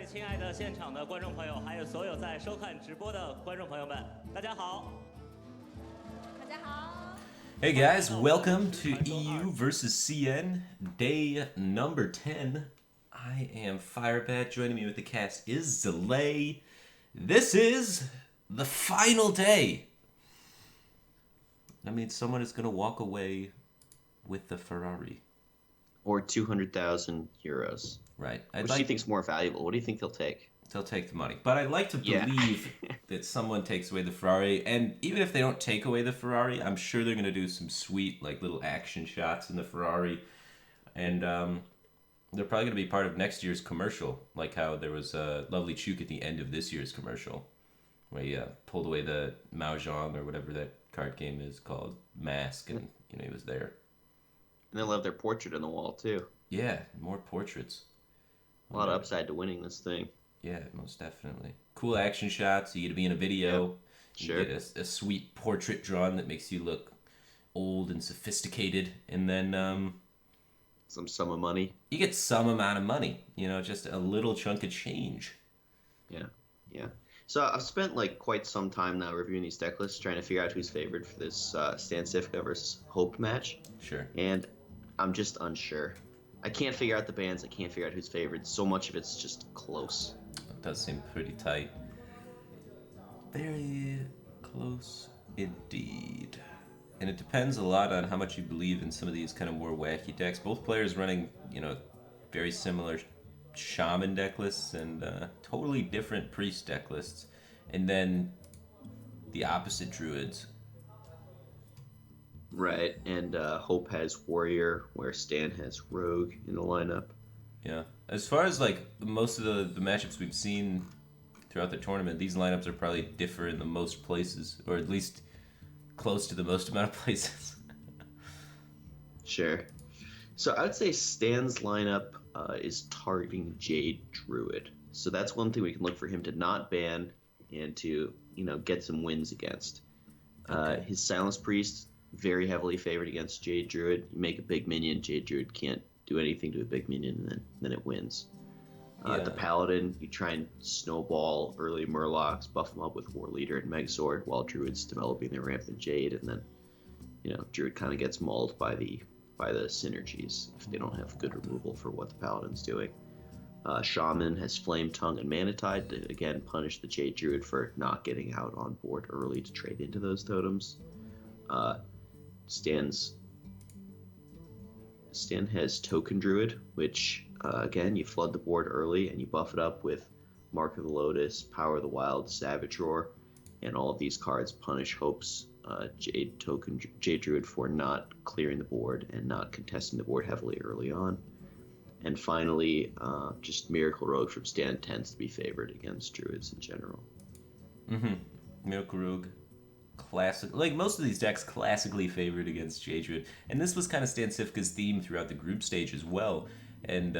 位亲爱的现场的观众朋友，还有所有在收看直播的观众朋友们，大家好。大家好。Hey guys, welcome to EU versus CN, day number 10. I am Firebat. Joining me with the cast is Zelay. This is the final day. That means someone is going to walk away with the Ferrari. Or 200,000 euros. Right. Which do you think is more valuable? What do you think they'll take? They'll take the money. But I'd like to believe that someone takes away the Ferrari. And even if they don't take away the Ferrari, I'm sure they're going to do some sweet, like, little action shots in the Ferrari. And they're probably going to be part of next year's commercial. Like how there was a lovely Chuk at the end of this year's commercial. Where he pulled away the Mahjong or whatever that card game is called. Mask. And, you know, he was there. And they'll have their portrait on the wall, too. Yeah, more portraits. A lot of upside to winning this thing. Yeah, most definitely. Cool action shots. You get to be in a video. Yeah, sure. You get a sweet portrait drawn that makes you look old and sophisticated. And then some sum of money. You get some amount of money. You know, just a little chunk of change. Yeah, yeah. So I've spent like quite some time now reviewing these deck lists, trying to figure out who's favored for this Stan Cifka versus Hope match. Sure. And I'm just unsure. I can't figure out the bands. I can't figure out who's favored. So much of it's just close. It does seem pretty tight. Very close indeed. And it depends a lot on how much you believe in some of these kind of more wacky decks. Both players running, you know, very similar Shaman deck lists and totally different Priest deck lists. And then the opposite Druids. Right, and Hope has Warrior, where Stan has Rogue in the lineup. Yeah. As far as, like, most of the matchups we've seen throughout the tournament, these lineups are probably differ in the most places, or at least close to the most amount of places. Sure. So I would say Stan's lineup is targeting Jade Druid. So that's one thing we can look for him to not ban and to, you know, get some wins against. Okay. His Silence Priest, very heavily favored against Jade Druid. You make a big minion, Jade Druid can't do anything to a big minion, and then it wins. The Paladin, you try and snowball early Murlocs, buff them up with War Leader and Megazord while Druid's developing their Rampant Jade, and then, you know, Druid kind of gets mauled by the synergies if they don't have good removal for what the Paladin's doing. Shaman has Flame Tongue and Mana Tide to, again, punish the Jade Druid for not getting out on board early to trade into those totems. Stan has Token Druid, which, again, you flood the board early and you buff it up with Mark of the Lotus, Power of the Wild, Savage Roar, and all of these cards punish Hope's Jade Druid for not clearing the board and not contesting the board heavily early on. And finally, just Miracle Rogue from Stan tends to be favored against Druids in general. Mm-hmm. Miracle Rogue. Classic, like most of these decks, classically favored against Jade Druid, and this was kind of Stan Cifka's theme throughout the group stage as well, and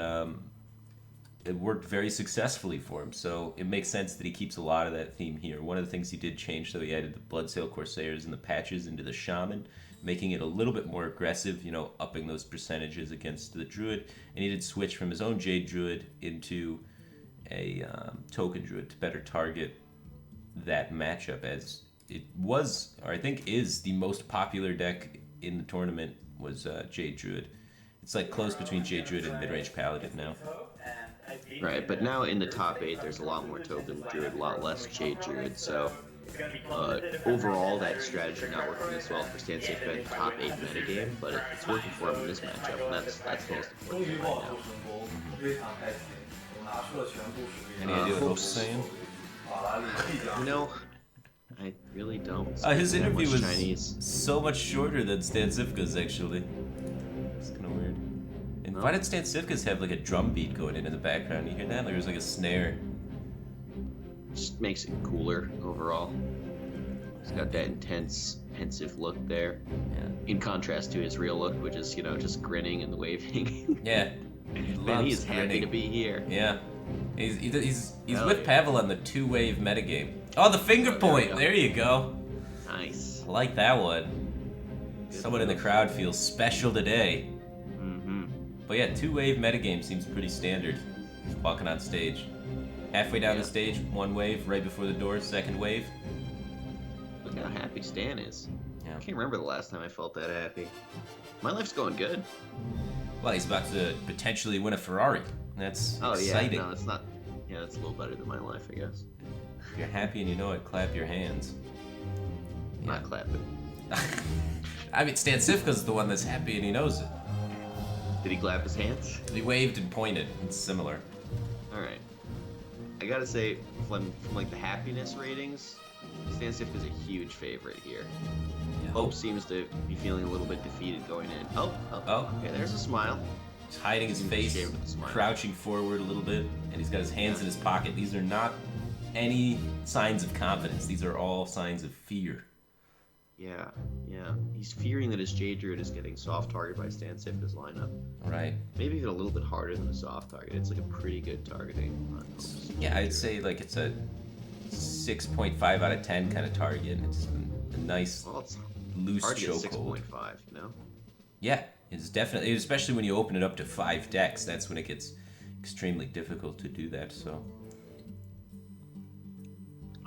it worked very successfully for him. So it makes sense that he keeps a lot of that theme here. One of the things he did change, though, he added the Bloodsail Corsairs and the patches into the Shaman, making it a little bit more aggressive, you know, upping those percentages against the Druid, and he did switch from his own Jade Druid into a Token Druid to better target that matchup, as it was, or I think is, the most popular deck in the tournament was Jade Druid. It's like close between Jade Druid and Midrange Paladin now. Right, but now in the top 8 there's a lot more Token Druid, a lot less Jade Druid, so overall that strategy not working as well for Stan Cifka in the top 8 metagame, but it's working for him in this matchup, and that's the most important thing right now. Any idea what Hope's saying? You know, I really don't. His interview was Chinese. so much shorter than Stan Cifka's, actually. It's kind of weird. And why did Stan Cifka's have like a drum beat going in the background? You hear that? Like there was like a snare. Just makes it cooler overall. He's got that intense, pensive look there. Yeah. In contrast to his real look, which is, you know, just grinning and waving. Yeah. Man, he is happy to be here. Yeah. He's with Pavel on the 2-wave metagame. Oh, the finger point! There you go. Nice. I like that one. Someone in the crowd feels special today. Mm-hmm. But yeah, 2-wave metagame seems pretty standard. Just walking on stage. Halfway down Yeah. the stage, one wave, right before the door, second wave. Look how happy Stan is. Yeah. I can't remember the last time I felt that happy. My life's going good. Well, he's about to potentially win a Ferrari. That's Oh exciting. yeah, no, it's not. Yeah, that's a little better than my life, I guess. If you're happy and you know it, clap your hands. Not clapping. I mean, Stan Sifka's the one that's happy and he knows it. Did he clap his hands? He waved and pointed. It's similar. All right. I gotta say, from like the happiness ratings, Stan Sifka's a huge favorite here. Yeah. Hope seems to be feeling a little bit defeated going in. Oh. Okay, there's a smile. He's hiding his He's face, ashamed of the smile. crouching forward a little bit, and he's got his hands in his pocket. These are not any signs of confidence. These are all signs of fear. Yeah. He's fearing that his Jade Druid is getting soft targeted by Stan Sifka's lineup. Right. Maybe even a little bit harder than a soft target. It's like a pretty good targeting on Hope's Yeah, Jade I'd Druid. say like it's a 6.5 out of 10 kind of target. It's a nice, Well, it's loose hard to get chokehold. 6.5, you know? Yeah, it's definitely, especially when you open it up to 5 decks, that's when it gets extremely difficult to do that, so.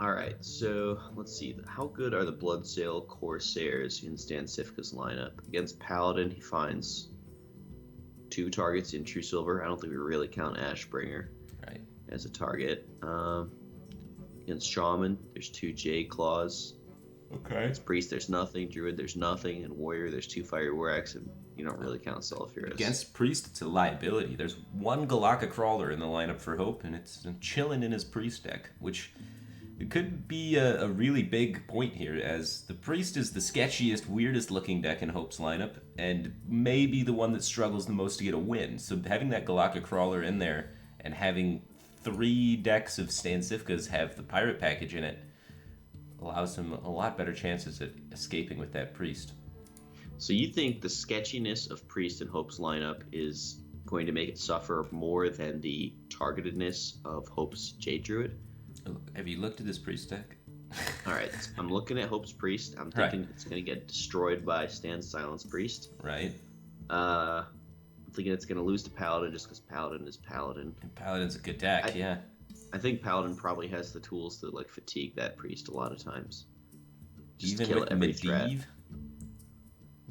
Alright, so let's see. How good are the Bloodsail Corsairs in Stan Sifka's lineup? Against Paladin, he finds 2 targets in True Silver. I don't think we really count Ashbringer Right. as a target. Against Shaman, there's 2 Jade Claws. Okay. Against Priest, there's nothing. Druid, there's nothing. And Warrior, there's 2 Fire Warx, and you don't really count Sulfuros. Against Priest, it's a liability. There's one Galaka Crawler in the lineup for Hope, and it's chilling in his Priest deck, which it could be a really big point here, as the Priest is the sketchiest, weirdest looking deck in Hope's lineup, and maybe the one that struggles the most to get a win. So having that Galaka Crawler in there, and having 3 decks of Stan Sifka's have the Pirate package in it, allows him a lot better chances at escaping with that Priest. So you think the sketchiness of Priest in Hope's lineup is going to make it suffer more than the targetedness of Hope's Jade Druid? Have you looked at this Priest deck? All right, I'm looking at Hope's Priest. I'm thinking it's going to get destroyed by Stan's Silence Priest. Right. I'm thinking it's going to lose to Paladin just because Paladin is Paladin. And Paladin's a good deck, yeah. I think Paladin probably has the tools to like fatigue that Priest a lot of times. Just Even kill with every threat.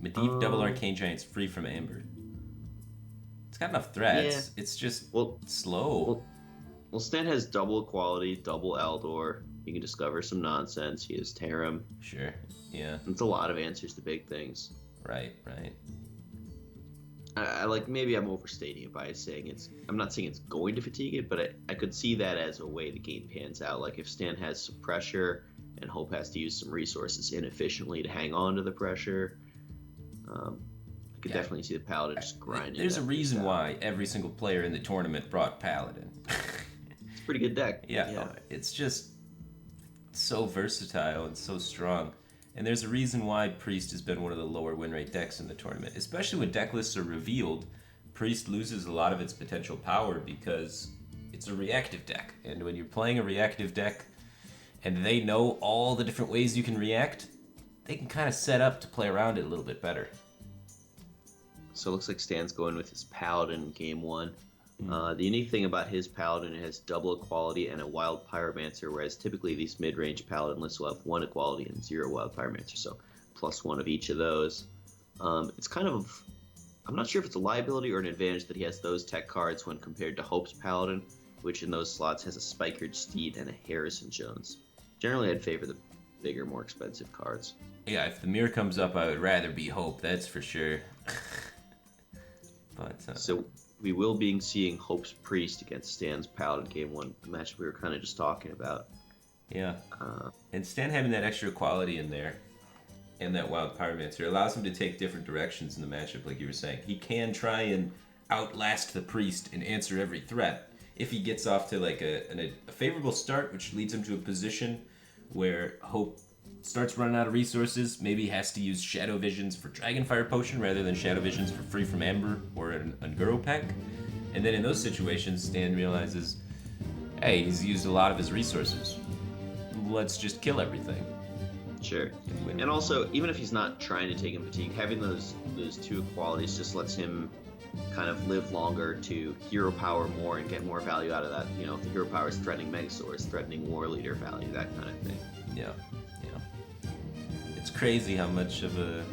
Medivh double Arcane Giant's free from Amber. It's got enough threats. Yeah. It's just Well, slow. Well, Stan has double Equality, double Aldor. You can discover some nonsense. He has Tarim. Sure. Yeah. It's a lot of answers to big things. Right. I like, maybe I'm overstating it by saying I'm not saying it's going to fatigue it, but I could see that as a way the game pans out. Like if Stan has some pressure and Hope has to use some resources inefficiently to hang on to the pressure, I could Yeah. definitely see the Paladin just grinding. There's a that reason beast out. why every single player in the tournament brought Paladin. It's a pretty good deck. Yeah. It's just so versatile and so strong. And there's a reason why Priest has been one of the lower win rate decks in the tournament. Especially when deck lists are revealed, Priest loses a lot of its potential power because it's a reactive deck. And when you're playing a reactive deck and they know all the different ways you can react, they can kind of set up to play around it a little bit better. So it looks like Stan's going with his Paladin game 1. The unique thing about his Paladin, it has double equality and a wild Pyromancer, whereas typically these mid-range Paladin lists will have 1 equality and 0 wild Pyromancer, so +1 of each of those. It's kind of, I'm not sure if it's a liability or an advantage that he has those tech cards when compared to Hope's Paladin, which in those slots has a Spikered Steed and a Harrison Jones. Generally, I'd favor the bigger, more expensive cards. Yeah, if the mirror comes up, I would rather be Hope, that's for sure. But So we will be seeing Hope's Priest against Stan's Paladin game 1, the match we were kind of just talking about. yeah. And Stan having that extra quality in there and that wild Pyromancer allows him to take different directions in the matchup, like you were saying. He can try and outlast the Priest and answer every threat if he gets off to like a favorable start, which leads him to a position where Hope starts running out of resources. Maybe he has to use Shadow Visions for Dragonfire Potion rather than Shadow Visions for Free from Amber or an Unguro pack. And then in those situations, Stan realizes, hey, he's used a lot of his resources. Let's just kill everything. Sure. And also, even if he's not trying to take him fatigue, having those 2 equalities just lets him kind of live longer to hero power more and get more value out of that. You know, if the hero power is threatening Megasaurs, threatening War Leader value, that kind of thing. Yeah, yeah. It's crazy how much of a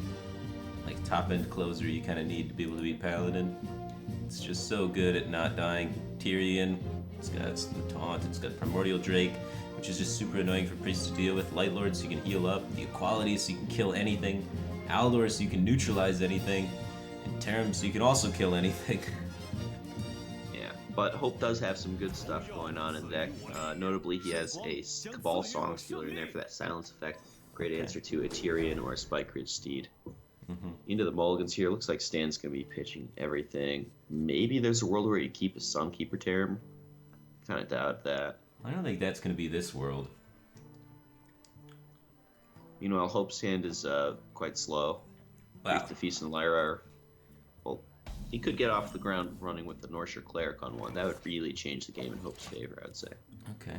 like top-end closer you kind of need to be able to beat Paladin. It's just so good at not dying. Tyrion, it's got the taunt, it's got Primordial Drake, which is just super annoying for priests to deal with. Light Lord, so you can heal up. The Equality, so you can kill anything. Aldor, so you can neutralize anything. And Terem, so you can also kill anything. Yeah, but Hope does have some good stuff going on in the deck. Notably, he has a Cabal Song Stealer in there for that silence effect. Great answer to a Tyrion or a Spike Ridge Steed. Into the mulligans here. Looks like Stan's going to be pitching everything. Maybe there's a world where you keep a Sunkeeper Terem. Kind of doubt that. I don't think that's going to be this world. Meanwhile, Hope's hand is quite slow. Wow. The Feast and Lyra are... Well, he could get off the ground running with the Northshire Cleric on one. That would really change the game in Hope's favor, I would say. Okay.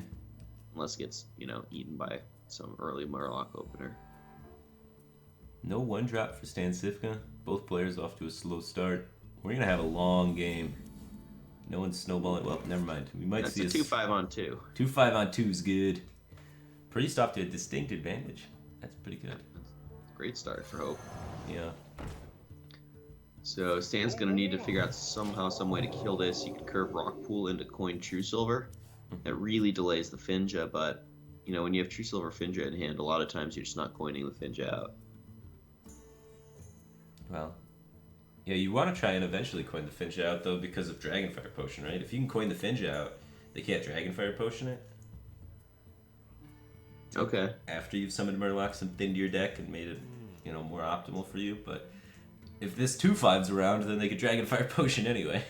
Unless it gets, eaten by some early Murloc opener. No one drop for Stan Sifka. Both players off to a slow start. We're going to have a long game. No one's snowballing. Well, never mind. We might see That's a 2-5 on 2. 2-5 on 2 is good. Priest off to a distinct advantage. That's pretty good. Great start for Hope. Yeah. So Stan's going to need to figure out somehow, some way to kill this. You can curve Rockpool into coin True Silver. That really delays the Finja, but when you have True Silver Finja in hand, a lot of times you're just not coining the Finja out. Well, yeah, you want to try and eventually coin the Finja out, though, because of Dragonfire Potion, right? If you can coin the Finja out, they can't Dragonfire Potion it. Okay. After you've summoned Murlocs and thinned your deck and made it, more optimal for you, but if this 2-5's around, then they could Dragonfire Potion anyway.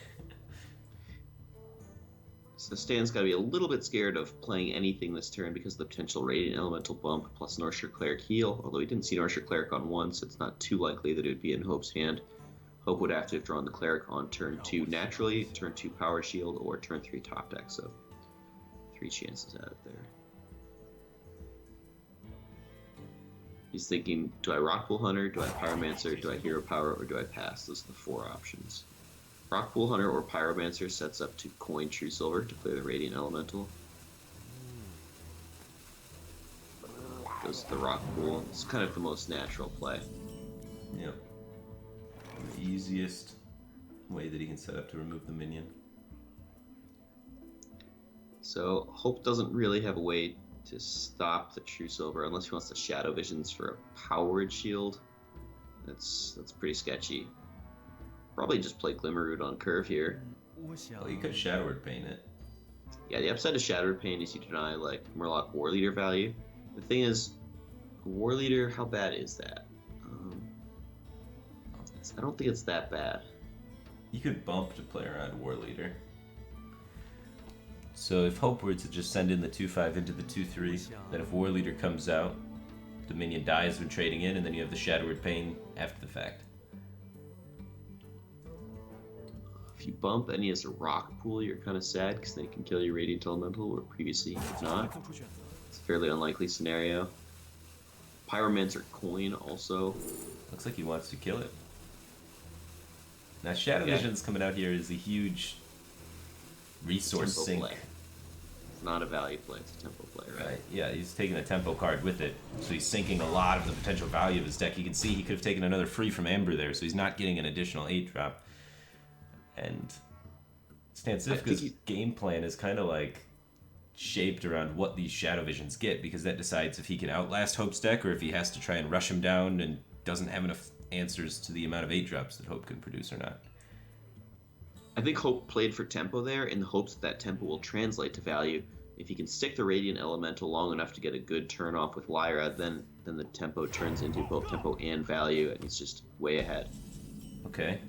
So Stan's got to be a little bit scared of playing anything this turn because of the potential Radiant Elemental bump plus Northshire Cleric heal, although he didn't see Northshire Cleric on 1, so it's not too likely that it would be in Hope's hand. Hope would have to have drawn the Cleric on turn 2 naturally, turn 2 Power Shield, or turn 3 Top Deck, so 3 chances out of there. He's thinking, do I Rockpool Hunter, do I Pyromancer, do I Hero Power, or do I pass? Those are the 4 options. Rockpool Hunter or Pyromancer sets up to coin True Silver to clear the Radiant Elemental. Goes to the Rockpool. It's kind of the most natural play. Yep. The easiest way that he can set up to remove the minion. So Hope doesn't really have a way to stop the True Silver unless he wants the Shadow Visions for a Powered Shield. That's pretty sketchy. Probably just play Glimmerroot on curve here. Well, you could Shadow Word Paint it. Yeah, the upside of Shadow Word Paint is you deny Murloc War Leader value. The thing is, War Leader, how bad is that? I don't think it's that bad. You could bump to play around War Leader. So if Hope were to just send in the 2-5 into the 2-3, then if War Leader comes out, the minion dies when trading in, and then you have the Shadow Word Pain after the fact. If you bump and he has a rock pool, you're kind of sad because then he can kill your Radiant Elemental, where previously he could not. It's a fairly unlikely scenario. Pyromancer coin also. Looks like he wants to kill it. Now Shadow Visions coming out here is a huge resource Tempo sink. play. It's not a value play, it's a tempo play, right? Yeah, he's taking a tempo card with it, so he's sinking a lot of the potential value of his deck. You can see he could have taken another free from Amber there, so he's not getting an additional 8-drop. And Stan Sifka's game plan is kind of shaped around what these Shadow Visions get, because that decides if he can outlast Hope's deck or if he has to try and rush him down and doesn't have enough answers to the amount of 8-drops that Hope can produce or not. I think Hope played for tempo there in the hopes that tempo will translate to value. If he can stick the Radiant Elemental long enough to get a good turn off with Lyra, then the tempo turns into both tempo and value, and he's just way ahead. Okay.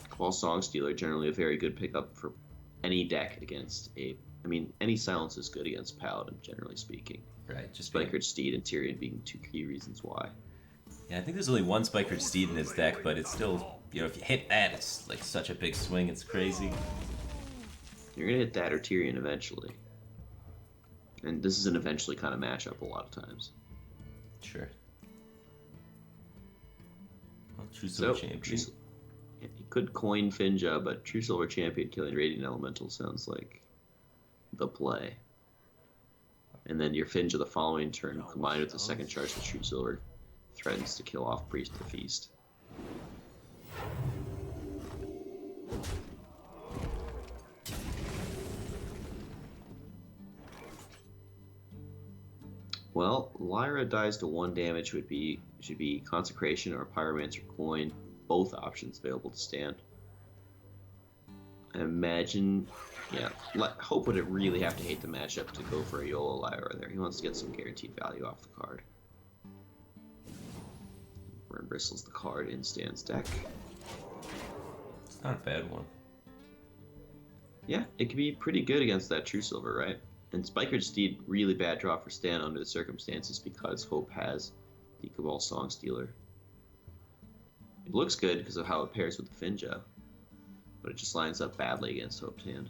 Cabal Song Stealer, generally a very good pickup for any deck against any silence is good against Paladin, generally speaking. Right, just Spike Ridge Steed and Tyrion being 2 key reasons why. Yeah, I think there's only one Spike Ridge Steed in his deck, but it's still, if you hit that, it's such a big swing, it's crazy. You're going to hit that or Tyrion eventually. And this is an eventually kind of matchup a lot of times. Sure. Well, True Silver Champion. He could coin Finja, but True Silver Champion killing Radiant Elemental sounds like the play. And then your Finja the following turn, combined with the second charge with True Silver, threatens to kill off Priest of the Feast. Well, Lyra dies to 1 damage should be Consecration or Pyromancer Coin, both options available to stand. I imagine, yeah, Hope would really have to hate the matchup to go for a YOLO Lyra there. He wants to get some guaranteed value off the card. Burn Bristle's the card in Stan's deck. It's not a bad one. Yeah, it could be pretty good against that True Silver, right? And Spiker's Steed, really bad draw for Stan under the circumstances because Hope has the Cabal Song Stealer. It looks good because of how it pairs with the Finja, but it just lines up badly against Hope's hand.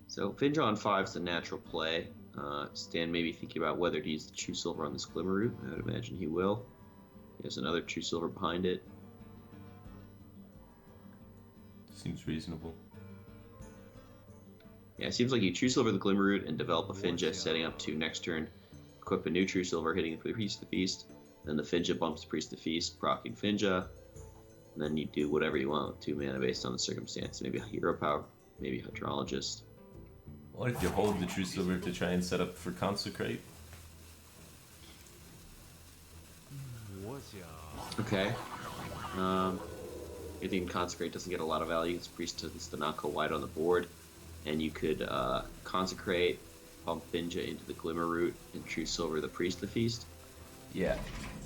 So Finja on 5 is the natural play. Stan may be thinking about whether to use the True Silver on this Glimmer Root. I would imagine he will. He has another True Silver behind it. Seems reasonable. Yeah, it seems like you True Silver the Glimmer Root and develop a Finja, setting up to next turn equip a new True Silver, hitting the Priest of the Feast. Then the Finja bumps the Priest of the Feast, proccing Finja. And then you do whatever you want with 2 mana based on the circumstance. Maybe a Hero Power, maybe Hydrologist. What if you hold the True Silver to try and set up for Consecrate? Okay. You think Consecrate doesn't get a lot of value. It's Priest tends to not go wide on the board. And you could Consecrate, pump Finja into the Glimmer Root, and True Silver the Priest of the Feast. Yeah.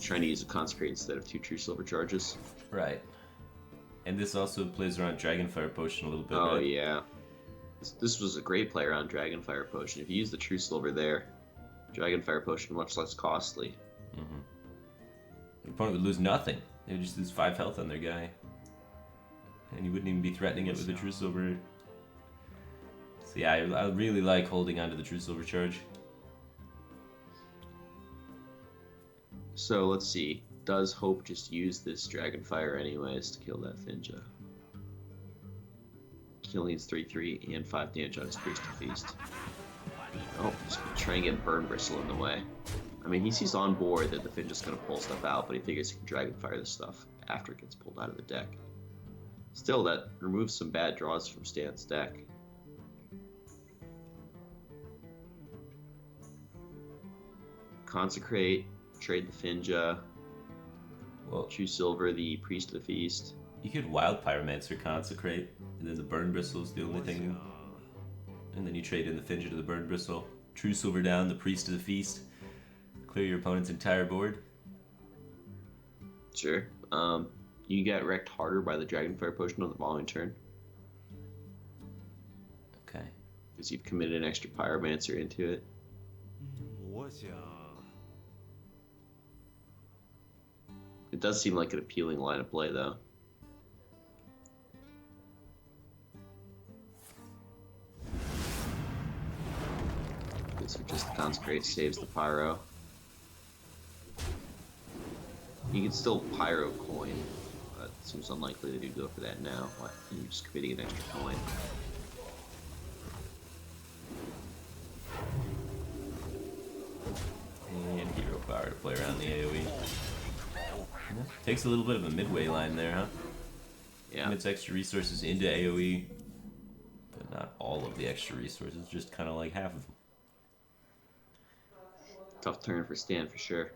Trying to use a Consecrate instead of 2 True Silver charges. Right. And this also plays around Dragonfire Potion a little bit, Oh, right? yeah. This was a great play around Dragonfire Potion. If you use the True Silver there, Dragonfire Potion much less costly. Mm-hmm. Your opponent would lose nothing. They would just lose 5 health on their guy. And you wouldn't even be threatening it with the True Silver. So yeah, I really like holding onto the True Silver charge. So let's see. Does Hope just use this Dragonfire anyways to kill that Finja? Killing is 3/3 and 5 damage on his Priest of Feast. Oh, just try and get Burn Bristle in the way. I mean, he sees on board that the Finja's going to pull stuff out, but he figures he can Dragonfire this stuff after it gets pulled out of the deck. Still, that removes some bad draws from Stan's deck. Consecrate, trade the Finja, Well, True Silver the Priest of the Feast. you could Wild Pyromancer Consecrate, and then the Burn Bristle's the only thing. And then you trade in the Finja to the Burn Bristle. True Silver down, the Priest of the Feast. Clear your opponent's entire board. Sure. You get wrecked harder by the Dragonfire Potion on the following turn, Okay. because you've committed an extra Pyromancer into it. It does seem like an appealing line of play, though. Guess we just Consecrate saves the Pyro. You can still Pyro coin, but it seems unlikely that you'd go for that now. Why? You're just committing an extra coin. And Hero Power to play around the AoE. Takes a little bit of a midway line there, huh? Yeah. Commits extra resources into AoE, but not all of the extra resources, just kind of like half of them. Tough turn for Stan for sure.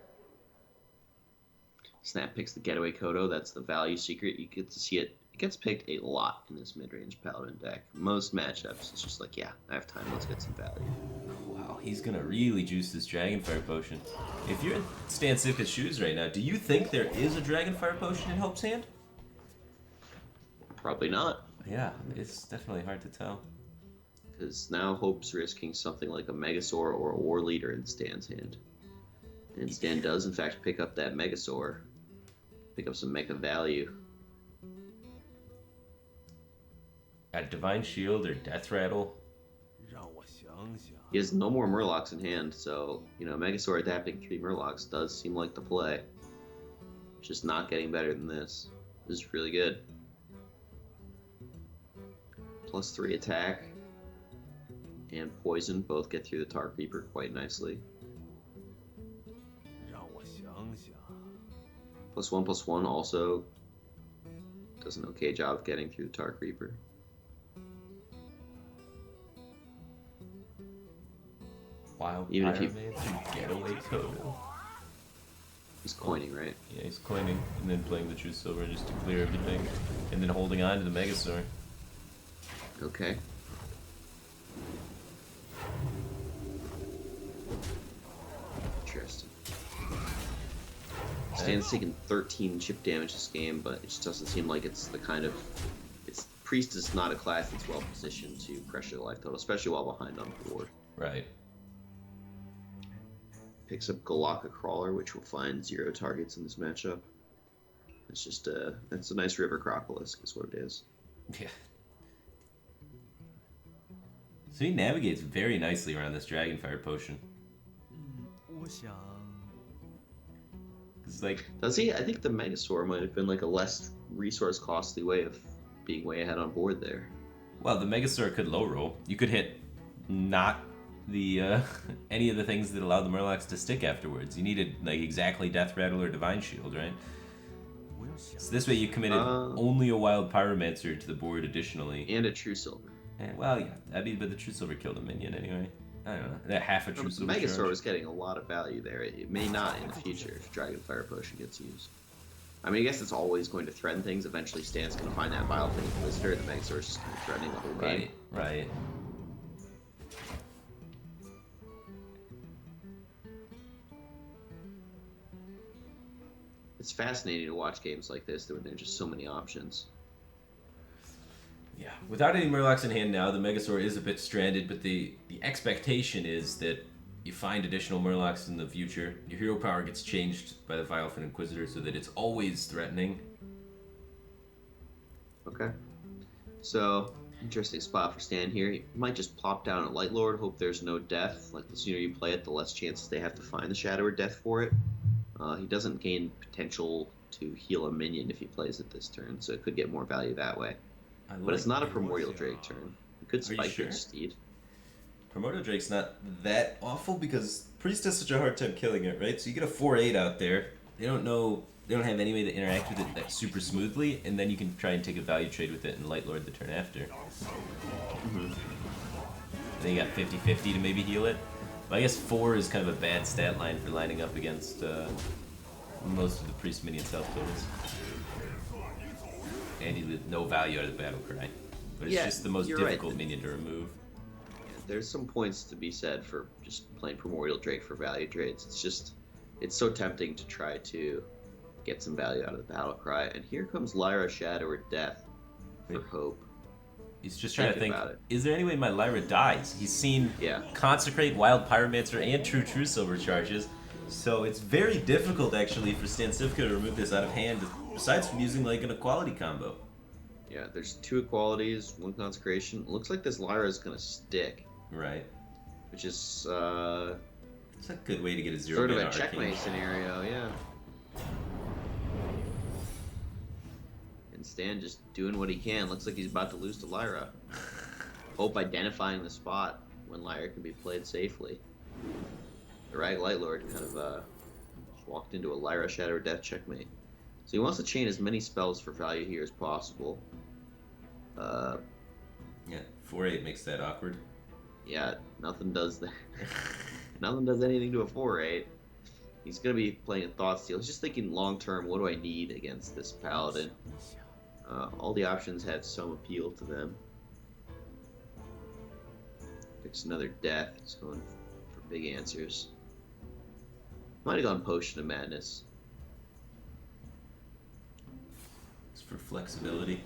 Snap picks the Getaway Kodo. That's the value secret. You get to see it. It gets picked a lot in this mid-range Paladin deck. Most matchups, it's just like, yeah, I have time. Let's get some value. Wow, he's gonna really juice this Dragonfire Potion. If you're in Stan Sivka's shoes right now, do you think there is a Dragonfire Potion in Hope's hand? Probably not, Yeah, it's definitely hard to tell. because now Hope's risking something like a Megasaur or a War Leader in Stan's hand. And Stan does, in fact, pick up that Megasaur. Pick up some Mecha value. At Divine Shield or Death Rattle? He has no more Murlocs in hand, so, Megasaur adapting 3 Murlocs does seem like the play. Just not getting better than this. This is really good. +3 attack and poison both get through the Tar Creeper quite nicely. +1/+1 also does an okay job of getting through the Tar Creeper. Wild Even if you- Pyromancer, Getaway Total. He's coining, right? Yeah, he's coining and then playing the True Silver just to clear everything, and then holding on to the Megasaur. Okay. Interesting. Stan's taking 13 chip damage this game, but it just doesn't seem like it's the kind of... Priest is not a class that's well positioned to pressure the life total, especially while behind on the board. Right. Picks up Galaka Crawler, which will find 0 targets in this matchup. It's just that's a nice River Crocolisk is what it is. Yeah. So he navigates very nicely around this Dragonfire potion. It's like... Does he? I think the Megasaur might have been like a less resource costly way of being way ahead on board there. Well, the Megasaur could low roll. You could hit not the any of the things that allowed the Murlocs to stick afterwards. You needed like exactly Death Rattle or Divine Shield, right? So this way you committed only a Wild Pyromancer to the board additionally. And a True Silver. And, well, yeah, I mean, but the True Silver killed a minion anyway. I don't know. That half a True The Silver Megasaur charge. was getting a lot of value there. It may not in the future if Dragonfire Potion gets used. I mean, I guess it's always going to threaten things. Eventually, Stan's going to find that Vileplume Blister, and the Megasaur is just going to be threatening the whole game. Right. It's fascinating to watch games like this when there are just so many options. Yeah, without any Murlocs in hand now, the Megasaur is a bit stranded, but the expectation is that you find additional Murlocs in the future. Your hero power gets changed by the Vileplume Inquisitor so that it's always threatening. Okay. So, interesting spot for Stan here. He might just plop down a Light Lord, hope there's no death. Like, the sooner you play it, the less chances they have to find the Shadow or Death for it. He doesn't gain potential to heal a minion if he plays it this turn, so it could get more value that way. But it's not a Primordial Drake turn. He could spike sure? your Steed. Primordial Drake's not that awful because Priest has such a hard time killing it, right? So you get a 4/8 out there. They don't have any way to interact with it that super smoothly, and then you can try and take a value trade with it and Light Lord the turn after. Mm-hmm. Then you got 50-50 to maybe heal it. But I guess 4 is kind of a bad stat line for lining up against most of the Priest minion self totals. And you get no value out of the Battle Cry. But it's just the most difficult minion to remove. There's some points to be said for just playing Primordial Drake for value trades. It's so tempting to try to get some value out of the Battle Cry. And here comes Lyra, Shadow, or Death for hope. He's just trying to think, about it. Is there any way my Lyra dies? He's seen Consecrate, Wild Pyromancer, and True Silver charges. So it's very difficult, actually, for Stan Cifka to remove this out of hand, besides from using, like, an Equality combo. Yeah, there's 2 Equalities, 1 Consecration. It looks like this Lyra is going to stick. Right. Which is, It's a good way to get a 0 sort of a mana checkmate Arcane. scenario, yeah. And Stan just doing what he can. Looks like he's about to lose to Lyra. Hope identifying the spot when Lyra can be played safely. The Rag Light Lord kind of walked into a Lyra Shadow Death checkmate. So he wants to chain as many spells for value here as possible. Yeah, 4/8 makes that awkward. Yeah, nothing does that. Nothing does anything to a 4/8. He's going to be playing a Thought Steal. He's just thinking long term, what do I need against this Paladin? All the options have some appeal to them. Picks another Death. He's going for big answers. Might have gone Potion of Madness. It's for flexibility.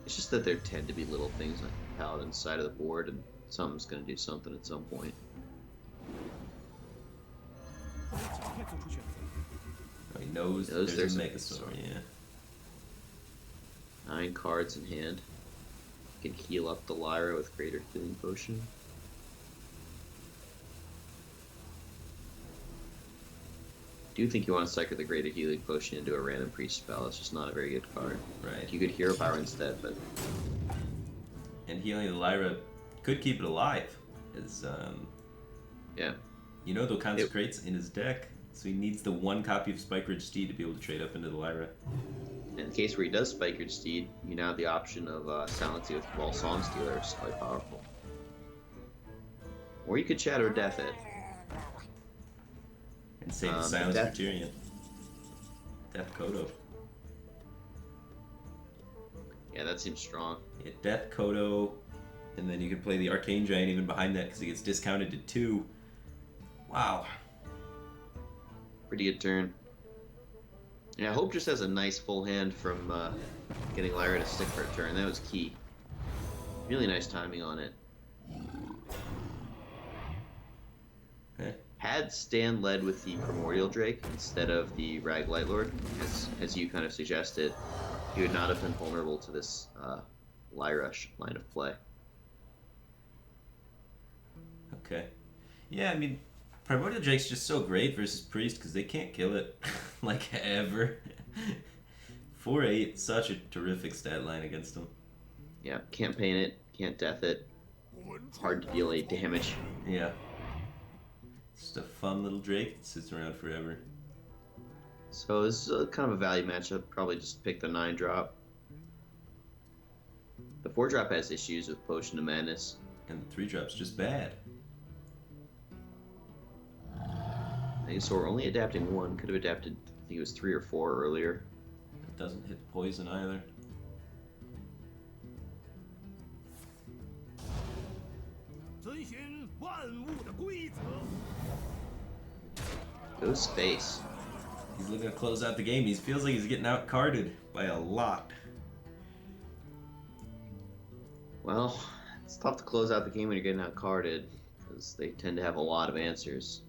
It's just that there tend to be little things like Paladin's side of the board, and something's going to do something at some point. Oh, he knows there's a Megasaur, yeah. 9 cards in hand. Can heal up the Lyra with Greater Healing Potion. do think you want to cycle the Greater Healing Potion into a random priest spell. It's just not a very good card. Right. You could Hero Power instead, but And healing the Lyra could keep it alive. As yeah. the Consecrate's in his deck, so he needs the one copy of Spike Ridge Steed to be able to trade up into the Lyra. In the case where he does Spike Ridge Steed, you now have the option of silencing with Cabal Song Stealer, which is quite powerful. Or you could Shadow Death it. And save the silence for Tyrion. Death Kodo. Yeah, that seems strong. Yeah, Death Kodo, and then you can play the Arcane Giant even behind that because he gets discounted to 2. Wow. Pretty good turn. Yeah, Hope just has a nice full hand from getting Lyra to stick for a turn. That was key. Really nice timing on it. Okay. Had Stan led with the Primordial Drake instead of the Rag Light Lord, as you kind of suggested, he would not have been vulnerable to this Lyra line of play. Okay. Yeah, I mean, Primordial Drake's just so great versus Priest because they can't kill it, like, ever. 4/8, such a terrific stat line against them. Yeah, can't paint it, can't death it. Hard to deal 8 damage. Yeah. Just a fun little Drake that sits around forever. So this is kind of a value matchup. Probably just pick the 9-drop. The 4-drop has issues with Potion of Madness. And the 3-drop's just bad. So we're only adapting 1. Could have adapted, I think it was 3 or 4 earlier. It doesn't hit poison either. Goes face. He's looking to close out the game. He feels like he's getting out-carded by a lot. Well, it's tough to close out the game when you're getting out-carded, because they tend to have a lot of answers.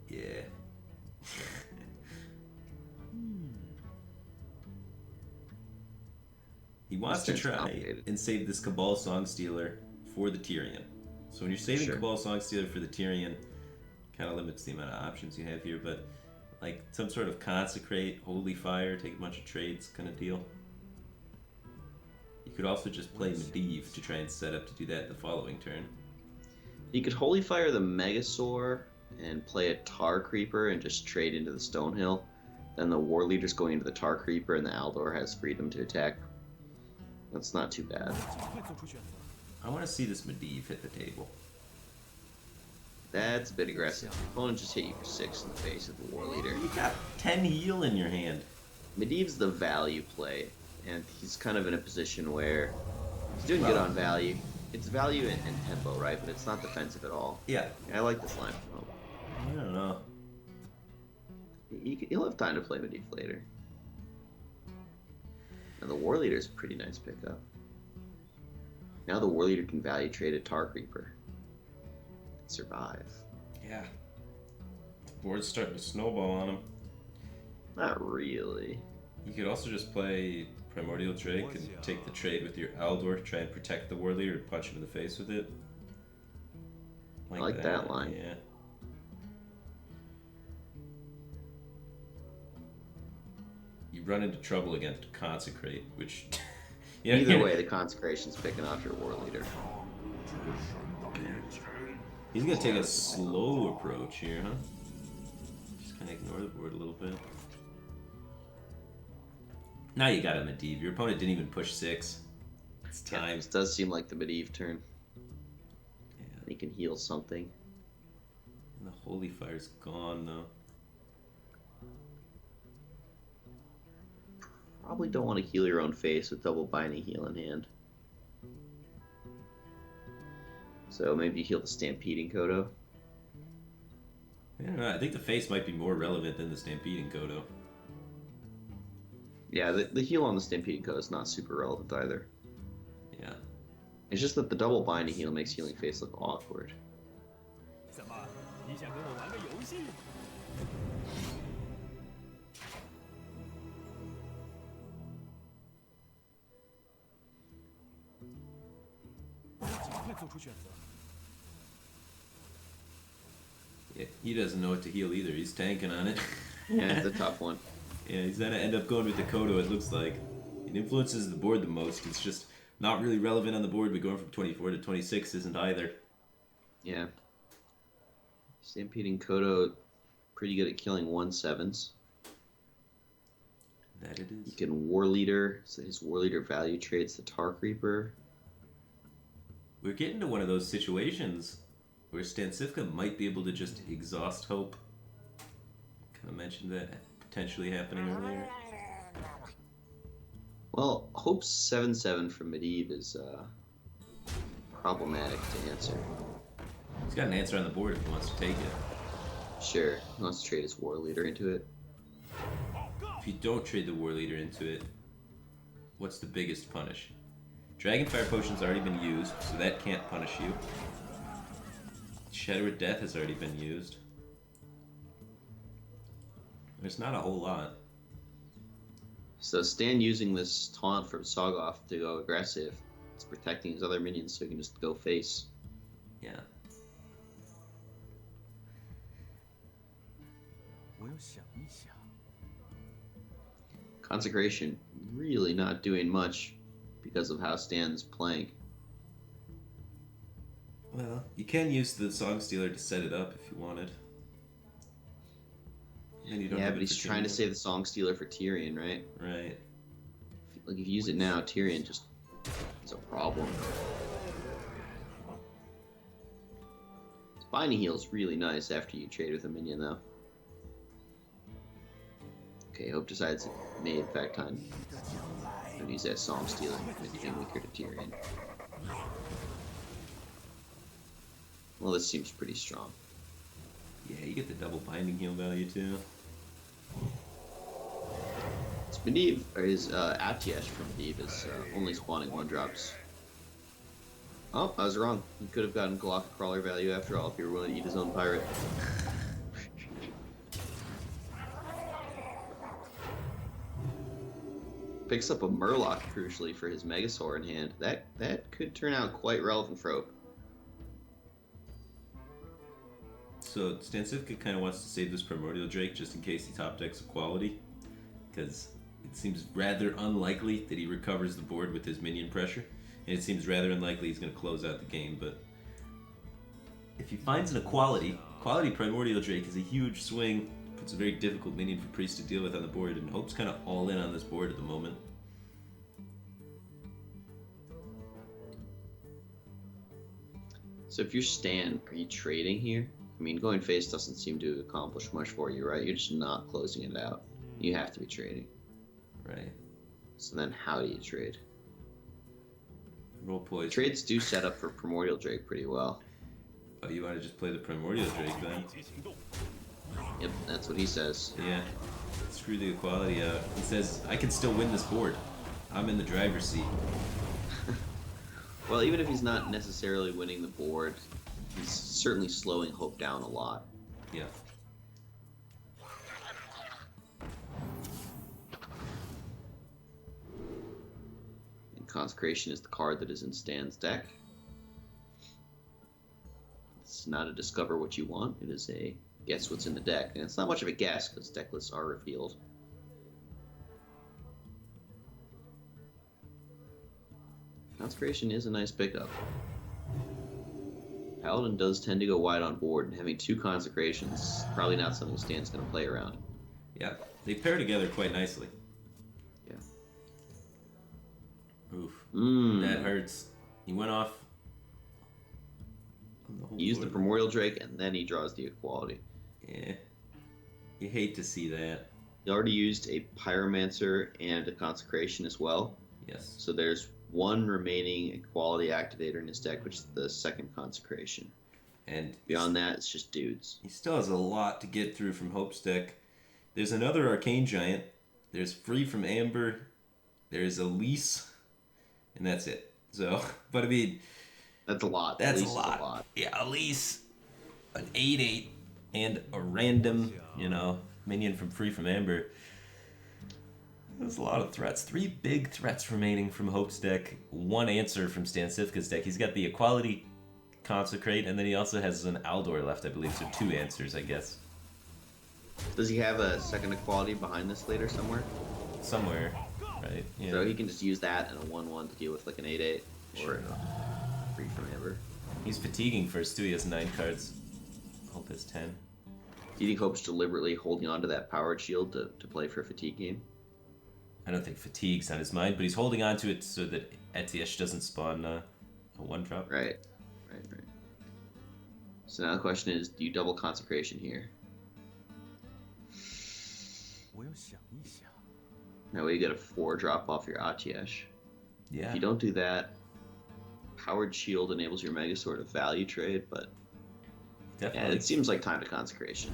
Yeah. He wants to try and save this Cabal Song Stealer for the Tyrion. So when you're saving Cabal Song Stealer for the Tyrion, kind of limits the amount of options you have here, but like some sort of Consecrate, Holy Fire, take a bunch of trades kind of deal. You could also just play Medivh to try and set up to do that the following turn. You could Holy Fire the Megasaur and play a Tar Creeper and just trade into the Stonehill. Then the War Leader's going into the Tar Creeper and the Aldor has freedom to attack. That's not too bad. I want to see this Medivh hit the table. That's a bit aggressive. Opponent just hit you for 6 in the face of the War Leader. You got 10 heal in your hand. Medivh's the value play, and he's kind of in a position where he's doing good on value. It's value and tempo, right? But it's not defensive at all. Yeah. I like this line from Hope. I don't know. He'll have time to play Medivh later. And the War Leader's a pretty nice pickup. Now the War Leader can value trade a Tar Creeper. And survive. Yeah. Board's starting to snowball on him. Not really. You could also just play Primordial Drake and take the trade with your Aldor, try and protect the War Leader and punch him in the face with it. I like that line. Yeah. You run into trouble against Consecrate, which... Either way, the Consecration's picking off your War Leader. He's gonna take a slow approach here, huh? Just kind of ignore the board a little bit. Now you got a Medivh. Your opponent didn't even push 6. It's time. Yeah, this does seem like the Medivh turn. Yeah. He can heal something. And the Holy Fire's gone, though. Probably don't want to heal your own face with double binding heal in hand. So maybe you heal the Stampeding Kodo. I don't know. I think the face might be more relevant than the Stampeding Kodo. Yeah, the heal on the Stampeding Kodo is not super relevant either. Yeah. It's just that the double binding heal makes healing face look awkward. He doesn't know what to heal either. He's tanking on it. Yeah, it's a tough one. Yeah, he's gonna end up going with the Kodo, it looks like. It influences the board the most. It's just not really relevant on the board, but going from 24 to 26 isn't either. Yeah. Stampeding Kodo, pretty good at killing 1/7s. That it You is. can War Leader, so his War Leader value trades the Tark Reaper. We're getting to one of those situations where Stancifka might be able to just exhaust Hope. Kind of mentioned that potentially happening earlier. Well, Hope's 7/7 from Medivh is problematic to answer. He's got an answer on the board if he wants to take it. Sure, he wants to trade his War Leader into it. If you don't trade the War Leader into it, what's the biggest punish? Dragonfire Potion's already been used, so that can't punish you. Shadow of Death has already been used. There's not a whole lot. So Stan using this taunt from Sogoth to go aggressive. It's protecting his other minions so he can just go face. Yeah. Consecration really not doing much because of how Stan's playing. Well, you can use the Song Stealer to set it up if you wanted. And you don't Yeah, have but it he's for trying to Tyrion. save the Song Stealer for Tyrion, right? Right. Like if you use it now, Tyrion just is a problem. Binding Heal's really nice after you trade with a minion, though. Okay, Hope decides it may in fact time to use that Psalm Stealing, making weaker to Tyrion. Well, this seems pretty strong. Yeah, you get the double binding heal value too. It's Medivh, or his Atiesh from Medivh is only spawning 1-drops. Oh, I was wrong. He could have gotten Galaka Crawler value after all if he were willing to eat his own pirate. Picks up a Murloc, crucially, for his Megasaur in hand. That could turn out quite relevant for Hope. So Stancifka kind of wants to save this Primordial Drake just in case he top decks Equality, because it seems rather unlikely that he recovers the board with his minion pressure, and it seems rather unlikely he's going to close out the game. But if he finds an Quality Primordial Drake is a huge swing. Puts a very difficult minion for Priest to deal with on the board, and Hope's kind of all in on this board at the moment. So if you're Stan, are you trading here? I mean, going face doesn't seem to accomplish much for you, right? You're just not closing it out. You have to be trading. Right. So then how do you trade? Roll poison. Trades do set up for Primordial Drake pretty well. Oh, you want to just play the Primordial Drake then? Yep, that's what he says. Yeah. Screw the Equality out. He says, I can still win this board. I'm in the driver's seat. Well, even if he's not necessarily winning the board, he's certainly slowing Hope down a lot. Yeah. And Consecration is the card that is in Stan's deck. It's not a discover what you want, it is a guess what's in the deck. And it's not much of a guess, because deck lists are revealed. Consecration is a nice pickup. Paladin does tend to go wide on board, and having 2 Consecrations is probably not something Stan's going to play around. Yeah. They pair together quite nicely. Yeah. Oof. Mm. That hurts. He went off. On the whole He used the board. Primordial Drake, and then he draws the Equality. Yeah. You hate to see that. He already used a Pyromancer and a Consecration as well. Yes. So there's 1 remaining Equality activator in his deck, which is the 2nd Consecration. And Beyond that, it's just dudes. he still has a lot to get through from Hope's deck. There's another Arcane Giant. There's Free from Amber. There's Elise. And that's it. So, but I mean, That's a lot. that's Elise a is lot. Yeah, Elise, an 8/8, and a random, minion from Free from Amber. There's a lot of threats. 3 big threats remaining from Hope's deck. 1 answer from Stancifka's deck. He's got the Equality Consecrate, and then he also has an Aldor left, I believe, so 2 answers, I guess. Does he have a second equality behind this later somewhere? Somewhere, right? Yeah. So he can just use that and a 1/1 to deal with like an 8/8 Sure. or free from Amber. He's fatiguing first, too. He has 9 cards. Hope has 10. Do you think Hope's deliberately holding on to that powered shield to play for a fatigue game? I don't think fatigue's on his mind, but he's holding on to it so that Etiesh doesn't spawn a 1-drop. Right. So now the question is, do you double Consecration here? That way you get a 4-drop off your Atiesh. Yeah. If you don't do that, Powered Shield enables your Mega Sword to value trade, but Definitely. yeah, it seems like time to Consecration.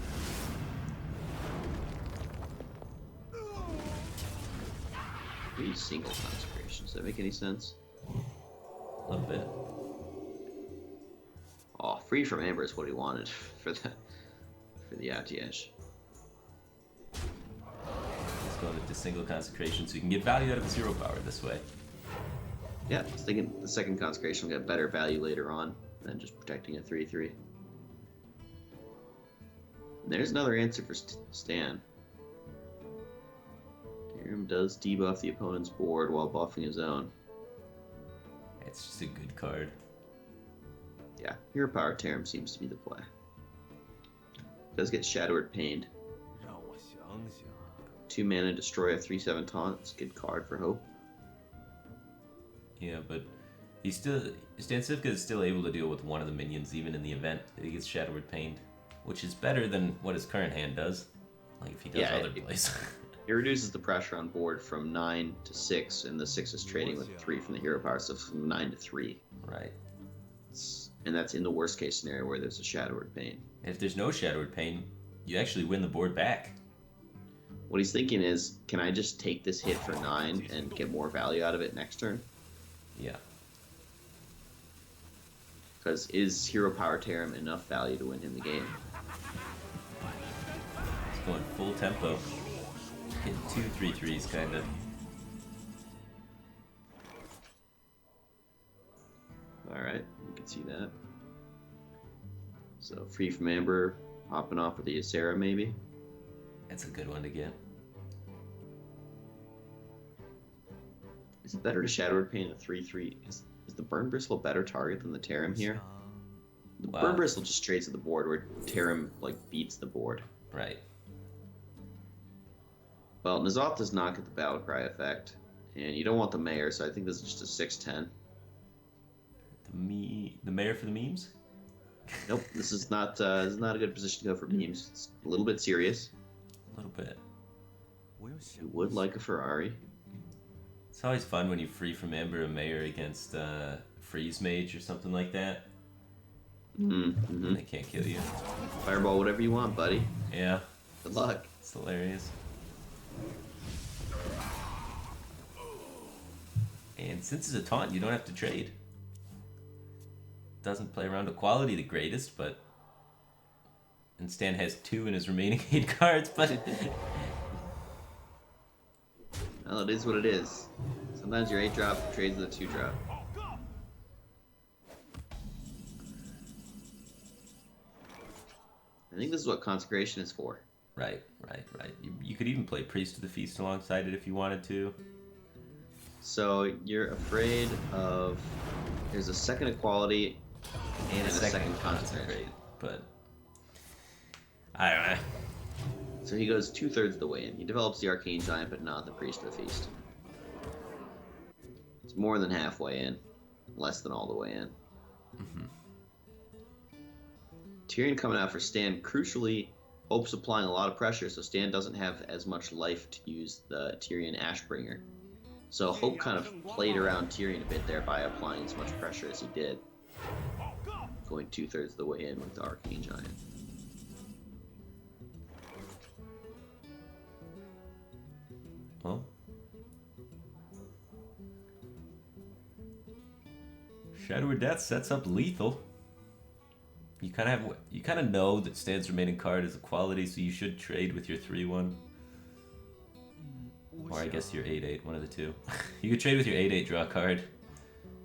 Maybe single Consecration. Does that make any sense? A little bit. Oh, free from Amber is what he wanted for the Atiesh. He's going into single Consecration so you can get value out of the 0 power this way. Yeah, I was thinking the second Consecration will get better value later on than just protecting a 3/3. And there's another answer for Stan. Tyrion does debuff the opponent's board while buffing his own. It's just a good card. Yeah, Hero Power Tarim seems to be the play. Does get Shadowed Pained. 2 mana, destroy a 3/7 taunt. It's a good card for Hope. Yeah, but Stan Cifka is still able to deal with one of the minions even in the event that he gets Shadowed Pained, which is better than what his current hand does. Like if he does other plays. It reduces the pressure on board from 9 to 6, and the 6 is trading with 3 from the Hero Power, so from 9 to 3. Right. And that's in the worst case scenario where there's a Shadowed Pain. If there's no Shadowed Pain, you actually win the board back. What he's thinking is, can I just take this hit for 9 and get more value out of it next turn? Yeah. Because is Hero Power Tarim enough value to win him the game? He's going full tempo. Hitting 2 3/3s, kind of. Alright, you can see that. So, free from Amber, hopping off with the Ysera maybe. That's a good one to get. Is it better to Shadowed Pain a 3/3? Is the Burn Bristle a better target than the Tarim here? The Wow. Burn Bristle just trades at the board where Tarim like beats the board. Right. Well, N'Zoth does not get the Battle Cry effect, and you don't want the Mayor, so I think this is just a 6/10. The mayor for the memes? Nope, this is not a good position to go for memes. It's a little bit serious. A little bit. You would like a Ferrari. It's always fun when you free from Amber a mayor against Freeze Mage or something like that. Mm-hmm. They can't kill you. Fireball, whatever you want, buddy. Yeah. Good luck. It's hilarious. And since it's a taunt, you don't have to trade. Doesn't play around with quality the greatest, but... And Stan has 2 in his remaining 8 cards, but... Well, it is what it is. Sometimes your 8-drop trades with a 2-drop. I think this is what Consecration is for. Right. You could even play Priest of the Feast alongside it if you wanted to. So you're afraid of... There's a second equality and a second Consecration. But... I don't know. So he goes 2/3 of the way in. He develops the Arcane Giant, but not the Priest of the Feast. It's more than halfway in. Less than all the way in. Mm-hmm. Tyrion coming out for Stan. Crucially, Hope's applying a lot of pressure, so Stan doesn't have as much life to use the Tyrion Ashbringer. So Hope kind of played around Tyrion a bit there by applying as much pressure as he did. Going 2/3 of the way in with the Arcane Giant. Well... Shadow of Death sets up lethal. You kind of know that Stan's remaining card is a quality, so you should trade with your 3/1. Or I guess your 8/8, one of the two. You could trade with your 8/8 draw card.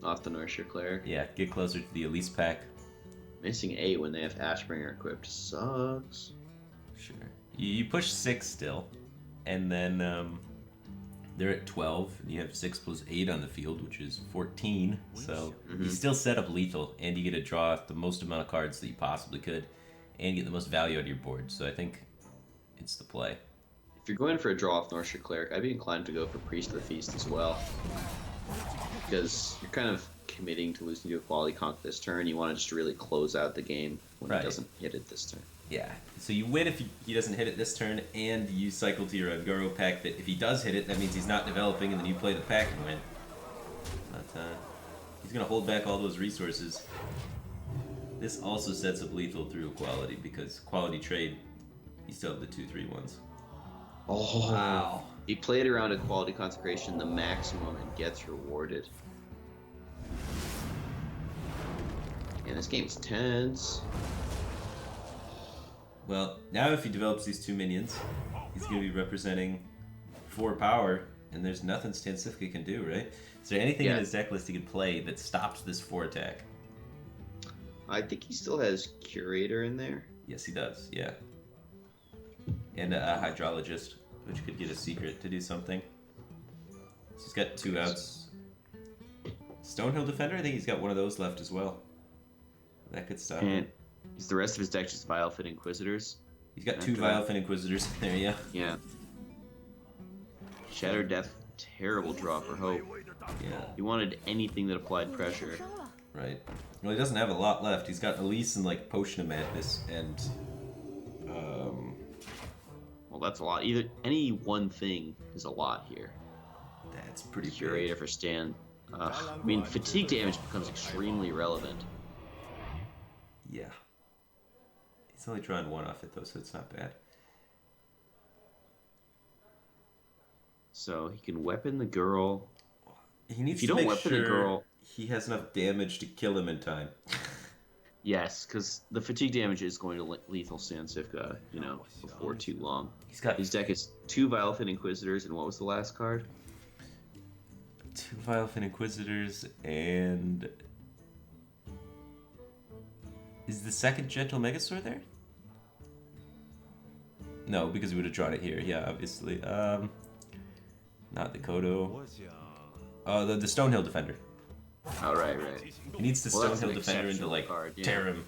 Off the Nourisher Cleric. Yeah, get closer to the Elise pack. Missing 8 when they have Ashbringer equipped sucks. Sure. You push 6 still, and then they're at 12, and you have 6 plus 8 on the field, which is 14. So you still set up lethal, and you get to draw the most amount of cards that you possibly could, and get the most value out of your board. So I think it's the play. If you're going for a draw off Northshire Cleric, I'd be inclined to go for Priest of the Feast as well. Because you're kind of committing to losing to a quality conk this turn. You want to just really close out the game when he doesn't hit it this turn. Yeah, so you win if he doesn't hit it this turn, and you cycle to your Anguro pack that if he does hit it, that means he's not developing, and then you play the pack and win. But he's going to hold back all those resources. This also sets up lethal through quality, because quality trade, you still have the 2/3 Oh, wow. He played around a quality consecration the maximum and gets rewarded. And this game's tense. Well, now if he develops these 2 minions, he's going to be representing 4 power, and there's nothing Stancifka can do, right? Is there anything in his deck list he can play that stops this 4 attack? I think he still has Curator in there. Yes, he does, yeah. And a Hydrologist, which could get a secret to do something. So he's got 2 outs. Stonehill Defender, I think he's got one of those left as well. That could stop him. Is the rest of his deck just Vilefin Inquisitors? He's got 2 Vilefin Inquisitors in there, yeah. Yeah. Shattered Death, terrible draw for Hope. Yeah. He wanted anything that applied pressure. Right. Well, he doesn't have a lot left. He's got Elise and, like, Potion of Madness, and... Well, that's a lot. Either any one thing is a lot here. That's pretty Curator for Stan. I mean, fatigue damage becomes extremely relevant. Yeah. He's only drawing 1 off it, though, so it's not bad. So he can weapon the girl. He needs if you to don't make weapon sure the girl, he has enough damage to kill him in time. Yes, because the fatigue damage is going to lethal Stancifka, before too long. His deck is 2 Vilefin Inquisitors, and what was the last card? 2 Vilefin Inquisitors, and... Is the second Gentle Megasaur there? No, because we would have drawn it here. Yeah, obviously. Not the Kodo. The Stonehill Defender. Oh, right. He needs the Stonehill Defender into, like, tear him.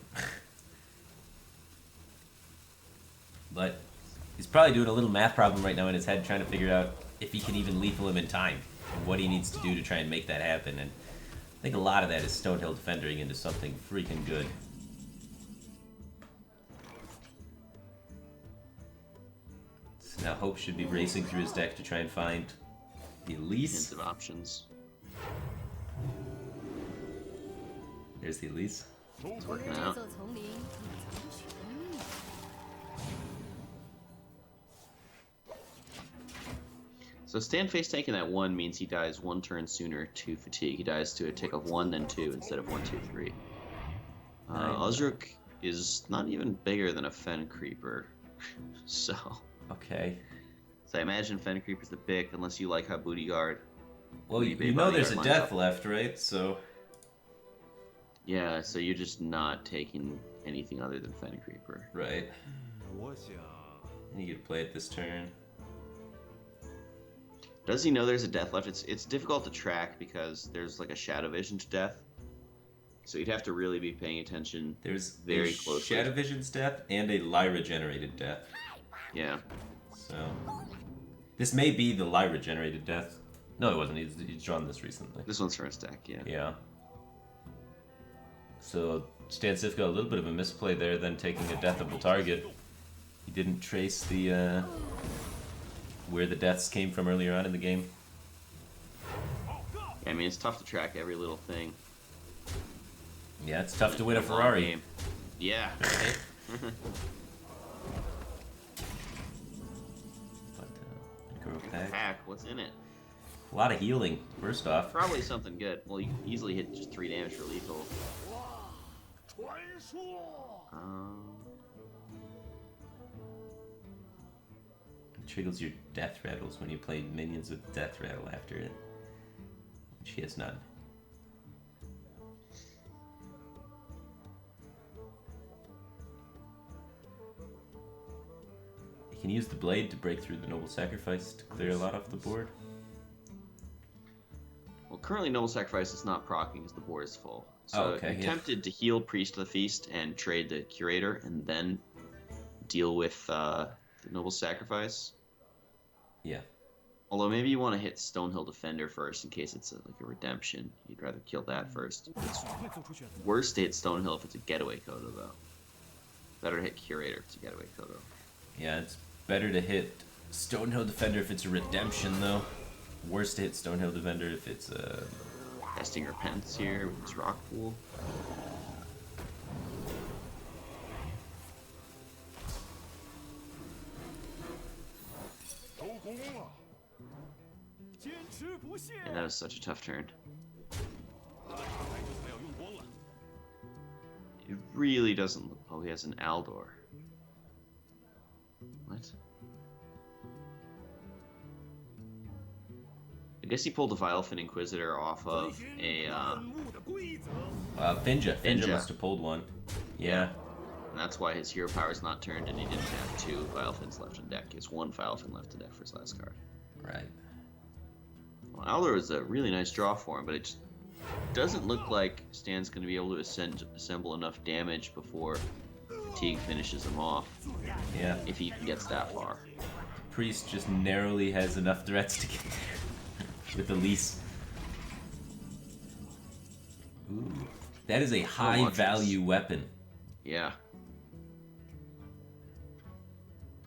But he's probably doing a little math problem right now in his head, trying to figure out if he can even lethal him in time, and what he needs to do to try and make that happen. And I think a lot of that is Stonehill Defendering into something freaking good. So now Hope should be racing through his deck to try and find the Elise. Hints of options. There's the Elise. It's working out. So stand face tanking that 1 means he dies 1 turn sooner to fatigue. He dies to a tick of 1 then 2 instead of 1, 2, 3. Osrook is not even bigger than a Fen Creeper. So I imagine Fen Creeper's the pick unless you like how Booty Guard. Well, you know there's a death left, right? So yeah, so you're just not taking anything other than Fen Creeper. Right. And you get to play it this turn. Does he know there's a death left? It's difficult to track because there's like a Shadow Vision to death. So you'd have to really be paying attention. There's very closely. Shadow Vision's death and a Lyra generated death. Yeah. So this may be the Lyra generated death. No, it wasn't. He's drawn this recently. This one's first deck, yeah. Yeah. So Stancifka, a little bit of a misplay there, then taking a deathable target. He didn't trace the where the deaths came from earlier on in the game. Yeah, I mean, it's tough to track every little thing. Yeah, it's tough to win a Ferrari. Game. Yeah. Right? But pack, what's in it? A lot of healing, first off. Probably something good. Well, you can easily hit just 3 damage for lethal. It triggers your death rattles when you play minions with death rattle after it. Which he has none. can use the blade to break through the Noble Sacrifice to clear a lot off the board. Well, currently Noble Sacrifice is not proccing because the board is full. So okay, you're tempted to heal Priest of the Feast and trade the Curator and then deal with the Noble Sacrifice. Yeah. Although maybe you want to hit Stonehill Defender first in case it's like a redemption. You'd rather kill that first. It's worse to hit Stonehill if it's a getaway Kodo, though. Better to hit Curator if it's a getaway Kodo. Yeah, it's better to hit Stonehill Defender if it's a redemption, though. Worse to hit Stonehill Defender if it's a... Testing Repents here with his Rock Pool. And that was such a tough turn. It really doesn't look... Oh, he has an Aldor. What? I guess he pulled a Vilefin Inquisitor off of a, Finja. Finja Finja. must have pulled one. Yeah. And that's why his hero power is not turned and he didn't have 2 Vilefins left in deck. He has 1 Vilefin left in deck for his last card. Right. Well, Aldor is a really nice draw for him, but it just doesn't look like Stan's going to be able to assemble enough damage before Fatigue finishes him off. Yeah. If he even gets that far. Priest just narrowly has enough threats to get there with the lease. Ooh. That is a high value weapon. Yeah.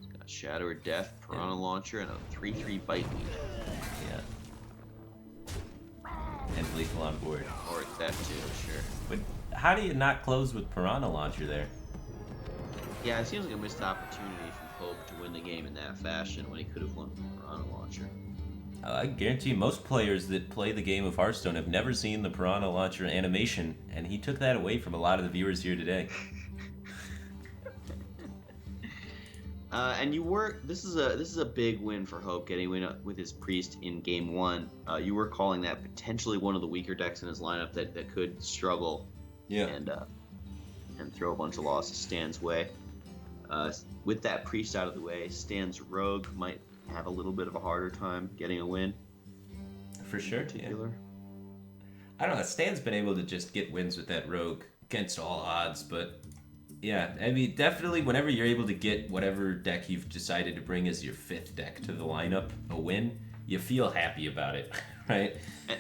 He's got Shadow or Death, Piranha Launcher, and a 3/3 Bite Weed. Yeah. And lethal on board. Or that too, sure. But how do you not close with Piranha Launcher there? Yeah, it seems like a missed opportunity from Hope to win the game in that fashion when he could have won with Piranha Launcher. I guarantee most players that play the game of Hearthstone have never seen the Piranha Launcher animation, and he took that away from a lot of the viewers here today. And you were this is a big win for Hope, getting a win with his Priest in game 1. You were calling that potentially one of the weaker decks in his lineup that could struggle, and throw a bunch of losses Stan's way. With that Priest out of the way, Stan's Rogue might have a little bit of a harder time getting a win. For sure, in particular. Yeah. I don't know. Stan's been able to just get wins with that Rogue against all odds, but yeah, I mean, definitely whenever you're able to get whatever deck you've decided to bring as your 5th deck to the lineup a win, you feel happy about it, right?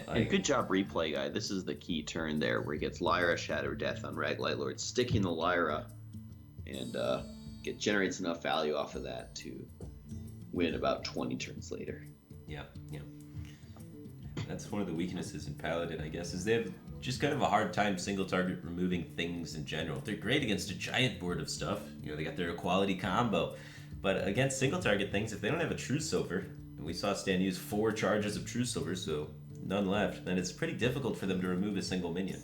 And good job, Replay Guy. This is the key turn there where he gets Lyra, Shadow Death on Rag Light Lord, sticking the Lyra, and generates enough value off of that to win about 20 turns later. Yeah. That's one of the weaknesses in Paladin, I guess, is they have just kind of a hard time single target removing things in general. They're great against a giant board of stuff. You know, they got their equality combo. But against single target things, if they don't have a True Silver, and we saw Stan use 4 charges of True Silver, so none left, then it's pretty difficult for them to remove a single minion.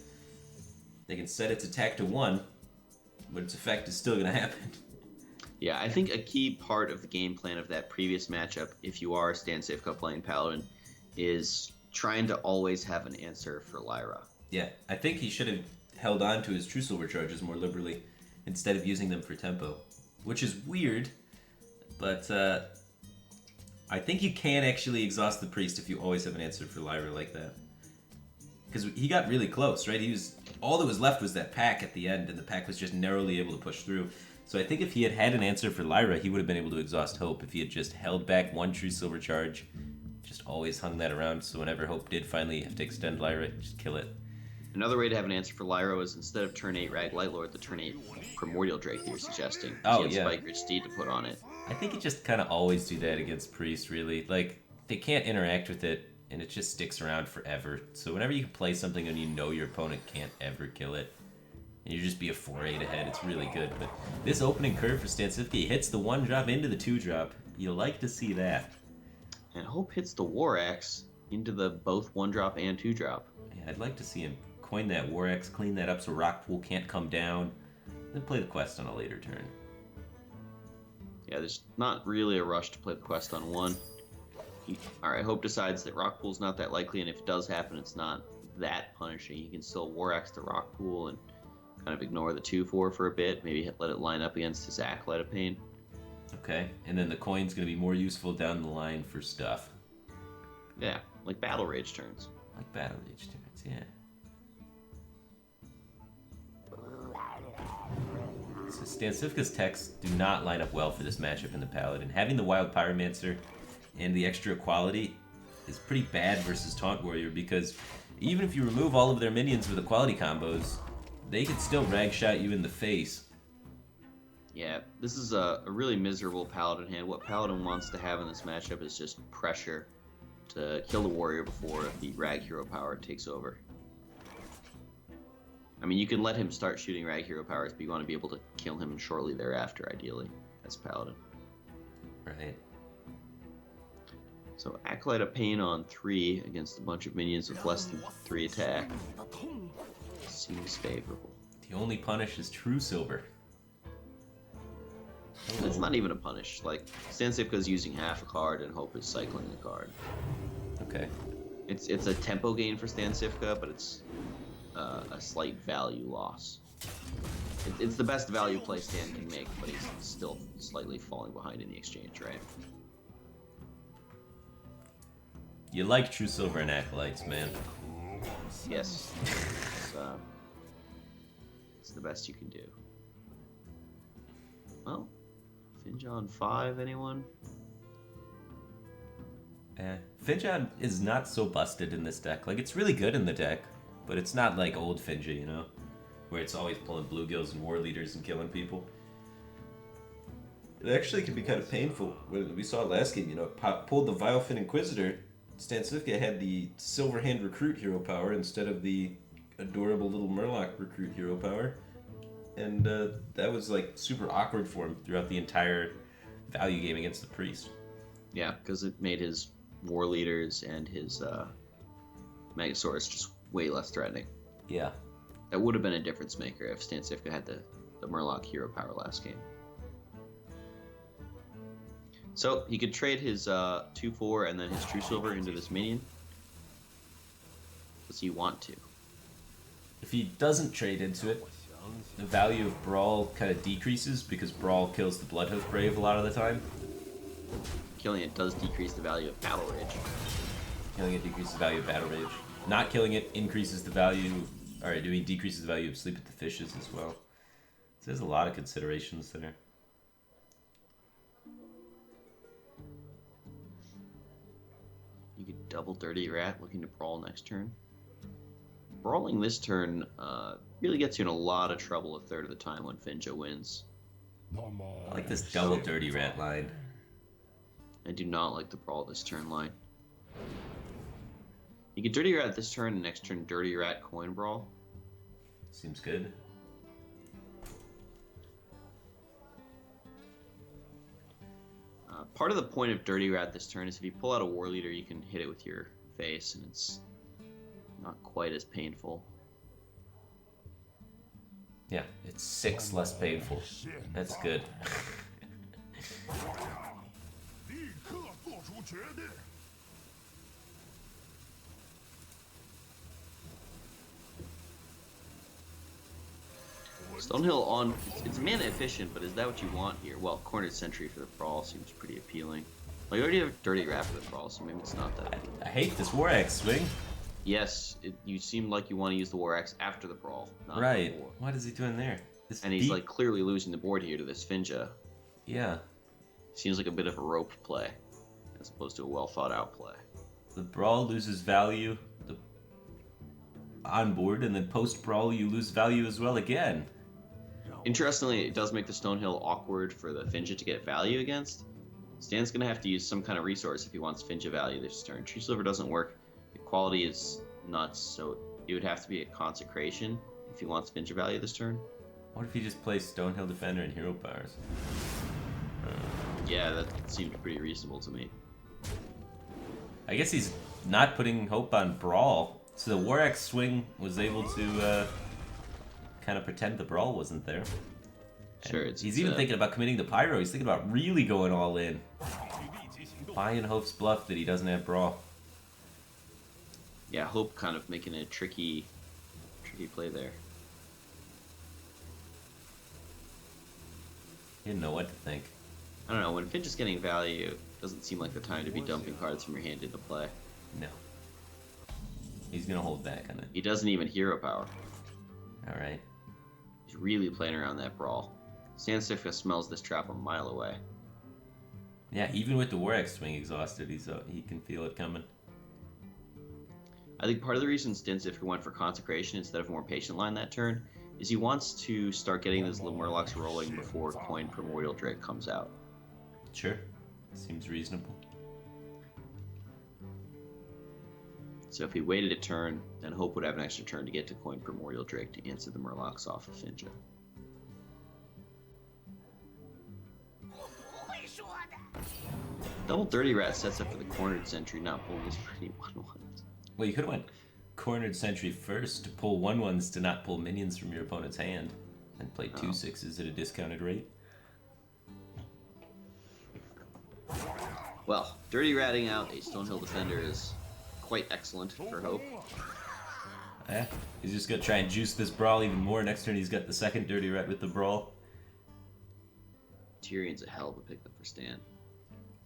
They can set its attack to 1, but its effect is still going to happen. Yeah, I think a key part of the game plan of that previous matchup, if you are Stan Safeco playing Paladin, is trying to always have an answer for Lyra. Yeah, I think he should have held on to his True Silver charges more liberally instead of using them for tempo, which is weird, but I think you can actually exhaust the Priest if you always have an answer for Lyra like that. Because he got really close, right? All that was left was that pack at the end, and the pack was just narrowly able to push through. So I think if he had had an answer for Lyra, he would have been able to exhaust Hope if he had just held back 1 True Silver charge, just always hung that around, so whenever Hope did finally have to extend Lyra, just kill it. Another way to have an answer for Lyra is instead of turn 8 Rag Light Lord, the turn 8 Primordial Drake that you're suggesting. Oh, He yeah. has Spike Steed to put on it. I think you just kind of always do that against Priest, really. Like, they can't interact with it, and it just sticks around forever. So whenever you can play something and you know your opponent can't ever kill it, and you just be a 4-8 ahead, it's really good. But this opening curve for Stansifke hits the 1-drop into the 2-drop. You like to see that. And Hope hits the War Axe into the both 1-drop and 2-drop. Yeah, I'd like to see him coin that War Axe, clean that up so Rockpool can't come down, then play the quest on a later turn. Yeah, there's not really a rush to play the quest on 1. Alright, Hope decides that Rockpool's not that likely, and if it does happen, it's not that punishing. You can still War Axe the Rockpool and kind of ignore the 2-4 for a bit, maybe let it line up against his Acolyte of Pain. Okay, and then the coin's going to be more useful down the line for stuff. Yeah, like Battle Rage turns. Like Battle Age turns, yeah. So Stancifka's techs do not line up well for this matchup in the Paladin. Having the Wild Pyromancer and the extra quality is pretty bad versus Taunt Warrior, because even if you remove all of their minions with equality combos, they can still rag shot you in the face. Yeah, this is a really miserable Paladin hand. What Paladin wants to have in this matchup is just pressure to kill the warrior before the Rag Hero power takes over. I mean, you can let him start shooting Rag Hero powers, but you want to be able to kill him shortly thereafter, ideally, as Paladin. Right. So Acolyte of Pain on 3 against a bunch of minions with less than 3 attack seems favorable. The only punish is True Silver. It's not even a punish. Like, Stancifka's using half a card and Hope is cycling a card. Okay. It's a tempo gain for Stancifka, but it's a slight value loss. It's the best value play Stan can make, but he's still slightly falling behind in the exchange, right? You like True Silver and Acolytes, man. Yes. It's the best you can do. Well, Finjon 5, anyone? Finjon is not so busted in this deck. Like, it's really good in the deck, but it's not like old Finja, you know? Where it's always pulling bluegills and war leaders and killing people. It actually can be kind of painful. When we saw last game, you know, pulled the Vilefin Inquisitor. Stancifka had the Silverhand Recruit hero power instead of the adorable little Murloc Recruit hero power. And that was like super awkward for him throughout the entire value game against the Priest. Yeah, because it made his war leaders and his Megasaurus just way less threatening. Yeah. That would have been a difference maker if Stancifka had the Murloc hero power last game. So he could trade his 2/4 and then his True Silver into this minion. Does he want to? If he doesn't trade into it, the value of Brawl kind of decreases because Brawl kills the Bloodhoof Brave a lot of the time. Killing it does decrease the value of Battle Rage. Killing it decreases the value of Battle Rage. Not killing it increases the value... Alright, doing decreases the value of Sleep with the Fishes as well. So there's a lot of considerations there. You could double Dirty Rat looking to brawl next turn. Brawling this turn really gets you in a lot of trouble a third of the time when Finja wins. I like this double Dirty Rat line. I do not like the brawl this turn line. You get Dirty Rat this turn, and next turn Dirty Rat Coin Brawl. Seems good. Part of the point of Dirty Rat this turn is if you pull out a War Leader, you can hit it with your face, and it's not quite as painful. Yeah, it's 6 less painful. That's good. Stonehill on, it's mana efficient, but is that what you want here? Well, Cornered Sentry for the Brawl seems pretty appealing. Well, you already have Dirty Rat for the Brawl, so maybe it's not that. I hate this War Axe swing. Yes, you seem like you want to use the War Axe after the Brawl, not right. before. What is he doing there? And he's like clearly losing the board here to this Finja. Yeah. Seems like a bit of a rope play, as opposed to a well thought out play. The Brawl loses value on board, and then post Brawl you lose value as well again. Interestingly, it does make the Stonehill awkward for the Finja to get value against. Stan's going to have to use some kind of resource if he wants Finja value this turn. True Silver doesn't work. Equality is nuts, so it would have to be a Consecration if he wants Finja value this turn. What if he just plays Stonehill Defender and Hero Powers? Yeah, that seems pretty reasonable to me. I guess he's not putting hope on Brawl, so the War Axe swing was able to kind of pretend the Brawl wasn't there. Sure, he's even thinking about committing the Pyro. He's thinking about really going all in. Buying Hope's bluff that he doesn't have Brawl. Yeah, Hope kind of making a tricky play there. He didn't know what to think. I don't know, when Finch is getting value, it doesn't seem like the time to be dumping cards from your hand into play. No. He's gonna hold back on it. He doesn't even hero power. Alright. He's really playing around that brawl. Sandsifka smells this trap a mile away. Yeah, even with the War Axe swing exhausted, he can feel it coming. I think part of the reason Stinsifka went for Consecration instead of more Patient Line that turn is he wants to start getting those little Murlocs rolling before Coin Primordial Drake comes out. Sure. Seems reasonable. So if he waited a turn, then Hope would have an extra turn to get to Coin Primordial Drake to answer the Murlocs off of Finja. Double 30 Rat sets up for the cornered sentry, not pulling his pretty 1/1s. Well, you could have went cornered sentry first to pull 1/1s to not pull minions from your opponent's hand, and played 2 6s at a discounted rate. Well, Dirty Ratting out a Stonehill Defender is quite excellent for Hope. Yeah, he's just gonna try and juice this brawl even more. Next turn he's got the second Dirty Rat with the brawl. Tyrion's a hell of a pickup for Stan.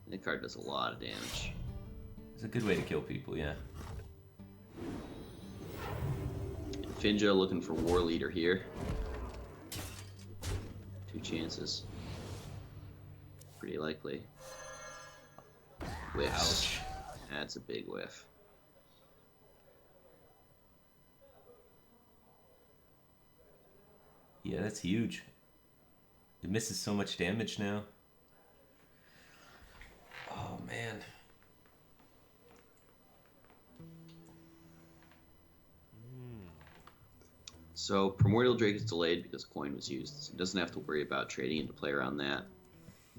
That card does a lot of damage. It's a good way to kill people, yeah. Finja looking for War Leader here. 2 chances. Pretty likely. Whiffs. Ouch. That's a big whiff. Yeah, that's huge. It misses so much damage now. Oh, man. So Primordial Drake is delayed because Coin was used, so he doesn't have to worry about trading into play around that.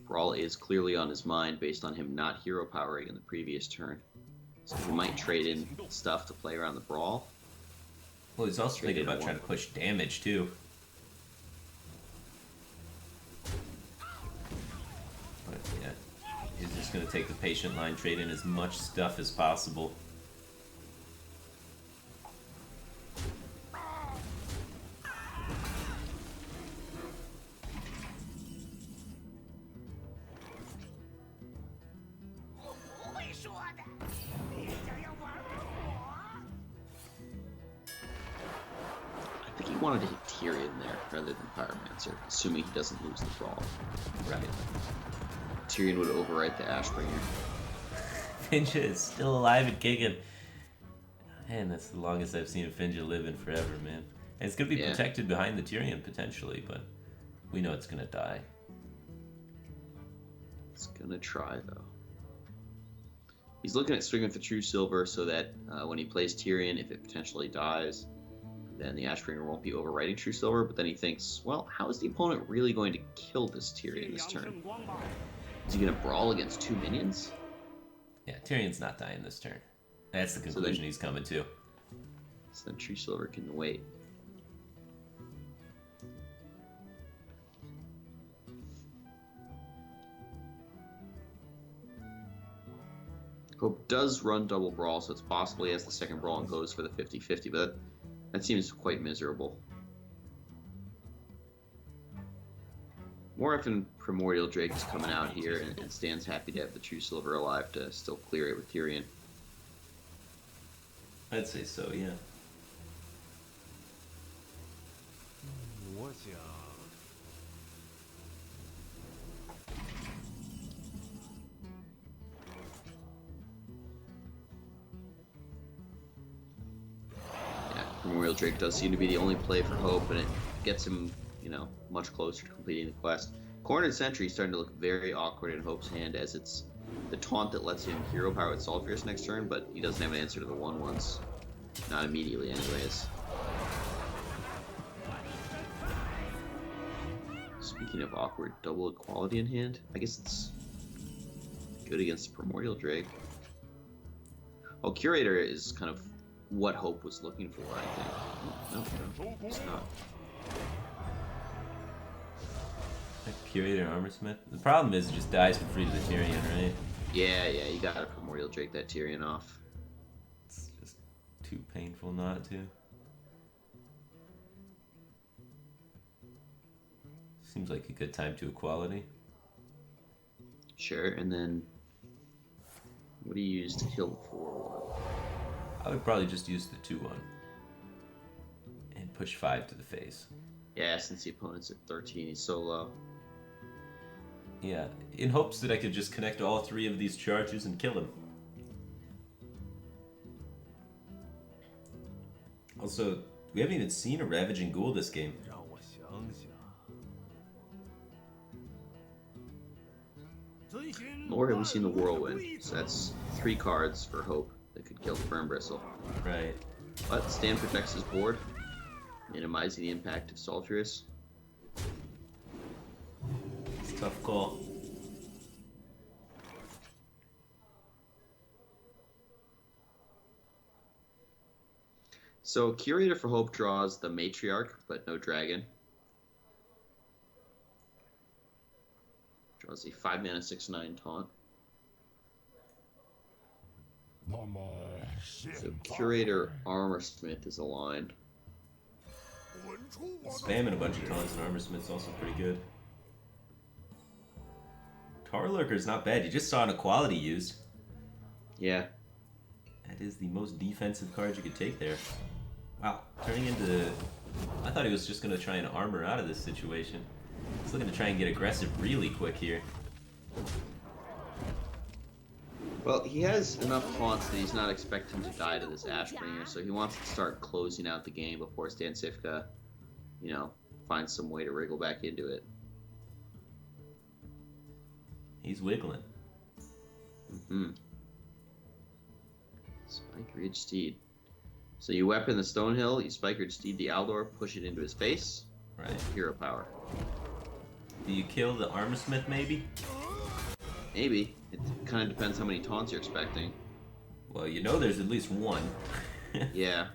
Brawl is clearly on his mind based on him not hero powering in the previous turn. So he might trade in stuff to play around the Brawl. Well, he's also Trade thinking in about a trying to push damage, too. But, yeah. He's just going to take the patient line, trade in as much stuff as possible. I think he wanted to hit Tyrion there rather than Pyromancer, assuming he doesn't lose the Brawl. Right. Tyrion would overwrite the Ashbringer. Finja is still alive and kicking. Man, that's the longest I've seen a Finja live in forever, man. And it's going to be protected behind the Tyrion, potentially, but we know it's going to die. It's gonna try, though. He's looking at swinging with the True Silver so that when he plays Tyrion, if it potentially dies, then the Ashbringer won't be overwriting True Silver, but then he thinks, well, how is the opponent really going to kill this Tyrion this turn? Is he going to brawl against 2 minions? Yeah, Tyrion's not dying this turn. That's the conclusion he's coming to. So then True Silver can wait. Hope does run double brawl, so it's possible he has the second brawl and goes for the 50-50, but that seems quite miserable. More often, Primordial Drake is coming out here, and Stan's happy to have the True Silver alive to still clear it with Tyrion. I'd say so, yeah. Primordial Drake does seem to be the only play for Hope, and it gets him, you know, much closer to completing the quest. Cornered Sentry is starting to look very awkward in Hope's hand, as it's the taunt that lets him hero power with Saltfierce next turn, but he doesn't have an answer to the 1/1s. Not immediately, anyways. Speaking of awkward, double equality in hand? I guess it's good against Primordial Drake. Oh, Curator is kind of what Hope was looking for, I think. No, it's not. Curator Armorsmith. The problem is it just dies for free to the Tyrion, right? Yeah, you gotta Primordial Drake that Tyrion off. It's just too painful not to. Seems like a good time to equality. Sure, and then what do you use to kill the 4-1? I would probably just use the 2-1 and push 5 to the face. Yeah, since the opponent's at 13, he's so low. Yeah, in hopes that I could just connect all 3 of these charges and kill him. Also, we haven't even seen a Ravaging Ghoul this game. Nor have we seen the Whirlwind, so that's 3 cards for Hope that could kill the Firm Bristle. Right. But Stan protects his board, minimizing the impact of Sulfurous. It's a tough call. So Curator for Hope draws the Matriarch, but no Dragon. Draws a 5-mana 6/9 taunt. So Curator Armorsmith is aligned. Spamming a bunch of taunts and Armorsmith's also pretty good. Tar Lurker's not bad. You just saw an equality used. Yeah. That is the most defensive card you could take there. Wow, turning into... I thought he was just going to try and armor out of this situation. He's looking to try and get aggressive really quick here. Well, he has enough taunts that he's not expecting to die to this Ashbringer, so he wants to start closing out the game before Stan Cifka, you know, finds some way to wriggle back into it. He's wiggling. Mm-hmm. Spike Ridge Steed. So you weapon the Stonehill, you Spike Ridge Steed the Aldor, push it into his face. Right. Hero power. Do you kill the Armorsmith maybe? Maybe. It kind of depends how many taunts you're expecting. Well, you know there's at least one. Yeah.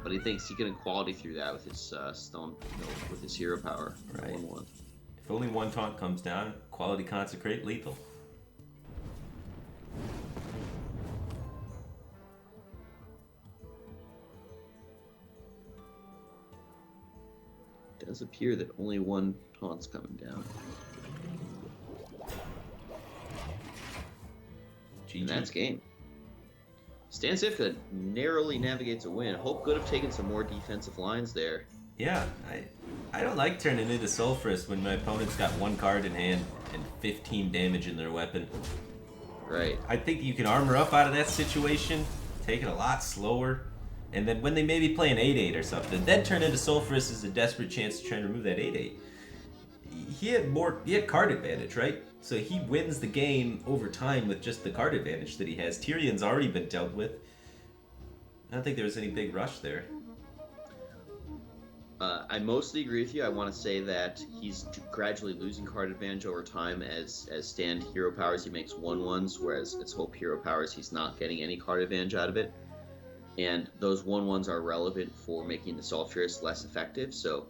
But he thinks he can equality through that with his with his hero power. Right. 1/1. If only one taunt comes down, quality consecrate, lethal. It does appear that only one taunt's coming down. And that's game. Stan Cifka narrowly navigates a win. Hope could have taken some more defensive lines there. Yeah, I don't like turning into Sulfurous when my opponent's got one card in hand and 15 damage in their weapon. Right. I think you can armor up out of that situation, take it a lot slower, and then when they maybe play an 8/8 or something, then turn into Sulfurous as a desperate chance to try and remove that 8/8. He had card advantage, right? So he wins the game over time with just the card advantage that he has. Tyrion's already been dealt with. I don't think there was any big rush there. I mostly agree with you. I want to say that he's gradually losing card advantage over time as Stan hero powers he makes 1/1s, whereas it's Hope hero powers he's not getting any card advantage out of it. And those 1/1s are relevant for making the Sulfurous less effective, so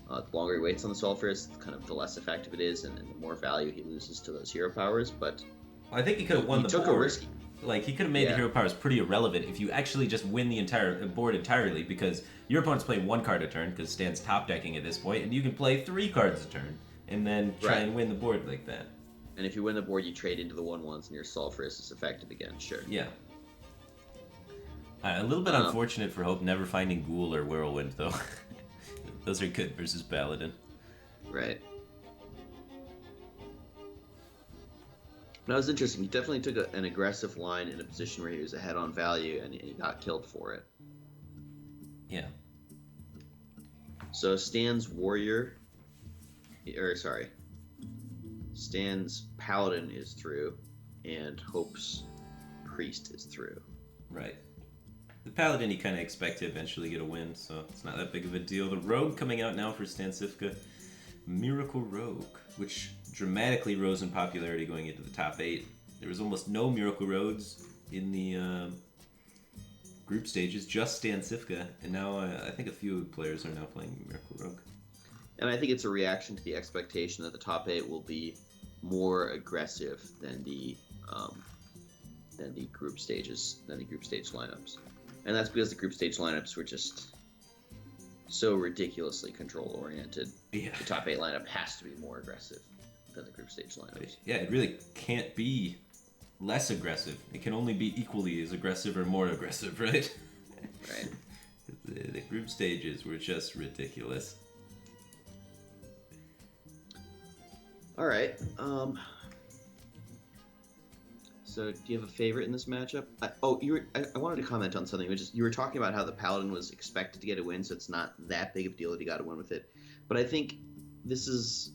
the longer he waits on the Sulfurous, the less effective it is, and the more value he loses to those hero powers. But I think he could have won the board. He took a risk. Like, he could have made the hero powers pretty irrelevant if you actually just win the entire board entirely, because your opponent's playing 1 card a turn, because Stan's top decking at this point, and you can play 3 cards a turn, and then try and win the board like that. And if you win the board, you trade into the 1/1s, and your Sulfurous is effective again, sure. Yeah. A little bit unfortunate for Hope never finding Ghoul or Whirlwind, though. Those are good versus Paladin. Right. That was interesting. He definitely took an aggressive line in a position where he was ahead on value, and he got killed for it. Yeah. So Stan's Stan's Paladin is through, and Hope's Priest is through. Right. The Paladin you kind of expect to eventually get a win, so it's not that big of a deal. The Rogue coming out now for Stan Cifka. Miracle Rogue, which dramatically rose in popularity going into the top 8. There was almost no Miracle Rogues in the group stages, just Stan Cifka, and now I think a few players are now playing Miracle Rogue. And I think it's a reaction to the expectation that the top 8 will be more aggressive than the group stage lineups. And that's because the group stage lineups were just so ridiculously control oriented. Yeah. The top 8 lineup has to be more aggressive than the group stage lineups. Yeah, it really can't be less aggressive. It can only be equally as aggressive or more aggressive, right? Right. The group stages were just ridiculous. All right. So, do you have a favorite in this matchup? I wanted to comment on something, which is you were talking about how the Paladin was expected to get a win, so it's not that big of a deal that he got a win with it. But I think this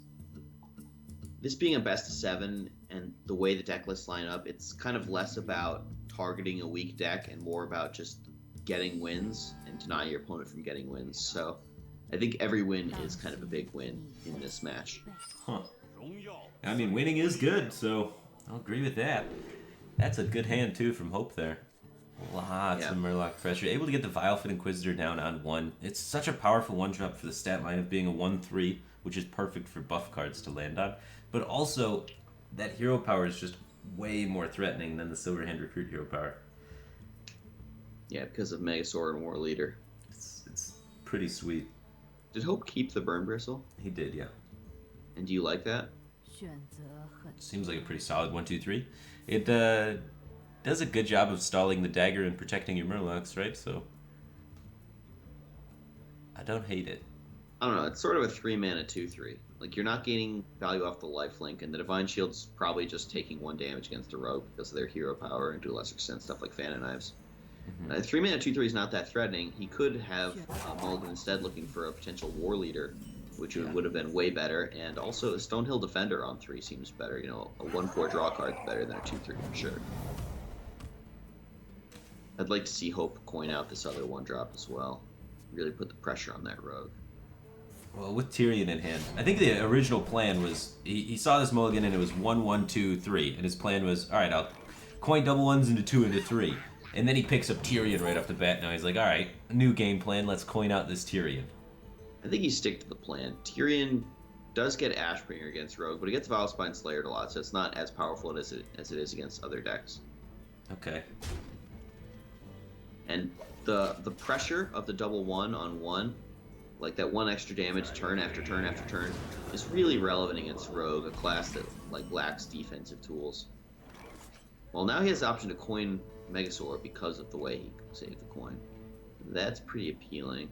being a best of 7 and the way the deck lists line up, it's kind of less about targeting a weak deck and more about just getting wins and denying your opponent from getting wins. So, I think every win is kind of a big win in this match. Huh. I mean, winning is good, so I'll agree with that. That's a good hand, too, from Hope there. Lots of Murloc pressure. Able to get the Vilefit Inquisitor down on 1. It's such a powerful 1-drop for the stat line of being a 1/3, which is perfect for buff cards to land on. But also, that hero power is just way more threatening than the Silverhand Recruit hero power. Yeah, because of Megasaur and War Leader. It's pretty sweet. Did Hope keep the Burn Bristle? He did, yeah. And do you like that? Seems like a pretty solid 1/2/3. It does a good job of stalling the dagger and protecting your Murlocs, right? So I don't hate it. I don't know. It's sort of a 3-mana 2/3. Like, you're not gaining value off the lifelink, and the Divine Shield's probably just taking 1 damage against the Rogue because of their hero power, and to a lesser extent stuff like Fan of Knives. 3-mana 2/3 is not that threatening. He could have Mulligan instead looking for a potential War Leader, which would have been way better, and also a Stonehill Defender on 3 seems better. You know, a 1/4 draw card's better than a 2/3 for sure. I'd like to see Hope coin out this other 1-drop as well. Really put the pressure on that Rogue. Well, with Tyrion in hand, I think the original plan was he saw this mulligan and it was 1, 1, 2, 3, and his plan was, all right, I'll coin double 1s into 2 into 3, and then he picks up Tyrion right off the bat. Now he's like, all right, new game plan, let's coin out this Tyrion. I think he stick to the plan. Tyrion does get Ashbringer against Rogue, but he gets Vilespine Slayered a lot, so it's not as powerful as it is against other decks. Okay. And the pressure of the double 1 on 1, like that 1 extra damage turn after turn after turn, is really relevant against Rogue, a class that like lacks defensive tools. Well, now he has the option to coin Megasaur because of the way he saved the coin. That's pretty appealing.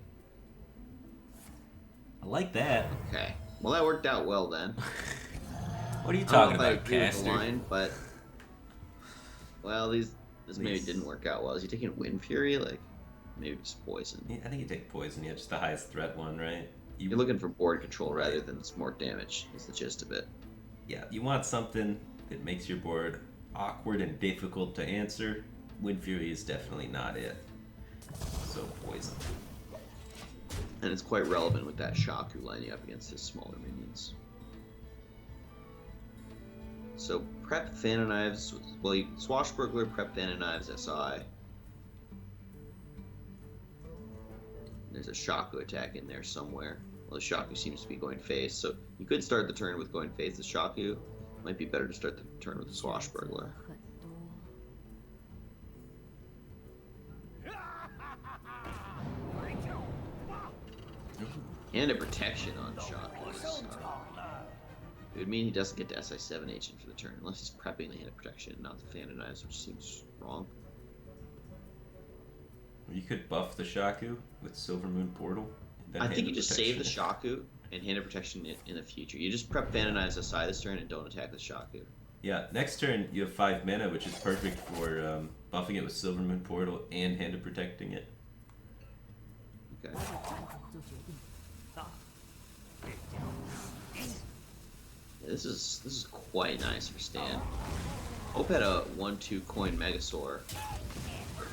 I like that. Okay. Well, that worked out well then. What are you talking about, I agree with Caster? the line, but this maybe didn't work out well. Is he taking Wind Fury? Like, maybe just Poison. Yeah, I think you take poison. Yeah, just the highest threat one, right? You're looking for board control rather than smart damage. Is the gist of it. Yeah, you want something that makes your board awkward and difficult to answer. Wind Fury is definitely not it. So poison. And it's quite relevant with that Shaku lining up against his smaller minions. So prep Fan of Knives, well, Swashbuckler, prep Fan of Knives, SI. There's a Shaku attack in there somewhere. Well, the Shaku seems to be going face, so you could start the turn with going face the Shaku. Might be better to start the turn with the Swashbuckler. And a protection on Shaku. It would mean he doesn't get to SI7 agent for the turn, unless he's prepping the hand of protection, not the Fan of Knives, which seems wrong. You could buff the Shaku with Silver Moon Portal. I think you just save the Shaku and Hand of Protection in the future. You just prep Fan of Knives SI this turn and don't attack the Shaku. Yeah, next turn you have 5 mana, which is perfect for buffing it with Silver Moon Portal and Hand of Protecting it. Okay. Yeah, this is quite nice for Stan. Hope had a 1/2 coin Megasaur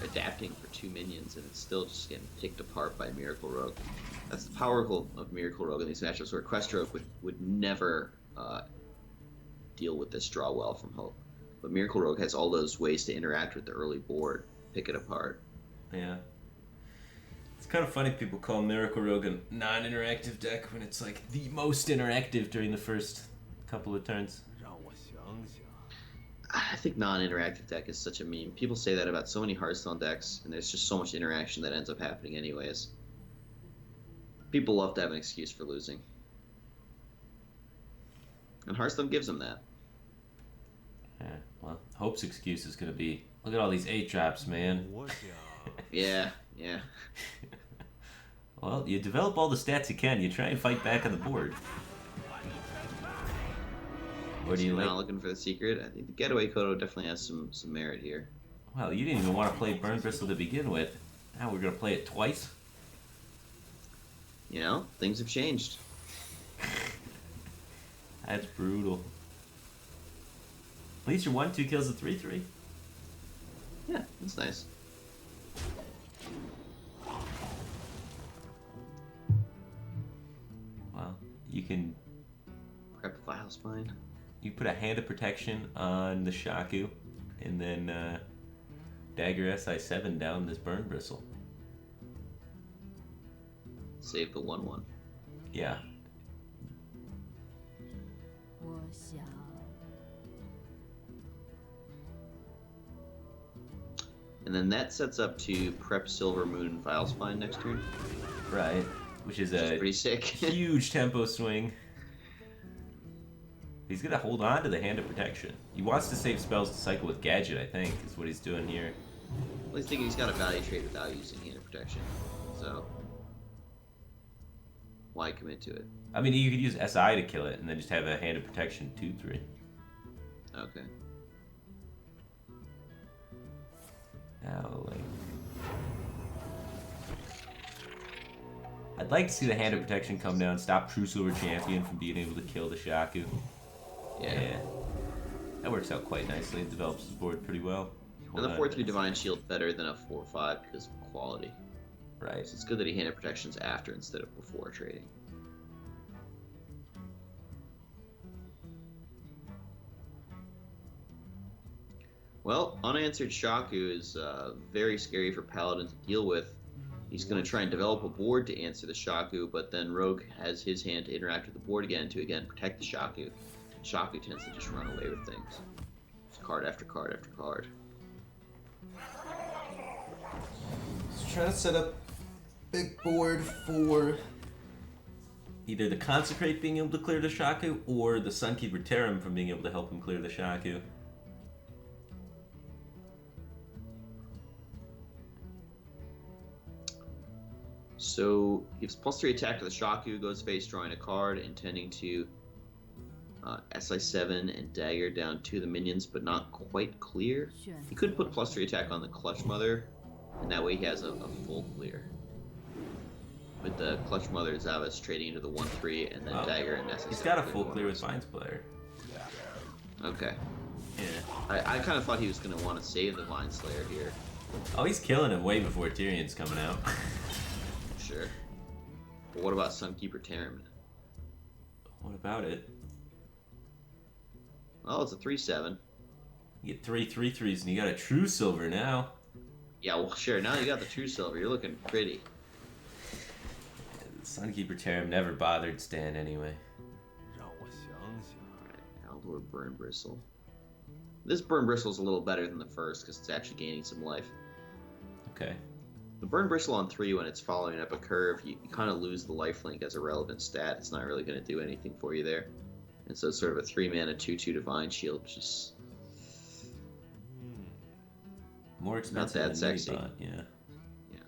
adapting for 2 minions, and it's still just getting picked apart by Miracle Rogue. That's the power of Miracle Rogue in these matchups, where Quest Rogue would never deal with this draw well from Hope. But Miracle Rogue has all those ways to interact with the early board, pick it apart. Yeah. It's kind of funny people call Miracle Rogue a non-interactive deck when it's like the most interactive during the first couple of turns. I think non-interactive deck is such a meme. People say that about so many Hearthstone decks, and there's just so much interaction that ends up happening anyways. People love to have an excuse for losing. And Hearthstone gives him that. Yeah, well, Hope's excuse is going to be, look at all these 8-drops, man. Yeah. Well, you develop all the stats you can. You try and fight back on the board. Or do you Not like... looking for the secret. I think the Getaway Kodo definitely has some merit here. Well, you didn't even want to play Burn Bristle to begin with. Now we're going to play it twice? You know, things have changed. That's brutal. At least your 1/2 kills a 3/3. Yeah, that's nice. Well, you can Prep Vile Spine. you put a Hand of Protection on the Shaku, and then Dagger SI7 down this Burn Bristle. Save the 1/1. Yeah. And then that sets up to prep Silver Moon Vile Spine next turn. Right. Which is a Pretty sick. huge tempo swing. He's gonna hold on to the Hand of Protection. He wants to save spells to cycle with Gadget, I think, is what he's doing here. Well, he's thinking he's got a value trade without using Hand of Protection. So, why commit to it? I mean, you could use SI to kill it, and then just have a Hand of Protection 2/3. Okay. Now, like... I'd like to see the Hand of Protection come down, stop True Silver Champion from being able to kill the Shaku. Yeah. That works out quite nicely. It develops the board pretty well. And the 4/3 Divine Shield better than a 4/5 because of quality. Right. So it's good that he Hand of Protections after instead of before trading. Well, unanswered Shaku is very scary for Paladin to deal with. He's going to try and develop a board to answer the Shaku, but then Rogue has his hand to interact with the board again to, protect the Shaku. Shaku tends to just run away with things. Just card after card after card. Just trying to set up big board for Either the Consecrate being able to clear the Shaku, or the Sunkeeper Terram from being able to help him clear the Shaku. So, gives +3 attack to the Shaku, goes face drawing a card, intending to SI7 and dagger down to the minions, but not quite clear. He could put +3 attack on the Clutch Mother, and that way he has a full clear. With the Clutch Mother, Zavas trading into the 1/3, and then dagger and SI7. He's got a full clear with Vines Player. Okay. Yeah. I kind of thought he was going to want to save the Vine Slayer here. Oh, he's killing him way before Tyrion's coming out. Sure. But what about Sunkeeper Terram? What about it? Oh, it's a 3/7. You get 3 3/3s and you got a True Silver now. Yeah, well, sure. Now you got the True Silver. You're looking pretty. Sunkeeper Terram never bothered Stan anyway. Alright, Aldor Burn Bristle. This Burn Bristle is a little better than the first because it's actually gaining some life. Okay. The Burn Bristle on 3, when it's following up a curve, you kind of lose the lifelink as a relevant stat. It's not really going to do anything for you there. And so it's sort of a 3-mana 2/2 Divine Shield, which is More expensive that than you sexy. thought, yeah. Yeah.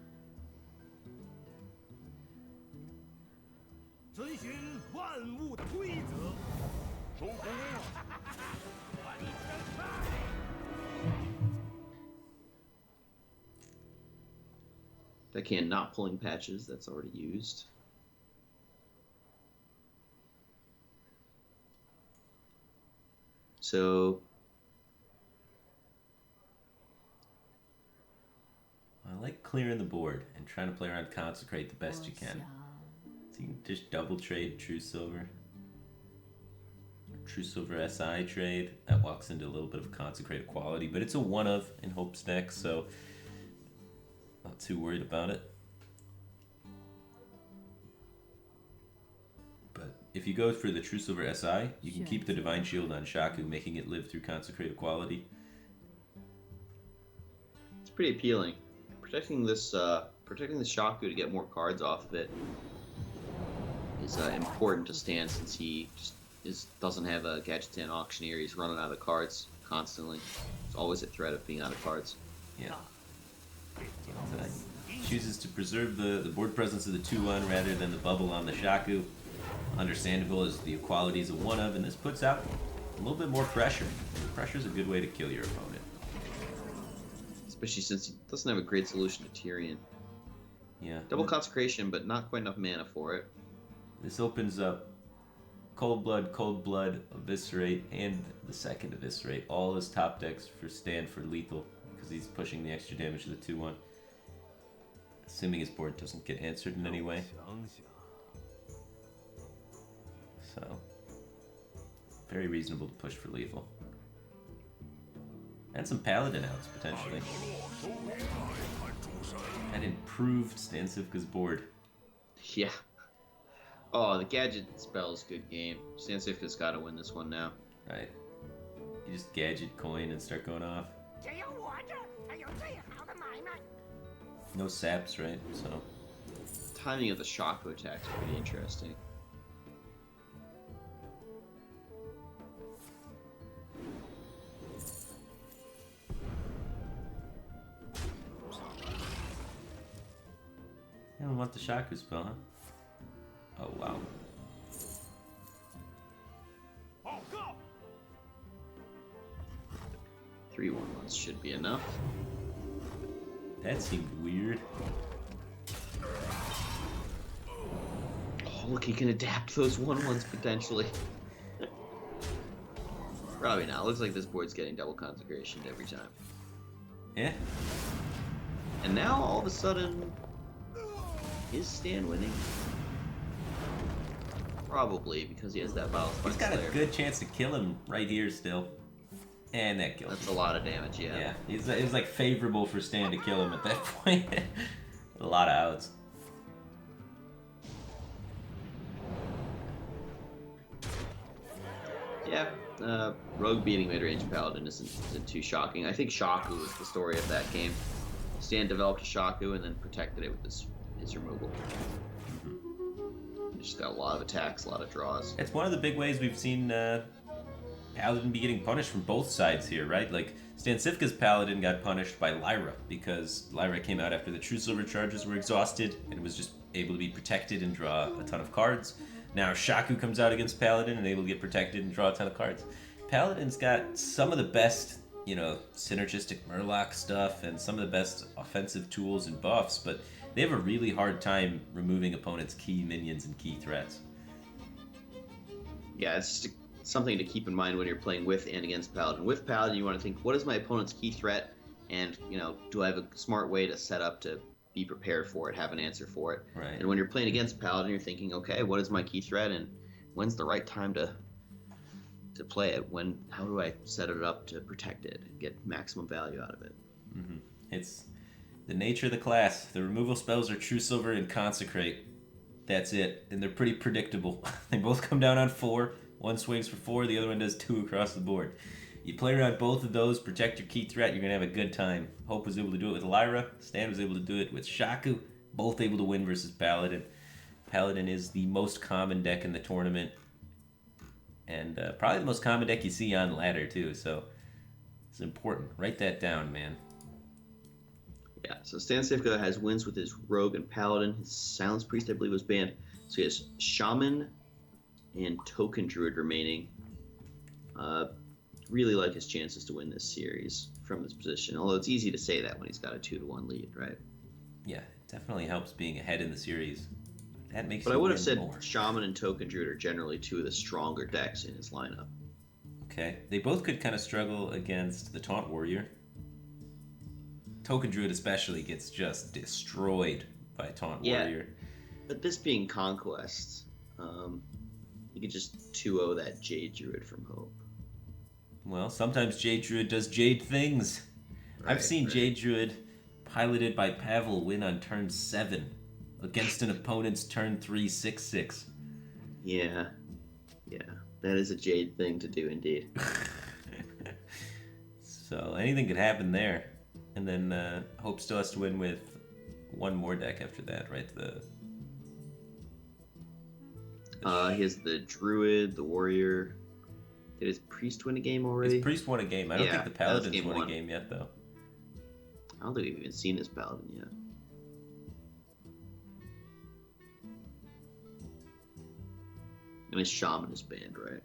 遵循万物的规则，收工。Deckhand not pulling patches, that's already used. So, I like clearing the board and trying to play around Consecrate the best you can. So you can just double trade True Silver. True Silver SI trade. That walks into a little bit of Consecrate quality, but it's a one of in Hope's deck, so not too worried about it. But if you go for the True Silver SI, you can keep the Divine Shield on Shaku, making it live through Consecrate quality. it's pretty appealing. Protecting the Shaku to get more cards off of it is important to Stan, since he just doesn't have a Gadgetan Auctioneer. He's running out of cards constantly. There's always a threat of being out of cards. Yeah. Chooses to preserve the board presence of the 2-1 rather than the bubble on the Shaku. Understandable as the qualities of one of, and this puts out a little bit more pressure. Pressure's a good way to kill your opponent. Especially since he doesn't have a great solution to Tyrion. Yeah. Double Consecration, but not quite enough mana for it. This opens up Cold Blood, Eviscerate, and the second Eviscerate. All his top decks for stand for lethal, because he's pushing the extra damage to the 2-1. Assuming his board doesn't get answered in any way. So, very reasonable to push for lethal. And some Paladin outs, potentially. That improved Stansifka's board. Yeah. Oh, the Gadget spell's good game. Stansifka's got to win this one now. Right. You just gadget coin and start going off. No saps, right? So. Timing of the Shaku attack is pretty interesting. You don't want the Shaku spell, huh? Oh, wow. Three 1/1s should be enough. That seemed weird. Oh, look, he can adapt those 1/1s potentially. Probably not. Looks like this board's getting double consecration every time. Yeah. And now, all of a sudden, is Stan winning? Probably, because he has that Battle He's got a good chance to kill him right here still. And that kills him. That's a lot of damage, yeah. Yeah, it was like favorable for Stan to kill him at that point. A lot of outs. Yeah, Rogue beating mid-range Paladin isn't too shocking. I think Shaku was the story of that game. Stan developed a Shaku and then protected it with his removal. He's just got a lot of attacks, a lot of draws. It's one of the big ways we've seen Paladin be getting punished from both sides here, right? Like, Stansifka's Paladin got punished by Lyra because Lyra came out after the True Silver charges were exhausted and was just able to be protected and draw a ton of cards. Now Shaku comes out against Paladin and able to get protected and draw a ton of cards. Paladin's got some of the best, synergistic Murloc stuff and some of the best offensive tools and buffs, but they have a really hard time removing opponents' key minions and key threats. Yeah, it's just something to keep in mind when you're playing with and against Paladin. With Paladin, you want to think, what is my opponent's key threat? And, do I have a smart way to set up to be prepared for it, have an answer for it? Right. And when you're playing against Paladin, you're thinking, okay, what is my key threat? And when's the right time to play it? How do I set it up to protect it and get maximum value out of it? Mm-hmm. It's the nature of the class. The removal spells are True Silver and Consecrate. That's it. And they're pretty predictable. They both come down on 4. One swings for 4, the other one does 2 across the board. You play around both of those, protect your key threat, you're going to have a good time. Hope was able to do it with Lyra. Stan was able to do it with Shaku. Both able to win versus Paladin. Paladin is the most common deck in the tournament. And probably the most common deck you see on ladder, too. So it's important. Write that down, man. Yeah, so Stansifka has wins with his Rogue and Paladin. His Silence Priest, I believe, was banned. So he has Shaman and Token Druid remaining. Really like his chances to win this series from this position. Although it's easy to say that when he's got a 2-1 lead, right? Yeah, it definitely helps being ahead in the series. That makes But you I would win have said more. Shaman and Token Druid are generally two of the stronger decks in his lineup. Okay, they both could kind of struggle against the Taunt Warrior. Token Druid especially gets just destroyed by Taunt Warrior. But this being Conquest, you could just 2-0 that Jade Druid from Hope. Well, sometimes Jade Druid does Jade things. I've seen Jade Druid piloted by Pavel win on turn 7 against an opponent's turn 3 6/6. Yeah. That is a Jade thing to do indeed. So anything could happen there. And then Hope still has to win with one more deck after that, right? He has the druid, the warrior. Did his priest win a game already? His priest won a game. I don't Yeah, think the that was paladins game won one. a game yet, though. I don't think we've even seen his paladin yet. And his shaman is banned, right?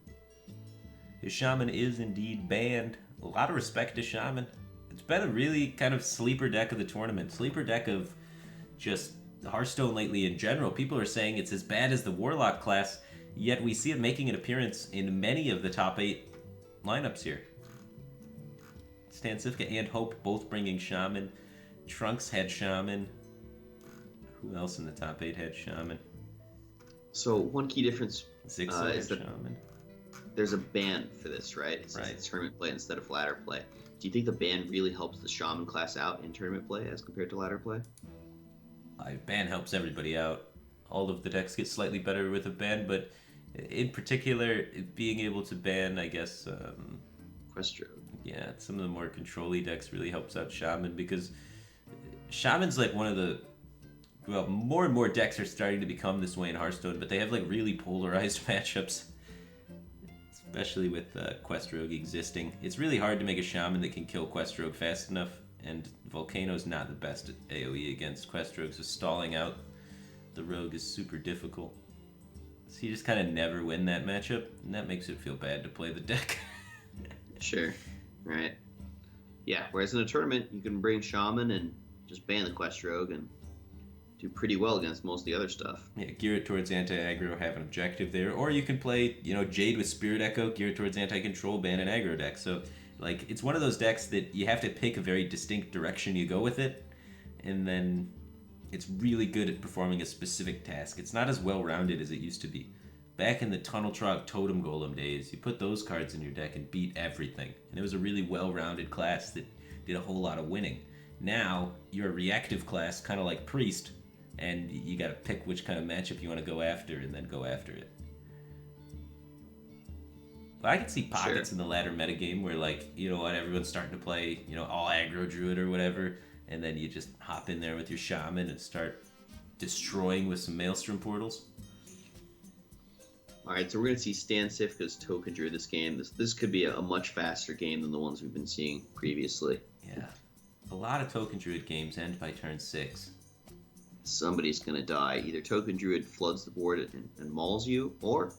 His shaman is indeed banned. A lot of respect to shaman. It's been a really kind of sleeper deck of the tournament. Sleeper deck of just Hearthstone lately in general. People are saying it's as bad as the Warlock class, yet we see it making an appearance in many of the top 8 lineups here. Stan Cifka and Hope both bringing shaman. Trunks had shaman. Who else in the top 8 had shaman? So one key difference Zigzag had is that shaman. there's a ban for this, right? It says Right. it's tournament play instead of ladder play. Do you think the ban really helps the shaman class out in tournament play as compared to ladder play? Ban helps everybody out. All of the decks get slightly better with a ban, but in particular, being able to ban, I guess, Questro. yeah, some of the more control-y decks really helps out Shaman, because Shaman's like one of the, well, more and more decks are starting to become this way in Hearthstone, but they have like really polarized matchups, especially with Quest Rogue existing. It's really hard to make a Shaman that can kill Quest Rogue fast enough, and Volcano's not the best at AoE against Quest Rogue, so stalling out the Rogue is super difficult. So you just kind of never win that matchup, and that makes it feel bad to play the deck. Sure. Right. Yeah, whereas in a tournament, you can bring shaman and just ban the Quest Rogue and do pretty well against most of the other stuff. Yeah, gear it towards anti-aggro, have an objective there. Or you can play, Jade with Spirit Echo, gear it towards anti-control, ban an aggro deck. So, like, it's one of those decks that you have to pick a very distinct direction you go with it, and then it's really good at performing a specific task. It's not as well-rounded as it used to be. Back in the Tunnel Trog Totem Golem days, you put those cards in your deck and beat everything. And it was a really well-rounded class that did a whole lot of winning. Now, you're a reactive class, kind of like Priest, and you got to pick which kind of matchup you want to go after and then go after it. But I can see pockets in the ladder metagame where, like, you know what, everyone's starting to play, all aggro druid or whatever, and then you just hop in there with your shaman and start destroying with some maelstrom portals. All right, so we're going to see Stan Cifka's Token Druid this game. This could be a much faster game than the ones we've been seeing previously. Yeah. A lot of Token Druid games end by turn 6. Somebody's going to die. Either Token Druid floods the board and mauls you, or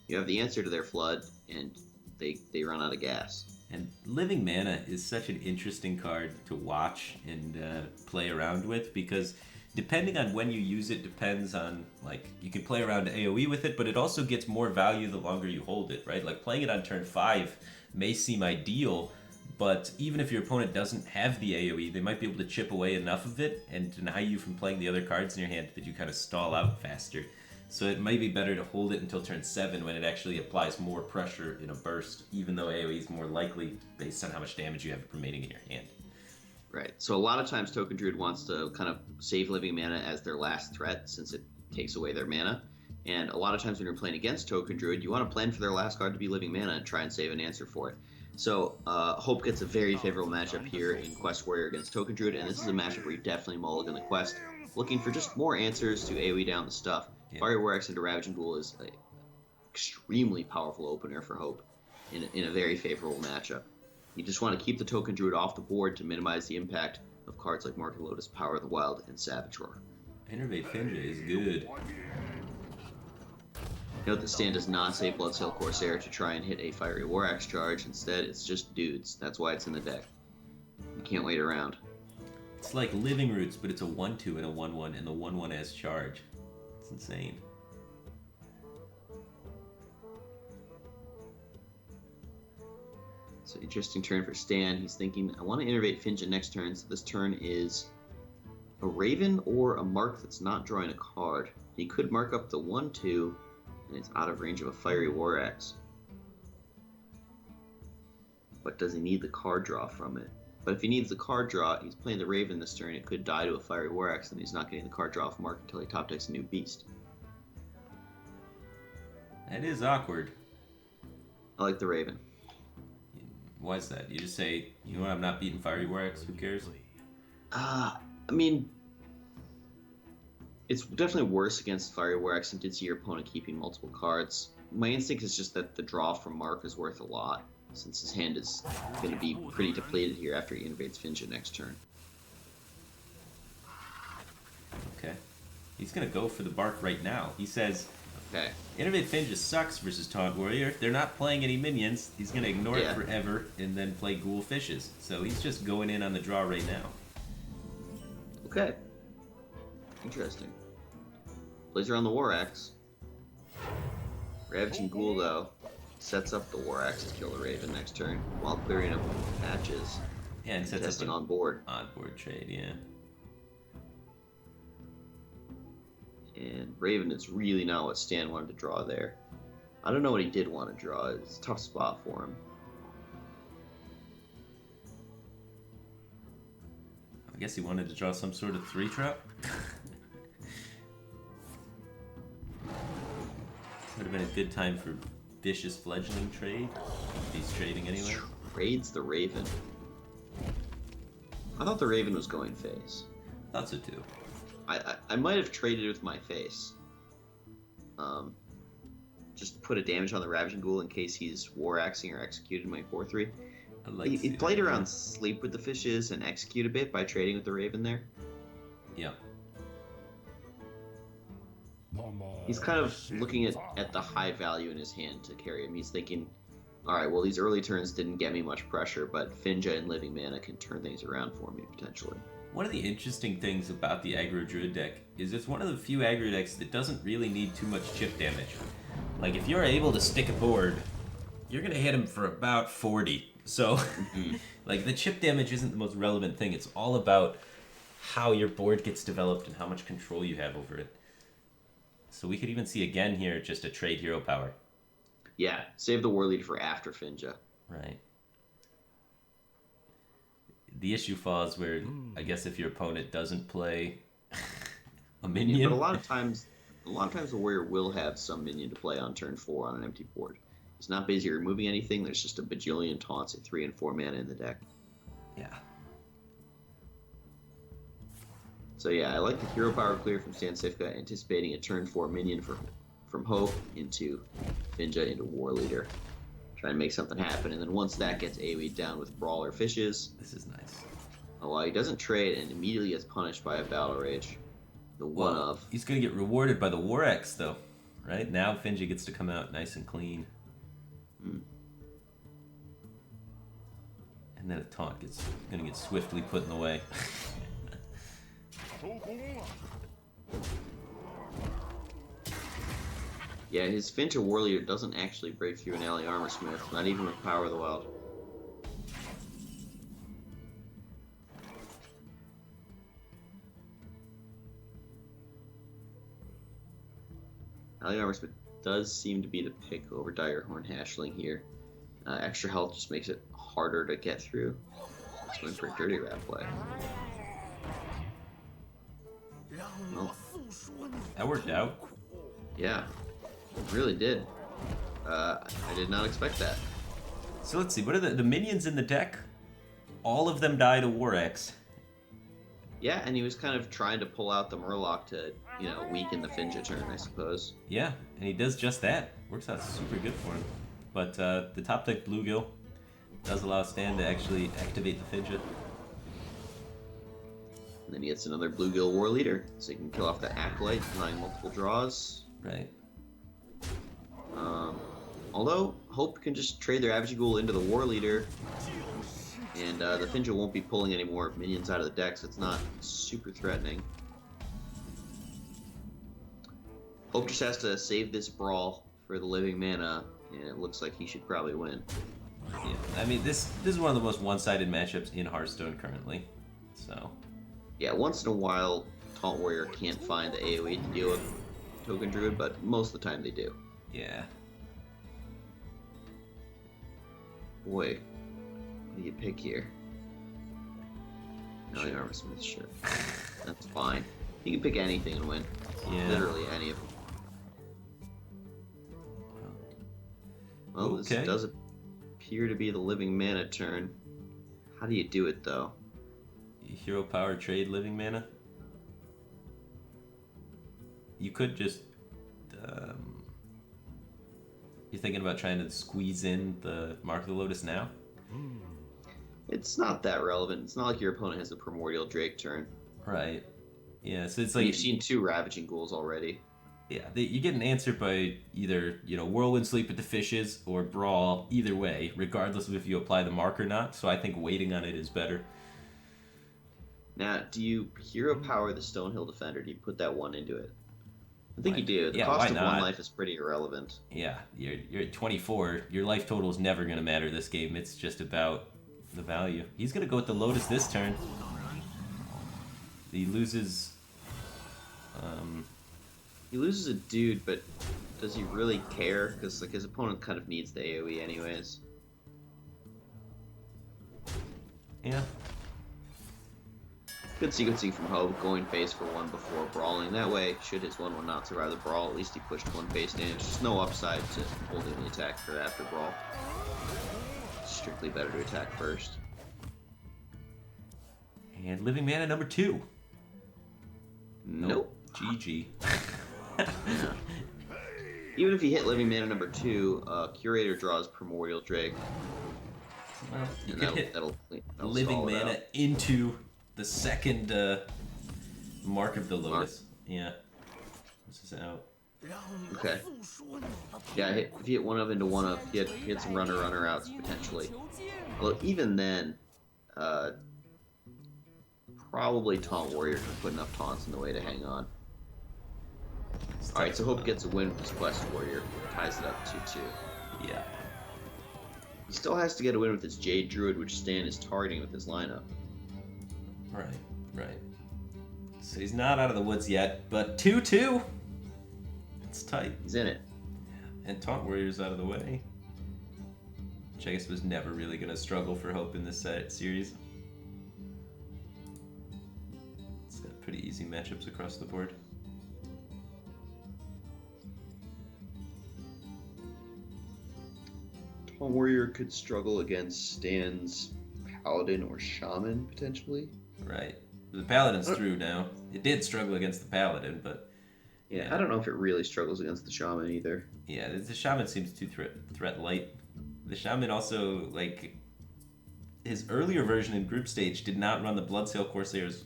you have the answer to their flood and they run out of gas. And Living Mana is such an interesting card to watch and play around with, because depending on when you use it depends on, like, you can play around AoE with it, but it also gets more value the longer you hold it, right? Like, playing it on turn 5 may seem ideal, but even if your opponent doesn't have the AoE, they might be able to chip away enough of it and deny you from playing the other cards in your hand that you kind of stall out faster. So it might be better to hold it until turn 7 when it actually applies more pressure in a burst, even though AoE is more likely based on how much damage you have remaining in your hand. Right. So a lot of times Token Druid wants to kind of save Living Mana as their last threat, since it takes away their mana. And a lot of times when you're playing against Token Druid, you want to plan for their last card to be Living Mana and try and save an answer for it. So Hope gets a very favorable matchup here in Quest Warrior against Token Druid, and this is a matchup where you definitely mulligan the Quest, looking for just more answers to AoE down the stuff. Yeah. Fire Warx into Ravaging Duel is an extremely powerful opener for Hope in a very favorable matchup. You just want to keep the Token Druid off the board to minimize the impact of cards like Market Lotus, Power of the Wild, and Savage Roar. Innervate Finja is good. Note that Stan does not say Bloodsail Corsair to try and hit a Fiery War Axe charge. Instead, it's just dudes. That's why it's in the deck. You can't wait around. It's like Living Roots, but it's a 1-2 and a 1-1, and the 1-1 has charge. It's insane. So interesting turn for Stan. He's thinking, I want to innervate Finja next turn. So this turn is a Raven or a Mark that's not drawing a card. He could mark up the 1-2, and it's out of range of a Fiery War Axe. But does he need the card draw from it? But if he needs the card draw, he's playing the Raven this turn. It could die to a Fiery War Axe, and he's not getting the card draw off Mark until he top decks a new beast. That is awkward. I like the Raven. Why is that? You just say, you know what, I'm not beating Fiery Warx, who cares? I mean, It's definitely worse against Fiery War Axe. I did see your opponent keeping multiple cards. My instinct is just that the draw from Mark is worth a lot, since his hand is going to be pretty depleted here after he invades Finja next turn. Okay. He's gonna go for the bark right now. He says, Okay. Innervate Finja sucks versus Taunt Warrior. They're not playing any minions. He's gonna ignore it Yeah. forever and then play Ghoul Fishes. So he's just going in on the draw right now. Okay. Interesting. Plays around the War Axe. Ravaging Ghoul, though, sets up the War Axe to kill the Raven next turn while clearing up patches. Yeah, and sets Testing up on board. on-board trade, yeah. And Raven is really not what Stan wanted to draw there. I don't know what he did want to draw. It's a tough spot for him. I guess he wanted to draw some sort of 3-trap. Would have been a good time for Vicious Fledgling trade. If he's trading anyway. Trades the Raven. I thought the Raven was going face. Thought so too. I might have traded with my face. Just put a damage on the Ravaging Ghoul in case he's War Axing or executed my 4/3. I'd like to He see played that. around Sleep with the Fishes and execute a bit by trading with the Raven there. Yeah. He's kind of looking at the high value in his hand to carry him. He's thinking, alright, well, these early turns didn't get me much pressure, but Finja and Living Mana can turn things around for me, potentially. One of the interesting things about the aggro druid deck is it's one of the few aggro decks that doesn't really need too much chip damage. Like, if you're able to stick a board, you're gonna hit him for about 40. So, like, the chip damage isn't the most relevant thing. It's all about how your board gets developed and how much control you have over it. So we could even see again here just a trade hero power. Yeah, save the War Leader for after Finja. Right. The issue falls where, I guess if your opponent doesn't play a minion. Yeah, but a lot of times the Warrior will have some minion to play on turn 4 on an empty board. He's not busy removing anything. There's just a bajillion taunts at 3 and 4 mana in the deck. Yeah. So yeah, I like the hero power clear from Stan Sifka, anticipating a turn 4 minion from Hope into Finja into War Leader. Trying to make something happen, and then once that gets AoE'd down with Brawler Fishes, This is nice. oh, well, he doesn't trade and immediately gets punished by a Battle Rage. The one of. He's going to get rewarded by the War Axe, though. Right? Now Finja gets to come out nice and clean. And then a taunt gets going to get swiftly put in the way. Yeah, his Finja War Leader doesn't actually break through an Ally Armorsmith, not even with Power of the Wild. Ally Armorsmith does seem to be the pick over Direhorn Hashling here. Extra health just makes it harder to get through. Let's go in for a Dirty Rat play. Well, That worked out. yeah, it really did. I did not expect that. So let's see. What are the minions in the deck? All of them die to War Axe. Yeah, and he was kind of trying to pull out the Murloc to, weaken the Finja turn, I suppose. Yeah, and he does just that. Works out super good for him. But the top deck Bluegill does allow Stan to actually activate the Fidget. And then he gets another Bluegill War Leader, so he can kill off the Acolyte, denying multiple draws. Right. Although, Hope can just trade their Ravaging Ghoul into the War Leader, and the Finja won't be pulling any more minions out of the deck, so it's not super threatening. Hope just has to save this Brawl for the Living Mana, and it looks like he should probably win. Yeah. I mean, this is one of the most one-sided matchups in Hearthstone currently. So. Yeah, once in a while, Taunt Warrior can't find the AoE to deal with Token Druid, but most of the time they do. Yeah. Boy, what do you pick here? Ally Armorsmith, sure. That's fine. You can pick anything and win. Yeah. Literally any of them. Well, this Okay. does appear to be the Living Mana turn. How do you do it, though? Hero power trade living mana. you could just. You're thinking about trying to squeeze in the Mark of the Lotus now? It's not that relevant. It's not like your opponent has a Primordial Drake turn. Right. Yeah, so it's Like, like you've seen 2 Ravaging Ghouls already. yeah, you get an answer by either Whirlwind Sleep with the Fishes or Brawl. Either way, regardless of if you apply the mark or not. So I think waiting on it is better. Now, do you Hero Power the Stonehill Defender? Do you put that 1 into it? I think Why- you do. The yeah, cost why of not? 1 life is pretty irrelevant. Yeah, you're at 24. Your life total is never going to matter this game. It's just about the value. He's going to go with the Lotus this turn. He loses. He loses a dude, but does he really care? Because like his opponent kind of needs the AoE anyways. Yeah. Good sequencing from Hope, going face for 1 before brawling. That way, should his 1/1 not survive the brawl, at least he pushed 1 face damage. There's no upside to holding the attack for after brawl. Strictly better to attack first. And Living Mana number 2. Nope. GG. Even if he hit Living Mana number 2, Curator draws Primordial Drake. Well, you And could hit that'll Living stall it Mana out. into the second Mark of the Lotus. Yeah. This is out. Okay. Yeah, if you hit 1 up into 1 up, he had some runner outs potentially. Although even then, probably Taunt Warrior can put enough taunts in the way to hang on. Alright, so Hope gets a win with his Quest Warrior, ties it up 2-2. Yeah. He still has to get a win with his Jade Druid, which Stan is targeting with his lineup. Right. So he's not out of the woods yet, but 2-2. It's tight. He's in it. And Taunt Warrior's out of the way. Which I guess was never really going to struggle for Hope in this series. It's got pretty easy matchups across the board. Taunt Warrior could struggle against Stan's Paladin or Shaman, potentially. Right. The Paladin's through now. It did struggle against the Paladin, but Yeah, I don't know if it really struggles against the Shaman either. yeah, the Shaman seems too threat light. The Shaman also, like, his earlier version in group stage did not run the Bloodsail Corsairs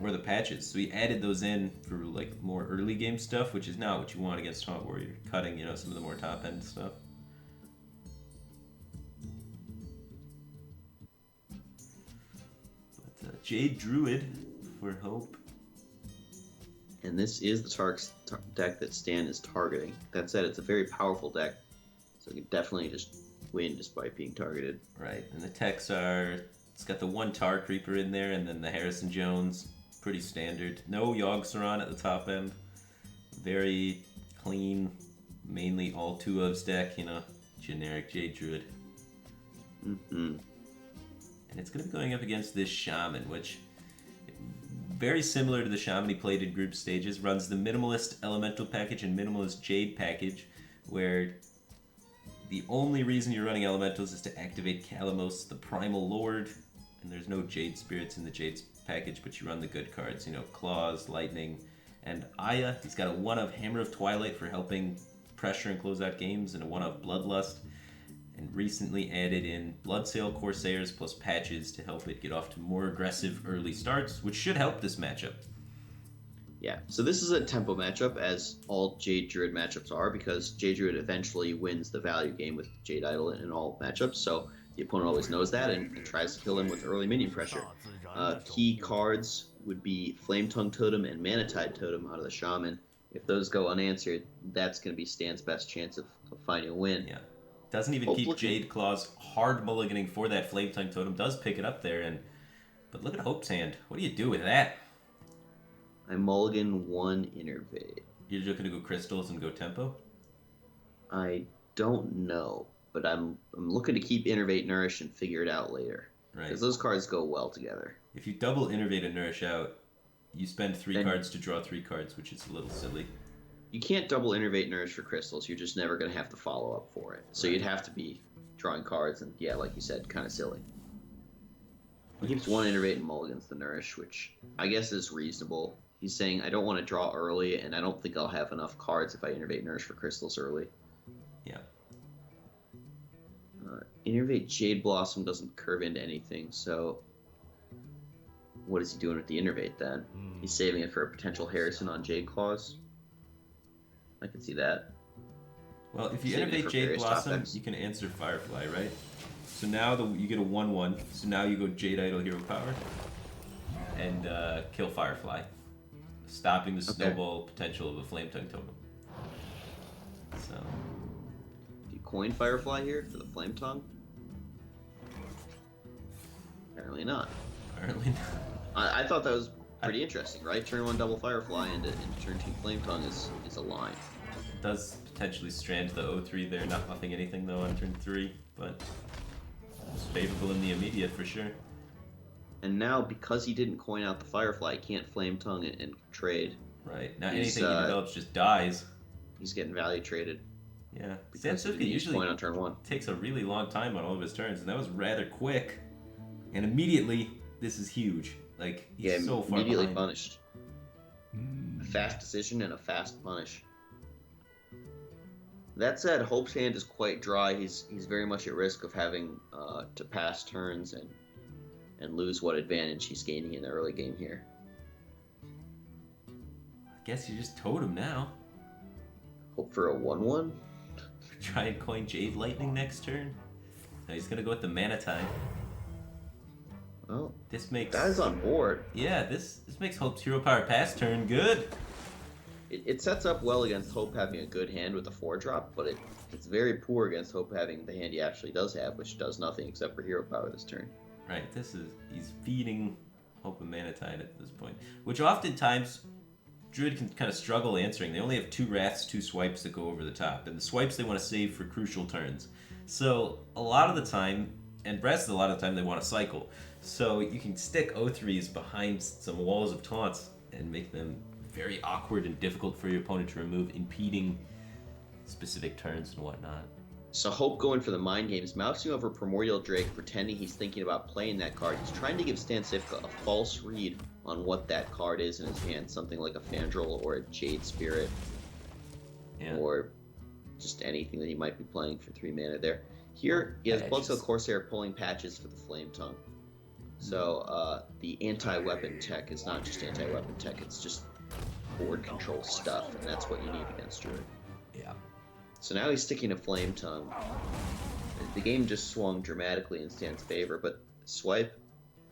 or the patches, so he added those in for like more early game stuff, which is not what you want against Taunt Warrior, cutting some of the more top end stuff. But Jade Druid for Hope. And this is the deck that Stan is targeting. That said, it's a very powerful deck, so it can definitely just win despite being targeted. Right, and the techs are, it's got the 1 Tar Creeper in there, and then the Harrison Jones, pretty standard. No Yogg-Saron at the top end. Very clean, mainly all 2-ofs deck, generic Jade Druid. Mm-hmm. And it's going to be going up against this Shaman, which, very similar to the Shaman he played in group stages, runs the Minimalist Elemental package and Minimalist Jade package, where the only reason you're running Elementals is to activate Kalamos, the Primal Lord, and there's no Jade Spirits in the Jade package, but you run the good cards, Claws, Lightning, and Aya. He's got a 1-of Hammer of Twilight for helping pressure and close out games, and a 1-of Bloodlust, and recently added in Bloodsail Corsairs plus patches to help it get off to more aggressive early starts, which should help this matchup. Yeah, so this is a tempo matchup, as all Jade Druid matchups are, because Jade Druid eventually wins the value game with Jade Idol in all matchups, so the opponent always knows that and tries to kill him with early minion pressure. Key cards would be Flame Tongue Totem and Manatide Totem out of the Shaman. If those go unanswered, that's going to be Stan's best chance of finding a win. Yeah. Doesn't even keep Jade Claws hard mulliganing for that Flame Tongue Totem. Does pick it up there, but look at Hope's hand. What do you do with that? I mulligan 1 Innervate. You're just gonna go crystals and go tempo? I don't know, but I'm looking to keep Innervate, Nourish, and figure it out later. Right. Because those cards go well together. If you double Innervate and Nourish out, you spend 3 cards to draw 3 cards, which is a little silly. You can't double Innervate, Nourish for crystals. You're just never going to have to follow up for it. So you'd have to be drawing cards, and yeah, like you said, kind of silly. He keeps 1 Innervate and mulligans the Nourish, which I guess is reasonable. He's saying, I don't want to draw early, and I don't think I'll have enough cards if I Innervate Nourish for crystals early. Yeah. Innervate Jade Blossom doesn't curve into anything, so what is he doing with the Innervate then? He's saving it for a potential Harrison on Jade Claws. I can see that. Well, if you Saving it innovate for Jade various Blossom, topics. you can answer Firefly, right? So now you get a 1/1. So now you go Jade Idol Hero Power and kill Firefly, stopping the snowball potential of a Flame Tongue Totem. So Do you coin Firefly here for the Flame Tongue? Apparently not. apparently not. I thought that was pretty interesting, right? Turn 1 double Firefly into turn 2 Flame Tongue is a line. It does potentially strand the 0-3 there, not buffing anything though on turn 3, but it's favorable in the immediate for sure. And now, because he didn't coin out the Firefly, he can't Flame Tongue and trade. Right. Now He's, anything he develops just dies. He's getting value traded. Yeah. Because he Sansevka didn't usually coin on turn 1. takes a really long time on all of his turns, and that was rather quick. And immediately, this is huge. Like, he's Yeah, so far immediately behind. punished. A fast decision and a fast punish. That said, Hope's hand is quite dry. He's very much at risk of having to pass turns and lose what advantage he's gaining in the early game here. I guess you just totem now. Hope for a 1/1. Try and coin Jade Lightning next turn. No, he's gonna go with the Mana Time. Well, This makes that is on board. yeah, this makes Hope's Hero Power pass turn good. It sets up well against Hope having a good hand with a 4-drop, but it's very poor against Hope having the hand he actually does have, which does nothing except for hero power this turn. Right, he's feeding Hope and Mana Tide at this point, which oftentimes Druid can kind of struggle answering. They only have 2 Wraths, 2 swipes that go over the top, and the swipes they want to save for crucial turns. So a lot of the time, and Breast a lot of the time they want to cycle. So you can stick O3s behind some walls of taunts and make them very awkward and difficult for your opponent to remove, impeding specific turns and whatnot. So Hope going for the mind games, mousing over Primordial Drake, pretending he's thinking about playing that card. He's trying to give Stansifka a false read on what that card is in his hand, something like a Fandral or a Jade Spirit, Yeah. or just anything that he might be playing for 3 mana there. Here, he has Patches. Bloodsteel Corsair pulling patches for the Flame Tongue. So the anti-weapon tech is not just anti-weapon tech, it's just board control stuff, and that's what you need against Druid. Yeah. So now he's sticking to Flame Tongue. The game just swung dramatically in Stan's favor, but swipe,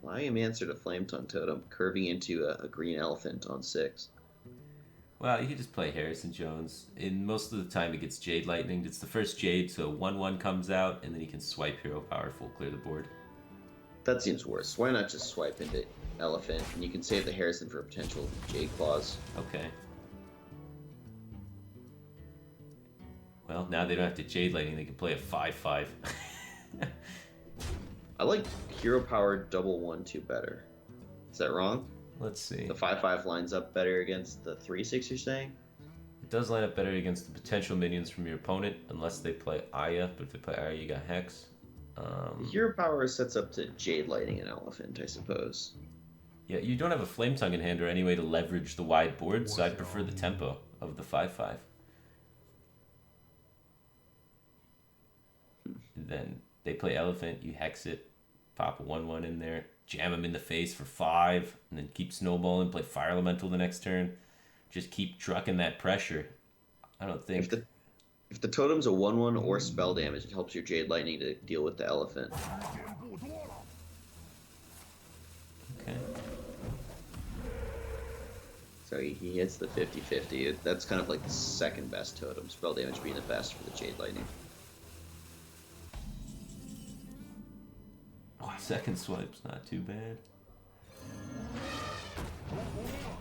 allowing him answer to Flame Tongue Totem, curving into a green elephant on 6. Well, you could just play Harrison Jones. In most of the time, it gets Jade Lightning. It's the first Jade, so 1/1 comes out, and then he can swipe Hero Power, full clear the board. That seems worse. Why not just swipe into Elephant, and you can save the Harrison for a potential Jade Claws. Okay. Well, now they don't have to Jade Lightning. They can play a 5/5. I like Hero Power double 1/2 better. Is that wrong? Let's see. The 5/5 lines up better against the 3/6, you're saying? It does line up better against the potential minions from your opponent, unless they play Aya. But if they play Aya, you got Hex. Hero Power sets up to Jade Lightning and Elephant, I suppose. Yeah, you don't have a Flame Tongue in hand or any way to leverage the wide board, so I'd prefer the tempo of the 5/5. Then they play Elephant, you Hex it, pop a 1/1 in there, jam him in the face for 5, and then keep snowballing, play Fire Elemental the next turn. Just keep trucking that pressure. I don't think... If the totem's a 1/1 or spell damage, it helps your Jade Lightning to deal with the Elephant. 不多了。 Okay. So he hits the 50-50. That's kind of like the second best totem, spell damage being the best for the Jade Lightning. Oh, second swipe's not too bad.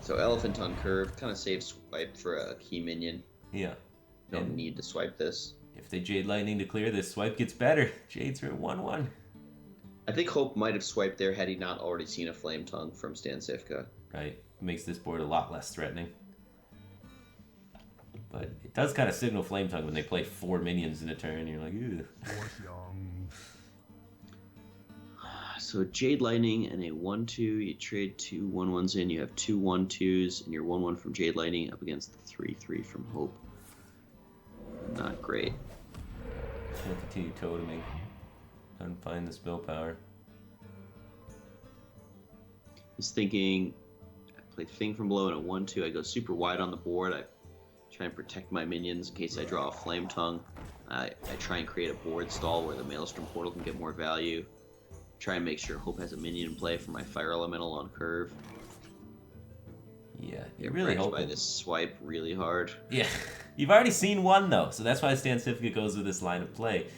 So Elephant on curve, kind of saves swipe for a key minion. Yeah. Don't And need to swipe this. if they Jade Lightning to clear this, swipe gets better. Jades are at 1/1. I think Hope might have swiped there had he not already seen a Flame Tongue from Stansifka. Right. Makes this board a lot less threatening. But it does kind of signal Flame Tongue when they play 4 minions in a turn. You're like, ew. 我想， So Jade Lightning and a 1/2. You trade 2 1/1s in. You have 2 1/2s, and your 1/1 from Jade Lightning up against the 3/3 from Hope. Not great. He'll continue toteming. Don't find the spell power. He's thinking, I play Thing from Below and a 1/2. I go super wide on the board. I try and protect my minions in case I draw a Flame Tongue. I try and create a board stall where the Maelstrom Portal can get more value. Try and make sure Hope has a minion in play for my Fire Elemental on curve. Yeah, You're really wrecked hope by this swipe really hard. Yeah, you've already seen one though, so that's why Stansifica goes with this line of play.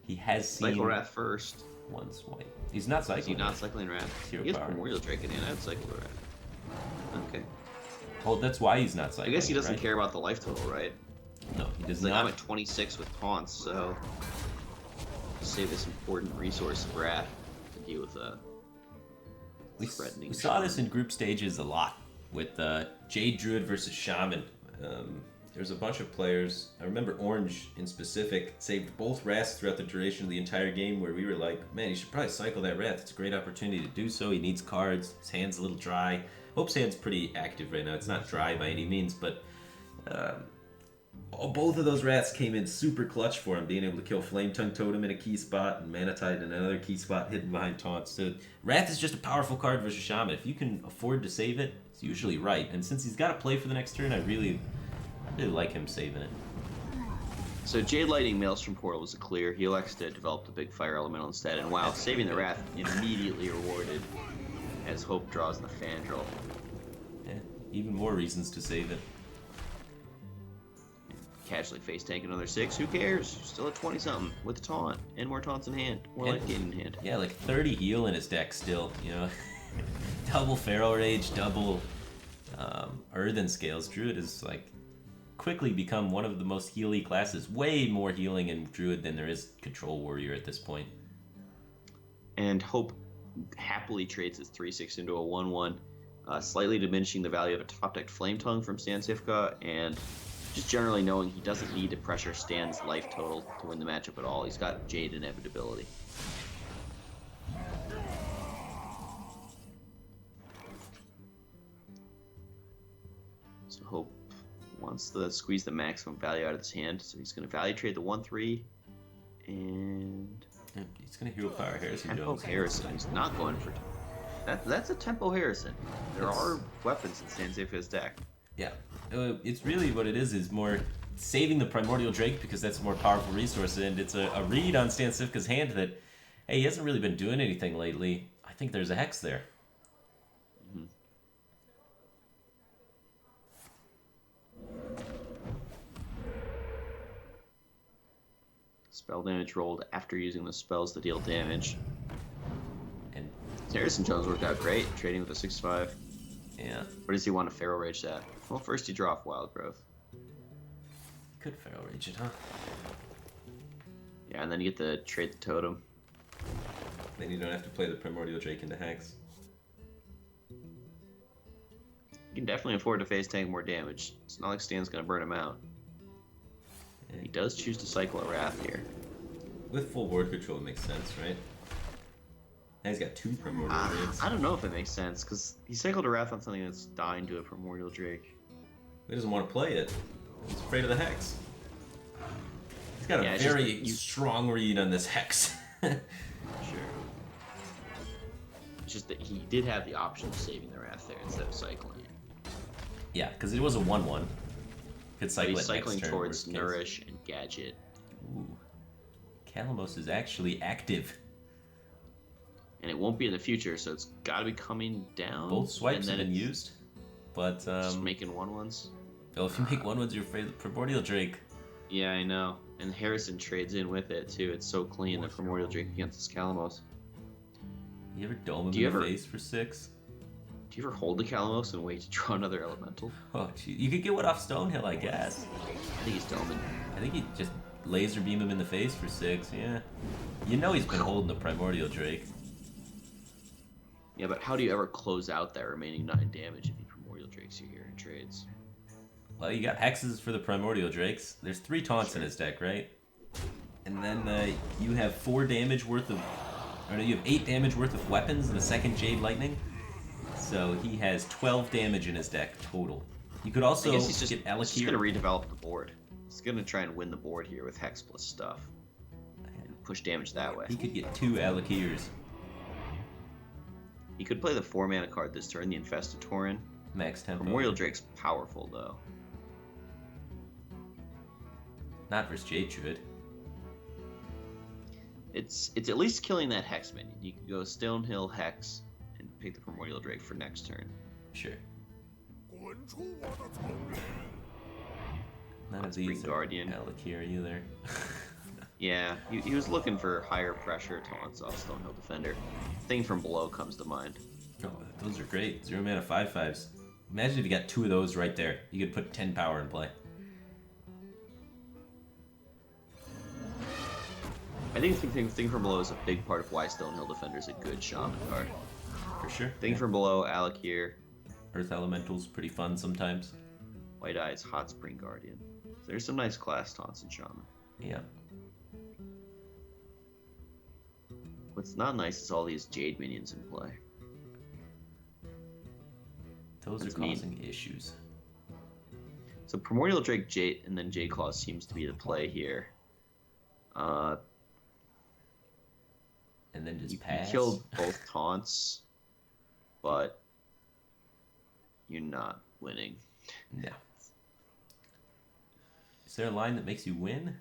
He has seen Cycle Wrath first. one swipe. He's not Is cycling. he not cycling Wrath? Hero He has power. Primordial Drake in hand. I would cycle the Wrath. Okay. Oh, that's why he's not I cycling. guess he doesn't right? care about the life total, right? No, he does It's like not. I'm at 26 with taunts, so save this important resource of Wrath to deal with We threatening. saw this in group stages a lot with Jade Druid versus Shaman. There's a bunch of players. I remember Orange in specific saved both Wraths throughout the duration of the entire game, where we were like, man, you should probably cycle that Wrath. It's a great opportunity to do so. He needs cards. His hand's a little dry. Hope's hand's pretty active right now. It's not dry by any means, but both of those Wraths came in super clutch for him, being able to kill Flame Tongue Totem in a key spot and Mana Tide in another key spot hidden behind taunts. So Wrath is just a powerful card versus Shaman. If you can afford to save it, it's usually right. And since he's got to play for the next turn, I really like him saving it. So Jade Lightning Maelstrom Portal was a clear. He elects to develop the big Fire Elemental instead, and wow, saving the Wrath immediately rewarded as Hope draws the Fandral. Yeah, even more reasons to save it. Casually face tank another 6. Who cares? Still at 20 something with a taunt and more taunts in hand, more life gain in hand. Yeah, like 30 heal in his deck still, you know. Double Feral Rage, double Earthen Scales. Druid is like quickly become one of the most healy classes. Way more healing in Druid than there is Control Warrior at this point. And Hope happily trades his 3/6 into a 1/1, slightly diminishing the value of a top-decked Flame Tongue from Stansifica, and just generally knowing he doesn't need to pressure Stan's life total to win the matchup at all. He's got Jade inevitability. So Hope wants to squeeze the maximum value out of his hand, so he's going to value trade the 1/3, and Yeah, he's gonna hero power Harrison Tempo Jones. Harrison. He's not going for that's a Tempo Harrison. There are weapons in Stansifica's deck. Yeah, it's really what it is more saving the Primordial Drake because that's a more powerful resource, and it's a read on Stansifica's hand that, hey, he hasn't really been doing anything lately. I think there's a Hex there. Mm-hmm. Spell damage rolled after using the spells to deal damage. And Harrison Jones worked out great, trading with a 6/5. yeah, What does he want to Feral Rage that? Well, first you draw off Wild Growth. could Feral Rage it, huh? Yeah, and then you get to trade the Totem. Then you don't have to play the Primordial Drake into Hex. You can definitely afford to face tank more damage. It's not like Stan's going to burn him out. Yeah. He does choose to cycle a Wrath here. With full board control, it makes sense, right? And he's got 2 Primordial Drakes. I don't know if it makes sense, because he cycled a Wrath on something that's dying to a Primordial Drake. He doesn't want to play it. He's afraid of the Hex. He's got a Yeah, it's just very that you- strong read on this Hex. Sure. It's just that he did have the option of saving the Wrath there instead of cycling it. Yeah, because it was a 1/1. Could But cycle he's it cycling next turn, towards worst case. Nourish and Gadget. Ooh. Calamos is actually active. And it won't be in the future, so it's got to be coming down. Both swipes and have then been it's used. But, Just making 1/1s. well, if you make 1/1s, you're afraid of the Primordial Drake. Yeah, I know. And Harrison trades in with it, too. It's so clean, the Primordial Drake against this Calamos. You ever dome him Do you in the ever- face for 6? Do you ever hold the Calamos and wait to draw another Elemental? Oh, gee. You could get one off Stonehill, I guess. I think he's doming. I think he just laser beam him in the face for 6, yeah. You know he's been holding the Primordial Drake. Yeah, but how do you ever close out that remaining 9 damage if he Primordial Drakes you here in trades? Well, you got Hexes for the Primordial Drakes. There's 3 taunts in his deck, right? And then you have 4 damage worth of Or no, you have 8 damage worth of weapons in the second Jade Lightning. So he has 12 damage in his deck total. You could also I guess he's get just Alakir. going to redevelop the board. He's going to try and win the board here with Hex plus stuff. And push damage that way. He could get 2 Alakirs. He could play the 4-mana card this turn, the Infested Tauren. Max tempo. Primordial Drake's powerful, though. Not versus Jade Druid. It's at least killing that Hex minion. You can go Stonehill Hex and pick the Primordial Drake for next turn. Sure. 滚出我的草原！ None of Spring these are Guardian. Alakir either. Yeah, he was looking for higher pressure taunts off Stonehill Defender. Thing from below comes to mind. Oh, those are great. 0 mana 5/5s. Imagine if you got 2 of those right there. You could put 10 power in play. I think Thing from Below is a big part of why Stonehill Defender is a good Shaman card. For sure. Thing Yeah. from Below, Alakir, Earth Elemental's pretty fun sometimes. White Eyes, Hot Spring Guardian. There's some nice class taunts in Shaman. Yeah. What's not nice is all these Jade minions in play. Those That's are mean. causing issues. So Primordial Drake, Jade, and then Jade Claw seems to be the play here. And then just You pass. killed both taunts, but you're not winning. No. Is there a line that makes you win?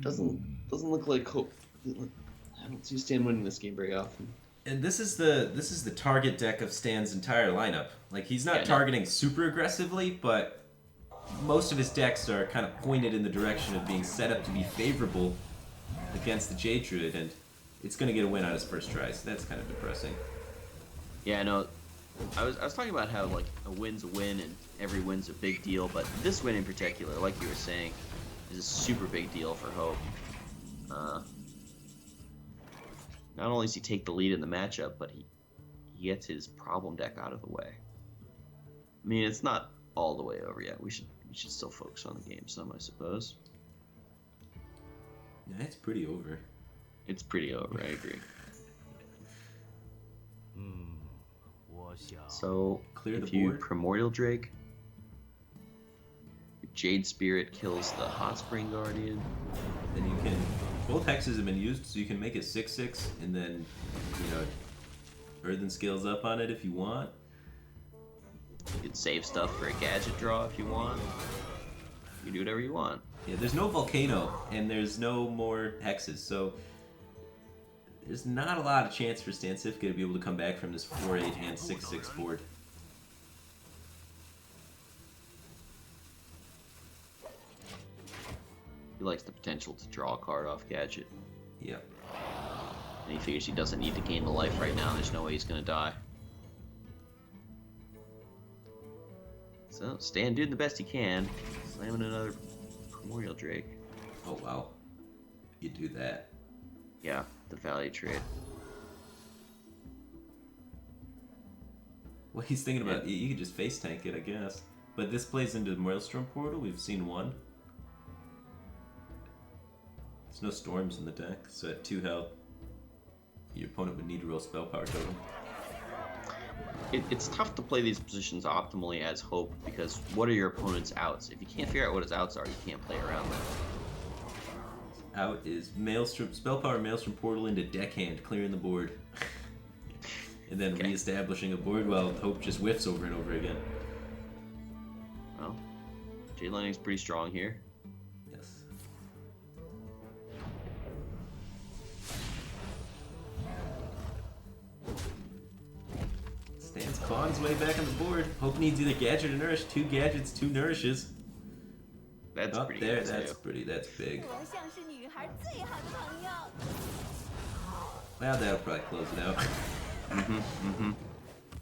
Doesn't look like hope. I don't see Stan winning this game very often. And this is the target deck of Stan's entire lineup. Like, he's not Yeah, no. targeting super aggressively, but most of his decks are kind of pointed in the direction of being set up to be favorable against the Jade Druid, and it's going to get a win on his first try, so that's kind of depressing. Yeah, I know. I was talking about how like a win's a win and every win's a big deal, but this win in particular, like you were saying, is a super big deal for Hope. Not only does he take the lead in the matchup, but he gets his problem deck out of the way. I mean, it's not all the way over yet. We should still focus on the game some, I suppose. Yeah, it's pretty over. It's pretty over, I agree. 我想 So, Clear if the you board. Primordial Drake, Jade Spirit kills the Hot Spring Guardian. Then you can... Both hexes have been used, so you can make it 6/6, and then, Earthen Scales up on it if you want. You can save stuff for a gadget draw if you want. You can do whatever you want. Yeah, there's no Volcano, and there's no more hexes, so there's not a lot of chance for Stan Sifka to be able to come back from this 4/8 and 6/6 board. He likes the potential to draw a card off gadget. Yeah. And he figures he doesn't need to gain the life right now. There's no way he's going to die. So, Stan doing the best he can. Slamming another Primordial Drake. Oh, wow. You do that. Yeah, the value trade. Well, he's thinking about... You could just face tank it, I guess. But this plays into the Maelstrom Portal. We've seen one. There's no storms in the deck, so at 2 health, your opponent would need to roll spell power totem. It's tough to play these positions optimally as Hope, because what are your opponent's outs? If you can't figure out what his outs are, you can't play around them. Out is Maelstrom, spell power Maelstrom Portal into deckhand, clearing the board. And then Okay. re-establishing a board while Hope just whiffs over and over again. Well, Jade Lightning's pretty strong here. Yes. Stan's clawing his way back on the board. Hope needs either gadget or nourish. 2 gadgets, 2 nourishes. That's Up pretty there, good, that's too. that's big. 我像是女孩最好的朋友。 Well, that'll probably close it out.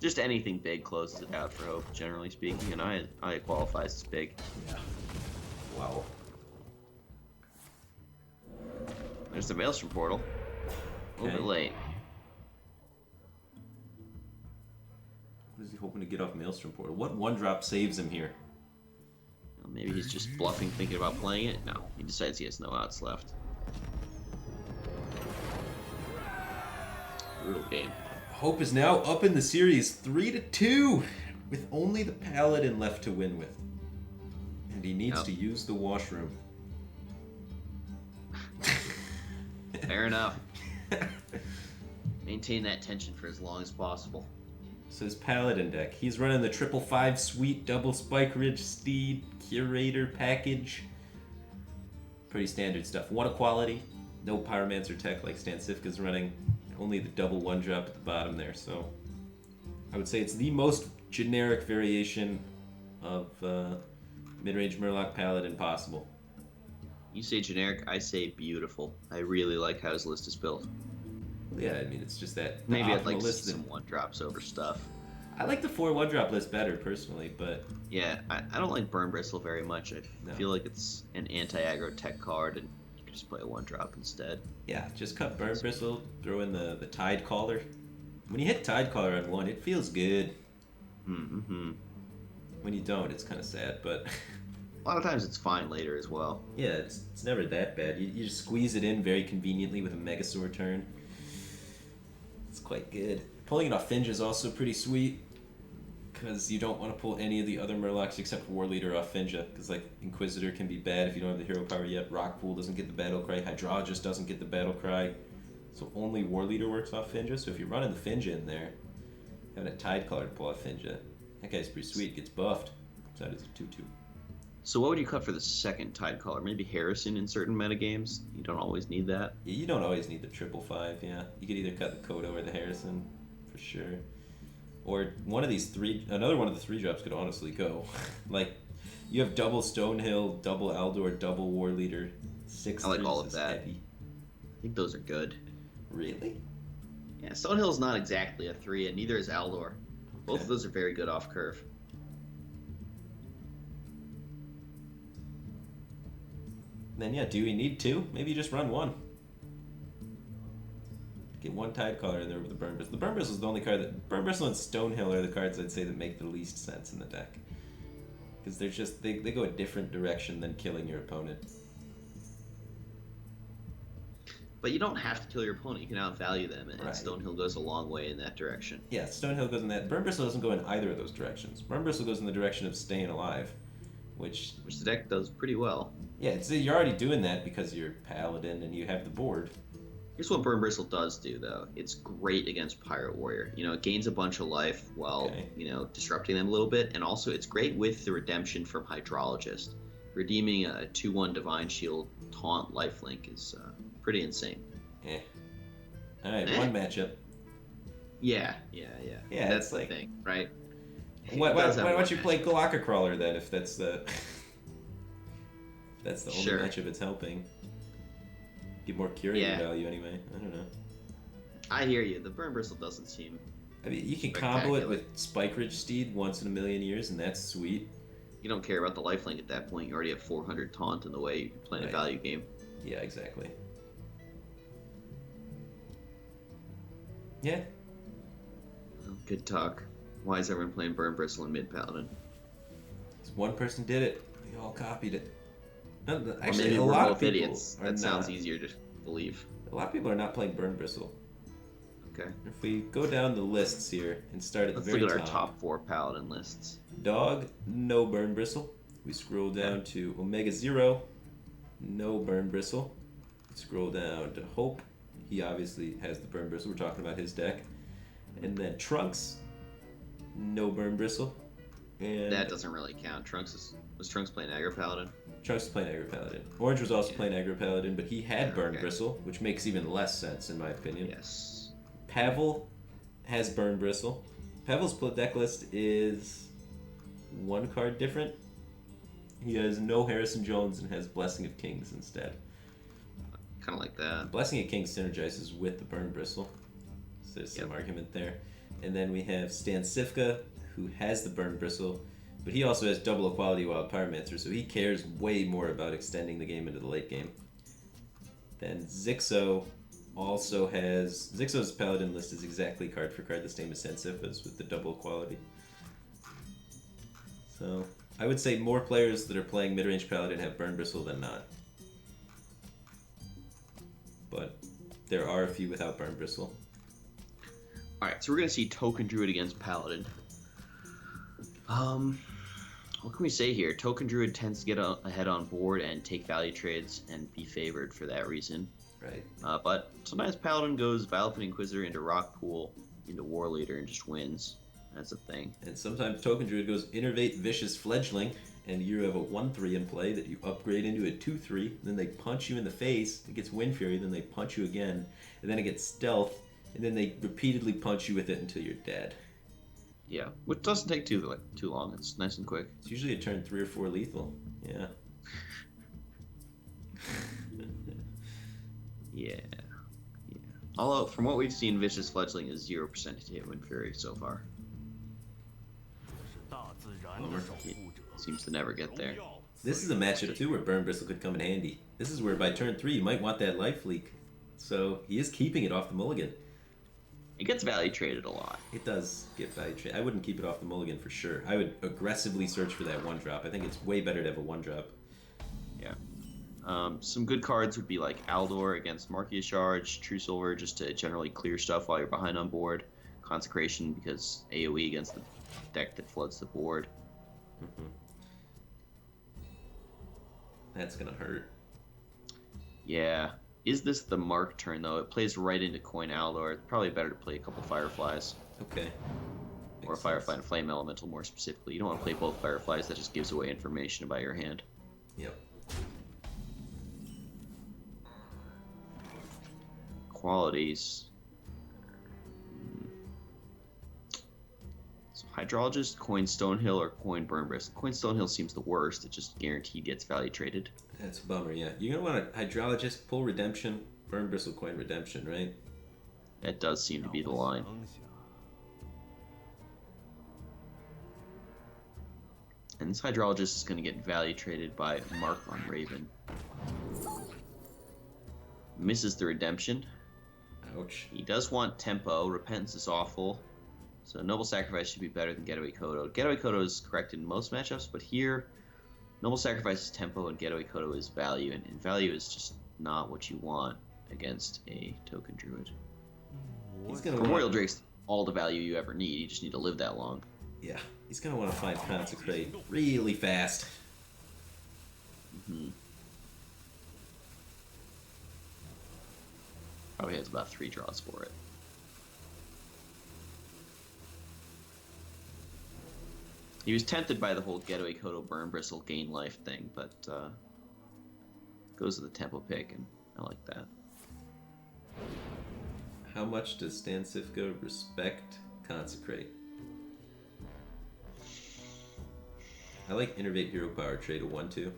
Just anything big closes it out for Hope, generally speaking, and I it qualifies as big. Yeah. Wow. There's the Maelstrom Portal. A little bit Okay. late. What is he hoping to get off Maelstrom Portal? What 1-drop saves him here? Maybe he's just bluffing, thinking about playing it. No, he decides he has no outs left. Brutal game. Hope is now up in the series 3-2, with only the Paladin left to win with. And he needs Yep. to use the washroom. Fair enough. Maintain that tension for as long as possible. So his Paladin deck, he's running the 5/5 Sweet Double Spike Ridge Steed Curator package. Pretty standard stuff. 1 equality, no Pyromancer tech like Stansifka's running. Only the double 1-drop at the bottom there, so I would say it's the most generic variation of mid-range Murloc Paladin possible. You say generic, I say beautiful. I really like how his list is built. Yeah, I mean, it's just that Maybe I'd like optimal to list see that- some 1-drops over stuff. I like the 4 1-drop list better, personally, but Yeah, I don't like Burn Bristle very much. I No. feel like it's an anti-aggro tech card, and you can just play a 1-drop instead. yeah, just cut Burn Bristle, throw in the Tide Caller. When you hit Tide Caller on 1, it feels good. Mm-hmm. When you don't, it's kind of sad, but A lot of times it's fine later as well. yeah, it's never that bad. You just squeeze it in very conveniently with a Megasaur turn. It's quite good. Pulling it off Finge is also pretty sweet, because you don't want to pull any of the other Murlocs except for War Leader off Finge, because like Inquisitor can be bad if you don't have the hero power yet. Rockpool doesn't get the Battle Cry. Hydrologist doesn't get the Battle Cry. So only War Leader works off Finge. So if you're running the Finge in there, having a Tide Caller to pull off Finge, that guy's pretty sweet. Gets buffed. So that is a 2/2. So what would you cut for the second Tide Caller? Maybe Harrison in certain metagames? You don't always need that. Yeah, you don't always need the 5/5, yeah. You could either cut the Kodo or the Harrison, for sure. Or one of these another one of the 3-drops could honestly go. Like, you have double Stonehill, double Aldor, double War Leader. 6 I like all of is that. heavy. I think those are good. Really? Yeah, Stonehill's not exactly a 3, and neither is Aldor. Both Okay. of those are very good off curve. Then yeah, do we need 2? Maybe you just run 1. Get 1 Tide Caller in there with the Burn Bristle. The Burn Bristle is the only card that... Burn Bristle and Stonehill are the cards I'd say that make the least sense in the deck. Because they're just... They go a different direction than killing your opponent. But you don't have to kill your opponent. You can outvalue them, and Right. Stonehill goes a long way in that direction. Yeah, Stonehill goes in that. Burn Bristle doesn't go in either of those directions. Burn Bristle goes in the direction of staying alive, which... Which the deck does pretty well. Yeah, you're already doing that because you're Paladin and you have the board. Here's what Burn Bristle does do, though. It's great against Pirate Warrior. You know, it gains a bunch of life while, Okay. disrupting them a little bit. And also, it's great with the redemption from Hydrologist. Redeeming a 2/1 Divine Shield taunt lifelink is pretty insane. Eh. Alright, Eh. one matchup. Yeah. Yeah, That's it's the like- thing, right? Why It does have don't one you play matchup. Galaka Crawler then if that's the... That's the only Sure. matchup it's helping. Get more curator Yeah. value anyway. I don't know. I hear you. The Burn Bristle doesn't seem... I mean, you can combo it Spectacular. with Spike Ridge Steed once in a million years, and that's sweet. You don't care about the lifelink at that point. You already have 400 taunt in the way you're playing Right. a value game. Yeah, exactly. Yeah. Oh, good talk. Why is everyone playing Burn Bristle in mid Paladin? Just one person did it. We all copied it. No, Or actually, maybe a we're lot both of people idiots. are That not. sounds easier to believe. A lot of people are not playing Burn Bristle. Okay. If we go down the lists here and start at Let's the very look at our top 4 Paladin lists. Dog, no Burn Bristle. We scroll down to Omega Zero, no Burn Bristle. Scroll down to Hope. He obviously has the Burn Bristle. We're talking about his deck. And then Trunks, no Burn Bristle. And That doesn't really count. Was Trunks playing Aggro Paladin? Trunks was playing Aggro Paladin. Orange was also playing Aggro Paladin, but he had Yeah, Burn okay. Bristle, which makes even less sense in my opinion. Yes. Pavel has Burn Bristle. Pavel's deck list is 1 card different. He has no Harrison Jones and has Blessing of Kings instead. Kind of like that. Blessing of Kings synergizes with the Burn Bristle, so there's some Yep. argument there. And then we have Stan Sifka, who has the Burn Bristle, but he also has double equality Wild Pyromancer, so he cares way more about extending the game into the late game. Then Zixo also has... Zixo's Paladin list is exactly card for card the same as Stan Sifka's with the double equality. So, I would say more players that are playing mid-range Paladin have Burn Bristle than not. But there are a few without Burn Bristle. Alright, so we're going to see Token Druid against Paladin. What can we say here? Token Druid tends to get ahead on board and take value trades and be favored for that reason. Right. But sometimes Paladin goes Valipant Inquisitor into Rock Pool, into War Leader, and just wins. That's a thing. And sometimes Token Druid goes Innervate Vicious Fledgling, and you have a 1/3 in play that you upgrade into a 2/3, then they punch you in the face, it gets Wind Fury, then they punch you again, and then it gets Stealth, and then they repeatedly punch you with it until you're dead. Yeah, which doesn't take too long. It's nice and quick. It's usually a turn 3 or 4 lethal. Yeah. Yeah. Although, from what we've seen, Vicious Fledgling is 0% to hit Wind Fury so far. 是大自然的守护者。 Seems to never get there. This is a matchup too where Burn Bristle could come in handy. This is where by turn 3 you might want that life leak. So he is keeping it off the mulligan. It gets value traded a lot. It does get value trade. I wouldn't keep it off the mulligan for sure. I would aggressively search for that 1-drop. I think it's way better to have a 1-drop. Yeah. Some good cards would be like Aldor against Marquia Charge, True Silver just to generally clear stuff while you're behind on board, Consecration because AoE against the deck that floods the board. That's gonna hurt. Yeah. Is this the Mark turn though? It plays right into Coin Aldor. It's probably better to play a couple Fireflies. Okay. Or a Firefly and Flame Elemental more specifically. You don't want to play both Fireflies, that just gives away information about your hand. Yep. Qualities. So Hydrologist, Coin Stonehill, or Coin Burn Bristle. Coin Stonehill seems the worst. It just guaranteed gets value traded. That's a bummer, yeah. You're gonna want a Hydrologist, pull Redemption, Burn Bristle, Coin Redemption, right? That does seem to be the line. 想想 And this Hydrologist is going to get value traded by Mark on Raven. Misses the Redemption. Ouch. He does want Tempo. Repentance is awful. So Noble Sacrifice should be better than Getaway Kodo. Getaway Kodo is correct in most matchups, but here, Noble Sacrifice is Tempo and Getaway Kodo is value, and value is just not what you want against a Token Druid. He's gonna Primordial want, Drake's all the value you ever need. You just need to live that long. yeah, he's gonna want to find Consecrate really fast. Probably has about 3 draws for it. He was tempted by the whole Getaway Kodo Burn Bristle gain life thing, but goes to the tempo pick, and I like that. How much does Stan Sifka respect Consecrate? I like Innervate Hero Power, trade a 1/2.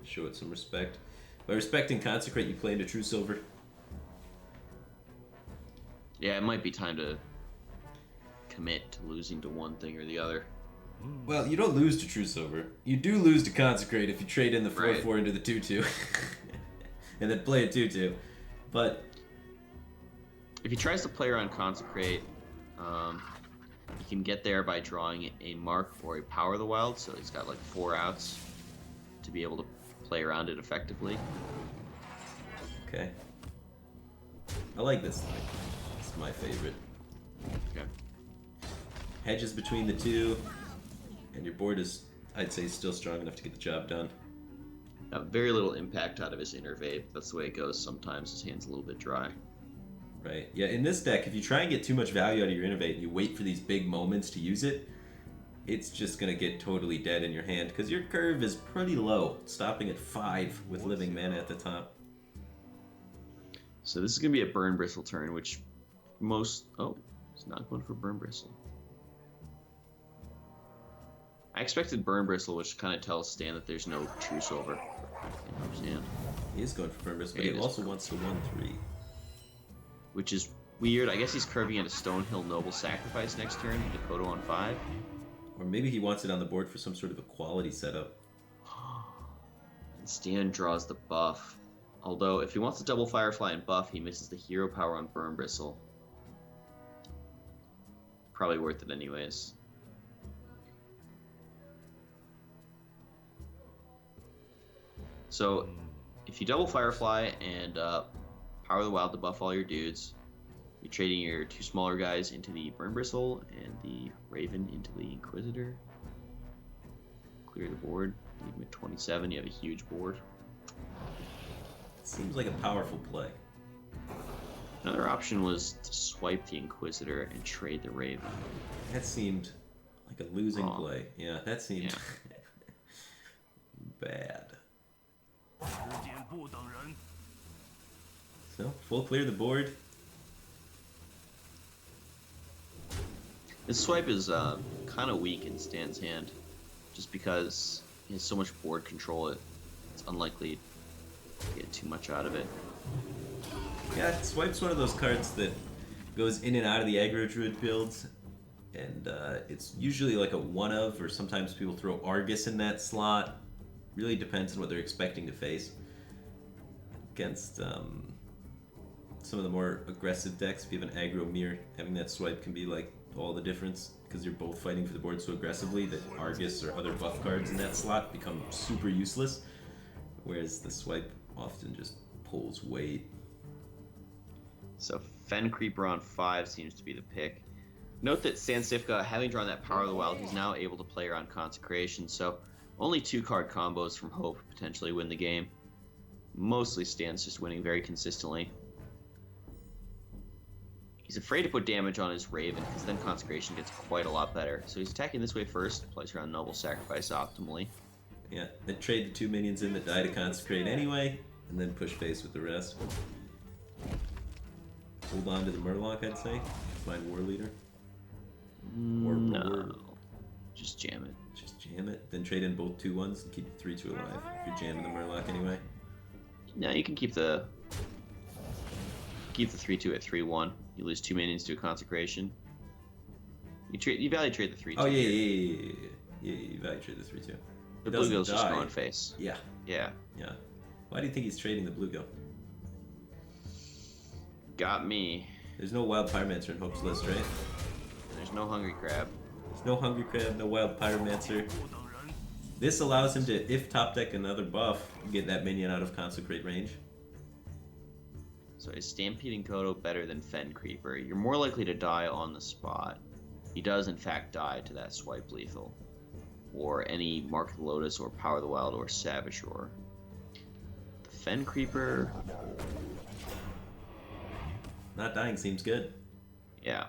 Show it some respect. By respecting Consecrate, you play into True Silver. Yeah, it might be time to commit to losing to one thing or the other. Well, you don't lose to True Silver. You do lose to Consecrate if you trade in the 4/4 Right. into the 2/2. And then play a 2/2. But If he tries to play around Consecrate, he can get there by drawing a Mark or a Power of the Wild, so he's got like 4 outs to be able to play around it effectively. okay. I like this line. It's my favorite. Okay. Hedges between the two, and your board is, I'd say, still strong enough to get the job done. Very little impact out of his Innervate. That's the way it goes sometimes. His hand's a little bit dry. Right. Yeah, in this deck, if you try and get too much value out of your Innervate and you wait for these big moments to use it, it's just going to get totally dead in your hand because your curve is pretty low, stopping at 5 with living mana at the top. So this is going to be a Burn Bristle turn, which most... Oh, he's not going for Burn Bristle. I expected Burn Bristle, which kind of tells Stan that there's no True Silver. I understand. He is going for Burn Bristle, but Yeah, he it is. also wants to 1/3. Which is weird. I guess he's curving into Stonehill Noble Sacrifice next turn, Dakota on 5. Or maybe he wants it on the board for some sort of equality setup. And Stan draws the buff. Although, if he wants to double Firefly and buff, he misses the hero power on Burn Bristle. Probably worth it anyways. So, if you double Firefly and Power of the Wild to buff all your dudes, You're trading your 2 smaller guys into the Burn Bristle and the Raven into the Inquisitor. Clear the board. Leave him at 27. You have a huge board. Seems like a powerful play. Another option was to swipe the Inquisitor and trade the Raven. That seemed like a losing Wrong. play. Yeah, that seemed Yeah. bad. 时间不等人， So, full clear the board. This swipe is kind of weak in Stan's hand, just because he has so much board control. It's unlikely to get too much out of it. Yeah, Swipe's one of those cards that goes in and out of the aggro druid builds, and it's usually like a one of, or sometimes people throw Argus in that slot. Really depends on what they're expecting to face. Against some of the more aggressive decks, if you have an aggro mirror, having that swipe can be like all the difference, because you're both fighting for the board so aggressively that Argus or other buff cards in that slot become super useless, whereas the swipe often just pulls weight. So Fen Creeper on 5 seems to be the pick. Note that Stan Cifka, having drawn that Power of the Wild, he's now able to play around Consecration, so only 2-card combos from Hope potentially win the game. Mostly Stan's just winning very consistently. He's afraid to put damage on his Raven, because then Consecration gets quite a lot better. So he's attacking this way first, plays around Noble Sacrifice optimally. Yeah, then trade the 2 minions in that die to consecrate anyway, and then push face with the rest. Hold on to the Murloc, I'd say. Find War Leader. No. Just jam it. Just jam it. Then trade in both 2/1s and keep the 3/2 alive if you're jamming the Murloc anyway. No, you can keep the 3/2 at 3/1. You lose 2 minions to a Consecration. You value trade the 3/2. Oh, yeah, you value trade the 3/2. The It doesn't Bluegill's just die. going face. Yeah, Yeah. yeah. Why do you think he's trading the Bluegill? Got me. There's no Wild Pyromancer in Hope's list, right? There's no Hungry Crab. There's no Hungry Crab, no Wild Pyromancer. 不等人， This allows him to, if top deck another buff, get that minion out of Consecrate range. So is Stampeding Kodo better than Fen Creeper? You're more likely to die on the spot. He does in fact die to that swipe lethal. Or any Mark of the Lotus or Power of the Wild or Savage Roar. The Fen Creeper, Not dying seems good. yeah.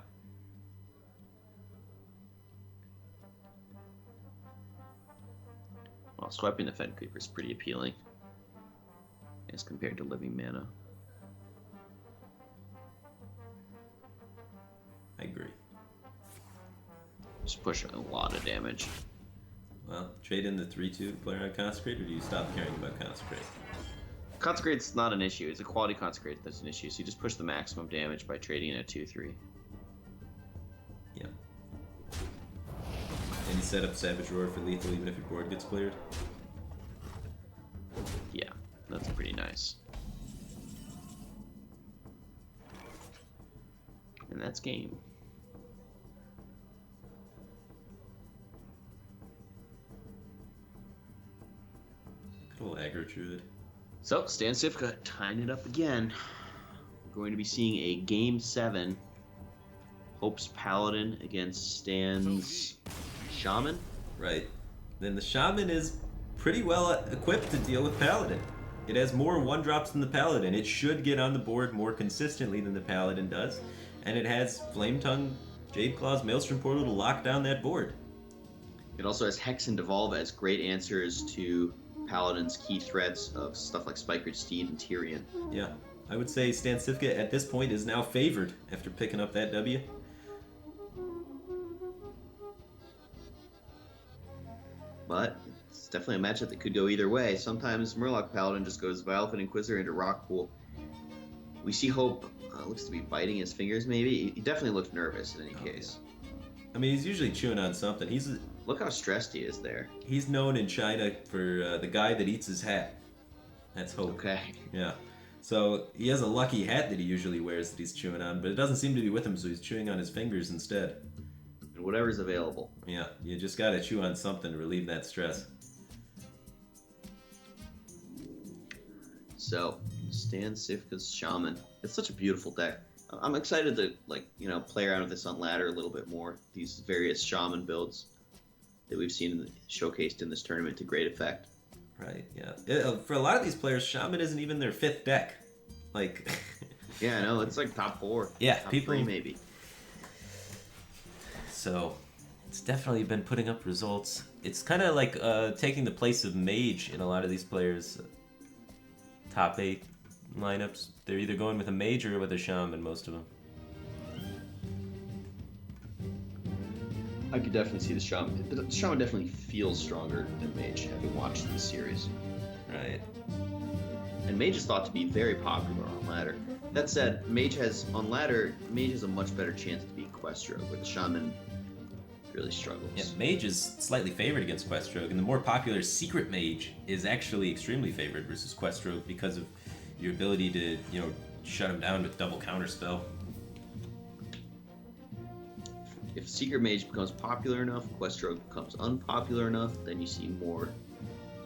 Well, swiping the Fen Creeper is pretty appealing as compared to living mana. I agree. Just push a lot of damage. Well, trade in the 3/2 player on Consecrate, or do you stop caring about Consecrate? Consecrate's not an issue. It's a quality Consecrate that's an issue. So you just push the maximum damage by trading in a 2/3. Yeah. And you set up Savage Roar for lethal even if your board gets cleared. Yeah, that's pretty nice. And that's game. Good old aggro druid. So, Stan Cifka tying it up again. We're going to be seeing a Game 7. Hope's Paladin against Stan's Shaman. Right. Then the Shaman is pretty well equipped to deal with Paladin. It has more 1-drops than the Paladin. It should get on the board more consistently than the Paladin does. And it has Flame Tongue, Jade Claws, Maelstrom Portal to lock down that board. It also has Hex and Devolve as great answers to Paladin's key threats of stuff like Spikered Steed and Tyrion. Yeah. I would say Stan Cifka at this point is now favored after picking up that W. But it's definitely a matchup that could go either way. Sometimes Murloc Paladin just goes Vilephan Inquisitor into Rockpool. We see Hope looks to be biting his fingers maybe. He definitely looked nervous in any case. I mean, he's usually chewing on something. Look how stressed he is there. He's known in China for the guy that eats his hat. That's Hope. Okay. Yeah. So he has a lucky hat that he usually wears that he's chewing on, but it doesn't seem to be with him, so he's chewing on his fingers instead. And whatever's available. Yeah, you just gotta chew on something to relieve that stress. So, Stan Cifka's Shaman. It's such a beautiful deck. I'm excited to play around with this on ladder a little bit more. These various shaman builds that we've seen showcased in this tournament to great effect. Right. Yeah. For a lot of these players, shaman isn't even their 5th deck. Like. Yeah, I know. It's like top 4. Yeah, top people 3 maybe. So, it's definitely been putting up results. It's kind of like taking the place of mage in a lot of these players' top 8 lineups. They're either going with a mage or with a shaman, most of them. I could definitely see the shaman. The shaman definitely feels stronger than mage, having watched this series. Right. And mage is thought to be very popular on ladder. That said, mage has a much better chance to beat Questrogue, where the shaman really struggles. Yeah, mage is slightly favored against Questrogue, and the more popular secret mage is actually extremely favored versus Questrogue because of your ability to, shut him down with double counterspell. If secret mage becomes popular enough, Questrogue becomes unpopular enough, then you see more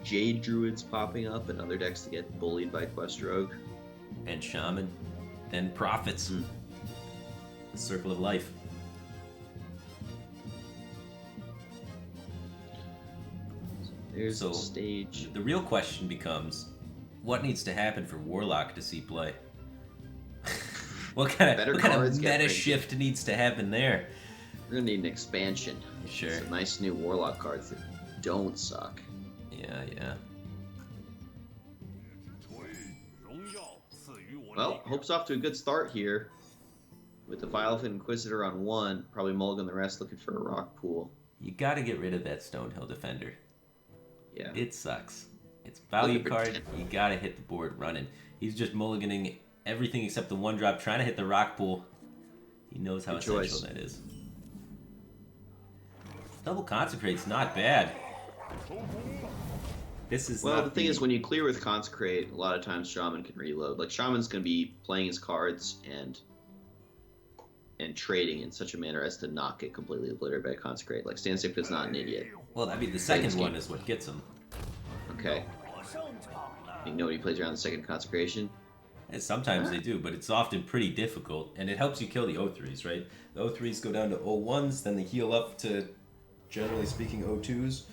Jade Druids popping up and other decks to get bullied by Questrogue. And shaman, then prophets. The circle of life. There's the stage. The real question becomes, what needs to happen for Warlock to see play? what kind of meta shift needs to happen there? We're gonna need an expansion. Sure. Some nice new Warlock cards that don't suck. Yeah. Well, Hope's off to a good start here. With the Violent Inquisitor on 1, probably mulligan the rest looking for a rock pool. You gotta get rid of that Stonehill Defender. Yeah. It sucks. It's a value card, you gotta hit the board running. He's just mulliganing everything except the 1-drop, trying to hit the rock pool. He knows how essential that is. Double Consecrate's not bad. This is the thing is, when you clear with Consecrate, a lot of times Shaman can reload. Like, Shaman's going to be playing his cards and trading in such a manner as to not get completely obliterated by Consecrate. Like, Stansick is not an idiot. Well, I mean, the second one is what gets him. Okay. You know when he plays around the second Consecration? And sometimes they do, but it's often pretty difficult, and it helps you kill the O3s, right? The O3s go down to O1s, then they heal up to, generally speaking, O2s,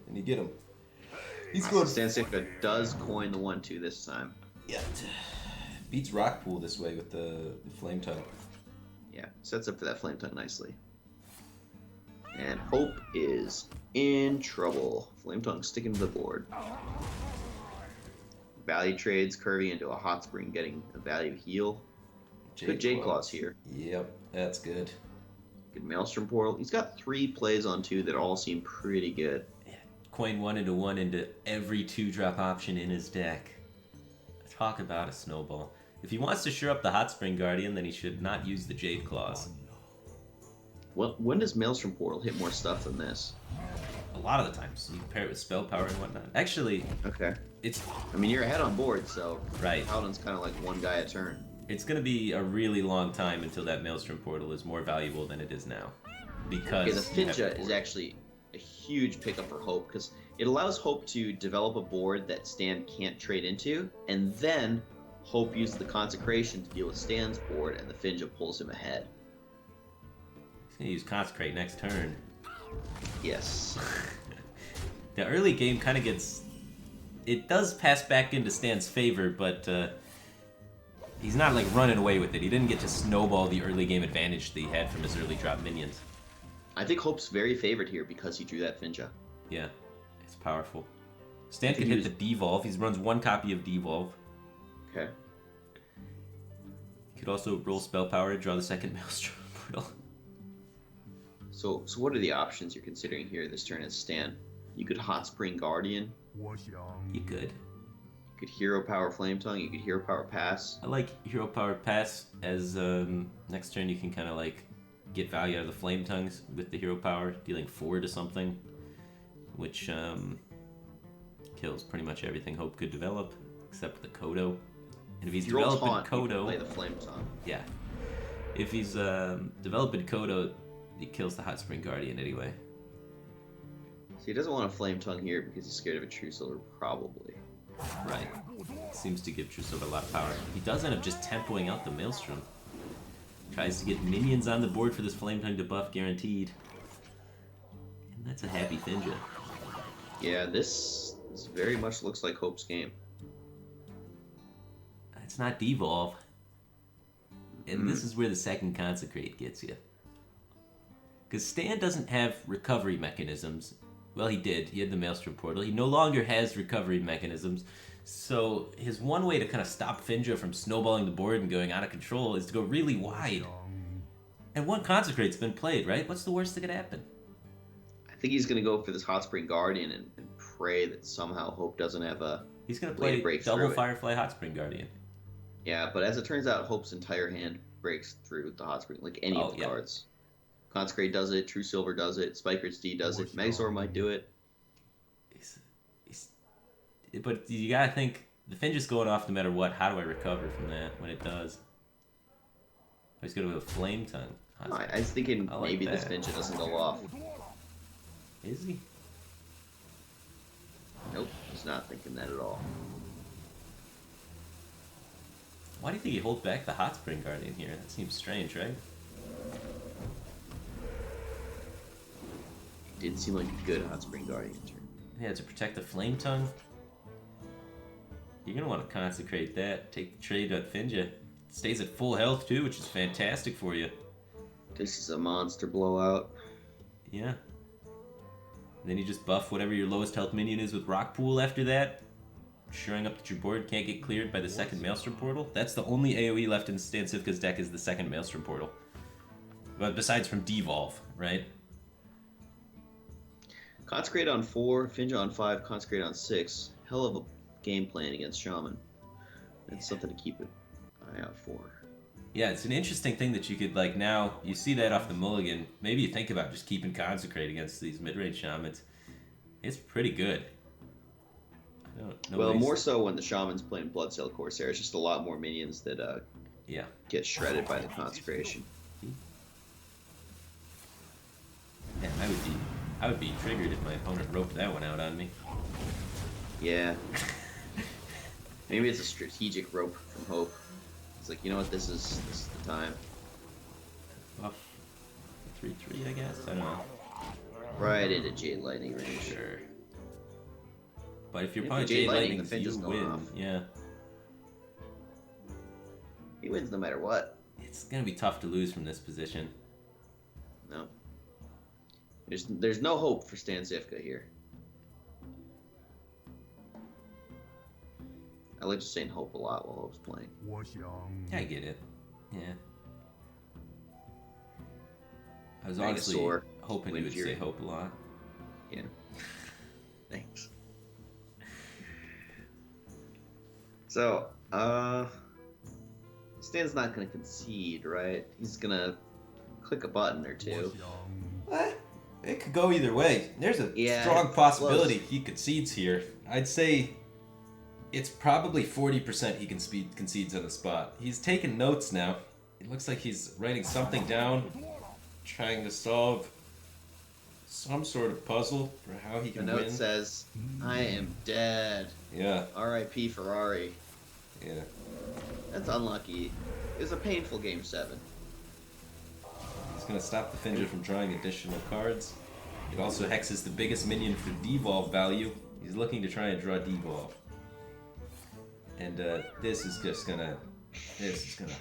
and you get them. He's going. Stansick does coin the 1-2 this time. Yeah. Beats Rockpool this way with the Flame Tongue. Yeah, sets up for that Flame Tongue nicely. And Hope is in trouble. Flame Tongue sticking to the board. Value trades, curving into a Hot Spring, getting a value heal. Good Jade Claws here. Yep, that's good. Good Maelstrom Portal. He's got 3 plays on 2 that all seem pretty good. Coin 1 into every 2-drop option in his deck. Talk about a snowball. If he wants to shore up the Hot Spring Guardian, then he should not use the Jade Claws. Well, when does Maelstrom Portal hit more stuff than this? A lot of the times. You compare it with Spell Power and whatnot. Actually, okay. I mean, you're ahead on board, so right. Paladin's kind of like one guy a turn. It's going to be a really long time until that Maelstrom Portal is more valuable than it is now. Because the Finja is actually a huge pickup for Hope, because it allows Hope to develop a board that Stan can't trade into, and then Hope uses the Consecration to deal with Stan's board, and the Finja pulls him ahead. He's going to use Consecrate next turn. Yes. The early game kind of gets... It does pass back into Stan's favor, but he's not like running away with it. He didn't get to snowball the early game advantage that he had from his early drop minions. I think Hope's very favored here because he drew that Finja. Yeah, it's powerful. Stan could hit the Devolve. He runs 1 copy of Devolve. Okay. He could also roll Spell Power and draw the second Maelstrom Portal. So what are the options you're considering here this turn as Stan? You could Hot Spring Guardian. You could. You could Hero Power Flame Tongue. You could Hero Power Pass. I like Hero Power Pass as next turn you can kind of like get value out of the Flame Tongues with the Hero Power, dealing 4 to something, which kills pretty much everything Hope could develop, except the Kodo. And if he's developing Kodo... play the Flame Tongue. Yeah. If he's developing Kodo, he kills the Hot Spring Guardian anyway. So he doesn't want a Flame Tongue here because he's scared of a True Silver, probably. Right. Seems to give True Silver a lot of power. He does end up just tempoing out the Maelstrom. Tries to get minions on the board for this Flame Tongue debuff guaranteed. And that's a happy Finja. Yeah, this very much looks like Hope's game. It's not devolve. And this is where the second Consecrate gets you. Because Stan doesn't have recovery mechanisms. Well, he did. He had the Maelstrom Portal. He no longer has recovery mechanisms. So his one way to kind of stop Finja from snowballing the board and going out of control is to go really wide. And one Consecrate's been played, right? What's the worst that could happen? I think he's going to go for this Hot Spring Guardian and pray that somehow Hope doesn't have a He's going to way play to break double through it. Firefly Hot Spring Guardian. Yeah, but as it turns out, Hope's entire hand breaks through the Hot Spring, like any of the cards. Consecrate does it, True Silver does it, Spiker's D does it, Megazord might do it. But you gotta think, the Finja's going off no matter what. How do I recover from that when it does? He's gonna go with Flame Tongue. I was thinking I like maybe this that. Finja doesn't go off. Is he? Nope, he's not thinking that at all. Why do you think he holds back the Hot Spring Guardian here? That seems strange, right? It did seem like a good Hot Spring Guardian turn. Yeah, to protect the Flame Tongue. You're gonna want to consecrate that. Take the trade on Finja. Stays at full health too, which is fantastic for you. This is a monster blowout. Yeah. And then you just buff whatever your lowest health minion is with Rock Pool after that. Ensuring up that your board can't get cleared by the second Maelstrom Portal. That's the only AoE left in Stan Cifka's deck is the second Maelstrom Portal. But besides from Devolve, right? Consecrate on 4, Finja on 5, Consecrate on 6. Hell of a game plan against Shaman. It's something to keep an eye out for. Yeah, it's an interesting thing that you could, like, now, you see that off the mulligan. Maybe you think about just keeping Consecrate against these mid-range Shamans. It's pretty good. Well, more so when the Shaman's playing Bloodsail Corsair. It's just a lot more minions that get shredded by the Consecration. Yeah, I would be triggered if my opponent roped that one out on me. Yeah. Maybe it's a strategic rope from Hope. It's like, you know what, this is the time. Buff 3/3, I guess. I don't know. Right into Jade Lightning range. Sure. But if you're If playing Jade Jade Lightning, Lightning, the Finja's you going win. off. Yeah. He wins no matter what. It's gonna be tough to lose from this position. No. There's no hope for Stan Cifka here. I like just saying hope a lot while Hope's playing. I get it. Yeah. I was honestly Venusaur, hoping you Wind would Fury. say hope a lot. Yeah. Thanks. So, Stan's not gonna concede, right? He's gonna click a button or two. It could go either way. There's a Yeah, strong it's possibility He concedes here. I'd say it's probably 40% he concedes on the spot. He's taking notes now. It looks like he's writing something down, trying to solve some sort of puzzle for how he The can note win. says, "I am dead. Yeah, R.I.P. Ferrari." yeah. That's unlucky. It was a painful game 7. He's gonna stop the Finja from drawing additional cards. It also hexes the biggest minion for devolve value. He's looking to try and draw devolve. And this is gonna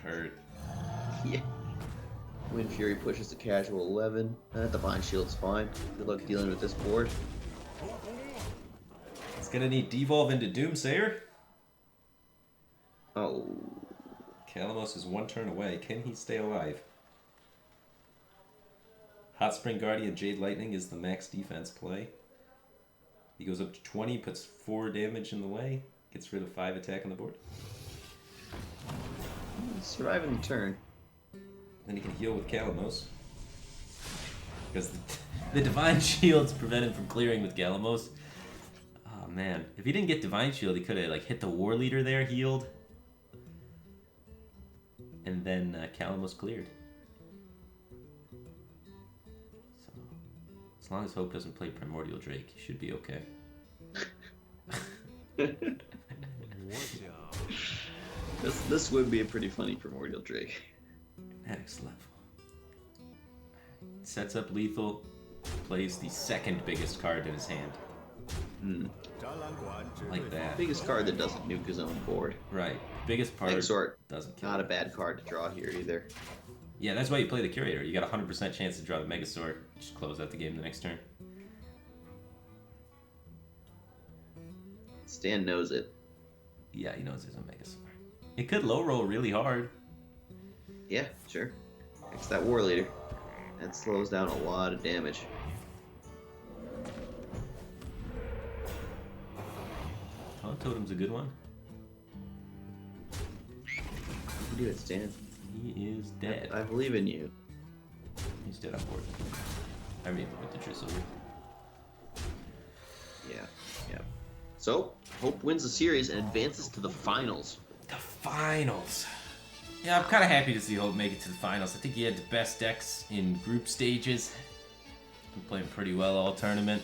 hurt. Yeah. Wind Fury pushes to casual 11. Divine Shield's fine. Good luck dealing with this board. He's gonna need devolve into Doomsayer. Oh. Kalamos is one turn away. Can he stay alive? Hot Spring Guardian Jade Lightning is the max defense play. He goes up to 20, puts 4 damage in the way, gets rid of 5 attack on the board. He's surviving the turn. Then he can heal with Kalamos. Because the Divine Shields prevent him from clearing with Kalamos. Oh man, if he didn't get Divine Shield, he could have like hit the War Leader there, healed. And then Kalamos cleared. So, as long as Hope doesn't play Primordial Drake, he should be okay. This would be a pretty funny Primordial Drake. Next level. Sets up lethal, plays the second biggest card in his hand. Like that. Biggest card that doesn't nuke his own board. Right. Biggest part Megazord, doesn't kill. not a bad card to draw here either. Yeah, that's why you play the Curator. You got a 100% chance to draw the Megazord. Just close out the game the next turn. Stan knows it. Yeah, he knows there's a Megazord. It could low roll really hard. Yeah, sure. It's that War Leader. That slows down a lot of damage. Taunt Totem's a good one. You can do it, Stan. He is dead. I believe in you. He's dead on board. I mean, with the Drizzle. Yeah, yeah. So, Hope wins the series and advances to the finals. The finals. Yeah, I'm kind of happy to see Hope make it to the finals. I think he had the best decks in group stages. Been playing pretty well all tournament.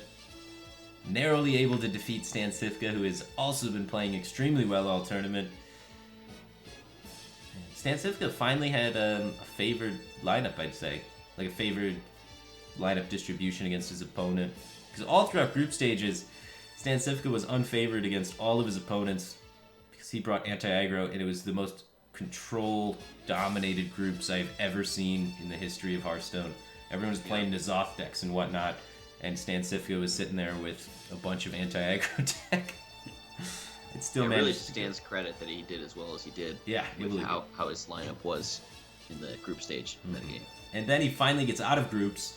Narrowly able to defeat Stan Cifka, who has also been playing extremely well all tournament. Stan Cifka finally had a favored lineup, I'd say. Like a favored lineup distribution against his opponent. Because all throughout group stages, Stan Cifka was unfavored against all of his opponents because he brought anti-aggro, and it was the most control-dominated groups I've ever seen in the history of Hearthstone. Everyone was playing N'Zoth decks and whatnot, and Stan Cifka was sitting there with a bunch of anti-aggro deck. It still managed. Really Stan's credit that he did as well as he did. Yeah, with how his lineup was in the group stage of that game. And then he finally gets out of groups,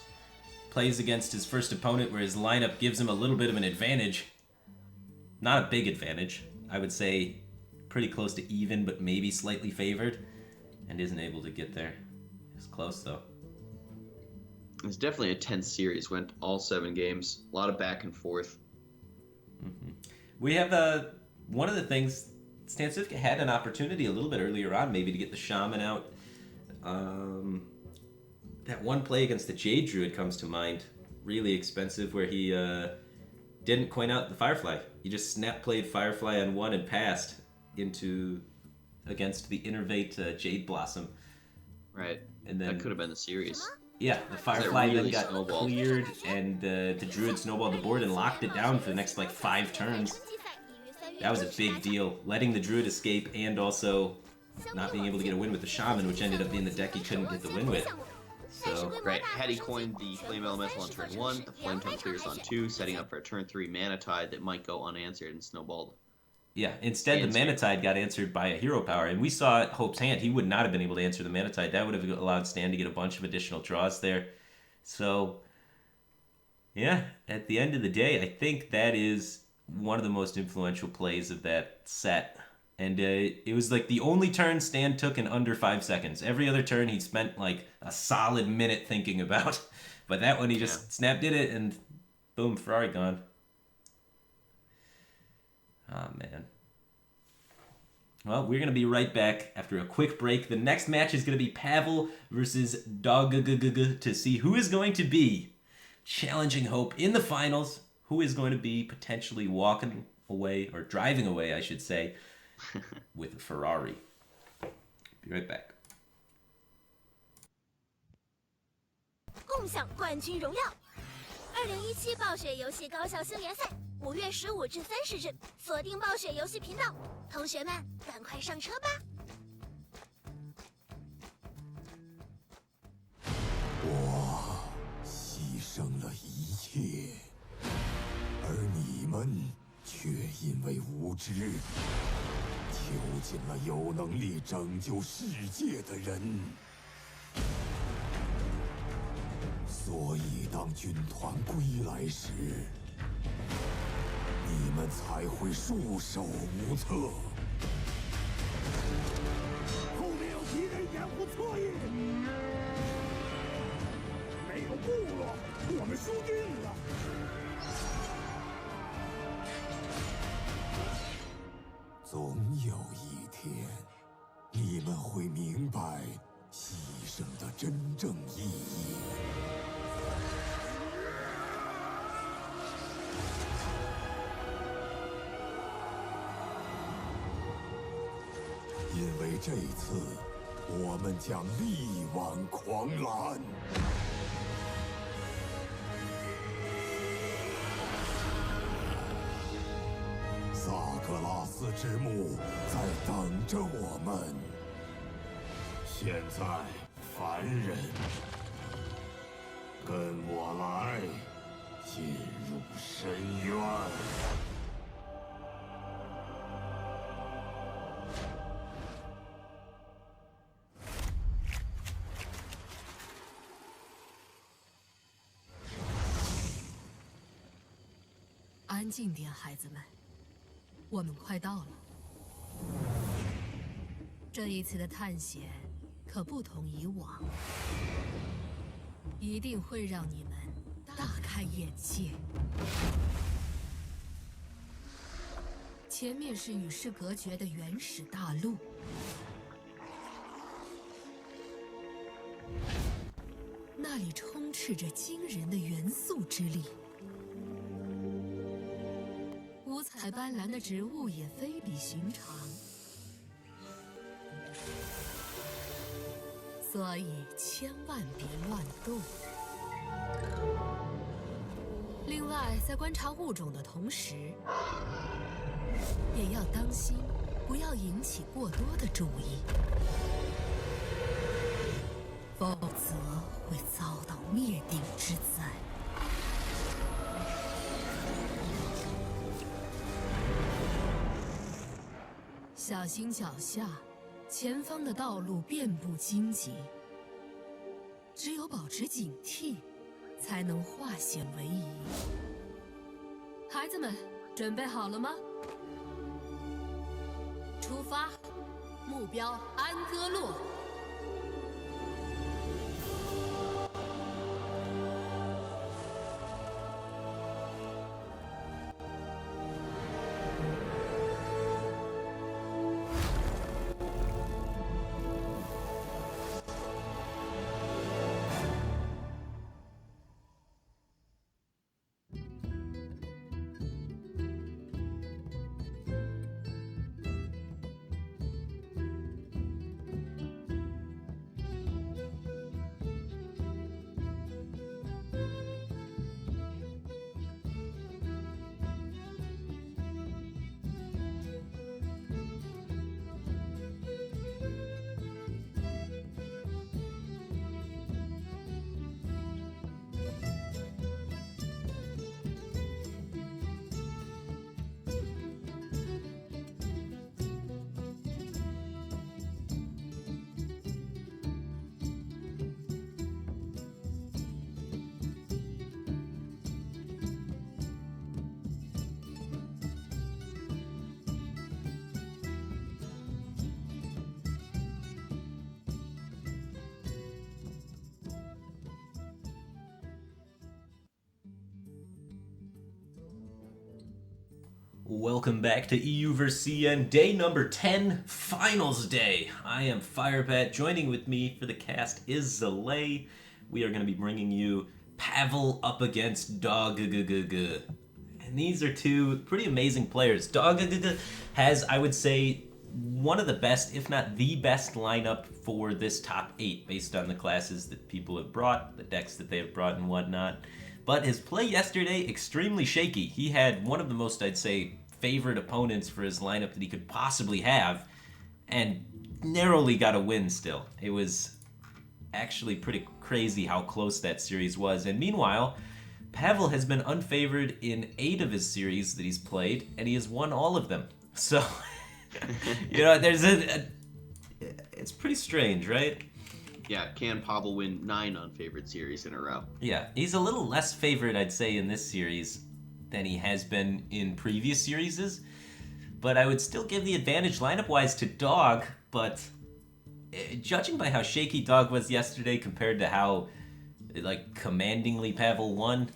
plays against his first opponent where his lineup gives him a little bit of an advantage. Not a big advantage. I would say pretty close to even, but maybe slightly favored, and isn't able to get there. It's close, though. It's definitely a tense series. Went all 7 games. A lot of back and forth. Mm-hmm. We have one of the things, Stan Cifka had an opportunity a little bit earlier on, maybe to get the Shaman out. That one play against the Jade Druid comes to mind. Really expensive, where he didn't coin out the Firefly. He just snap played Firefly on 1 and passed against the Innervate Jade Blossom. Right. And then that could have been the series. Yeah, the Firefly really then got snowballed. cleared, and the Druid snowballed the board and locked it down for the next 5 turns. That was a big deal. Letting the Druid escape and also not being able to get a win with the Shaman, which ended up being the deck he couldn't get the win with. So, right, had he coined the Flame Elemental on turn 1, the Flame Tongue clears on 2, setting up for a turn 3 Mana Tide that might go unanswered and snowballed. yeah, instead the Mana Tide got answered by a Hero Power, and we saw at Hope's hand, he would not have been able to answer the Mana Tide. That would have allowed Stan to get a bunch of additional draws there. So, yeah, at the end of the day, I think that is one of the most influential plays of that set. And it was like the only turn Stan took in under 5 seconds. Every other turn he spent like a solid minute thinking about. But that one he just snap did it and boom, Ferrari gone. Ah, man. Well, we're going to be right back after a quick break. The next match is going to be Pavel versus Dog to see who is going to be challenging Hope in the finals. Who is going to be potentially walking away, or driving away, I should say, with a Ferrari. Be right back. 共享冠军荣耀！2017暴雪游戏高校生联赛5月15至30日，锁定暴雪游戏频道，同学们赶快上车吧！我牺牲了一切，而你们却因为无知，囚禁了有能力拯救世界的人。所以，当军团归来时，你们才会束手无策。后面有敌人掩护侧翼，没有部落，我们输定了。总有一天，你们会明白牺牲的真正意义。因为这一次，我们将力挽狂澜。萨格拉斯之墓在等着我们。现在，凡人，跟我来，进入深渊。安静点，孩子们，我们快到了。这一次的探险可不同以往，一定会让你们大开眼界。前面是与世隔绝的原始大陆，那里充斥着惊人的元素之力。五彩斑斓的植物也非比寻常，所以千万别乱动。另外，在观察物种的同时，也要当心，不要引起过多的注意，否则会遭到灭顶之灾。小心脚下，前方的道路遍布荆棘，只有保持警惕，才能化险为夷。孩子们，准备好了吗？出发，目标安戈洛。Welcome back to EU vs. CN, day number 10, finals day. I am Firebat. Joining with me for the cast is Zalay. We are going to be bringing you Pavel up against Dog. And these are two pretty amazing players. Dog has, I would say, one of the best, if not the best lineup for this top 8 based on the classes that people have brought, the decks that they have brought and whatnot. But his play yesterday, extremely shaky. He had one of the most, I'd say, favorite opponents for his lineup that he could possibly have, and narrowly got a win still. It was actually pretty crazy how close that series was. And meanwhile, Pavel has been unfavored in 8 of his series that he's played, and he has won all of them. So, there's it's pretty strange, right? Yeah, can Pavel win 9 unfavored series in a row? Yeah, he's a little less favored, I'd say, in this series than he has been in previous series. But I would still give the advantage lineup-wise to Dog, but judging by how shaky Dog was yesterday compared to how, commandingly Pavel won,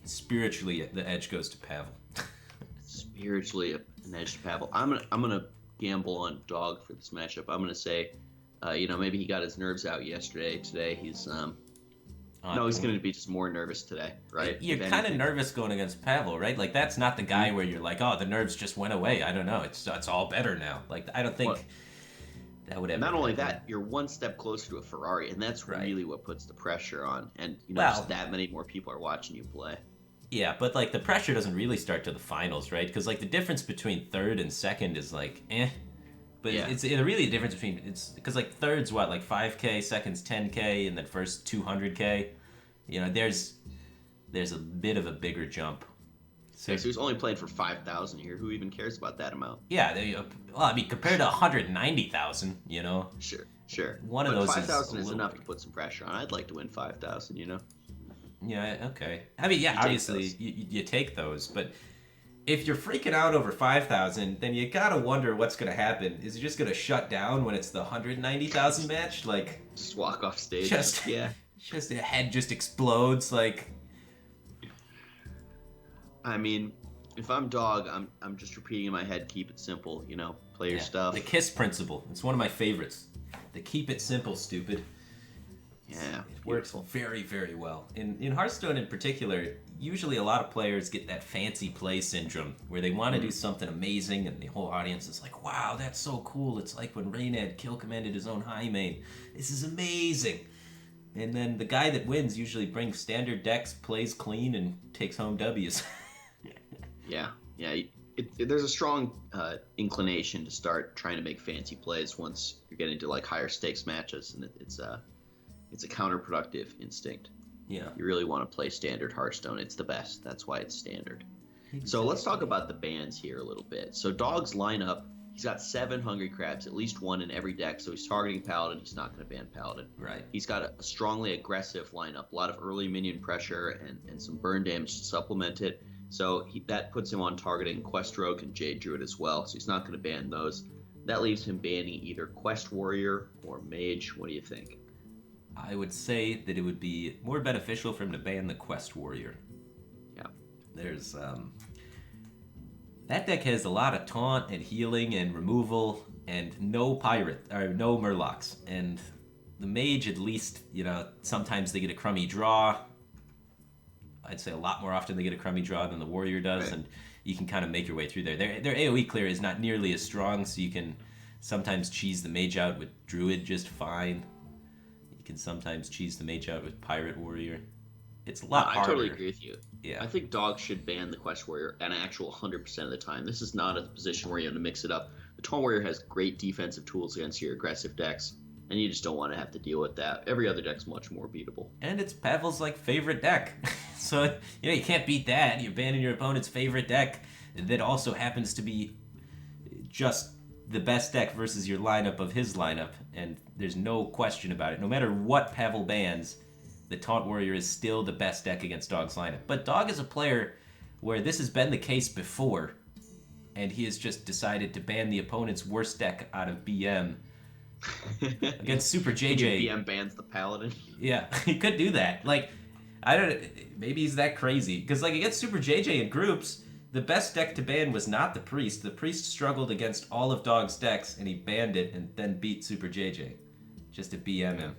spiritually, the edge goes to Pavel. Spiritually, an edge to Pavel. I'm gonna gamble on Dog for this matchup. I'm gonna say, maybe he got his nerves out yesterday. Today he's he's going to be just more nervous today, right? You're kind of nervous going against Pavel, right? Like, that's not the guy where you're like, oh, the nerves just went away. I don't know. It's all better now. Like, I don't think... That would have Not only that, you're one step closer to a Ferrari, and that's Right. really what puts the pressure on. And Well- just that many more people are watching you play. Yeah, but like the pressure doesn't really start to the finals, right? Because like the difference between third and second is like but Yeah. it's really a difference between because like third's what, like 5K, second's 10K, and then first 200K. You know, there's a bit of a bigger jump. So he's only playing for 5,000 here. Who even cares about that amount? Yeah, well, I mean, compared to 190,000, you know. Sure. One of But those is 5,000 a is little enough big. to put some pressure on. I'd like to win 5,000, you know? Yeah, okay. I mean, yeah, You take obviously those. you take those, but if you're freaking out over 5,000, then you gotta wonder what's gonna happen. Is he just gonna shut down when it's the 190,000 match? Like, Just walk off stage. just Yeah. just a head just explodes. Like, I mean, if I'm dog, I'm just repeating in my head, keep it simple, you know? Play your yeah, stuff. the KISS principle. It's one of my favorites. The keep it simple, stupid. Yeah. It works very, very well. In Hearthstone in particular, usually a lot of players get that fancy play syndrome where they want to do something amazing and the whole audience is like, wow, that's so cool. It's like when Reynad kill commanded his own high main. This is amazing. And then the guy that wins usually brings standard decks, plays clean, and takes home W's. Yeah. There's a strong inclination to start trying to make fancy plays once you're getting to like higher stakes matches, and it's a counterproductive instinct. Yeah. You really want to play standard Hearthstone. It's the best. That's why it's standard. So let's talk about the bans here a little bit. So Dog's lineup, he's got 7 Hungry Crabs, at least 1 in every deck. So he's targeting Paladin. He's not going to ban Paladin. Right. He's got a strongly aggressive lineup, a lot of early minion pressure and some burn damage to supplement it. So that puts him on targeting Quest Rogue and Jade Druid as well. So he's not going to ban those. That leaves him banning either Quest Warrior or Mage. What do you think? I would say that it would be more beneficial for him to ban the Quest Warrior. Yeah. There's that deck has a lot of taunt and healing and removal and no pirate or no Murlocs. And the Mage, at least, you know, sometimes they get a crummy draw. I'd say a lot more often they get a crummy draw than the Warrior does, Right. and you can kind of make your way through there. Their AoE clear is not nearly as strong, so you can sometimes cheese the Mage out with Druid just fine. You can sometimes cheese the Mage out with Pirate Warrior. It's a lot harder. I totally agree with you. Yeah. I think Dog should ban the Quest Warrior an actual 100% of the time. This is not a position where you have to mix it up. The Taunt Warrior has great defensive tools against your aggressive decks, and you just don't want to have to deal with that. Every other deck's much more beatable. And it's Pavel's like favorite deck. So, you know, you can't beat that. You're banning your opponent's favorite deck that also happens to be just the best deck versus your lineup of his lineup. And there's no question about it. No matter what Pavel bans, the Taunt Warrior is still the best deck against Dog's lineup. But Dog is a player where this has been the case before, and he has just decided to ban the opponent's worst deck out of BM against Super JJ. BM bans the Paladin. Yeah, he could do that. Like, I don't. Maybe he's that crazy. Because like against Super JJ in groups, the best deck to ban was not the Priest. The Priest struggled against all of Dog's decks, and he banned it, and then beat Super JJ, just to BM him.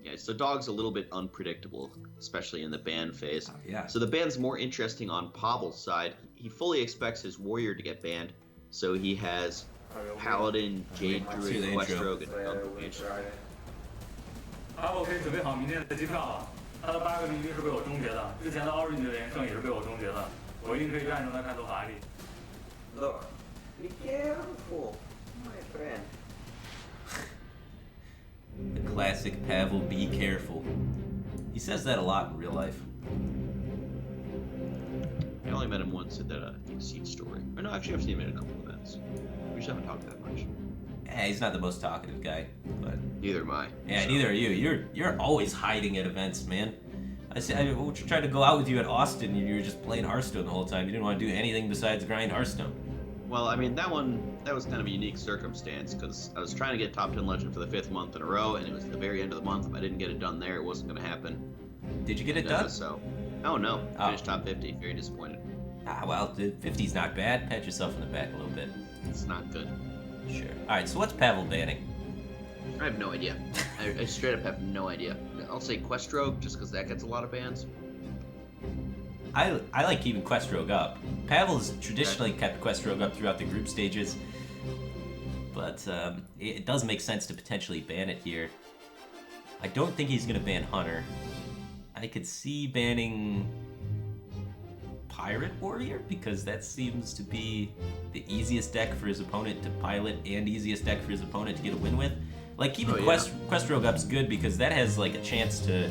Yeah, so Dog's a little bit unpredictable, especially in the ban phase. Yeah. So the ban's more interesting on Pavel's side. He fully expects his Warrior to get banned, so he has Paladin, Jade Cue Druid, the Quest intro. Rogue, and Uncle Mage. 我可以准备好明天的机票了。他的8个零一定是被我终结的，之前的奥运的连胜也是被我终结的，我一定可以战胜他看透法力。 Look, be careful, my friend. The classic Pavel, be careful. He says that a lot in real life. I only met him once at that Exceed story. Or no, actually, I've seen him at a couple events. We just haven't talked that much. Yeah, he's not the most talkative guy, but Neither am I. yeah, so. neither are you. You're always hiding at events, man. I tried to go out with you at Austin, and you were just playing Hearthstone the whole time. You didn't want to do anything besides grind Hearthstone. Well, I mean, that was kind of a unique circumstance, because I was trying to get top 10 Legend for the 5th month in a row, and it was the very end of the month. If I didn't get it done there, it wasn't going to happen. Did you get it done? Oh no, Oh. finished top 50. Very disappointed. Ah, well, the 50's not bad. Pat yourself in the back a little bit. It's not good. Sure. All right, so what's Pavel banning? I have no idea. I straight up have no idea. I'll say Quest Rogue, just because that gets a lot of bans. I like keeping Quest Rogue up. Pavel's traditionally kept Quest Rogue up throughout the group stages. but it does make sense to potentially ban it here. I don't think he's going to ban Hunter. I could see banning Pirate Warrior, because that seems to be the easiest deck for his opponent to pilot and easiest deck for his opponent to get a win with. Like, keeping Quest Rogue up's good because that has like a chance to,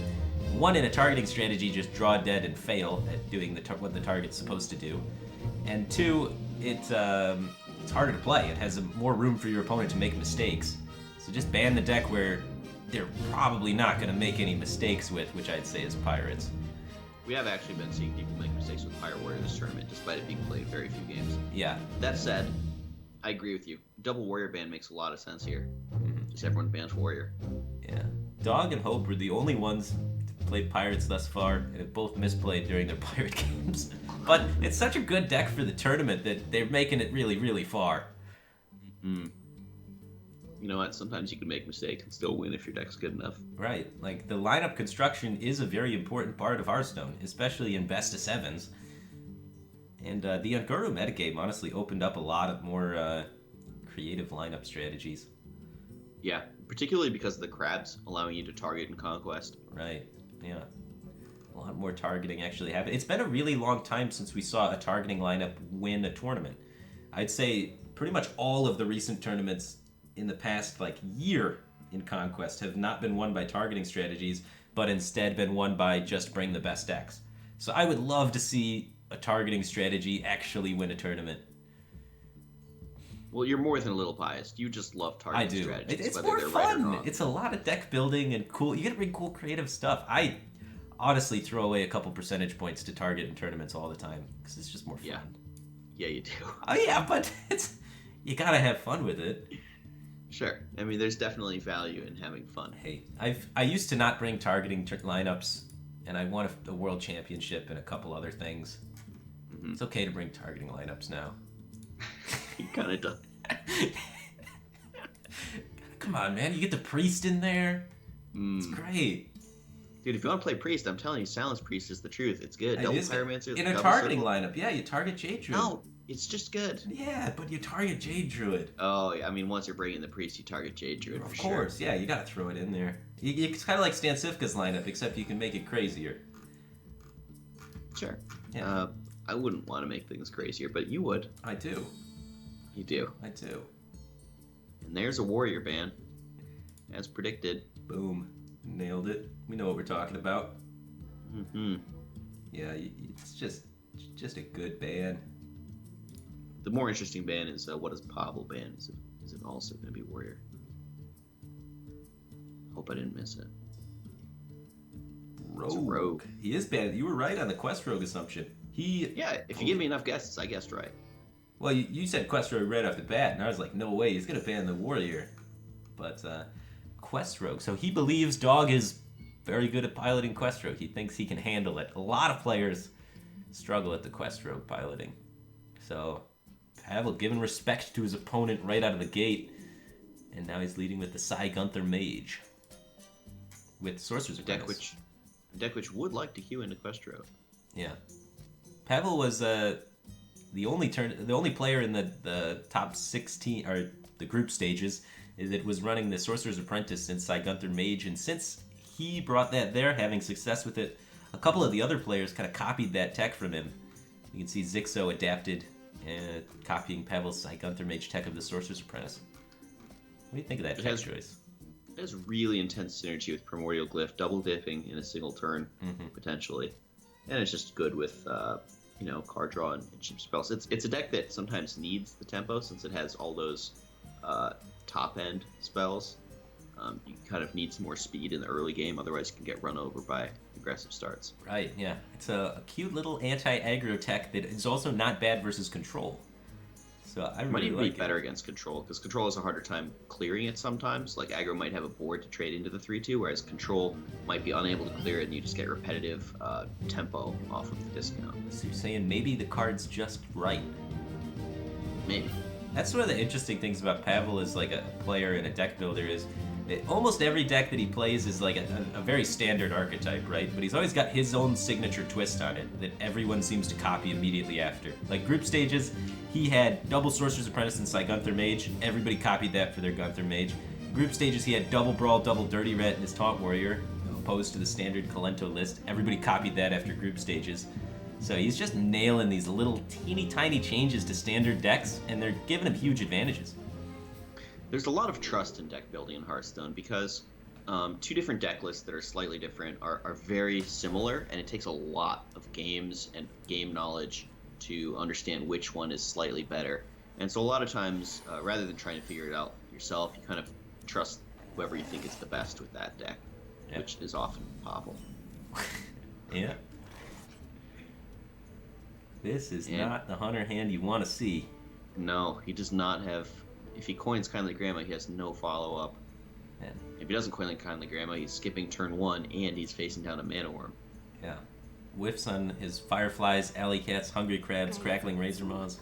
one, in a targeting strategy, just draw dead and fail at doing what the target's supposed to do, and two, it's harder to play. It has more room for your opponent to make mistakes. So just ban the deck where they're probably not going to make any mistakes with, which I'd say is Pirates. We have actually been seeing people make mistakes with Pirate Warrior this tournament, despite it being played very few games. Yeah. That said, I agree with you. Double Warrior ban makes a lot of sense here. Just everyone bans Warrior. Yeah. Dog and Hope were the only ones to play Pirates thus far, and have both misplayed during their Pirate games. But it's such a good deck for the tournament that they're making it really, really far. You know what? Sometimes you can make mistakes and still win if your deck's good enough. Right. Like, the lineup construction is a very important part of Hearthstone, especially in best of sevens. And the Unguru metagame honestly opened up a lot of more creative lineup strategies. Yeah, particularly because of the crabs allowing you to target in Conquest. Right, yeah. A lot more targeting actually happened. It's been a really long time since we saw a targeting lineup win a tournament. I'd say pretty much all of the recent tournaments in the past year in Conquest have not been won by targeting strategies, but instead been won by just bring the best decks. So I would love to see a targeting strategy actually win a tournament. Well, you're more than a little biased. You just love targeting strategies. It's whether more they're right or fun. wrong. It's a lot of deck building and cool. You get to bring cool creative stuff. I honestly throw away a couple percentage points to target in tournaments all the time because it's just more fun. Yeah, you do. Oh yeah, but you gotta have fun with it. Sure. I mean, there's definitely value in having fun. Hey, I used to not bring targeting lineups, and I won a world championship and a couple other things. It's okay to bring targeting lineups now. You kind of do. Come on, man. You get the Priest in there. It's great. Dude, if you want to play Priest, I'm telling you, Silence Priest is the truth. It's good. Double Pyromancer. In a targeting lineup, yeah, you target Jade Druid. No, it's just good. Yeah, but you target Jade Druid. Oh, I mean, once you're bringing the Priest, you target Jade Druid Of for course, sure. yeah, you gotta throw it in there. It's kind of like Stan Cifka's lineup, except you can make it crazier. Sure. Yeah. I wouldn't want to make things crazier, but you would. I do. You do. I do. And there's a Warrior ban, as predicted. Boom. Nailed it. We know what we're talking about. Yeah, it's just a good ban. The more interesting ban is what does Pavel ban? Is it also going to be Warrior? Hope I didn't miss it. Rogue. He is banned. You were right on the Quest Rogue assumption. Yeah, if you give me enough guesses, I guessed right. Well, you said Quest Rogue right off the bat, and I was like, no way, he's going to ban the Warrior. But Quest Rogue. So he believes Dog is very good at piloting Quest Rogue. He thinks he can handle it. A lot of players struggle at the Quest Rogue piloting. So Pavel giving respect to his opponent right out of the gate. And now he's leading with the Cy Gunther Mage. With Sorcerer's Apprentice. A deck which would like to queue into Quest Rogue. Yeah. Pavel was the only player in the top 16 or the group stages that was running the Sorcerer's Apprentice since Cy Gunther Mage, and since he brought that there, having success with it, a couple of the other players kind of copied that tech from him. You can see Zixo adapted, copying Pavel's Cy Gunther Mage tech of the Sorcerer's Apprentice. What do you think of that tech choice? It has really intense synergy with Primordial Glyph, double dipping in a single turn, potentially. And it's just good with, card draw and cheap spells. It's a deck that sometimes needs the tempo since it has all those top-end spells. You kind of need some more speed in the early game, otherwise you can get run over by aggressive starts. Right, yeah. It's a cute little anti-aggro tech that is also not bad versus control. So I really might even like be better against control, because control has a harder time clearing it sometimes. Like aggro might have a board to trade into the 3-2, whereas control might be unable to clear it, and you just get repetitive tempo off of the discount. So you're saying maybe the card's just right. Maybe. That's one of the interesting things about Pavel as like a player and a deck builder is Almost every deck that he plays is like a very standard archetype, right? But he's always got his own signature twist on it that everyone seems to copy immediately after. Like group stages, he had double Sorcerer's Apprentice and Gunther Mage. Everybody copied that for their Gunther Mage. Group stages, he had double Brawl, double Dirty Ret in his Taunt Warrior, opposed to the standard Kalento list. Everybody copied that after group stages. So he's just nailing these little teeny tiny changes to standard decks, and they're giving him huge advantages. There's a lot of trust in deck building in Hearthstone because two different deck lists that are slightly different are very similar, and it takes a lot of games and game knowledge to understand which one is slightly better. And so a lot of times, rather than trying to figure it out yourself, you kind of trust whoever you think is the best with that deck, which is often Pavel. Yeah. This is not the Hunter hand you want to see. No, he does not have... If he coins Kindly Grandma, he has no follow-up. And if he doesn't coin Kindly Grandma, he's skipping turn 1, and he's facing down a Mana Worm. Yeah. Whiffs on his Fireflies, Alley Cats, Hungry Crabs, Crackling Razor Maws.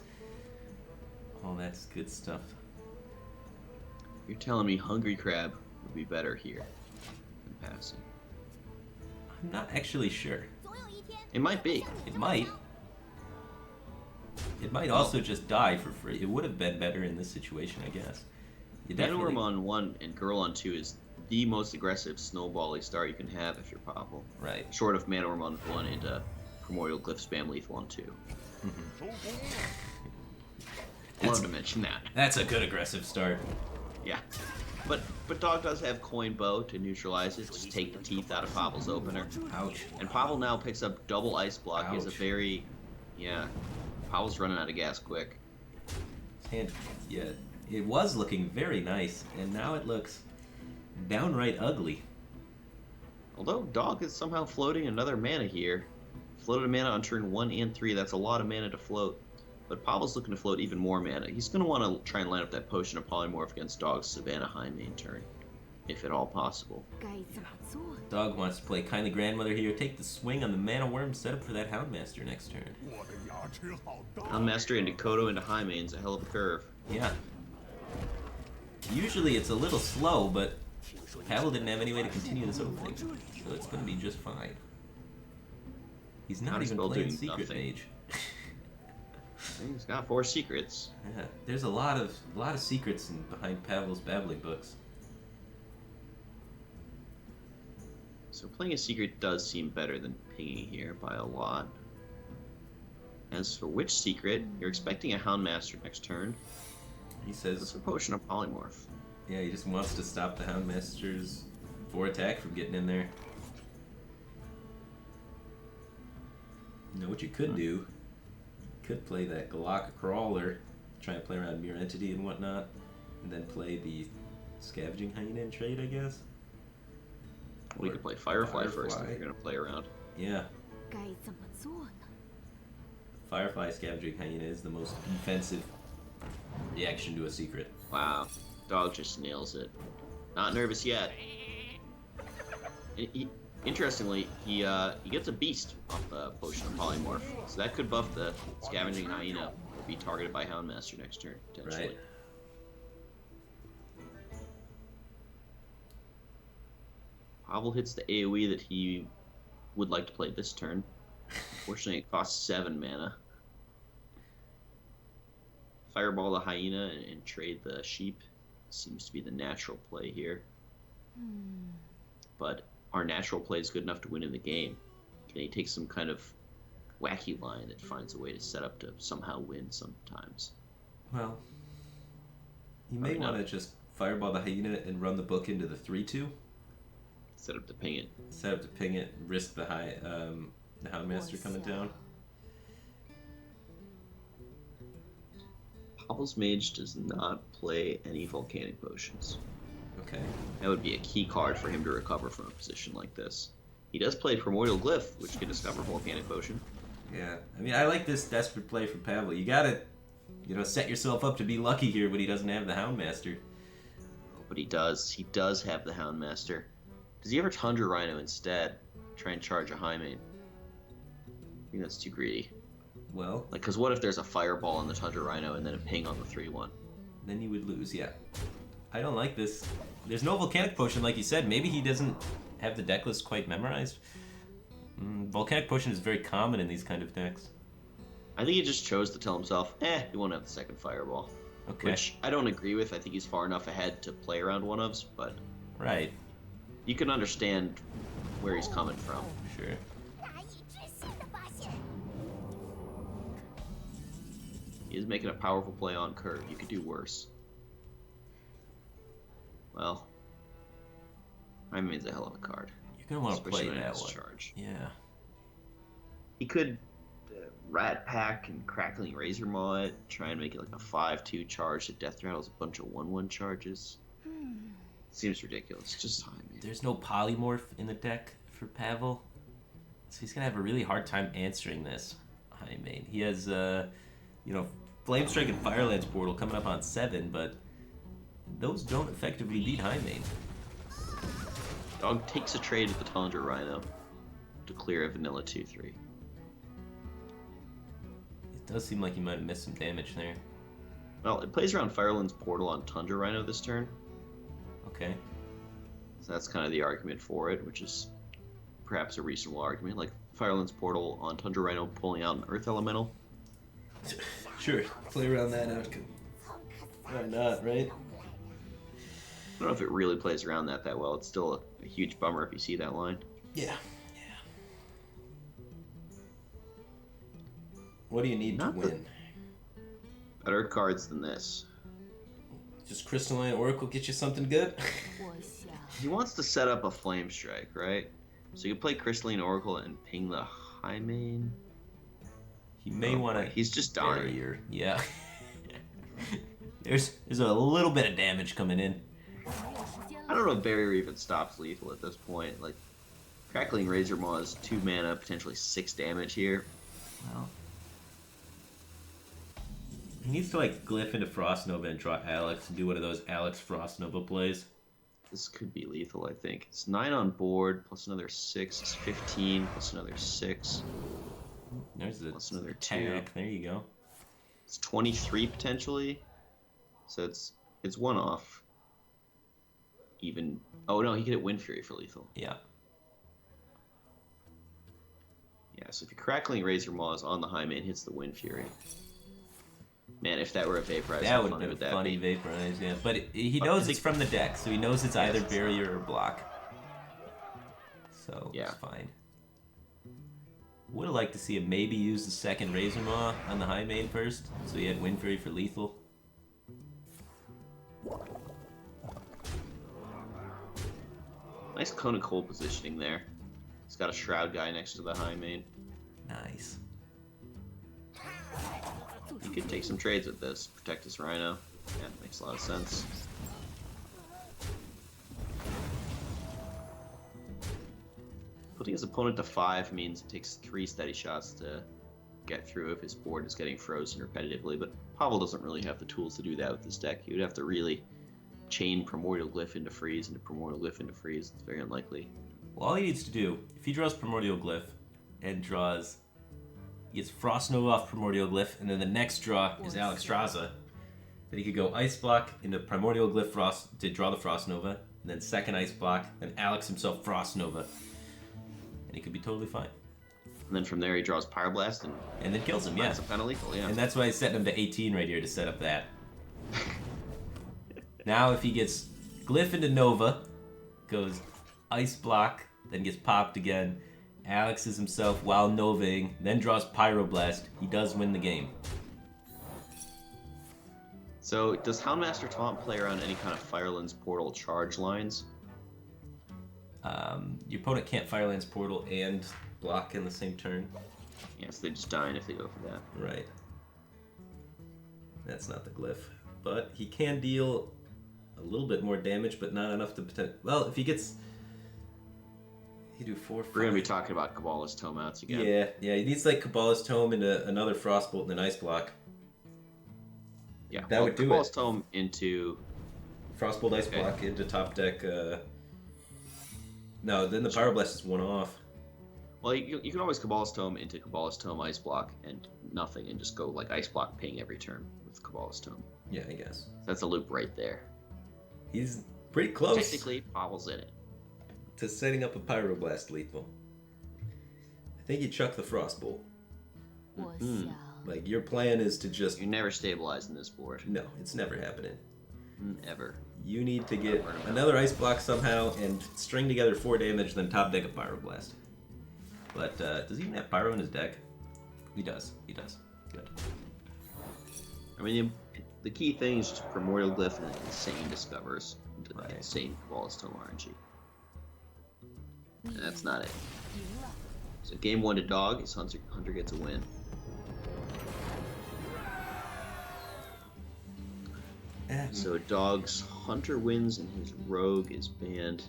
Oh, that's good stuff. You're telling me Hungry Crab would be better here than passing? I'm not actually sure. It might be. It might. It might also just die for free. It would have been better in this situation, I guess. Mana Worm on 1 and Girl on 2 is the most aggressive snowbally start you can have if you're Pavel. Right. Short of Mana Worm on 1 and Primordial Glyph spam lethal on 2. I wanted to mention that. That's a good aggressive start. Yeah. But Dog does have Coin Bow to neutralize it, just take the teeth out of Pavel's opener. Ouch. And Pavel now picks up double Ice Block. He has a very... Yeah. Pavel's running out of gas quick. And, yeah, it was looking very nice, and now it looks downright ugly. Although Dog is somehow floating another mana here. Floated a mana on turn 1 and 3. That's a lot of mana to float. But Pavel's looking to float even more mana. He's going to want to try and line up that Potion of Polymorph against Dog's Savannah High main turn, if at all possible. Dog wants to play Kindly Grandmother here, take the swing on the Mana Worm, set up for that Houndmaster next turn. Houndmaster into Kodo into High main's a hell of a curve. Yeah. Usually it's a little slow, but Pavel didn't have any way to continue this opening, so it's going to be just fine. He's not even playing Secret Mage. He's got 4 secrets. Yeah, there's a lot of secrets behind Pavel's babbling books. So playing a secret does seem better than pinging here by a lot. As for which secret, you're expecting a Houndmaster next turn. He says it's a Potion of Polymorph. Yeah, he just wants to stop the Houndmaster's 4 attack from getting in there. You know what you could do? You could play that Galaka Crawler, try and play around Mirror Entity and whatnot, and then play the Scavenging Hyena in trade, I guess. Well, you could play Firefly first if you're going to play around. Yeah. Firefly Scavenging Hyena is the most defensive reaction to a secret. Wow. Dog just nails it. Not nervous yet. Interestingly, he gets a beast off the Potion of Polymorph, so that could buff the Scavenging Hyena or be targeted by Houndmaster next turn, potentially. Right. Pavel hits the AoE that he would like to play this turn. Unfortunately, it costs 7 mana. Fireball the Hyena and trade the Sheep seems to be the natural play here. But our natural play is good enough to win in the game. Can he take some kind of wacky line that finds a way to set up to somehow win sometimes? Well, you may want to just Fireball the Hyena and run the book into the 3/2. Set up to ping it. Set up to ping it, risk the Houndmaster coming down. Pavel's Mage does not play any Volcanic Potions. Okay. That would be a key card for him to recover from a position like this. He does play Primordial Glyph, which can discover Volcanic Potion. Yeah, I mean, I like this desperate play from Pavel. You gotta, set yourself up to be lucky here when he doesn't have the Houndmaster. Oh, but he does. He does have the Houndmaster. Does he ever Tundra Rhino instead? Try and charge a high main? I think that's too greedy. Well, like, because what if there's a Fireball on the Tundra Rhino and then a ping on the 3/1? Then you would lose, yeah. I don't like this. There's no Volcanic Potion, like you said. Maybe he doesn't have the deck list quite memorized. Volcanic Potion is very common in these kind of decks. I think he just chose to tell himself, he won't have the second Fireball. Okay. Which I don't agree with. I think he's far enough ahead to play around one-ofs, but Right. you can understand where he's coming from. Sure. He is making a powerful play on curve. You could do worse. Well, I mean, it's a hell of a card. You're gonna want to play Especially when that it's one. charge. Yeah. He could Rat Pack and Crackling Razor Maw it, try and make it like a 5/2 charge that death rattles a bunch of 1/1 charges. Seems ridiculous. Just time, man. There's no polymorph in the deck for Pavel, so he's gonna have a really hard time answering this. High main. He has, Flame Strike and Firelands Portal coming up on 7, but those don't effectively beat high main. Dog takes a trade with the Tundra Rhino to clear a vanilla 2/3. It does seem like he might have missed some damage there. Well, it plays around Firelands Portal on Tundra Rhino this turn, Okay. so that's kind of the argument for it, which is perhaps a reasonable argument. Like Firelands Portal on Tundra Rhino pulling out an Earth Elemental. Sure. Play around that outcome. Why not, right? I don't know if it really plays around that well. It's still a huge bummer if you see that line. Yeah. What do you need Not to the- win? Better cards than this. Just Crystalline Oracle get you something good? He wants to set up a Flame Strike, right? So you play Crystalline Oracle and ping the high main. He may want to. He's just dying. Barrier. Yeah. There's a little bit of damage coming in. I don't know if Barrier even stops lethal at this point. Like, Crackling Razor Maw is 2 mana, potentially 6 damage here. Well, he needs to glyph into Frost Nova and draw Alex and do one of those Alex Frost Nova plays. This could be lethal, I think. It's 9 on board, plus another 6. It's 15, plus another 6. There's a Plus another attack. 2. There you go. It's 23 potentially. So it's one off. Even. Oh no, he could hit Wind Fury for lethal. Yeah. Yeah, so if your Crackling Razor Maw is on the high main, hits the Wind Fury. Man, if that were a Vaporize, That how would funny have would been that funny be? Vaporize, yeah. But he knows it's from the deck, so he knows it's either barrier or block. So Yeah. it's fine. Would have liked to see him maybe use the second Razor Maw on the high main first, so he had Wind Fury for lethal. Nice Cone of Cold positioning there. He's got a Shroud guy next to the high main. Nice. He could take some trades with this. Protect his Rhino. Yeah, makes a lot of sense. Putting his opponent to 5 means it takes 3 steady shots to get through if his board is getting frozen repetitively, but Pavel doesn't really have the tools to do that with this deck. He would have to really chain Primordial Glyph into freeze into Primordial Glyph into freeze. It's very unlikely. Well, all he needs to do, if he draws Primordial Glyph and gets Frost Nova off Primordial Glyph, and then the next draw is Alex Straza, then he could go Ice Block into Primordial Glyph Frost to draw the Frost Nova, and then second Ice Block, then Alex himself Frost Nova. And he could be totally fine. And then from there he draws Pyroblast and then kills him, yeah. That's kind of lethal, yeah. And that's why I set him to 18 right here to set up that. Now if he gets Glyph into Nova, goes Ice Block, then gets popped again, Alex is himself while Novaing, then draws Pyroblast, he does win the game. So does Houndmaster Taunt play around any kind of Firelands Portal charge lines? Your opponent can't Firelands Portal and block in the same turn. Yeah, so they just die if they go for that. Right. That's not the Glyph. But he can deal a little bit more damage, but not enough to well, if he gets... He do 4, 5. We're going to be talking about Kabbalah's Tome outs again. Yeah, he needs Kabbalah's Tome into another Frostbolt and an Ice Block. Yeah, that would do Kabbalah's it. Tome into... Frostbolt, Ice Block into top deck. No, then the Pyroblast is 1 off. Well, you can always Kabbalah's Tome into Kabbalah's Tome Ice Block and nothing, and just go Ice Block ping every turn with Kabbalah's Tome. Yeah, I guess. That's a loop right there. He's pretty close Technically, Pavel's in it. to setting up a Pyroblast lethal. I think you chuck the Frostbolt. Like, your plan is to just... You're never stabilizing this board. No, it's never happening. Ever. You need to get another Ice Block somehow and string together 4 damage, then top deck a Pyroblast. But, does he even have Pyro in his deck? He does. He does. Good. I mean, the key thing is just Primordial Glyph and insane Discovers. Right. Insane Ballstone RNG. And that's not it. So game 1 to Dog, his Hunter gets a win. So Dog's Hunter wins and his Rogue is banned.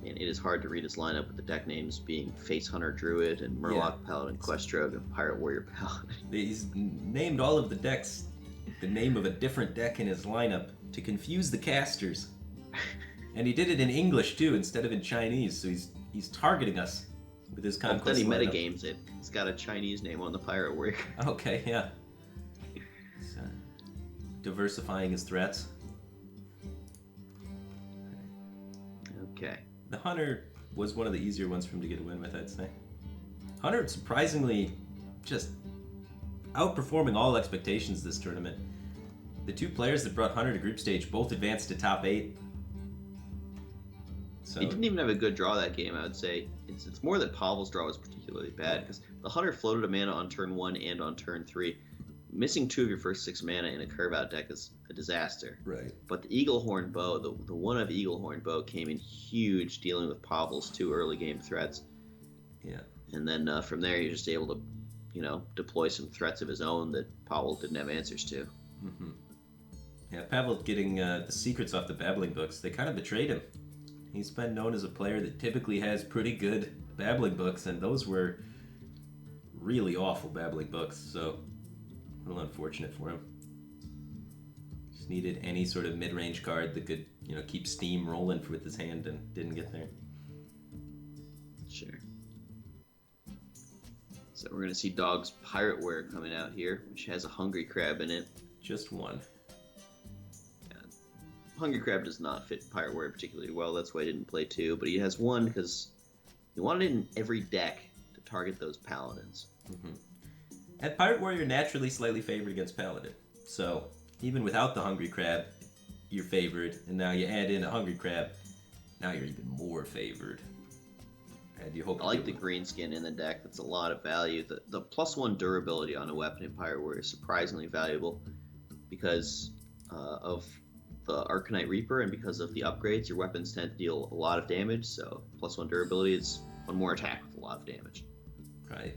And it is hard to read his lineup with the deck names being Face Hunter Druid and Murloc Paladin Quest Rogue and Pirate Warrior Paladin. He's named all of the decks the name of a different deck in his lineup to confuse the casters. And he did it in English too instead of in Chinese, so he's targeting us with his Conquest Then he lineup. metagames it. He's got a Chinese name on the Pirate Warrior. Okay, yeah. He's, diversifying his threats. Okay. The Hunter was one of the easier ones for him to get a win with, I'd say. Hunter surprisingly just outperforming all expectations this tournament. The 2 players that brought Hunter to group stage both advanced to top 8. So He didn't even have a good draw that game, I would say. It's more that Pavel's draw was particularly bad, because the Hunter floated a mana on turn 1 and on turn 3. Missing 2 of your first 6 mana in a curve-out deck is a disaster. Right. But the Eaglehorn Bow, the one of Eaglehorn Bow, came in huge dealing with Pavel's 2 early game threats. Yeah. And then from there, you're just able to, deploy some threats of his own that Pavel didn't have answers to. Mm-hmm. Yeah, Pavel getting the secrets off the babbling books, they kind of betrayed him. He's been known as a player that typically has pretty good babbling books, and those were really awful babbling books, so a little unfortunate for him. Just needed any sort of mid-range card that could, keep steam rolling with his hand, and didn't get there. Sure. So we're going to see Dog's Pirate Warrior coming out here, which has a Hungry Crab in it. Just one. Hungry Crab does not fit Pirate Warrior particularly well. That's why he didn't play 2. But he has 1 because he wanted it in every deck to target those Paladins. Mm-hmm. And Pirate Warrior naturally slightly favored against Paladin. So even without the Hungry Crab, you're favored. And now you add in a Hungry Crab, now you're even more favored. And you hope. I like the green skin in the deck. That's a lot of value. The +1 durability on a weapon in Pirate Warrior is surprisingly valuable because of the Arcanite Reaper and because of the upgrades. Your weapons tend to deal a lot of damage, so +1 durability is 1 more attack with a lot of damage. Right.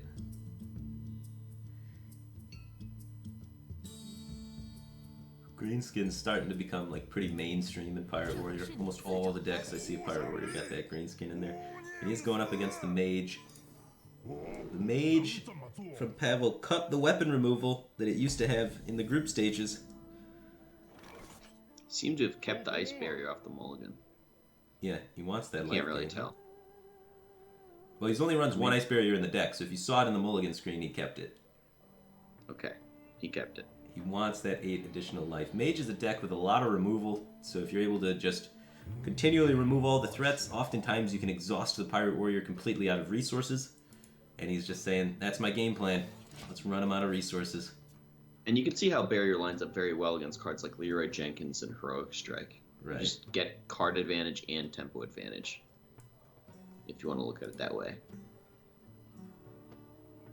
Greenskin's starting to become like pretty mainstream in Pirate Warrior. Almost all the decks I see of Pirate Warrior got that greenskin in there. And he's going up against the Mage. The Mage from Pavel cut the weapon removal that it used to have in the group stages. Seemed to have kept the Ice Barrier off the mulligan. Yeah, he wants that. Can't really tell. Well, he only runs 1 Ice Barrier in the deck, so if you saw it in the mulligan screen, he kept it. Okay, he kept it. He wants that 8 additional life. Mage is a deck with a lot of removal, so if you're able to just continually remove all the threats, oftentimes you can exhaust the Pirate Warrior completely out of resources. And he's just saying, that's my game plan. Let's run him out of resources. And you can see how Barrier lines up very well against cards like Leroy Jenkins and Heroic Strike. Right. You just get card advantage and tempo advantage, if you want to look at it that way.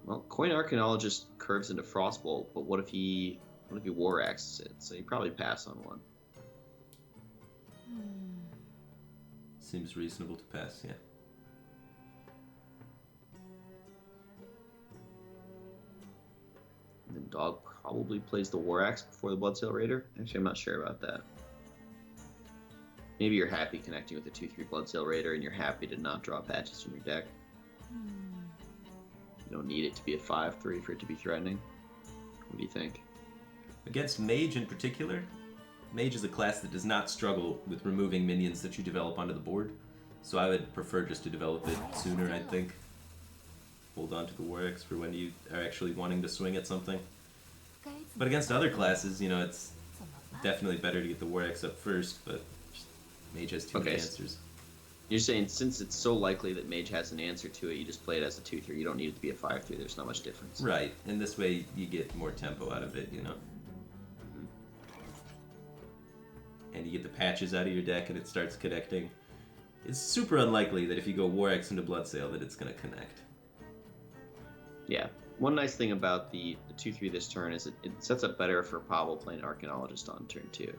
Well, Coin Archaeologist curves into Frostbolt, but what if he War Axes it? So you probably pass on 1. Seems reasonable to pass, yeah. And then Dog probably plays the War Axe before the Bloodsail Raider. Actually, I'm not sure about that. Maybe you're happy connecting with the 2/3 Bloodsail Raider and you're happy to not draw patches from your deck. You don't need it to be a 5/3 for it to be threatening. What do you think? Against Mage in particular, Mage is a class that does not struggle with removing minions that you develop onto the board. So I would prefer just to develop it sooner, I think. Hold on to the War Axe for when you are actually wanting to swing at something. But against other classes, it's definitely better to get the War Axe up first, but Mage has too many answers. You're saying since it's so likely that Mage has an answer to it, you just play it as a 2-3. You don't need it to be a 5-3. There's not much difference. Right, and this way you get more tempo out of it, you know? And you get the patches out of your deck and it starts connecting. It's super unlikely that if you go War Axe into Bloodsail that it's going to connect. Yeah. One nice thing about the 2-3 this turn is it sets up better for Pavel playing Archaeologist on turn 2.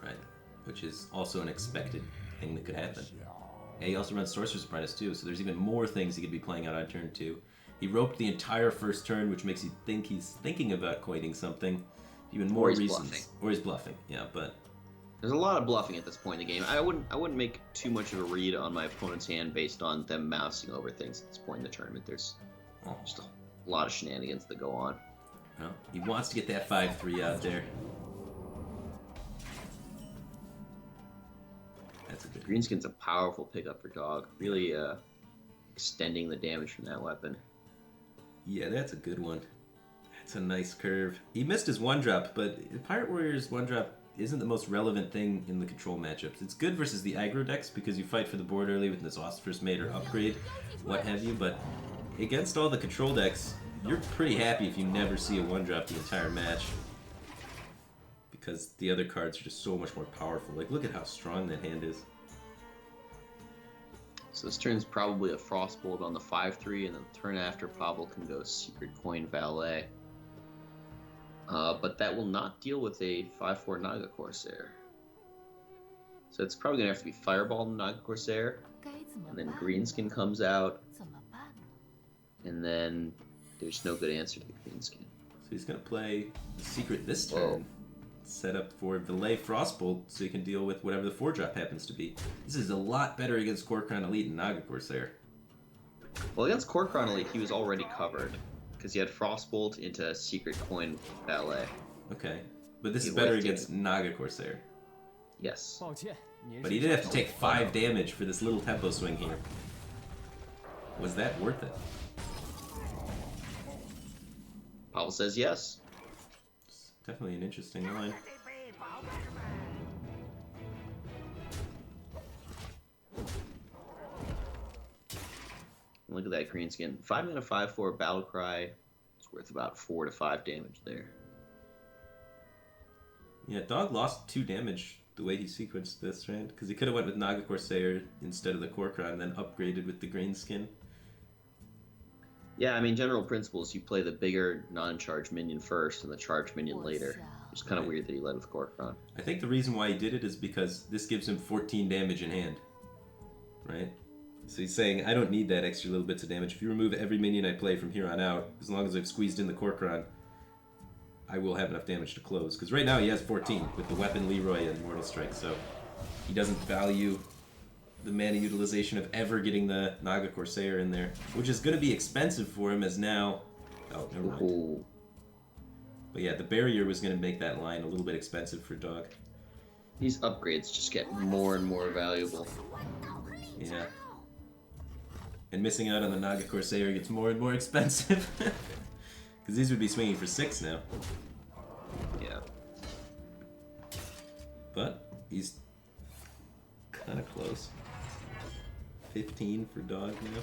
Right, which is also an expected thing that could happen. Yeah, he also runs Sorcerer's Apprentice too, so there's even more things he could be playing out on turn 2. He roped the entire first turn, which makes you think he's thinking about coining something. Even more reasons. Bluffing. Or he's bluffing, yeah, but... There's a lot of bluffing at this point in the game. I wouldn't make too much of a read on my opponent's hand based on them mousing over things at this point in the tournament. There's just a lot of shenanigans that go on. Well, he wants to get that 5-3 out there. That's a good Greenskin's a powerful pickup for Dog. Really extending the damage from that weapon. Yeah, that's a good one. That's a nice curve. He missed his 1-drop, but Pirate Warrior's 1-drop isn't the most relevant thing in the control matchups. It's good versus the aggro decks because you fight for the board early with N'Zoth First Mate or Upgrade, what have you, but against all the control decks, you're pretty happy if you never see a 1-drop the entire match because the other cards are just so much more powerful. Like, look at how strong that hand is. So this turn's probably a Frostbolt on the 5-3, and then the turn after Pavel can go Secret Coin Valet. But that will not deal with a 5-4 Naga Corsair. So it's probably going to have to be Fireball and Naga Corsair. And then Greenskin comes out. And then there's no good answer to the Greenskin. So he's going to play the Secret this turn. Set up for Valet Frostbolt so you can deal with whatever the 4-drop happens to be. This is a lot better against Kor'kron Elite and Naga Corsair. Well, against Kor'kron Elite, he was already covered. Because he had Frostbolt into Secret Coin Valet. Okay. But this is better against Naga Corsair. Yes. But he did have to take 5 damage for this little tempo swing here. Was that worth it? Pavel says yes. It's definitely an interesting line. Look at that Greenskin. 5-mana 5-4 Battlecry. It's worth about 4 to 5 damage there. Yeah, Dog lost 2 damage the way he sequenced this, right? Because he could have went with Naga Corsair instead of the Kor'kron and then upgraded with the Greenskin. Yeah, I mean, general principles, you play the bigger non-charge minion first and the charge minion later. It's kind of weird that he led with Kor'kron. I think the reason why he did it is because this gives him 14 damage in hand. Right? So he's saying, I don't need that extra little bits of damage. If you remove every minion I play from here on out, as long as I've squeezed in the Kor'kron, I will have enough damage to close. Because right now he has 14 with the weapon Leroy and Mortal Strike, so he doesn't value the mana utilization of ever getting the Naga Corsair in there, which is going to be expensive for him as now... Oh, never mind. Ooh. But yeah, the barrier was going to make that line a little bit expensive for Dog. These upgrades just get more and more valuable. Yeah. And missing out on the Naga Corsair gets more and more expensive. Because these would be swinging for 6 now. Yeah. But he's kind of close. 15 for Dog now.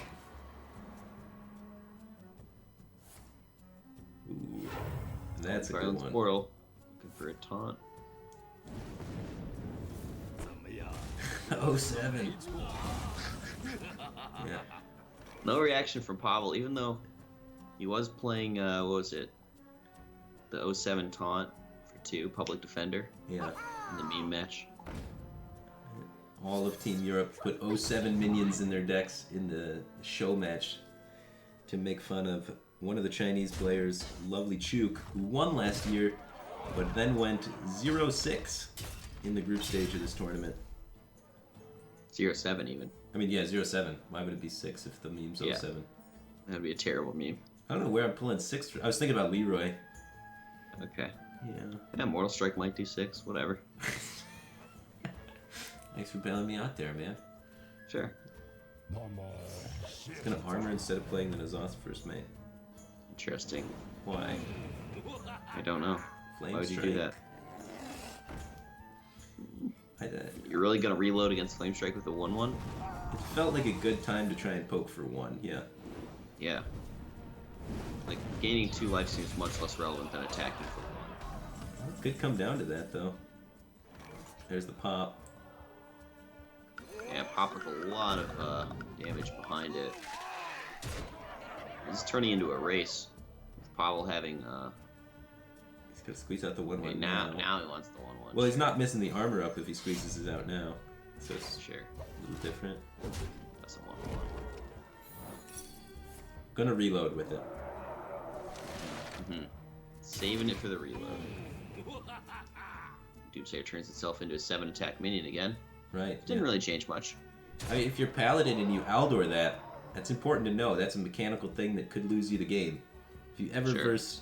Ooh, that's a good one. Portal. Looking for a taunt. 07. Yeah. No reaction from Pavel, even though he was playing, what was it? The 07 taunt for 2, Public Defender. Yeah. In the meme match. All of Team Europe put 07 minions in their decks in the show match to make fun of one of the Chinese players, Lovely Chuk, who won last year, but then went 0-6 in the group stage of this tournament. 0-7 even. I mean, yeah, 0-7. Why would it be 6 if the meme's 07? That'd be a terrible meme. I don't know where I'm pulling 6 from. I was thinking about Leroy. Okay. Yeah, Mortal Strike might do 6, whatever. Thanks for bailing me out there, man. Sure. It's gonna armor instead of playing the N'Zoth First Mate. Interesting. Why? I don't know. Flame Why would you Strike. do that? You're really gonna reload against Flame Strike with a 1/1? It felt like a good time to try and poke for 1, yeah. Yeah. Like, gaining 2 life seems much less relevant than attacking for 1. Could come down to that, though. There's the pop. Yeah, pop with a lot of damage behind it. This is turning into a race. With Pavel having, He's gonna squeeze out the 1/1 okay, now he wants the 1/1. Well, he's not missing the armor up if he squeezes it out now. So it's Sure. a little different. That's a 1/1. Gonna reload with it. Saving it for the reload. Doomsayer turns itself into a 7 attack minion again. Right. Didn't really change much. I mean, if you're Paladin and you Aldor that, that's important to know. That's a mechanical thing that could lose you the game. If you ever verse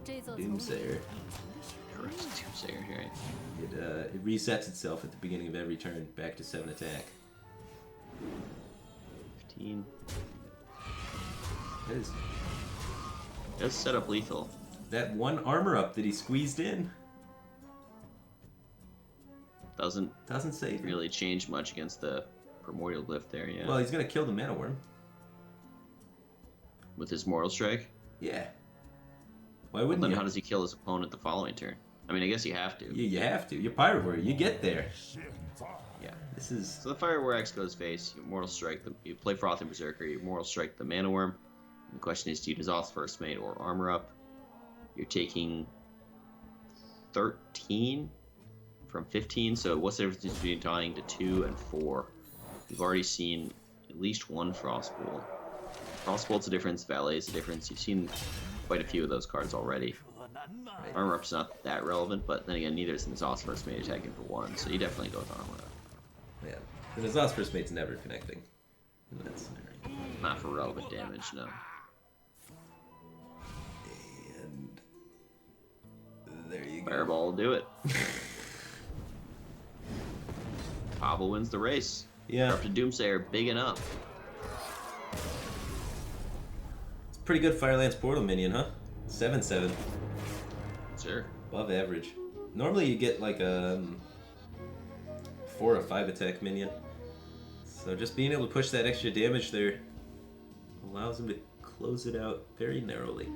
Doomsayer, Correct, Doomsayer here. it resets itself at the beginning of every turn back to 7 attack. 15. That is, Does set up lethal. that 1 armor up that he squeezed in Doesn't save him. really change much against the Primordial Glyph there, yeah. Well, he's gonna kill the Mana Worm. With his Mortal Strike? Yeah. Why Well, wouldn't then you? how does he kill his opponent the following turn? I mean, I guess you have to. You have to. You're Pirate Warrior. You get there. Yeah. This is... So the Fire War X goes face, you Mortal Strike, you play Frothing Berserker, you Mortal Strike the Mana Worm. And the question is, do you dissolve First Mate or Armor Up? You're taking 13 from 15, so what's the difference between dying to 2 and 4? We've already seen at least 1 Frostbolt. Frostbolt's a difference, Valet's a difference. You've seen quite a few of those cards already. Armor Up's not that relevant, but then again, neither is Nizal's First Mate attacking for 1, so you definitely go with Armor Up. Yeah. The Nizal's First Mate's never connecting in that scenario. Not for relevant damage, no. And... there you go. Fireball will do it. Pavel wins the race. Yeah. Corrupted Doomsayer, big enough. It's a pretty good Firelance Portal minion, huh? 7/7. Sure. Above average. Normally you get like a 4 or 5 attack minion. So just being able to push that extra damage there allows him to close it out very narrowly.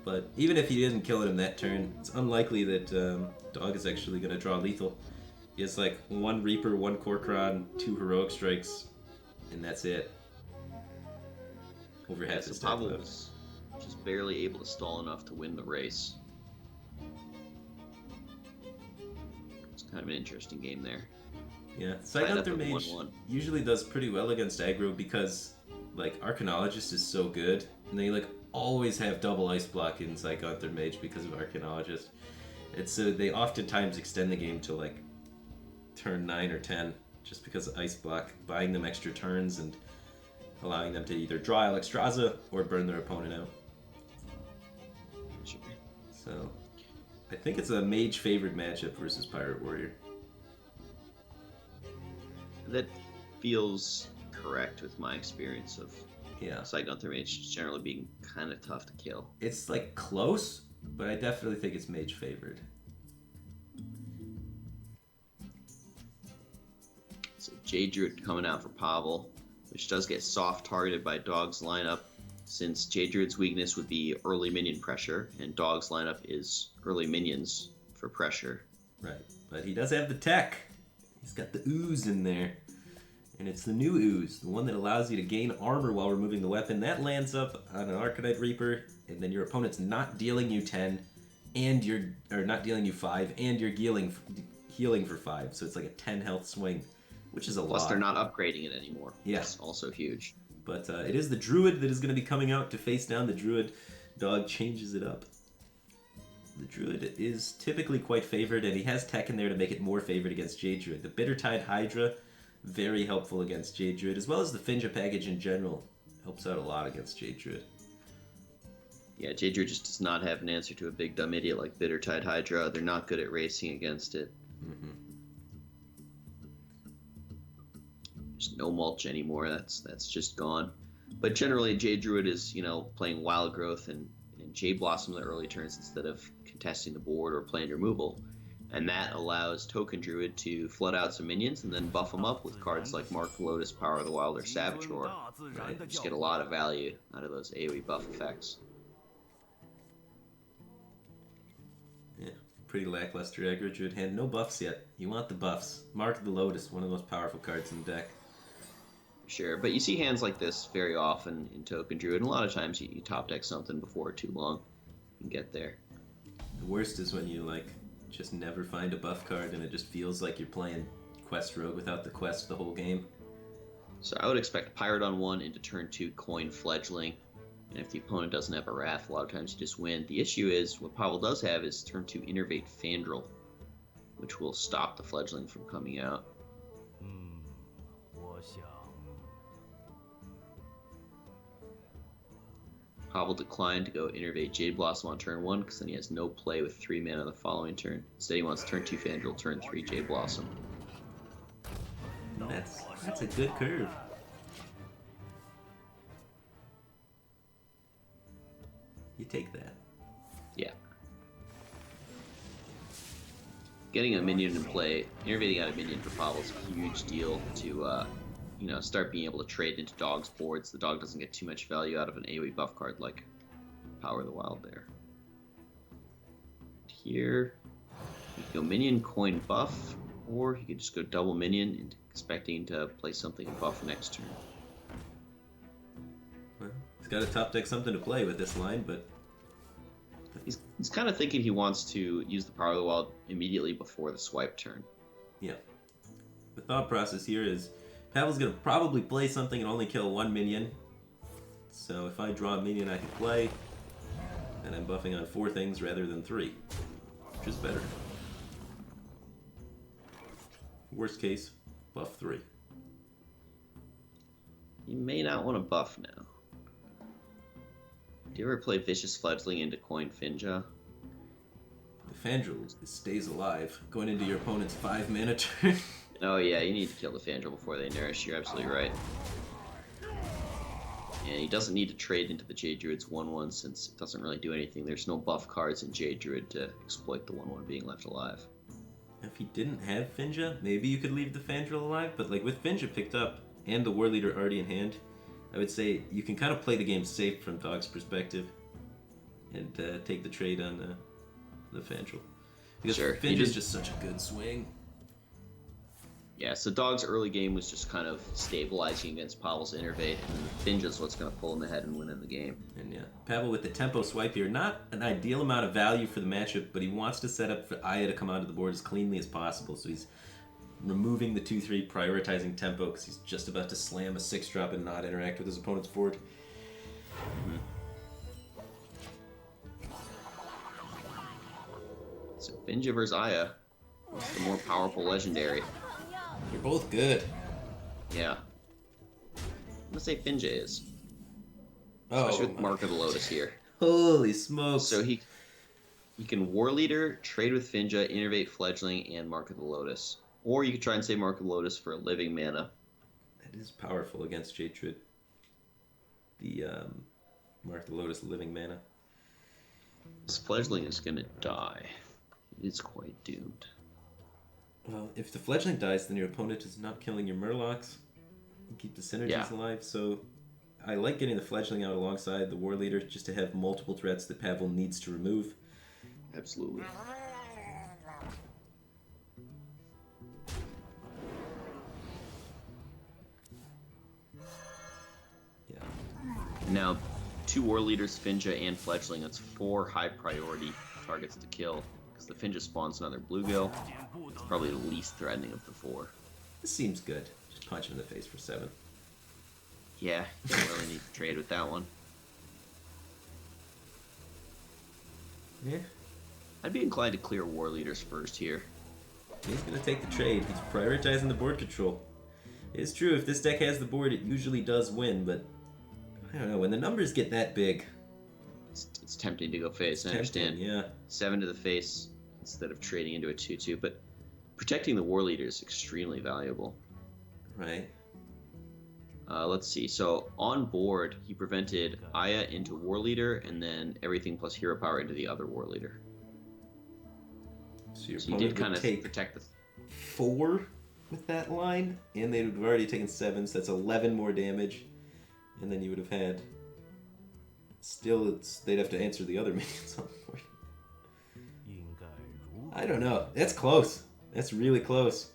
But even if he didn't kill it in that turn, it's unlikely that Dog is actually going to draw lethal. He has like 1 Reaper, 1 Korkron, 2 Heroic Strikes, and that's it. Over half his Pavel deck was just barely able to stall enough to win the race. It's kind of an interesting game there. Yeah, Tied up Sidehunther at Mage 1-1. usually does pretty well against aggro because, like, Arcanologist is so good, and they, like, always have double ice block in Sidehunther Mage because of Arcanologist. It's so they oftentimes extend the game to, like, turn 9 or 10 just because of ice block, buying them extra turns and allowing them to either draw Alexstrasza or burn their opponent out. Sure. So, I think it's a Mage favored matchup versus Pirate Warrior. That feels correct with my experience of Yeah. Sidehunther Mage generally being kind of tough to kill. It's like close, but I definitely think it's Mage favored. So Jade Druid coming out for Pavel, which does get soft targeted by Dog's lineup, since Jade Druid's weakness would be early minion pressure, and Dog's lineup is early minions for pressure. Right, but he does have the tech. He's got the ooze in there. And it's the new ooze, the one that allows you to gain armor while removing the weapon. That lands up on an Arcanite Reaper, and then your opponent's not dealing you 10, and or not dealing you 5, and you're healing for 5. So it's like a 10 health swing, which is a lot. Plus they're not upgrading it anymore. Yeah. That's also huge. But it is the Druid that is going to be coming out to face down the Druid. Dog changes it up. The Druid is typically quite favored, and he has tech in there to make it more favored against Jade Druid. The Bittertide Hydra, very helpful against Jade Druid, as well as the Finja package in general. Helps out a lot against Jade Druid. Yeah, Jade Druid just does not have an answer to a big dumb idiot like Bittertide Hydra. They're not good at racing against it. Mm-hmm. There's no mulch anymore. That's just gone. But generally, Jade Druid is, playing Wild Growth and Jade Blossom in the early turns instead of contesting the board or playing removal. And that allows Token Druid to flood out some minions and then buff them up with cards like Mark the Lotus, Power of the Wild, or Savage Roar. Right? Just get a lot of value out of those AoE buff effects. Yeah, pretty lackluster aggro Druid hand. No buffs yet. You want the buffs. Mark of the Lotus, one of the most powerful cards in the deck. Sure, but you see hands like this very often in Token Druid, and a lot of times you top deck something before too long and get there. The worst is when you, like, just never find a buff card and it just feels like you're playing Quest Rogue without the quest the whole game. So I would expect Pirate on 1 into turn 2 Coin Fledgling, and if the opponent doesn't have a Wrath, a lot of times you just win. The issue is, what Pavel does have is turn 2 Innervate Fandral, which will stop the Fledgling from coming out. Pavel declined to go Innervate Jade Blossom on turn 1 because then he has no play with 3 mana the following turn. Instead he wants turn 2 Fandral, turn 3 Jade Blossom. That's a good curve. You take that. Yeah. Getting a minion in play, innervating out a minion for Pavel is a huge deal to start being able to trade into Dog's boards. The Dog doesn't get too much value out of an AoE buff card like Power of the Wild there. Here, you can go minion, coin, buff, or you could just go double minion and expecting to play something and buff next turn. Well, he's got to top deck something to play with this line, but He's kind of thinking he wants to use the Power of the Wild immediately before the swipe turn. yeah. The thought process here is Pavel's going to probably play something and only kill 1 minion. So if I draw a minion I can play, and I'm buffing on 4 things rather than 3, which is better. Worst case, buff 3. You may not want to buff now. Do you ever play Vicious Fledgling into Coin Finja? The Fandral stays alive, going into your opponent's 5 mana turn. Oh yeah, you need to kill the Fandral before they nourish. You're absolutely right. And he doesn't need to trade into the Jade Druid's 1/1 since it doesn't really do anything. There's no buff cards in Jade Druid to exploit the 1/1 being left alive. If he didn't have Finja, maybe you could leave the Fandral alive, but like with Finja picked up and the War Leader already in hand, I would say you can kind of play the game safe from Dog's perspective and take the trade on the Fandral. Because Sure. Finja's just such a good swing. Yeah, so Dog's early game was just kind of stabilizing against Pavel's Innervate, and Finja's what's going to pull him ahead and win in the game. And yeah, Pavel with the tempo swipe here, not an ideal amount of value for the matchup, but he wants to set up for Aya to come onto the board as cleanly as possible, so he's removing the 2-3, prioritizing tempo, because he's just about to slam a 6-drop and not interact with his opponent's board. Mm-hmm. So Finja versus Aya. What's the more powerful legendary? They're both good. Yeah. I'm gonna say Finja is. Oh, Especially with Mark of the Lotus here. Holy smokes. So he can War Leader, trade with Finja, Innervate Fledgling, and Mark of the Lotus. Or you could try and save Mark of the Lotus for a living mana. That is powerful against Jade Druid. The Mark the Lotus living mana. This Fledgling is gonna die. It's quite doomed. Well, if the Fledgling dies, then your opponent is not killing your Murlocs. You keep the synergies alive, so I like getting the Fledgling out alongside the War Leader just to have multiple threats that Pavel needs to remove. Absolutely. Yeah. Now, 2 War Leaders, Finja, and Fledgling. That's 4 high priority targets to kill. Because the Finja spawns another Bluegill. It's probably the least threatening of the 4. This seems good. Just punch him in the face for 7. Yeah, you don't really need to trade with that one. Yeah. I'd be inclined to clear War Leaders first here. He's going to take the trade. He's prioritizing the board control. It's true, if this deck has the board, it usually does win, but I don't know, when the numbers get that big, It's tempting to go face, I understand. Yeah. 7 to the face instead of trading into a 2-2, but protecting the War Leader is extremely valuable. Right. Let's see. So on board, he prevented Aya into War Leader, and then everything plus hero power into the other War Leader. So your So you opponent did kind would of take protect the. 4 with that line, and they would have already taken 7, so that's 11 more damage. And then you would have had. Still, they'd have to answer the other minions on the board. I don't know. That's close. That's really close.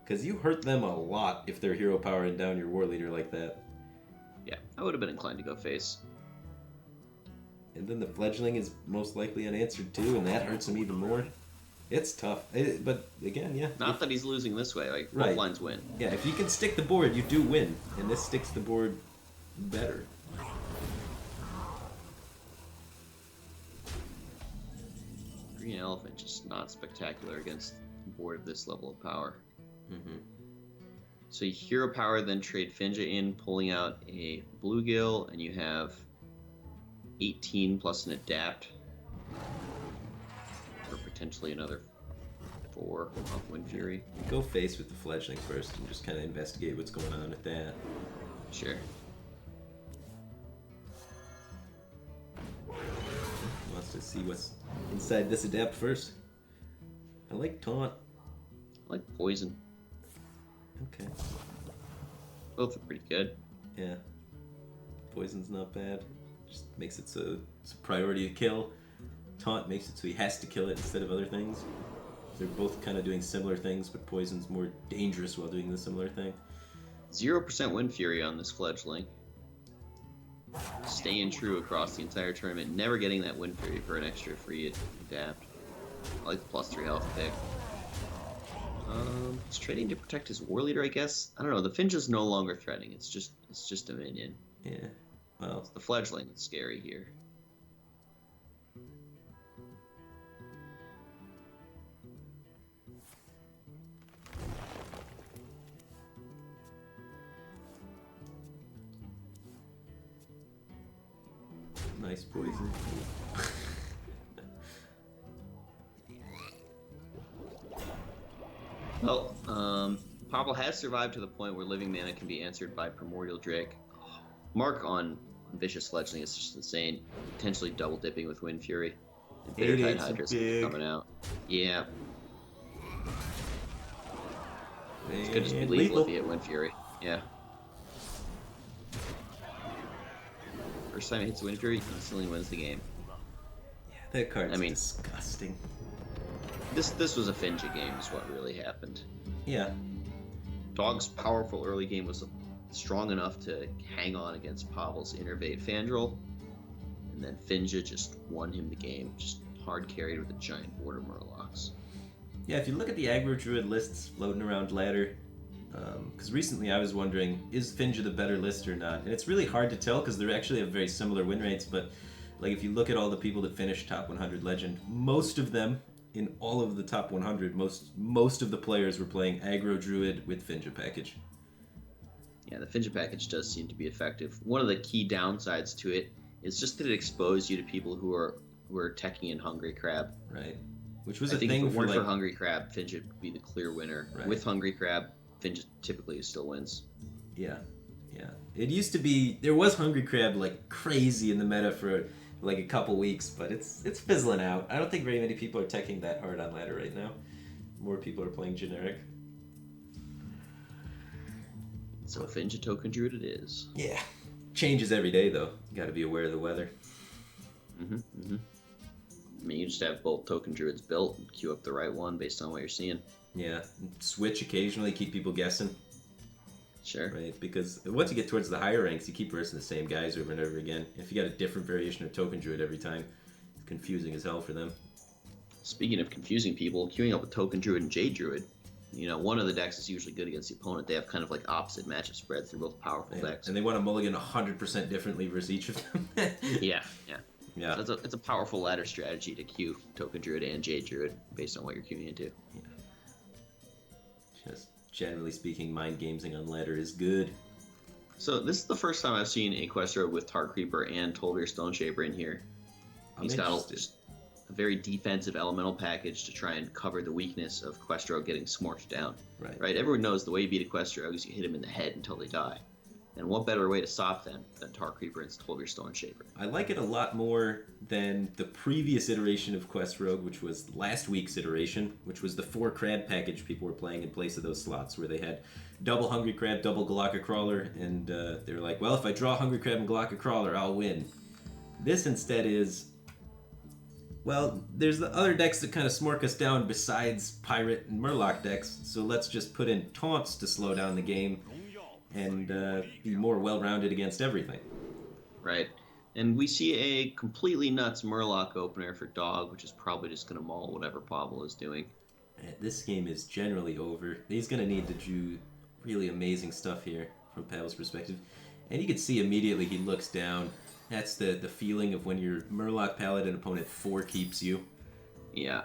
Because you hurt them a lot if they're hero powering down your war leader like that. Yeah, I would have been inclined to go face. And then the fledgling is most likely unanswered too, and that hurts him even more. It's tough. But again, yeah. Not that he's losing this way. Like, Right. both lines win. Yeah, if you can stick the board, you do win. And this sticks the board better. Green Elephant just not spectacular against a board of this level of power. Mm-hmm. So you hero power, then trade Finja in, pulling out a bluegill, and you have 18 plus an adapt. Or potentially another 4 off Wind Fury. Go face with the fledgling first and just kind of investigate what's going on with that. Sure. Wants to see what's inside this adapt first. I like taunt. I like poison. Okay. Both are pretty good. Yeah. Poison's not bad. Just makes it so it's a priority to kill. Taunt makes it so he has to kill it instead of other things. They're both kind of doing similar things, but poison's more dangerous while doing the similar thing. 0% Wind Fury on this fledgling. Staying true across the entire tournament, never getting that Wind Fury for an extra free adapt. I like the +3 health pick. He's trading to protect his war leader, I guess. I don't know. The Finja's no longer threatening. It's just a minion. Yeah. Well, It's the fledgling that's scary here. nice poison. Well, Popple has survived to the point where living mana can be answered by Primordial Drake. Mark on Vicious Fledgling is just insane. Potentially double dipping with Wind Fury. And Bitter Tide 8/8's Hydra's big. coming out. Yeah. It's And good to be lethal lethal. if you hit Wind Fury. Yeah. First time it hits Wind Fury, instantly wins the game. Yeah, that card's I mean- disgusting. This was a Finja game is what really happened. Yeah. Dog's powerful early game was strong enough to hang on against Pavel's Innervate Fandral, and then Finja just won him the game, just hard carried with a giant border Murlocs. Yeah, if you look at the aggro druid lists floating around ladder, because recently I was wondering, is Finja the better list or not? And it's really hard to tell because they actually have very similar win rates, but like if you look at all the people that finished top 100 Legend, most of them in all of the top 100, most of the players were playing aggro druid with Finja package. Yeah, the Finja package does seem to be effective. One of the key downsides to it is just that it exposed you to people who are teching in Hungry Crab. Right. Which was I a think thing if it for weren't like for Hungry Crab, Finja would be the clear winner. Right. With Hungry Crab, Finja typically still wins. Yeah. It used to be there was Hungry Crab like crazy in the meta for like a couple weeks, but it's fizzling out. I don't think very many people are teching that hard on ladder right now. More people are playing generic. So Finja Token Druid it is. Yeah. Changes every day though. You got to be aware of the weather. I mean, you just have both Token Druids built and queue up the right one based on what you're seeing. Yeah. Switch occasionally, keep people guessing. Sure. Right, because once you get towards the higher ranks, you keep versing the same guys over and over again. If you got a different variation of Token Druid every time, it's confusing as hell for them. Speaking of confusing people, queuing up with Token Druid and Jade Druid, you know, one of the decks is usually good against the opponent. They have kind of like opposite matchup spreads. They're both powerful decks. And they want to mulligan 100% differently versus each of them. Yeah. Yeah. So it's a powerful ladder strategy to queue Token Druid and Jade Druid based on what you're queuing into. Just generally speaking, mind gamesing on ladder is good. So this is the first time I've seen a Questro with Tar Creeper and Tolvir Stone Shaper in here. He's got just a very defensive elemental package to try and cover the weakness of Questro getting smorched down. Right. Right? Everyone knows the way you beat a Questro is you hit him in the head until they die. And what better way to stop them than Tar Creeper and 12-year Stone Shaper? I like it a lot more than the previous iteration of Quest Rogue, which was last week's iteration, which was the 4 crab package people were playing in place of those slots, where they had double Hungry Crab, double Galaka Crawler, and they were like, well, if I draw Hungry Crab and Galaka Crawler, I'll win. This instead is, well, there's the other decks that kind of smork us down besides Pirate and Murloc decks, so let's just put in taunts to slow down the game and be more well-rounded against everything. Right. And we see a completely nuts Murloc opener for Dog, which is probably just going to maul whatever Pavel is doing. This game is generally over. He's going to need to do really amazing stuff here from Pavel's perspective. And you can see immediately he looks down. That's the feeling of when your Murloc Paladin opponent 4 keeps you. Yeah.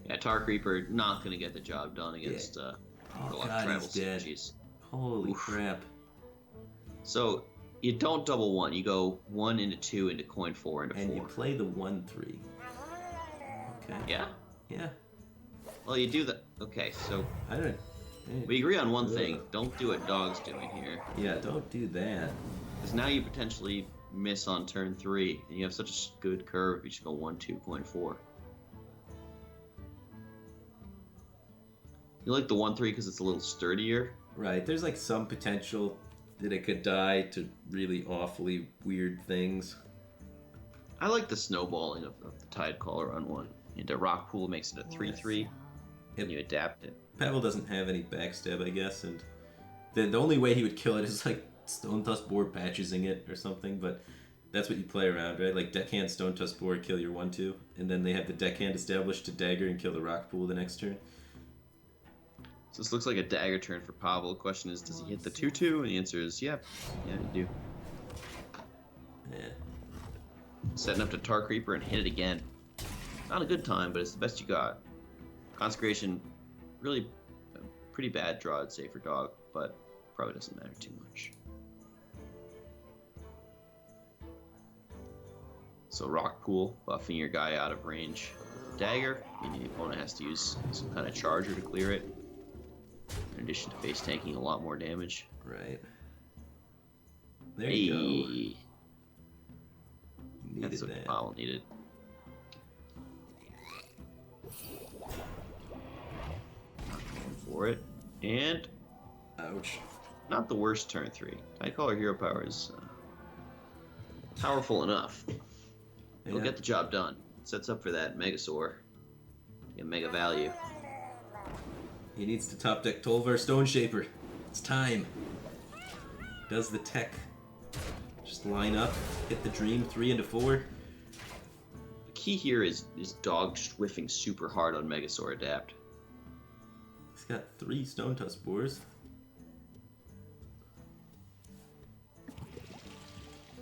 Yeah, Tar Creeper not going to get the job done against Oh Murloc god, Tribal he's dead. Synergies. Holy crap. So, you don't double 1. You go 1 into 2 into coin 4 into 4. And you play the 1/3. Okay. Yeah? Yeah. Well, you do that. Okay, so I don't... we agree on one thing. Don't do what Dog's doing here. Yeah, don't do that. Because now you potentially miss on turn 3, and you have such a good curve, you just go 1, 2, coin 4. You like the 1/3 because it's a little sturdier. Right, there's like some potential that it could die to really awfully weird things. I like the snowballing of the Tidecaller on 1. Into Rock Pool makes it a 3/3, and you adapt it. Pavel doesn't have any backstab, I guess, and the only way he would kill it is like Stone Tusk Boar patchesing it or something, but that's what you play around, right? Like Deckhand, Stone Tusk Boar, kill your 1/2, and then they have the Deckhand established to dagger and kill the Rock Pool the next turn. So this looks like a dagger turn for Pavel. The question is, does he hit the 2/2? And the answer is, yep. Yeah, you do. Yeah. Setting up to Tar Creeper and hit it again. Not a good time, but it's the best you got. Consecration, really a pretty bad draw, I'd say, for Dog, but probably doesn't matter too much. So Rock Pool, buffing your guy out of range. Dagger, meaning the opponent has to use some kind of charger to clear it. In addition to face tanking a lot more damage. Right. There you go. Needed Needed That's what that. Pavel needed. Not going for it. And Ouch. not the worst turn 3. Tidecaller Hero Power is powerful enough. It'll Yeah. get the job done. Sets up for that Megasaur. Get mega value. He needs to top deck Tolvar Stone Shaper. It's time. Does the tech just line up, hit the dream 3 into 4? The key here is Dog just whiffing super hard on Megasaur Adapt. He's got 3 Stone Tusk Boars.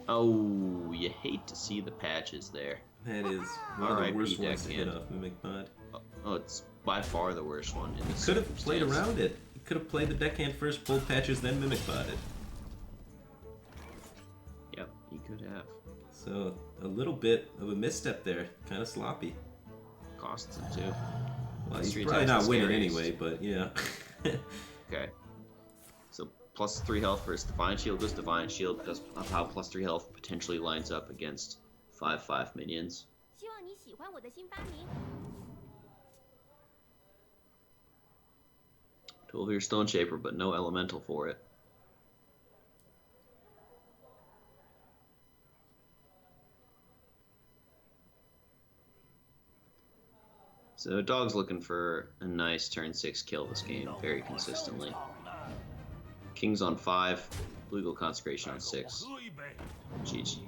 Oh, you hate to see the patches there. That is one of the R.I.P. worst ones to hit Deckhand. off Mimic Mod. Oh, it's by far the worst one in this Could have played circumstance. around it. He could have played the Deckhand first, pulled patches, then Mimic Modded. Yep, he could have. So, a little bit of a misstep there. Kind of sloppy. Costs him too. Well, he's Three probably times not the winning scariest. anyway, but yeah. Okay. So plus 3 health versus Divine Shield goes Divine Shield because of how plus 3 health potentially lines up against 5/5 minions. 希望你喜欢我的新发明。 12-year Stone Shaper, but no elemental for it. So Dog's looking for a nice turn 6 kill this game very consistently. King's on 5, Bluegill Consecration on 6. GG.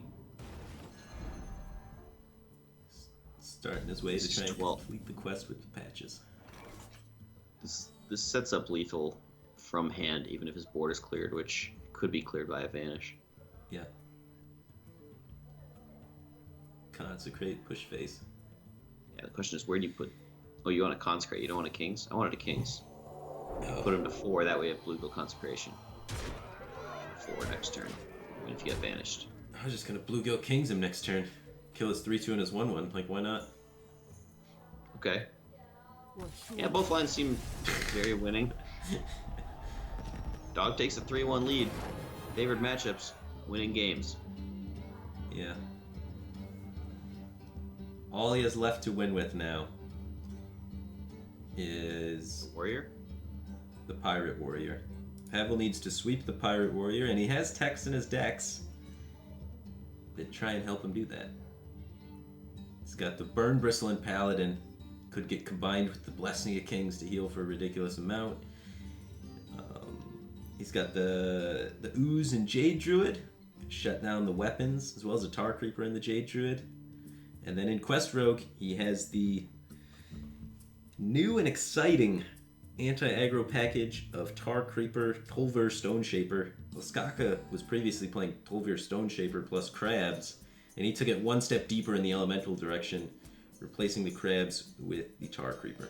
Starting his way to This try is and 12. complete the quest with the patches. This sets up lethal from hand, even if his board is cleared, which could be cleared by a Vanish. Yeah. Consecrate, push face. Yeah, the question is, where do you put... Oh, you want a Consecrate, you don't want a Kings? I wanted a Kings. Put him to 4, that way you have Bluegill Consecration. 4 next turn, even if you get banished. I was just gonna Bluegill Kings him next turn. Kill his 3/2 and his 1/1. Like, why not? Okay. Yeah, both lines seem very winning. Dog takes a 3-1 lead. Favored matchups, winning games. Yeah. All he has left to win with now is Warrior? the Pirate Warrior. Pavel needs to sweep the Pirate Warrior, and he has techs in his decks that try and help him do that. He's got the Burn Bristle and Paladin. Could get combined with the Blessing of Kings to heal for a ridiculous amount. He's got the Ooze and Jade Druid. Shut down the weapons, as well as a Tar Creeper and the Jade Druid. And then in Quest Rogue, he has the new and exciting anti-aggro package of Tar Creeper, Tolver Stone Shaper. Laskaka was previously playing Tolver Stone Shaper plus Crabs, and he took it one step deeper in the elemental direction, replacing the Crabs with the Tar Creeper.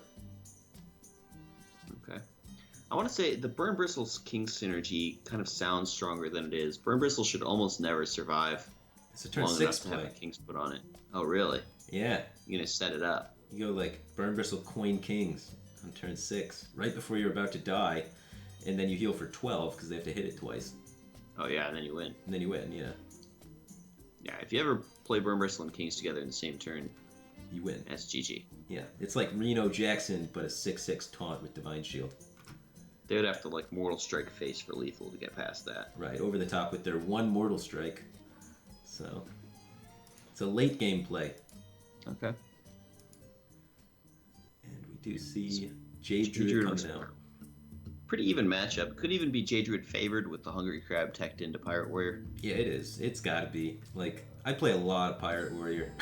Okay. I want to say the Burn Bristle's King synergy kind of sounds stronger than it is. Burn Bristle should almost never survive It's a turn long 6 enough to play. have a King's put on it. Oh, really? Yeah. You're going to set it up. You go like Burn Bristle Coin Kings on turn 6, right before you're about to die, and then you heal for 12 because they have to hit it twice. Oh, yeah, and then you win. And then you win, yeah. Yeah, if you ever play Burn Bristle and Kings together in the same turn, You win. that's GG. Yeah. It's like Reno Jackson, but a 6/6 taunt with Divine Shield. They would have to, like, Mortal Strike face for lethal to get past that. Right, over the top with their one Mortal Strike. So, it's a late game play. Okay. And we do see Jade Druid coming out. Pretty even matchup. Could even be Jade Druid favored with the Hungry Crab teched into Pirate Warrior. Yeah, it is. It's gotta be. Like, I play a lot of Pirate Warrior.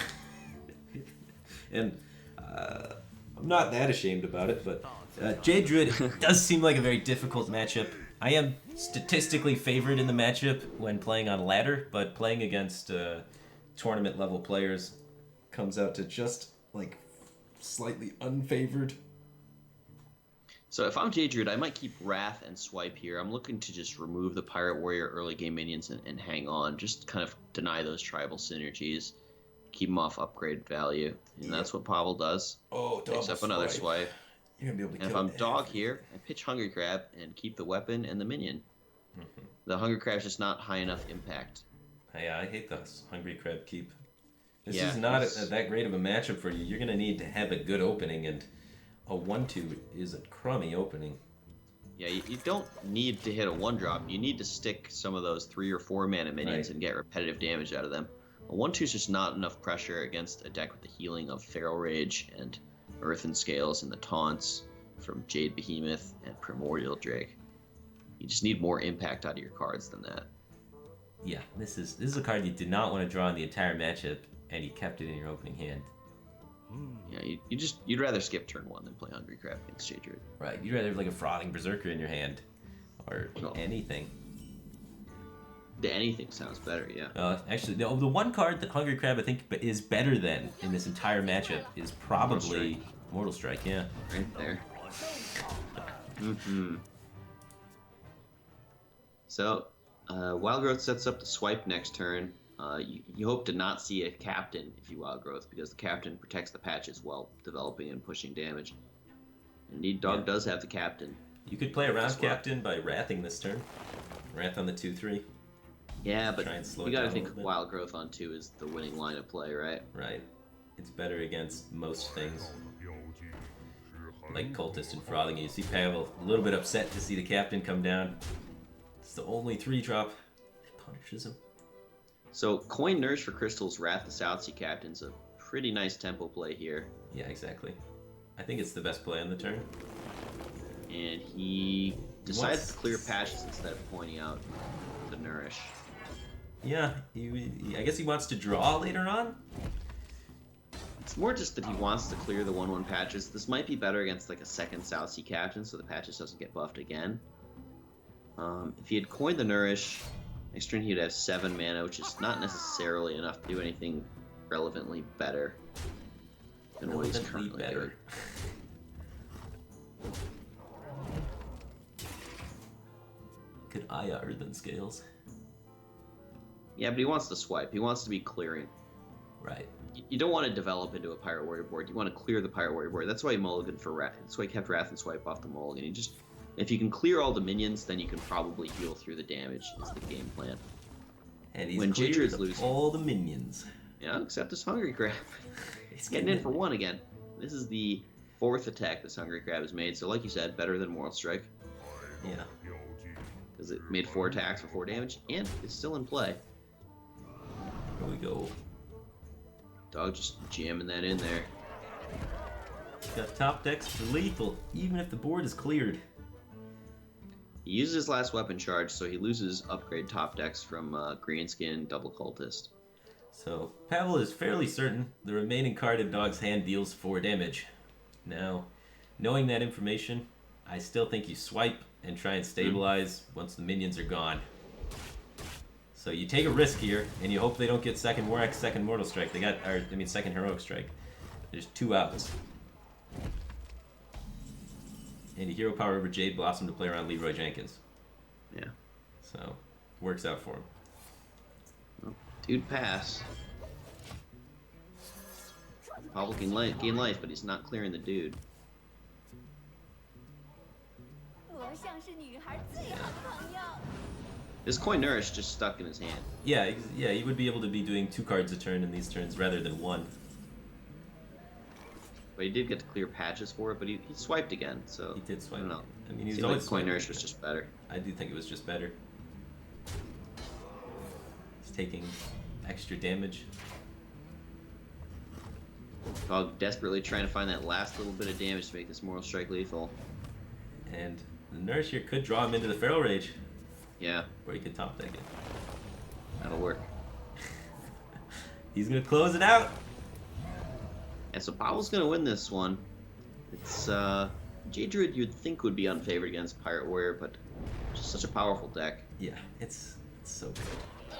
And I'm not that ashamed about it, but Jade Druid does seem like a very difficult matchup. I am statistically favored in the matchup when playing on ladder, but playing against tournament level players comes out to just like slightly unfavored. So if I'm Jade Druid, I might keep Wrath and Swipe here. I'm looking to just remove the Pirate Warrior early game minions and hang on. Just kind of deny those tribal synergies. Keep them off upgrade value. And that's what Pavel does. Oh, Picks up another swipe. You're gonna be able to And if kill I'm everything. Dog here, I pitch Hungry Crab and keep the weapon and the minion. The Hungry Crab's just not high enough impact. Yeah, I hate this Hungry Crab keep. This Yeah, is not it's- that great of a matchup for you. You're going to need to have a good opening, and a 1-2 is a crummy opening. Yeah, you don't need to hit a 1-drop. You need to stick some of those 3 or 4 mana minions Right. and get repetitive damage out of them. A 1-2 is just not enough pressure against a deck with the healing of Feral Rage and Earthen Scales and the taunts from Jade Behemoth and Primordial Drake. You just need more impact out of your cards than that. Yeah, this is a card you did not want to draw in the entire matchup, and you kept it in your opening hand. Yeah, you'd rather skip turn 1 than play Hungry Crab against Jade Druid. Right, you'd rather have like a Frothing Berserker in your hand, or No. anything. Anything sounds better, yeah. Actually, no, the one card that Hungry Crab I think is better than in this entire matchup is probably Mortal Strike. Yeah. Right there. So, Wild Growth sets up the swipe next turn. You hope to not see a captain if you Wild Growth, because the captain protects the patches while developing and pushing damage. Indeed, Dog does have the captain. You could play around As well. Captain by Wrathing this turn. Wrath on the 2/3. Yeah, but Try and slow you it gotta down a think little bit. Wild Growth on 2 is the winning line of play, right? Right. It's better against most things. Like Cultist and Frothing. You see Pavel a little bit upset to see the Captain come down. It's the only 3-drop. It punishes him. So, coin Nourish for Crystals, Wrath the South Sea Captain's a pretty nice tempo play here. Yeah, exactly. I think it's the best play on the turn. And he decides wants- to clear patches instead of pointing out the Nourish. Yeah, I guess he wants to draw later on. It's more just that he wants to clear the 1/1 patches. This might be better against like a second South Sea Captain, so the patches doesn't get buffed again. If he had coined the Nourish, next turn he'd have 7 mana, which is not necessarily enough to do anything relevantly better than what he's Relevantly currently better. doing. Could Aya Earthen Scales? Yeah, but he wants to swipe. He wants to be clearing. Right. You don't want to develop into a Pirate Warrior board. You want to clear the Pirate Warrior board. That's why he mulliganed for Wrath. That's why he kept Wrath and Swipe off the mulligan. He just If you can clear all the minions, then you can probably heal through the damage, is the game plan. And he's When cleared Jadred's losing. all the minions. Yeah, except this Hungry Crab. He's Getting in for one again. This is the 4th attack this Hungry Crab has made, so like you said, better than Mortal Strike. Yeah. Because it made 4 attacks for 4 damage, and it's still in play. Here we go. Dog just jamming that in there. Got top decks for lethal, even if the board is cleared. He uses his last weapon charge, so he loses upgrade top decks from Greenskin, Double Cultist. So, Pavel is fairly certain the remaining card in Dog's hand deals 4 damage. Now, knowing that information, I still think you swipe and try and stabilize once the minions are gone. So you take a risk here, and you hope they don't get second Warx, second Mortal Strike. Second Heroic Strike. There's 2 outs. And you hero power over Jade Blossom to play around Leroy Jenkins. Yeah. So, works out for him. Well, dude pass. Pavel can gain life, but he's not clearing the dude. This Coin Nourish just stuck in his hand. Yeah, he would be able to be doing 2 cards a turn in these turns rather than 1. But he did get to clear patches for it, but he swiped again, so... He did swipe. I don't know. I mean, he's Seemed always like Coin swiping. Nourish was just better. I do think it was just better. He's taking extra damage. Dog desperately trying to find that last little bit of damage to make this Mortal Strike lethal. And the Nourish here could draw him into the Feral Rage. Yeah. Or he could top deck it. That'll work. He's gonna close it out. And so Pavel's gonna win this one. It's Jade Druid you'd think would be unfavored against Pirate Warrior, but just such a powerful deck. Yeah, it's so good.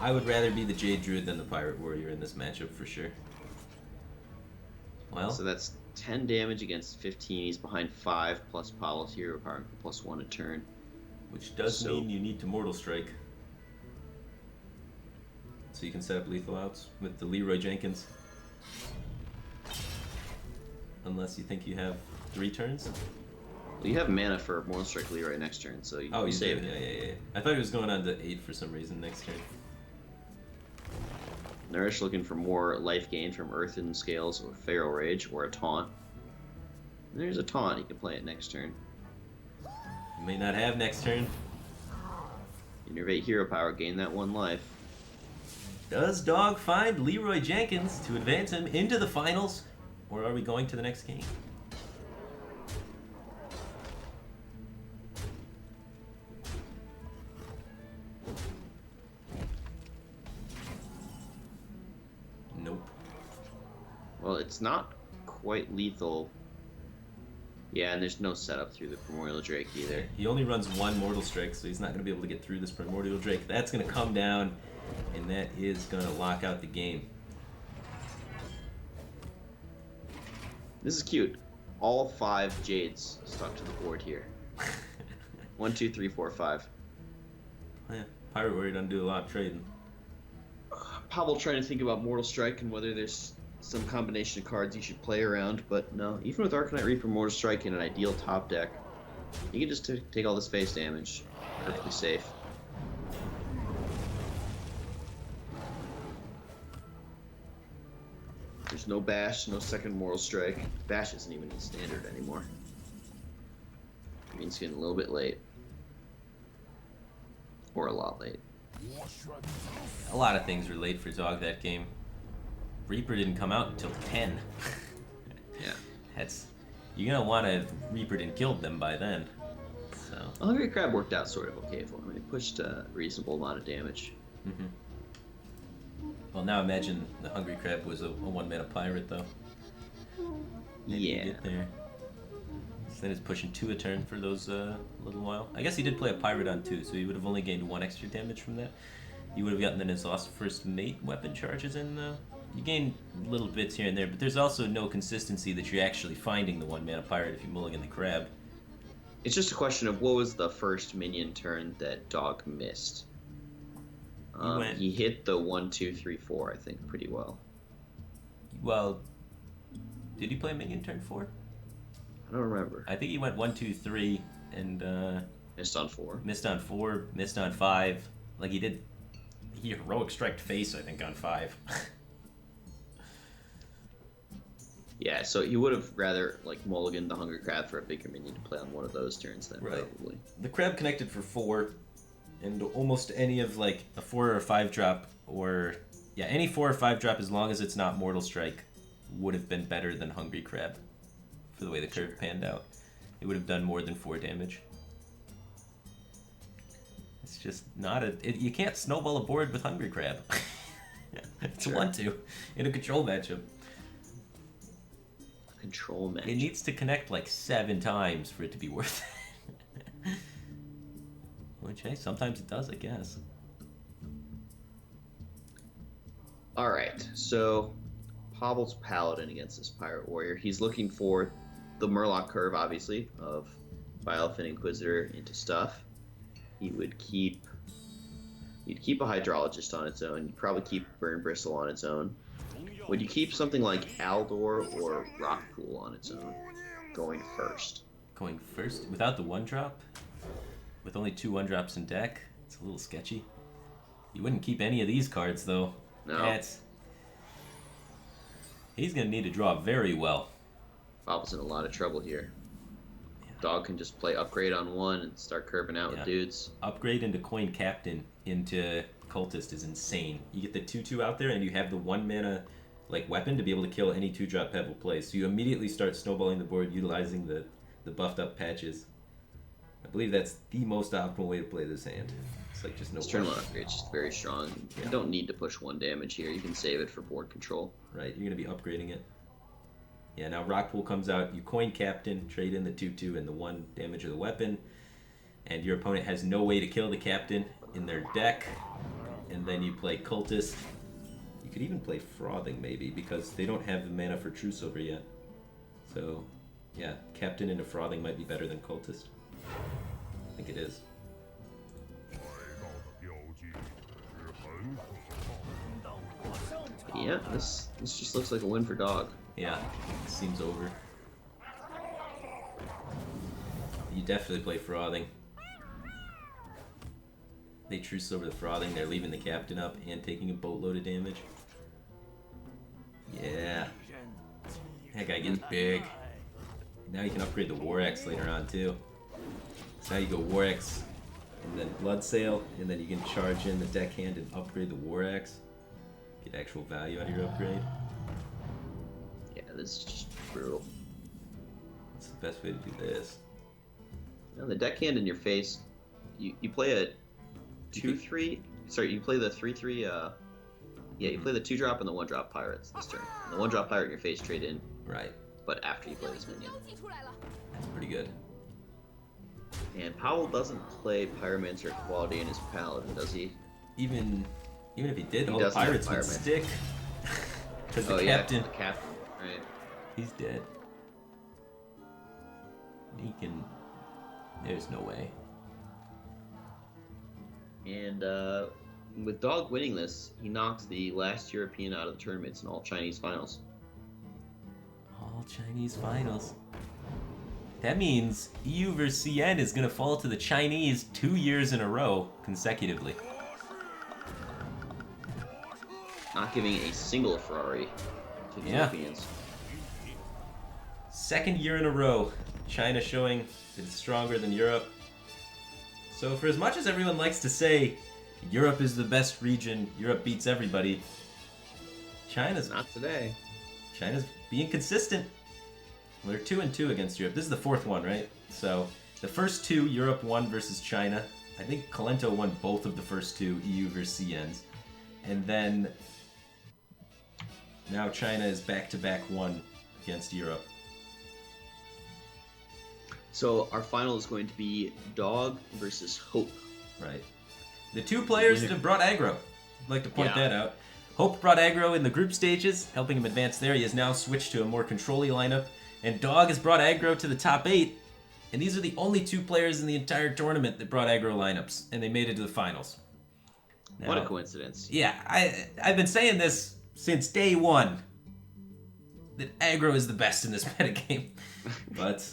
I would rather be the Jade Druid than the Pirate Warrior in this matchup for sure. Well, So that's 10 damage against 15. He's behind 5 plus Pavel's hero power plus 1 a turn. which does so- mean you need to Mortal Strike. So you can set up lethal outs with the Leroy Jenkins. Unless you think you have 3 turns. Well, you have mana for Mortal Strike Leroy next turn, so you, Oh, you you save do? it. Yeah. I thought he was going on to 8 for some reason next turn. Nourish looking for more life gain from Earthen Scales or Feral Rage or a Taunt. And there's a Taunt, you can play it next turn. You may not have next turn. Innervate hero power, gain that 1 life. Does Dog find Leroy Jenkins to advance him into the finals? Or are we going to the next game? Nope. Well, it's not quite lethal. Yeah, and there's no setup through the Primordial Drake either. He only runs 1 Mortal Strike, so he's not going to be able to get through this Primordial Drake. That's going to come down, and that is going to lock out the game. This is cute. All 5 Jades stuck to the board here. 1, 2, 3, 4, 5. Yeah, Pirate Warrior doesn't do a lot of trading. Pavel trying to think about Mortal Strike and whether there's some combination of cards you should play around, but no. Even with Arcanite Reaper, Mortal Strike, in an ideal top deck, you can just take all this face damage. Perfectly safe. There's no Bash, no second Mortal Strike. Bash isn't even in standard anymore. Means getting a little bit late. Or a lot late. A lot of things were late for Dog that game. Reaper didn't come out until 10. Yeah. You're gonna want to Reapered and killed them by then. So. Hungry Crab worked out sort of okay for him. He pushed a reasonable amount of damage. Well, now imagine the Hungry Crab was a 1-mana pirate, though. Maybe you Yeah. get there. Instead, it's pushing 2 a turn for those little while. I guess he did play a pirate on 2, so he would have only gained 1 extra damage from that. You would have gotten then his lost first mate weapon charges in. You gain little bits here and there, but there's also no consistency that you're actually finding the 1-mana pirate if you mulligan the crab. It's just a question of what was the first minion turn that Dog missed. He hit the 1, 2, 3, 4, I think, pretty well. Well, did he play minion turn 4? I don't remember. I think he went 1, 2, 3, and Missed on 4. missed on 4, missed on 5. Like he heroic striked face, I think, on 5. Yeah, so he would have rather like mulliganed the Hungry Crab for a bigger minion to play on one of those turns then, Right. probably. The crab connected for 4, and almost any of like a 4 or a 5 drop, or any 4 or 5 drop, as long as it's not Mortal Strike, would have been better than Hungry Crab for the way the curve panned out. It would have done more than 4 damage. It's just not you can't snowball a board with Hungry Crab. It's Sure. 1-2 in a control matchup. Control match. It needs to connect like 7 times for it to be worth it. Which, hey, sometimes it does, I guess. Alright, so Pavel's Paladin against this Pirate Warrior. He's looking for the Murloc curve, obviously, of Bioelephant Inquisitor into stuff. He would keep... You'd keep a Hydrologist on its own. You'd probably keep Burn Bristle on its own. Would you keep something like Aldor or Rockpool on its own going first? Going first? Without the 1-drop? With only 2 1-drops in deck? It's a little sketchy. You wouldn't keep any of these cards, though. No. He's going to need to draw very well. Pavel's in a lot of trouble here. Dog can just play Upgrade on 1 and start curving out with dudes. Upgrade into Coin Captain into Cultist is insane. You get the 2/2 out there, and you have the 1 mana like weapon to be able to kill any 2-drop Pebble plays. So you immediately start snowballing the board utilizing the buffed up patches. I believe that's the most optimal way to play this hand. It's like just no This turn 1 upgrade is just very strong. You don't need to push 1 damage here. You can save it for board control. Right, you're going to be upgrading it. Yeah, now Rockpool comes out. You Coin Captain, trade in the 2/2 and the 1 damage of the weapon. And your opponent has no way to kill the Captain in their deck. And then you play Cultist. You could even play Frothing, maybe, because they don't have the mana for Truce over yet. So, yeah, Captain into Frothing might be better than Cultist. I think it is. Yeah, this just looks like a win for Dog. Yeah, it seems over. You definitely play Frothing. They Truce over the Frothing, they're leaving the Captain up and taking a boatload of damage. Yeah. That guy gets big. Now you can upgrade the War Axe later on too. So now you go War Axe and then Blood Sail, and then you can charge in the deckhand and upgrade the War Axe. Get actual value out of your upgrade. Yeah, this is just brutal. That's the best way to do this. Now the deckhand in your face, you play a 2/3. Sorry, you play the 3/3. Yeah, you play the 2-drop and the 1-drop Pirates this turn. And the 1-drop Pirate in your face trade in. Right. But after you play this minion. That's pretty good. And Powell doesn't play Pyromancer quality in his Paladin, does he? Even if he did, all the doesn't have pirates would Pyromancer. stick. Because the Yeah, captain, the captain, right. he's dead. He can. There's no way. And with Dog winning this, he knocks the last European out of the tournaments in all Chinese finals. All Chinese finals. That means EU versus CN is going to fall to the Chinese 2 years in a row consecutively. Not giving a single Ferrari to the Europeans. Second year in a row, China showing that it's stronger than Europe. So for as much as everyone likes to say Europe is the best region, Europe beats everybody, China's not today. China's being consistent. They're 2-2 against Europe. This is the 4th one, right? So the first 2, Europe won versus China. I think Kalento won both of the first 2, EU versus CNs. And then now China is back-to-back 1 against Europe. So our final is going to be Dog versus Hope. Right. The 2 players that have brought aggro. I'd like to point Yeah. that out. Hope brought aggro in the group stages, helping him advance there. He has now switched to a more control-y lineup. And Dog has brought aggro to the top 8. And these are the only 2 players in the entire tournament that brought aggro lineups. And they made it to the finals. Now, What a coincidence. Yeah, I've been saying this since day 1. That aggro is the best in this metagame. But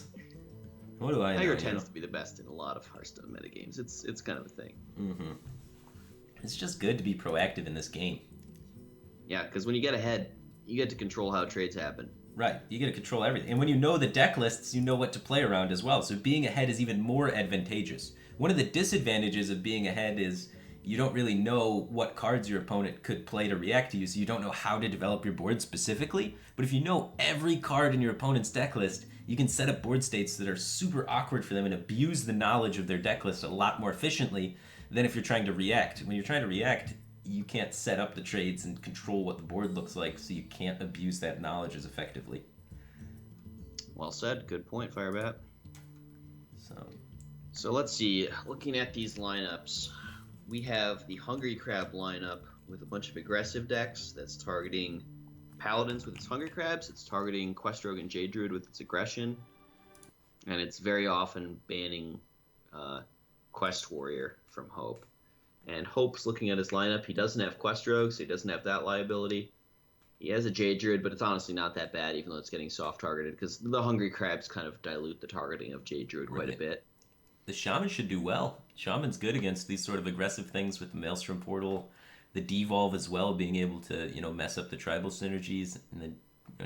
what do I know? Tiger you tends know? to be the best in a lot of Hearthstone metagames. It's kind of a thing. It's just good to be proactive in this game. Yeah, because when you get ahead, you get to control how trades happen. Right, you get to control everything. And when you know the deck lists, you know what to play around as well. So being ahead is even more advantageous. One of the disadvantages of being ahead is you don't really know what cards your opponent could play to react to you, so you don't know how to develop your board specifically. But if you know every card in your opponent's deck list, you can set up board states that are super awkward for them and abuse the knowledge of their deck list a lot more efficiently than if you're trying to react. When you're trying to react, you can't set up the trades and control what the board looks like, so you can't abuse that knowledge as effectively. Well said. Good point, Firebat. So So let's see. Looking at these lineups, we have the Hungry Crab lineup with a bunch of aggressive decks that's targeting Paladins with its Hungry Crabs. It's targeting Quest Rogue and Jade Druid with its aggression. And it's very often banning Quest Warrior from Hope. And Hope's looking at his lineup. He doesn't have Quest Rogue, so he doesn't have that liability. He has a Jade Druid, but it's honestly not that bad, even though it's getting soft targeted, because the Hungry Crabs kind of dilute the targeting of Jade Druid quite a bit. the Shaman should do well. Shaman's good against these sort of aggressive things with the Maelstrom Portal, the Devolve as well, being able to, mess up the tribal synergies, and then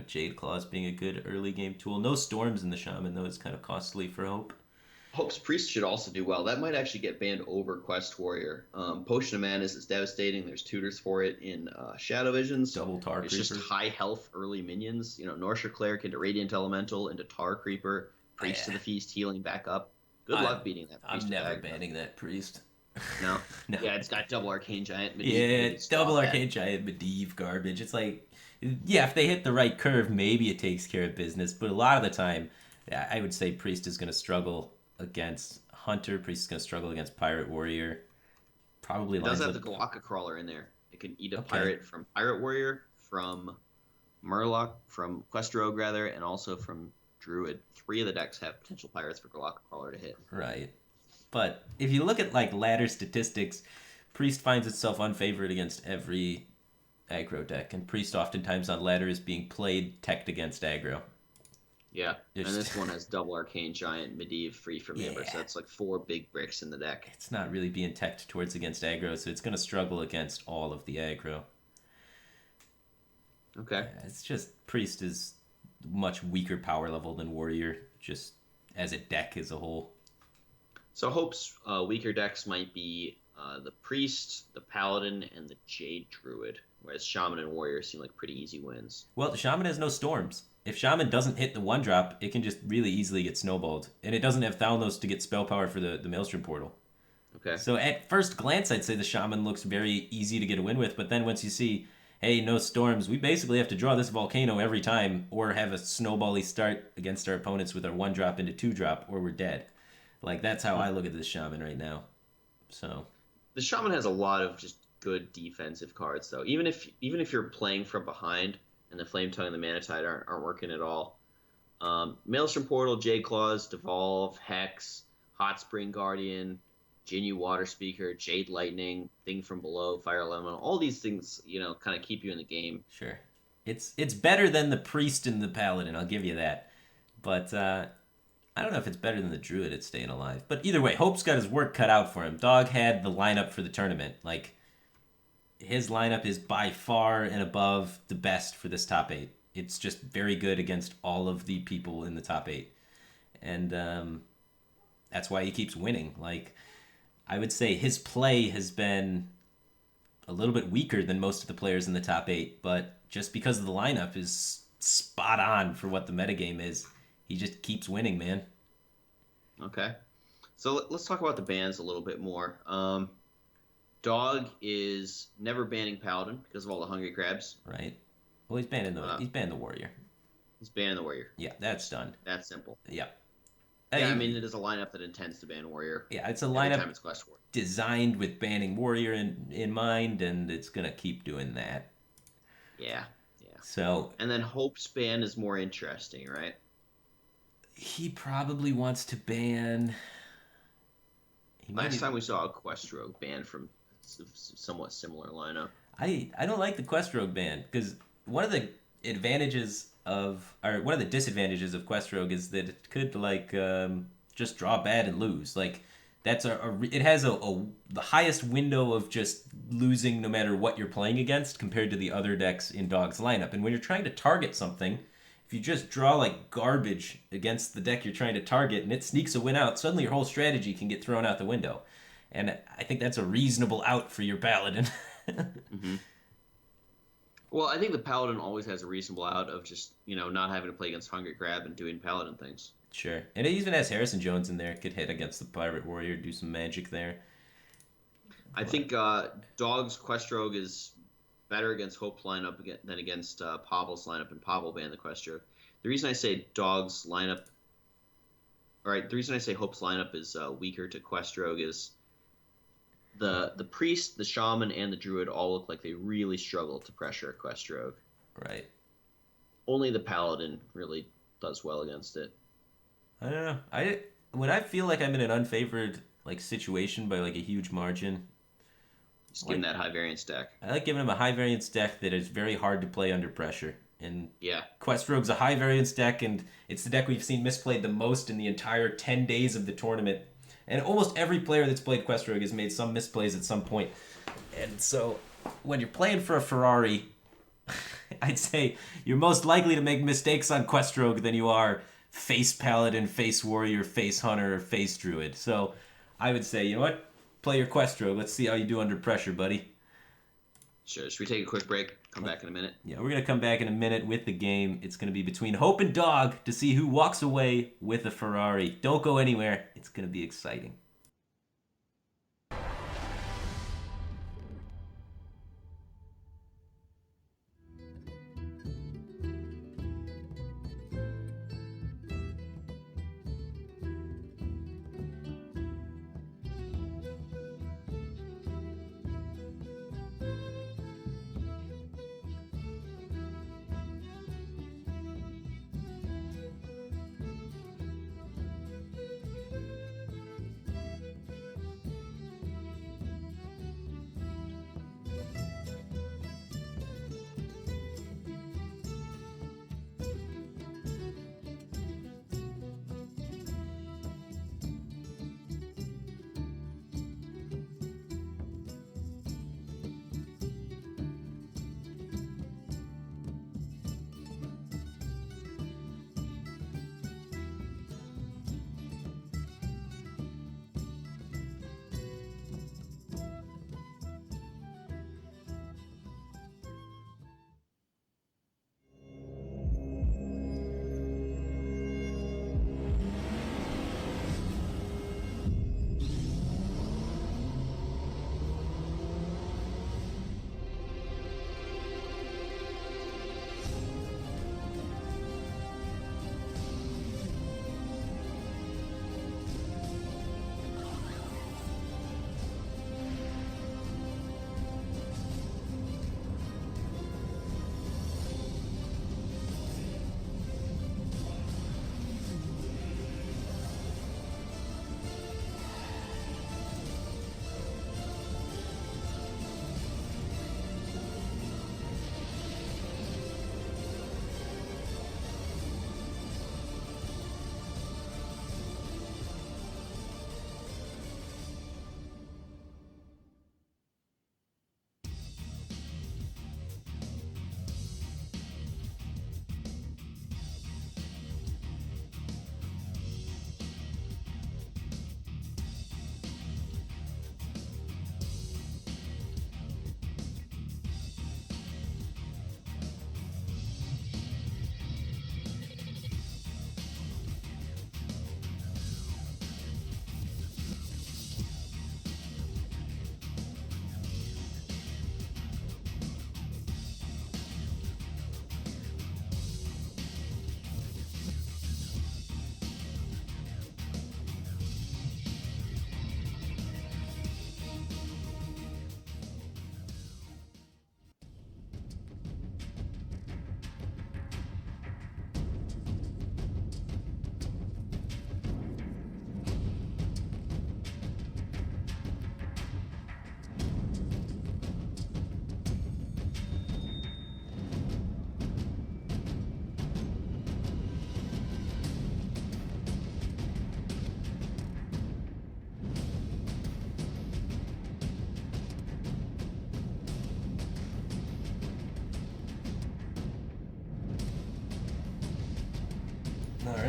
Jade Claws being a good early game tool. No Storms in the Shaman, though, is kind of costly for Hope. Hope's Priest should also do well. That might actually get banned over Quest Warrior. Potion of Mana is devastating. There's tutors for it in Shadow Visions. Double Tar It's Creeper. just high health early minions. Norsher Cleric into Radiant Elemental, into Tar Creeper, Priest to the Feast, healing back up. Good luck beating that Priest. I'm never attack. banning that Priest. No? No. Yeah, it's got double Arcane Giant. Medivh, Yeah, Medivh, double stop Arcane Giant, Medivh garbage. It's like, yeah, if they hit the right curve, maybe it takes care of business. But a lot of the time, I would say Priest is going to struggle against Hunter. Priest is going to struggle against Pirate Warrior. Probably It does lines have the up. Galaka Crawler in there. It can eat a Okay. pirate from Pirate Warrior, from Murloc, from Quest Rogue rather, and also from Druid. 3 of the decks have potential pirates for Galaka Crawler to hit. Right. But if you look at like ladder statistics, Priest finds itself unfavored against every aggro deck, and Priest oftentimes on ladder is being played teched against aggro. Yeah, There's- and this one has double Arcane Giant, Medivh, free from Amber, so Yeah. that's like 4 big bricks in the deck. It's not really being teched towards against aggro, so it's going to struggle against all of the aggro. Okay. It's just Priest is much weaker power level than Warrior, just as a deck as a whole. So Hope's weaker decks might be the Priest, the Paladin, and the Jade Druid, whereas Shaman and Warrior seem like pretty easy wins. Well, the Shaman has no storms. If Shaman doesn't hit the 1-drop, it can just really easily get snowballed. And it doesn't have Thalnos to get spell power for the Maelstrom Portal. Okay. So at first glance, I'd say the Shaman looks very easy to get a win with, but then once you see, hey, no storms, we basically have to draw this Volcano every time, or have a snowbally start against our opponents with our 1-drop into 2-drop, or we're dead. Like, that's how I look at this Shaman right now. So The Shaman has a lot of just good defensive cards, though. Even if you're playing from behind and the Flame Tongue and the Mana Tide aren't working at all. Maelstrom Portal, Jade Claws, Devolve, Hex, Hot Spring Guardian, Jinyu Water Speaker, Jade Lightning, Thing from Below, Fire Elemental, all these things, kind of keep you in the game. sure. It's better than the Priest and the Paladin, I'll give you that. But I don't know if it's better than the Druid at staying alive. But either way, Hope's got his work cut out for him. Dog had the lineup for the tournament. Like, his lineup is by far and above the best for this top 8. It's just very good against all of the people in the top 8. And that's why he keeps winning. Like, I would say his play has been a little bit weaker than most of the players in the top 8, but just because the lineup is spot on for what the metagame is, he just keeps winning, man. Okay. So let's talk about the bans a little bit more. Dog is never banning Paladin because of all the Hungry Crabs. Right? Well, he's banning the Warrior. He's banning the Warrior. Yeah, that's done. That's simple. Yeah. Yeah, I mean, it is a lineup that intends to ban Warrior. Yeah, it's a every lineup time it's Quest Warrior. designed with banning Warrior in mind, and it's going to keep doing that. Yeah. So And then Hope's ban is more interesting, right? he probably wants to ban... Last time we saw a Quest Rogue banned from somewhat similar lineup. I don't like the Quest Rogue ban, because one of the advantages of, or one of the disadvantages of Quest Rogue is that it could like just draw bad and lose. Like that's it has the highest window of just losing no matter what you're playing against compared to the other decks in Dog's lineup. And when you're trying to target something, if you just draw like garbage against the deck you're trying to target and it sneaks a win out, suddenly your whole strategy can get thrown out the window. And I think that's a reasonable out for your Paladin. Mm-hmm. Well, I think the Paladin always has a reasonable out of just, not having to play against Hungry Crab and doing Paladin things. Sure. And it even has Harrison Jones in there. Could hit against the Pirate Warrior, do some magic there. I think Dog's Quest Rogue is better against Hope's lineup than against Pavel's lineup, and Pavel banned the Quest Rogue. The reason I say Dog's lineup, the reason I say Hope's lineup is weaker to Quest Rogue is the Priest, the Shaman, and the Druid all look like they really struggle to pressure a Quest Rogue. Right. Only the Paladin really does well against it. I don't know. When I feel like I'm in an unfavored like situation by like a huge margin, just give him that high variance deck. I like giving him a high variance deck that is very hard to play under pressure. And yeah, Quest Rogue's a high variance deck, and it's the deck we've seen misplayed the most in the entire 10 days of the tournament. And almost every player that's played Quest Rogue has made some misplays at some point. And so when you're playing for a Ferrari, I'd say you're most likely to make mistakes on Quest Rogue than you are face Paladin, face Warrior, face Hunter, or face Druid. So I would say, you know what? Play your Quest Rogue. Let's see how you do under pressure, buddy. Sure. Should we take a quick break? Come back in a minute. Yeah, we're going to come back in a minute with the game. It's going to be between Hope and Dog to see who walks away with a Ferrari. Don't go anywhere. It's going to be exciting.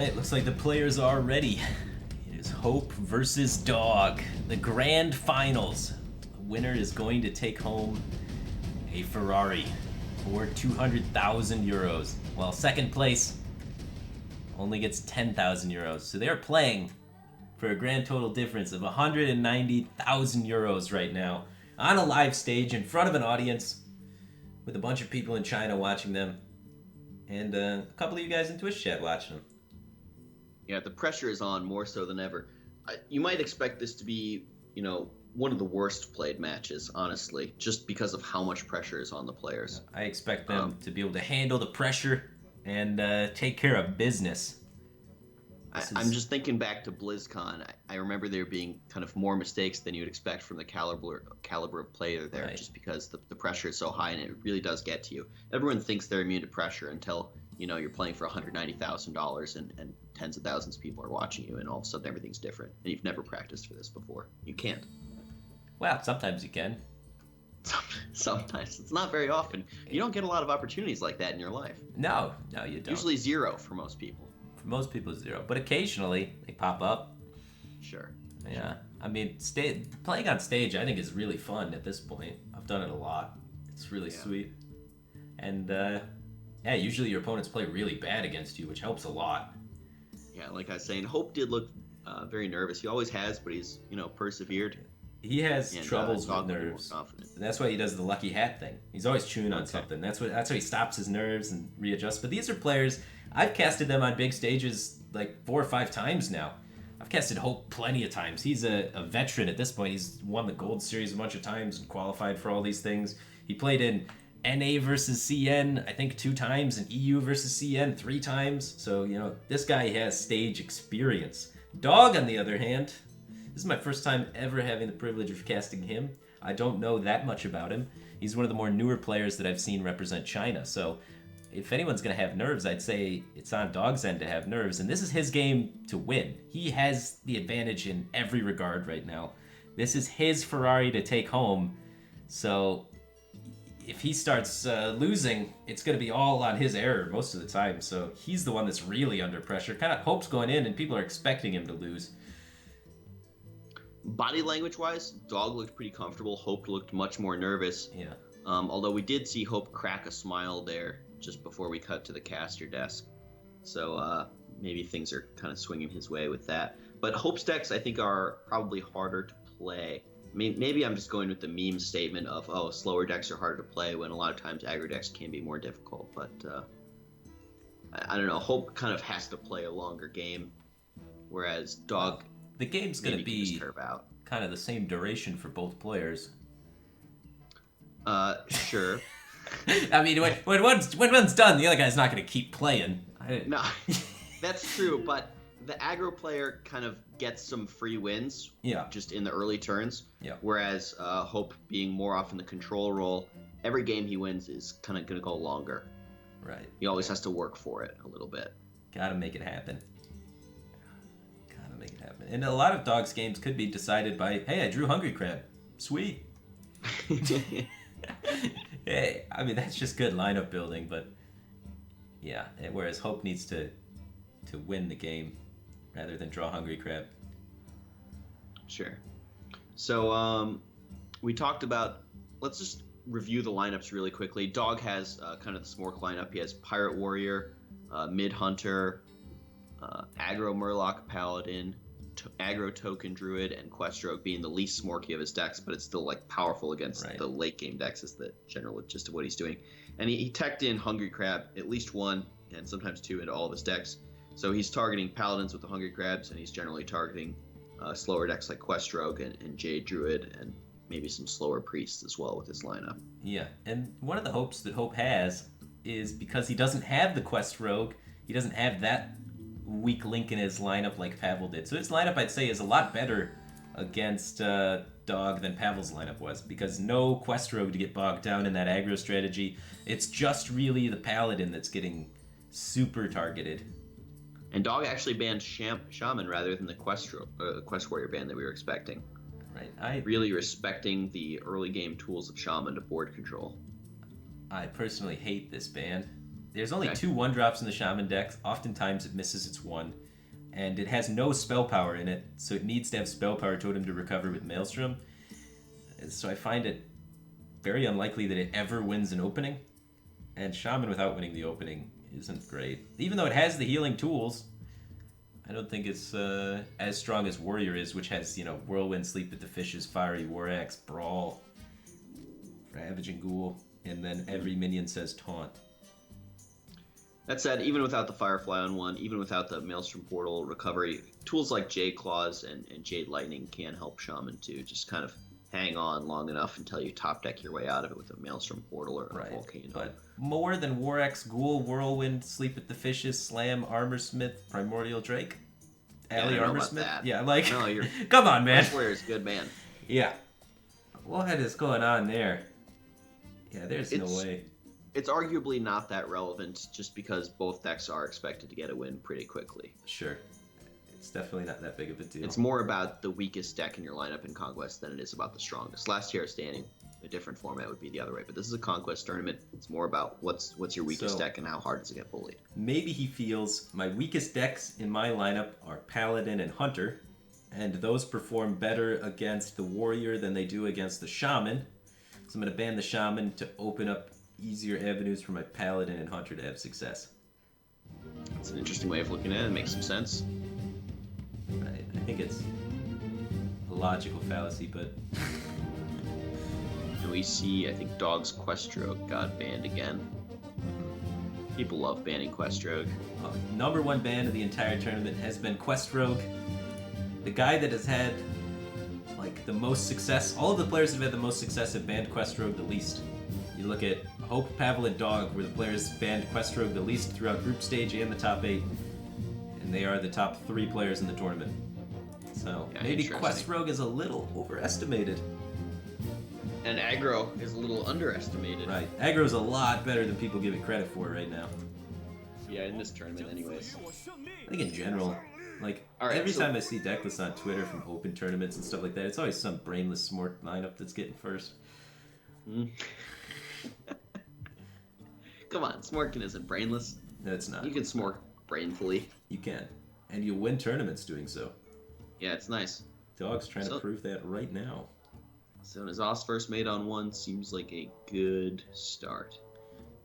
Alright, looks like the players are ready. It is Hope versus Dog. The grand finals. The winner is going to take home a Ferrari for 200,000 euros. While second place only gets 10,000 euros. So they are playing for a grand total difference of 190,000 euros right now on a live stage in front of an audience with a bunch of people in China watching them and a couple of you guys in Twitch chat watching them. Yeah, the pressure is on more so than ever. You might expect this to be, one of the worst played matches, honestly, just because of how much pressure is on the players. I expect them to be able to handle the pressure and take care of business. I'm just thinking back to BlizzCon. I remember there being kind of more mistakes than you'd expect from the caliber of player there, Right. just because the pressure is so high and it really does get to you. Everyone thinks they're immune to pressure until you're playing for $190,000 and tens of thousands of people are watching you, and all of a sudden everything's different, and you've never practiced for this before. You can't. Well, sometimes you can. Sometimes. It's not very often. You don't get a lot of opportunities like that in your life. No, you don't. Usually 0 for most people. For most people, 0. But occasionally, they pop up. Sure. Yeah. I mean, playing on stage, I think, is really fun at this point. I've done it a lot. It's really sweet. And, usually your opponents play really bad against you, which helps a lot. Yeah, like I was saying, Hope did look very nervous. He always has, but he's, persevered. He has troubles with Dog looked more nerves. confident. And that's why he does the lucky hat thing. He's always chewing on something. That's how he stops his nerves and readjusts. But these are players, I've casted them on big stages like 4 or 5 times now. I've casted Hope plenty of times. He's a veteran at this point. He's won the Gold Series a bunch of times and qualified for all these things. He played in NA versus CN, I think 2 times, and EU versus CN 3 times. So, this guy has stage experience. Dog, on the other hand, this is my first time ever having the privilege of casting him. I don't know that much about him. He's one of the more newer players that I've seen represent China. So if anyone's going to have nerves, I'd say it's on Dog's end to have nerves. And this is his game to win. He has the advantage in every regard right now. This is his Ferrari to take home. So if he starts losing, it's going to be all on his error most of the time. So he's the one that's really under pressure. Kind of Hope's going in and people are expecting him to lose. Body language-wise, Dog looked pretty comfortable. Hope looked much more nervous. Yeah. Although we did see Hope crack a smile there just before we cut to the caster desk. So maybe things are kind of swinging his way with that. But Hope's decks, I think, are probably harder to play. Maybe I'm just going with the meme statement of, slower decks are harder to play, when a lot of times aggro decks can be more difficult. But I don't know. Hope kind of has to play a longer game, whereas Dog... The game's going to be out. kind of the same duration for both players. Sure. I mean, when one's done, the other guy's not going to keep playing. No, that's true, but the aggro player kind of gets some free wins just in the early turns, whereas Hope being more often the control role, every game he wins is kind of going to go longer. Right. He always has to work for it a little bit. Gotta make it happen. And a lot of Dog's games could be decided by, hey, I drew Hungry Crab. Sweet. Hey, I mean, that's just good lineup building, but yeah, whereas Hope needs to win the game rather than draw Hungry Crab. Sure. So we talked about, let's just review the lineups really quickly. Dog has kind of the Smork lineup. He has Pirate Warrior, Mid Hunter, Aggro Murloc Paladin, Aggro Token Druid, and Quest Rogue being the least smorky of his decks, but it's still like powerful against the late game decks is the general gist of what he's doing. And he teched in Hungry Crab, at least 1 and sometimes 2 into all of his decks. So he's targeting Paladins with the Hungry Crabs, and he's generally targeting slower decks like Quest Rogue and Jade Druid, and maybe some slower Priests as well with his lineup. Yeah, and one of the hopes that Hope has is because he doesn't have the Quest Rogue, he doesn't have that weak link in his lineup like Pavel did. So his lineup, I'd say, is a lot better against Dog than Pavel's lineup was, because no Quest Rogue to get bogged down in that aggro strategy. It's just really the Paladin that's getting super targeted. And Dog actually banned Shaman rather than the Quest Warrior ban that we were expecting. Right. Really respecting the early game tools of Shaman to board control. I personally hate this ban. There's only Okay. 2 1-drops in the Shaman deck. Oftentimes it misses its 1. And it has no spell power in it, so it needs to have spell power totem to recover with Maelstrom. So I find it very unlikely that it ever wins an opening. And Shaman without winning the opening isn't great. Even though it has the healing tools, I don't think it's as strong as Warrior is, which has, Whirlwind, Sleep with the Fishes, Fiery War Axe, Brawl, Ravaging Ghoul, and then every minion says Taunt. That said, even without the Firefly on one, even without the Maelstrom Portal recovery, tools like Jade Claws and Jade Lightning can help Shaman to just kind of hang on long enough until you top deck your way out of it with a Maelstrom Portal or a Volcano. But more than War Axe, Ghoul, Whirlwind, Sleep with the Fishes, Slam, Armorsmith, Primordial Drake, Alley Armorsmith. Yeah, like, no, you're come on, man. Warrior is good, man. Yeah. What is going on there? Yeah, there's no way. It's arguably not that relevant just because both decks are expected to get a win pretty quickly. Sure. It's definitely not that big of a deal. It's more about the weakest deck in your lineup in Conquest than it is about the strongest. Last year at Standing, a different format would be the other way, but this is a Conquest tournament. It's more about what's your weakest deck and how hard does it get bullied. Maybe he feels my weakest decks in my lineup are Paladin and Hunter, and those perform better against the Warrior than they do against the Shaman. So I'm going to ban the Shaman to open up easier avenues for my Paladin and Hunter to have success. It's an interesting way of looking at it. It makes some sense. Right. I think it's a logical fallacy, but... And we see, I think, Dog's Questrogue got banned again. People love banning Questrogue. Number 1 ban of the entire tournament has been Questrogue. The guy that has had, like, the most success... All of the players that have had the most success have banned Questrogue the least. You look at Hope, Pavel, and Dog, where the players banned Questrogue the least throughout group stage and the top 8. And they are the top 3 players in the tournament. So maybe Questrogue is a little overestimated. And aggro is a little underestimated. Right. Aggro is a lot better than people give it credit for right now. Yeah, in this tournament anyways. I think in general, like, every time I see deck lists on Twitter from open tournaments and stuff like that, it's always some brainless Smork lineup that's getting first. Come on, Smorkin isn't brainless. No, it's not. You can Smork brainfully. You can. And you win tournaments doing so. Yeah, it's nice. Dog's trying to prove that right now. So Nazos first made on 1 seems like a good start.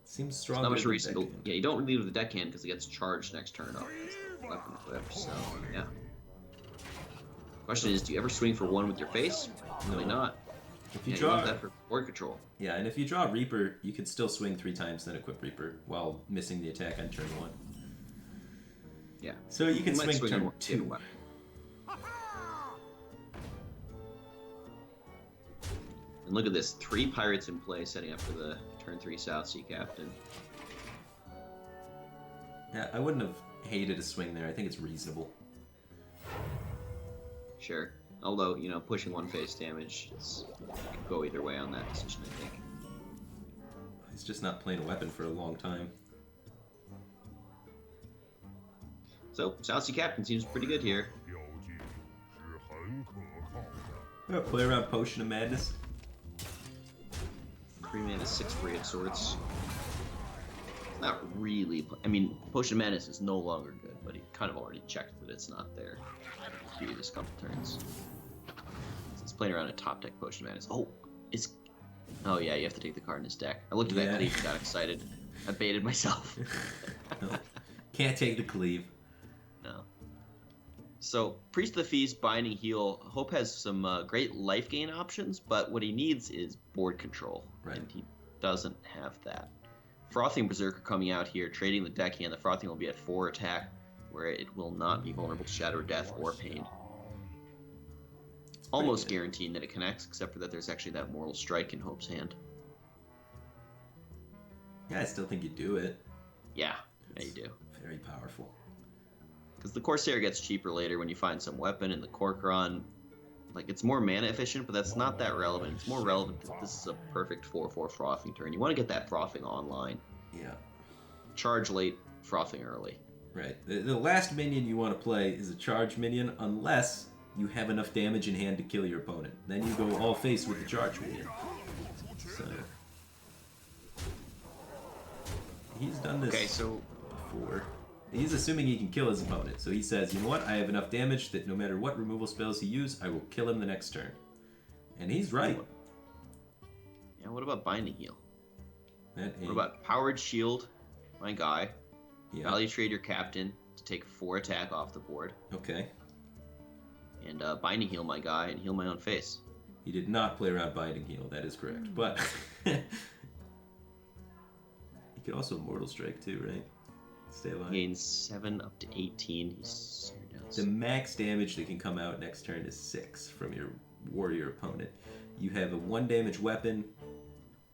Seems stronger not much than reason deckhand. Yeah, you don't really leave with the deckhand because it gets charged next turn up. It's the weapon equip, so yeah. Question is, do you ever swing for 1 with your face? Probably not. If you you draw want that for board control. Yeah, and if you draw Reaper, you can still swing 3 times, then equip Reaper while missing the attack on turn 1. Yeah. So you can might swing turn more 2. And look at this, 3 pirates in play, setting up for the turn 3 South Sea Captain. Yeah, I wouldn't have hated a swing there. I think it's reasonable. Sure. Although, pushing 1 face damage, could go either way on that decision, I think. He's just not playing a weapon for a long time. So, South Sea Captain seems pretty good here. Play around Potion of Madness. 3 mana, 6/3 of Swords. It's not really... I mean, Potion of Madness is no longer good, but he kind of already checked that it's not there. Previous couple turns. So it's playing around a top deck Potion of Madness. Oh yeah, you have to take the card in his deck. I looked at that cleave and got excited. I baited myself. No. Can't take the cleave. No. So, Priest of the Feast, Binding Heal. Hope has some great life gain options, but what he needs is board control. Right. And he doesn't have that. Frothing Berserker coming out here, trading the deckhand. The Frothing will be at 4 attack, where it will not be vulnerable to Shadow, Death, or Pain. Almost guaranteeing that it connects, except for that there's actually that Mortal Strike in Hope's hand. Yeah, I still think you do it. Yeah, you do. Very powerful. Because the Corsair gets cheaper later when you find some weapon, and the Corcoran, like, it's more mana efficient, but that's not that relevant. It's more relevant that this is a perfect 4/4 Frothing turn. You want to get that Frothing online. Yeah. Charge late, Frothing early. Right. The last minion you want to play is a charge minion, unless you have enough damage in hand to kill your opponent. Then you go all face with the charge minion. So he's done this Okay, so before. He's assuming he can kill his opponent. So he says, you know what? I have enough damage that no matter what removal spells he uses, I will kill him the next turn. And he's right. yeah, what about Binding Heal? That What about Powered Shield, my guy? Yeah. Value trade your captain to take 4 attack off the board. Okay. And Binding Heal my guy and heal my own face. He did not play around Binding Heal, that is correct. But he could also Mortal Strike too, right? Stay alive. Gains 7 up to 18. He's The max damage that can come out next turn is 6 from your warrior opponent. You have a 1 damage weapon.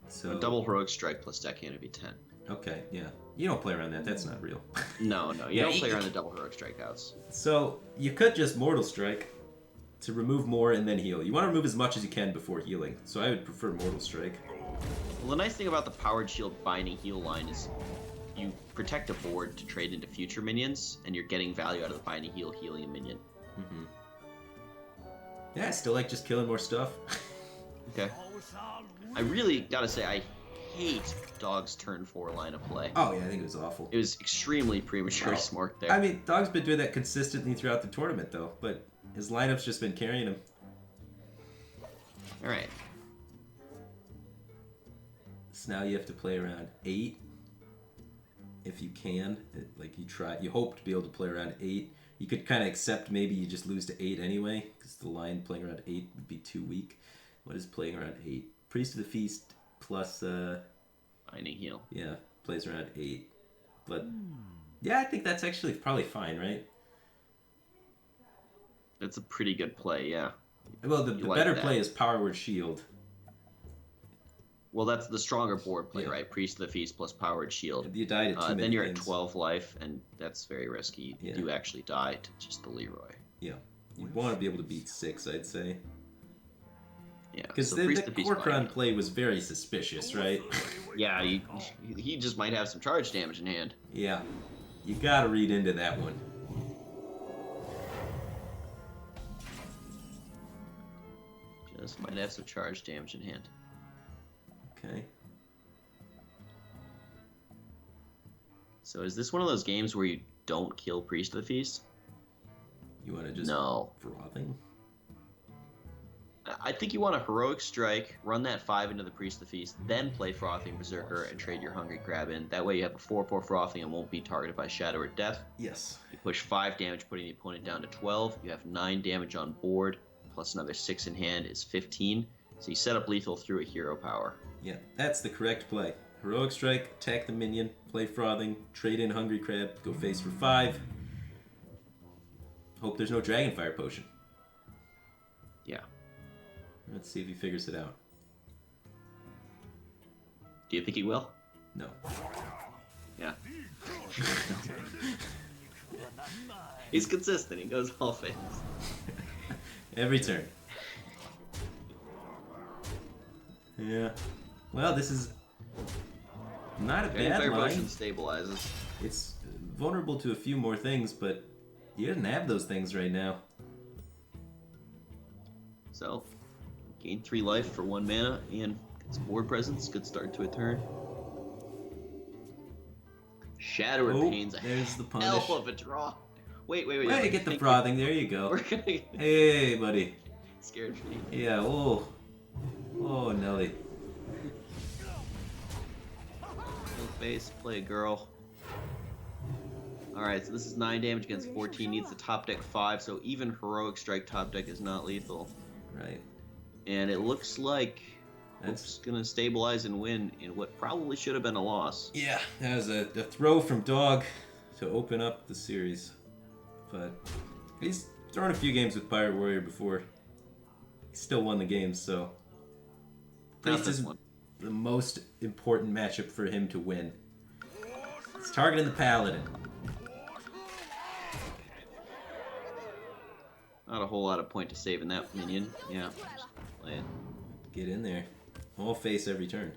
So a double Heroic Strike plus deckhand would be 10. Okay, yeah. You don't play around that, that's not real. No, you Yeah, don't play around the double Heroic Strikeouts. So you could just Mortal Strike to remove more and then heal. You want to remove as much as you can before healing. So I would prefer Mortal Strike. Well, the nice thing about the Powered Shield Binding Heal line is you protect a board to trade into future minions, and you're getting value out of the Binding Heal healing a minion. Mm-hmm. Yeah, I still like just killing more stuff. Okay. I really gotta say, I hate Dog's turn 4 line of play. Oh yeah, I think it was awful. It was extremely premature smart there. I mean, Dog's been doing that consistently throughout the tournament, though, but his lineup's just been carrying him. Alright. So now you have to play around 8. If you can. You hope to be able to play around 8. You could kind of accept maybe you just lose to 8 anyway, because the line playing around 8 would be too weak. What is playing around 8? Priest of the Feast plus, Binding Heal. yeah, plays around 8. But, yeah, I think that's actually probably fine, right? It's a pretty good play, yeah. Well, the like better that. play is Powered Shield. Well, that's the stronger board play, right? Priest of the Feast plus Powered Shield. You died at too many Then you're things. at 12 life, and that's very risky. You Yeah. do actually die to just the Leroy. Yeah. You want to be able to beat 6, I'd say. Yeah, Because so the Priest of the Feast Korkron Binding play was very suspicious, right? Yeah, he just might have some charge damage in hand. Yeah. You gotta read into that one. Just might have some charge damage in hand. Okay. So is this one of those games where you don't kill Priest of the Feast? You want to just No. frothing? I think you want a Heroic Strike, run that 5 into the Priest of the Feast, then play Frothing Berserker and trade your Hungry Crab in. That way you have a 4/4 Frothing and won't be targeted by Shadow or Death. Yes. You push 5 damage, putting the opponent down to 12. You have 9 damage on board, plus another 6 in hand is 15. So you set up lethal through a hero power. Yeah, that's the correct play. Heroic Strike, attack the minion, play Frothing, trade in Hungry Crab, go face for 5. Hope there's no Dragonfire Potion. Yeah. Let's see if he figures it out. Do you think he will? No. Yeah. He's consistent. He goes all face. Every turn. Yeah. Well, this is not a bad Dragonfire line. Potion stabilizes. It's vulnerable to a few more things, but he doesn't have those things right now. So, gain 3 life for 1 mana and gets board presence. Good start to a turn. Shattered Oh, Pains. there's the Hell punish. of a draw. Wait. Way to get the frothing. There you go. We're gonna get Hey, buddy. scared for you. Yeah. Oh. Oh, Nelly. No face. Play a girl. Alright, so this is 9 damage against 14. Needs the top deck 5, so even Heroic Strike top deck is not lethal. Right. And it looks like That's Hope's gonna stabilize and win in what probably should have been a loss. yeah. That was a throw from Dog to open up the series, but he's thrown a few games with Pirate Warrior before. He still won the game, so Not Priest this is one. the most important matchup for him to win. It's targeting the Paladin. Not a whole lot of point to save in that minion. Yeah, just play it. Get in there. All face every turn.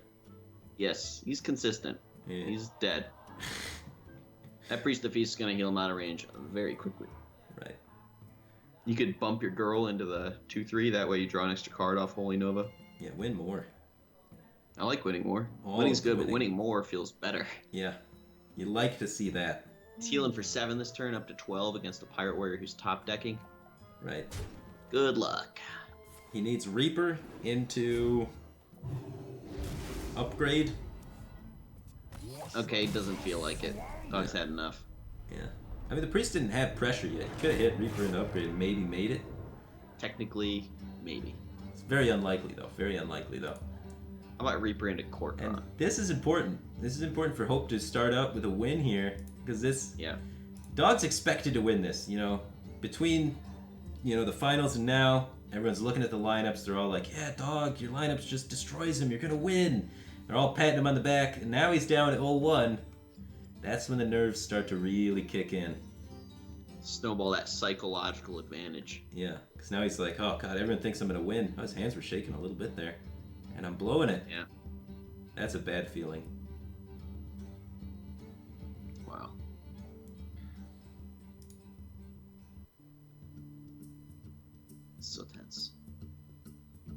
Yes, he's consistent. Yeah. He's dead. That Priest of the Feast is gonna heal him out of range very quickly. Right. You could bump your girl into the 2/3. That way you draw an extra card off Holy Nova. Yeah, win more. I like winning more. All Winning's of good, but winning. winning more feels better. Yeah. You like to see that. He's healing for 7 this turn, up to 12 against a Pirate Warrior who's top decking. Right. Good luck. He needs Reaper into upgrade. Okay, doesn't feel like it. Dog's had enough. Yeah. I mean, the Priest didn't have pressure yet. He could have hit Reaper into upgrade and maybe made it. Technically, maybe. It's very unlikely, though. Very unlikely, though. How about Reaper into Court And Run? this is important. This is important for Hope to start out with a win here. Because this... Yeah. Dog's expected to win this, you know. Between, you know, the finals and now, everyone's looking at the lineups. They're all like, yeah, Dog, your lineups just destroys him. You're going to win. They're all patting him on the back. And now he's down at 0-1. That's when the nerves start to really kick in. Snowball that psychological advantage. Yeah, because now he's like, oh, God, everyone thinks I'm going to win. Oh, his hands were shaking a little bit there. And I'm blowing it. Yeah. That's a bad feeling. Wow. So tense. You're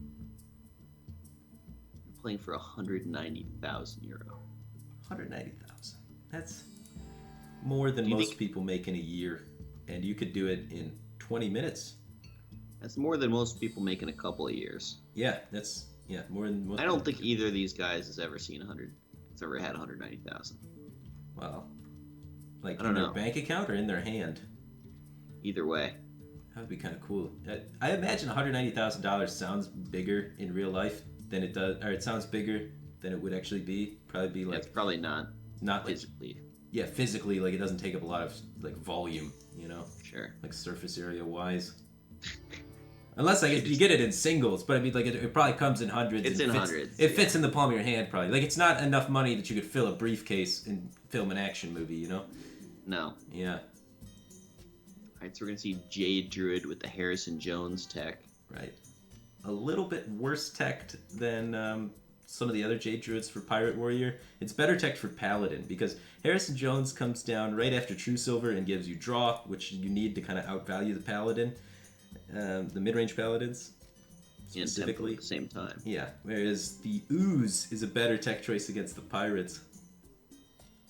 playing for 190,000 euro. 190,000. That's more than Do you most think- people make in a year. And you could do it in 20 minutes. That's more than most people make in a couple of years. Yeah, that's more than most I don't people think either of these guys has ever seen 100. Has ever had 190,000. Wow. Like I don't in their know. bank account or in their hand? Either way. That would be kind of cool. I imagine $190,000 sounds bigger in real life than it does, or it sounds bigger than it would actually be. Probably be like It's probably not not like physically. yeah, physically, like it doesn't take up a lot of like volume, you know, Sure. like surface area wise. Unless like you get it in singles, but I mean like it probably comes in hundreds. It's and in fits, hundreds, It fits in the palm of your hand probably. Like it's not enough money that you could fill a briefcase and film an action movie, you know? No. Yeah, Alright, so we're gonna see Jade Druid with the Harrison Jones tech. right. A little bit worse teched than some of the other Jade Druids for Pirate Warrior. It's better teched for Paladin because Harrison Jones comes down right after True Silver and gives you draw, which you need to kind of outvalue the Paladin, the mid-range Paladins And specifically. tempo at the same time. Yeah, whereas the Ooze is a better tech choice against the Pirates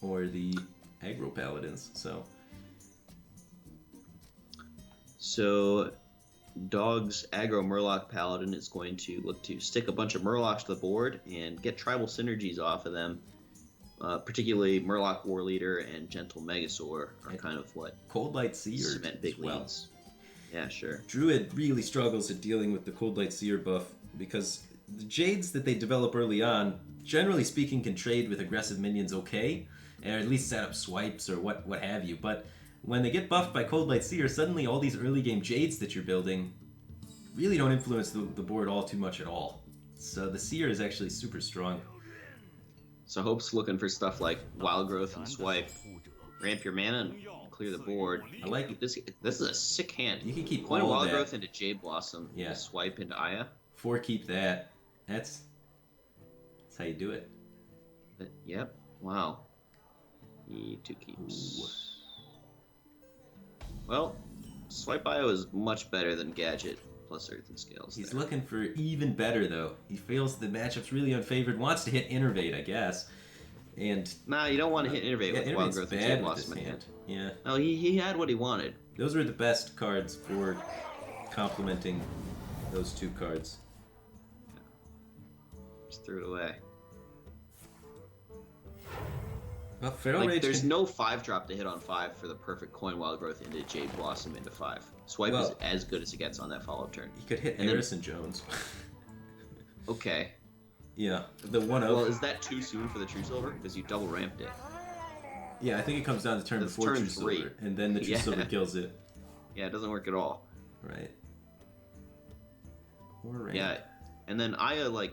or the Aggro Paladins. So Dog's aggro Murloc Paladin is going to look to stick a bunch of Murlocs to the board and get tribal synergies off of them. Particularly Murloc War Leader and Gentle Megasaur are kind of what Cold Light Seer cement big as well. leads. Yeah, sure. Druid really struggles at dealing with the Cold Light Seer buff because the Jades that they develop early on, generally speaking, can trade with aggressive minions okay, or at least set up swipes or what have you. But when they get buffed by Cold Light Seer, suddenly all these early game Jades that you're building really don't influence the board all too much at all. So the Seer is actually super strong. So Hope's looking for stuff like Wild Growth and Swipe. Ramp your mana and clear the board. I like This is a sick hand. You can keep Coin all of Wild that. Growth into Jade Blossom. Yeah. Swipe into Aya. Keep that. That's how you do it. Yep. Wow. Two keeps. Well, Swipe Aya is much better than Gadget plus Earth and Scales. He's there. looking for even better, though. He feels the matchup's really unfavored, wants to hit Innervate, I guess. And Nah, you don't want to hit Innervate yeah, with Wild Innervate's Growth and bad Jade with Blossom this in hand. hand. Yeah. No, he had what he wanted. Those were the best cards for complementing those two cards. Just threw it away. Well, Feral Like, Rage there's can- no 5-drop to hit on 5 for the perfect Coin Wild Growth into Jade Blossom into 5. Swipe Well- is as good as it gets on that follow-up turn. He could hit and then- Harrison Jones. Okay. Yeah, the one of. Well, is that too soon for the True Silver? Because you double ramped it. Yeah, I think it comes down to turn That's before turn True 3. Silver, and then the True Yeah. Silver kills it. Yeah, it doesn't work at all. Right. Or Ramp. Yeah, and then Aya, like,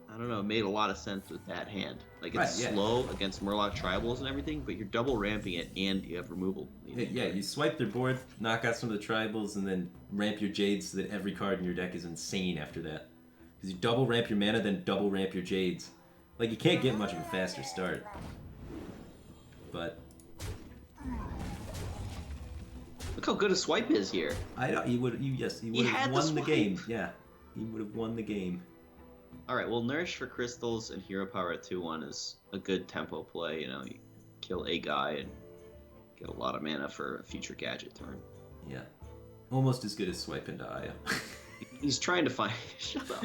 I don't know, made a lot of sense with that hand. Like, it's Right, yeah. slow against Murloc Tribals and everything, but you're double ramping it and you have removal. Yeah, you swipe their board, knock out some of the tribals, and then ramp your Jades so that every card in your deck is insane after that. Because you double ramp your mana, then double ramp your Jades. Like, you can't get much of a faster start. But Look how good a Swipe is here. I don't. He would had have the won the swipe. game. Yeah, he would have won the game. Alright, well, Nourish for Crystals and Hero Power at 2-1 is a good tempo play, you know. You kill a guy and get a lot of mana for a future gadget turn. Yeah. Almost as good as swipe into Aya. He's trying to find. Shut up.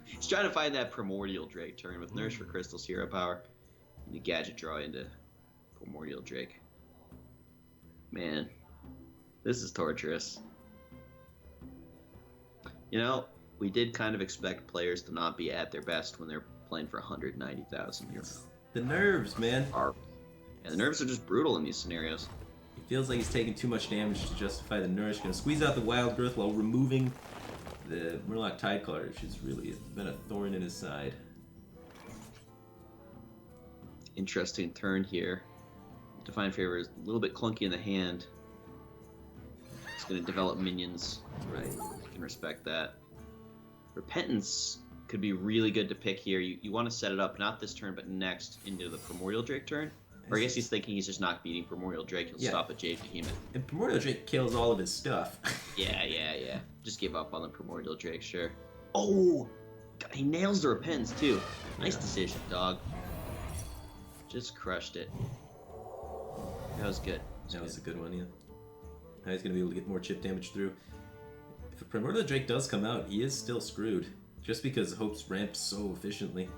He's trying to find that Primordial Drake turn with Nurse for Crystal's hero power. And the gadget draw into Primordial Drake. Man, this is torturous. You know, we did kind of expect players to not be at their best when they're playing for 190,000 euros. The nerves, man. And the nerves are just brutal in these scenarios. He feels like he's taking too much damage to justify the nourish. Gonna squeeze out the wild growth while removing the Murloc Tidecaller, which has really been a thorn in his side. Interesting turn here. Divine Favor is a little bit clunky in the hand. It's going to develop minions. Right. You can respect that. Repentance could be really good to pick here. You want to set it up not this turn, but next into the Primordial Drake turn. Or I guess he's thinking he's just not beating Primordial Drake. He'll stop at Jade Behemoth. And Primordial Drake kills all of his stuff. Yeah. Just give up on the Primordial Drake, sure. Oh! God, he nails the Repentance, too. Nice decision, dog. Just crushed it. That was good. That was a good one, yeah. Now he's going to be able to get more chip damage through. If a Primordial Drake does come out, he is still screwed. Just because Hope's ramps so efficiently.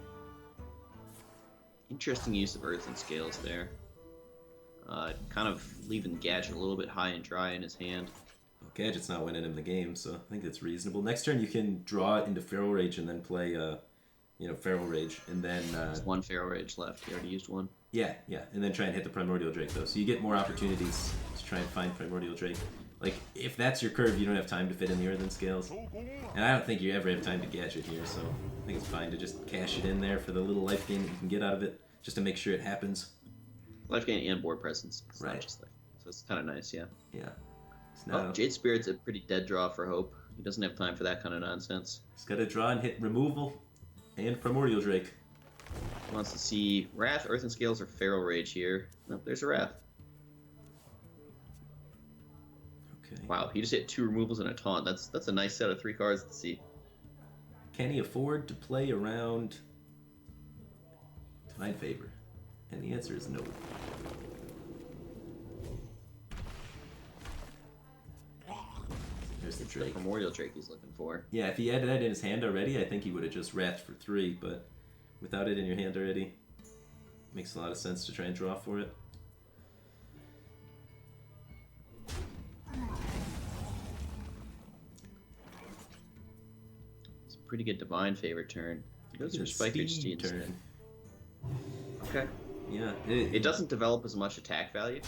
Interesting Use of Earth and Scales there. Kind of leaving Gadget a little bit high and dry in his hand. Well, Gadget's not winning him the game, so I think that's reasonable. Next turn you can draw it into Feral Rage and then play, Feral Rage. And then... There's one Feral Rage left. He already used one. Yeah. And then try and hit the Primordial Drake, though. So you get more opportunities to try and find Primordial Drake. Like, if that's your curve, you don't have time to fit in the Earthen Scales. And I don't think you ever have time to Gadget here, so I think it's fine to just cash it in there for the little life gain that you can get out of it, just to make sure it happens. Life gain and board presence. It's right. Not just life. So it's kind of nice, yeah. Yeah. Jade Spirit's a pretty dead draw for Hope. He doesn't have time for that kind of nonsense. He's got to draw and hit Removal and Primordial Drake. He wants to see Wrath, Earthen Scales, or Feral Rage here. Nope, there's a Wrath. Okay. Wow, he just hit 2 removals and a taunt. That's a nice set of 3 cards to see. Can he afford to play around Divine Favor? And the answer is no. There's the Drake. The Primordial Drake he's looking for. Yeah, if he had that in his hand already, I think he would have just Wrathed for 3, but without it in your hand already, makes a lot of sense to try and draw for it. It's a pretty good Divine Favor turn. He goes for Spike HT instead. Okay. Yeah. It doesn't develop as much attack value,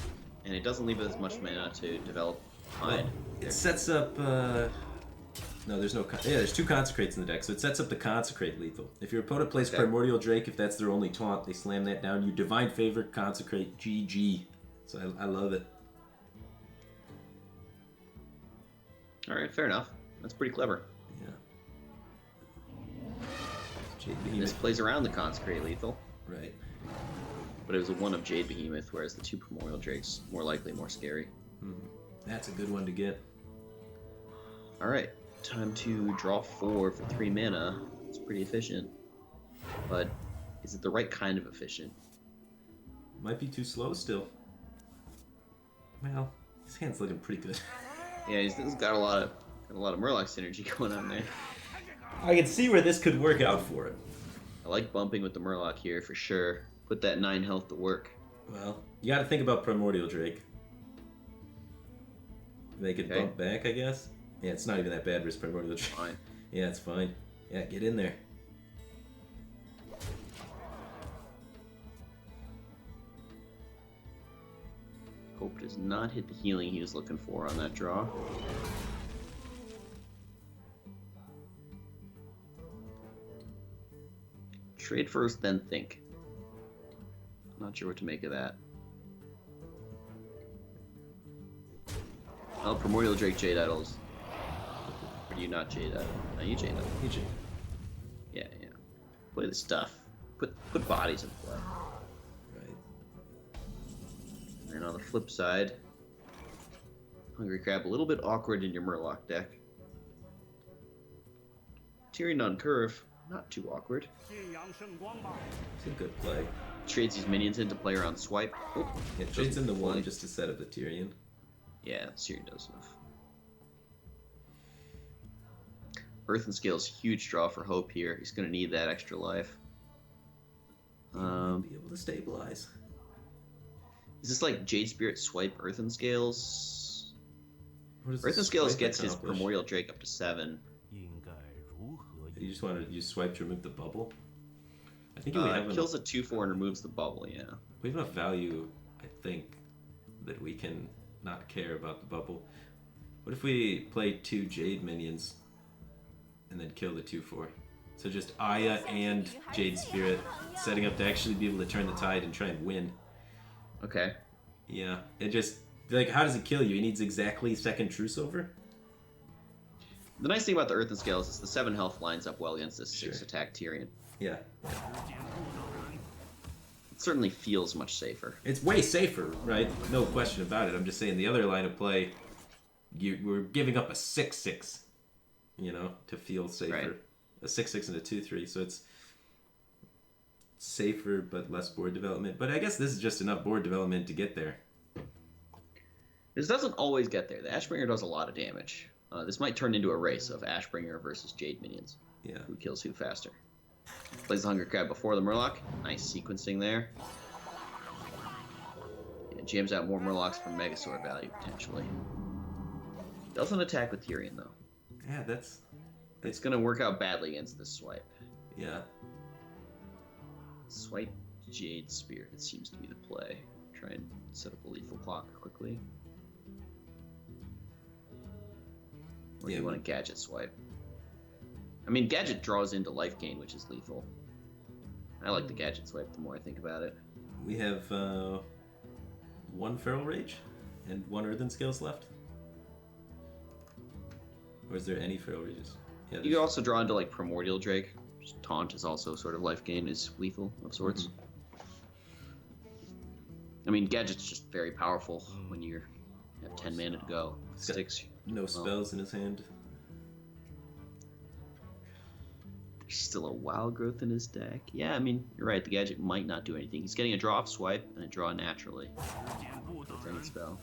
and it doesn't leave as much mana to develop behind. Well, it sets up... No, there's no... there's 2 Consecrates in the deck, so it sets up the Consecrate lethal. If your opponent plays Primordial Drake, if that's their only taunt, they slam that down. You Divine Favor, Consecrate, GG. So I love it. Alright, fair enough. That's pretty clever. Yeah. This plays around the Consecrate lethal. Right. But it was a 1 of Jade Behemoth, whereas the 2 Primordial Drakes, more likely, more scary. That's a good one to get. Alright, time to draw 4 for 3 mana. It's pretty efficient. But is it the right kind of efficient? Might be too slow still. Well, his hand's looking pretty good. Yeah, he's got a lot of Murloc synergy going on there. I can see where this could work out for it. I like bumping with the Murloc here for sure. Put that 9 health to work. Well, you gotta think about Primordial Drake. Make it bump back, I guess? Yeah, it's not even that bad versus Primordial Drake. Fine. Yeah, it's fine. Yeah, get in there. Hope does not hit the healing he was looking for on that draw. Trade first, then think. Not sure what to make of that. Oh, Primordial Drake Jade Idols. Or do you not Jade Idol? No, you Jade Idol. You Jade. Yeah. Play the stuff. Put bodies in play. Right. And on the flip side, Hungry Crab a little bit awkward in your Murloc deck. Tyrion on curve. Not too awkward. 信仰圣光吧。 It's a good play. Trades these minions into play around swipe. Oh, Yeah, trades into doesn't one play. just to set up the Tyrion. Yeah, Syrian does enough. Earthen Scale's huge draw for Hope here. He's going to need that extra life. Be able to stabilize. Is this like Jade Spirit swipe Earthen Scales? What does Earthen this Scales swipe gets his accomplish? Primordial Drake up to 7. 应该如何 You just want to use swipe to remove the bubble? I think we have Kills enough, a 2/4 and removes the bubble, yeah. we have enough value, I think, that we can not care about the bubble. What if we play 2 Jade minions and then kill the 2/4? So just Aya and Jade Spirit, setting up to actually be able to turn the tide and try and win. Okay. Yeah, it just, like, how does it kill you? He needs exactly second Truce over? The nice thing about the Earthen Scales is the 7 health lines up well against this 6 Sure. attack Tyrion. Yeah. It certainly feels much safer. It's way safer, right? No question about it. I'm just saying the other line of play, we're giving up a 6/6, you know, to feel safer. Right. A 6/6 and a 2/3, so it's safer but less board development. But I guess this is just enough board development to get there. This doesn't always get there. The Ashbringer does a lot of damage. This might turn into a race of Ashbringer versus Jade minions. Yeah. Who kills who faster. Plays the Hunger Crab before the Murloc. Nice sequencing there. Yeah, jams out more Murlocs for Megasaur value, potentially. Doesn't attack with Tyrion, though. Yeah, that's... It's going to work out badly against this swipe. Yeah. Swipe Jade Spirit seems to be the play. Try and set up a lethal clock quickly. Or do Yeah, you want a Gadget swipe? I mean, Gadget draws into life gain, which is lethal. I like the Gadget swipe the more I think about it. We have 1 Feral Rage and 1 Earthen Scales left. Or is there any Feral Rages? Yeah, You can also draw into like Primordial Drake. Just Taunt is also sort of life gain, is lethal of sorts. I mean, Gadget's just very powerful when you have 10 mana to go. He's got Sticks. no spells in his hand. There's still a Wild Growth in his deck. Yeah, I mean, you're right. The Gadget might not do anything. He's getting a draw off swipe and a draw naturally. 见不得 With 人 any spell.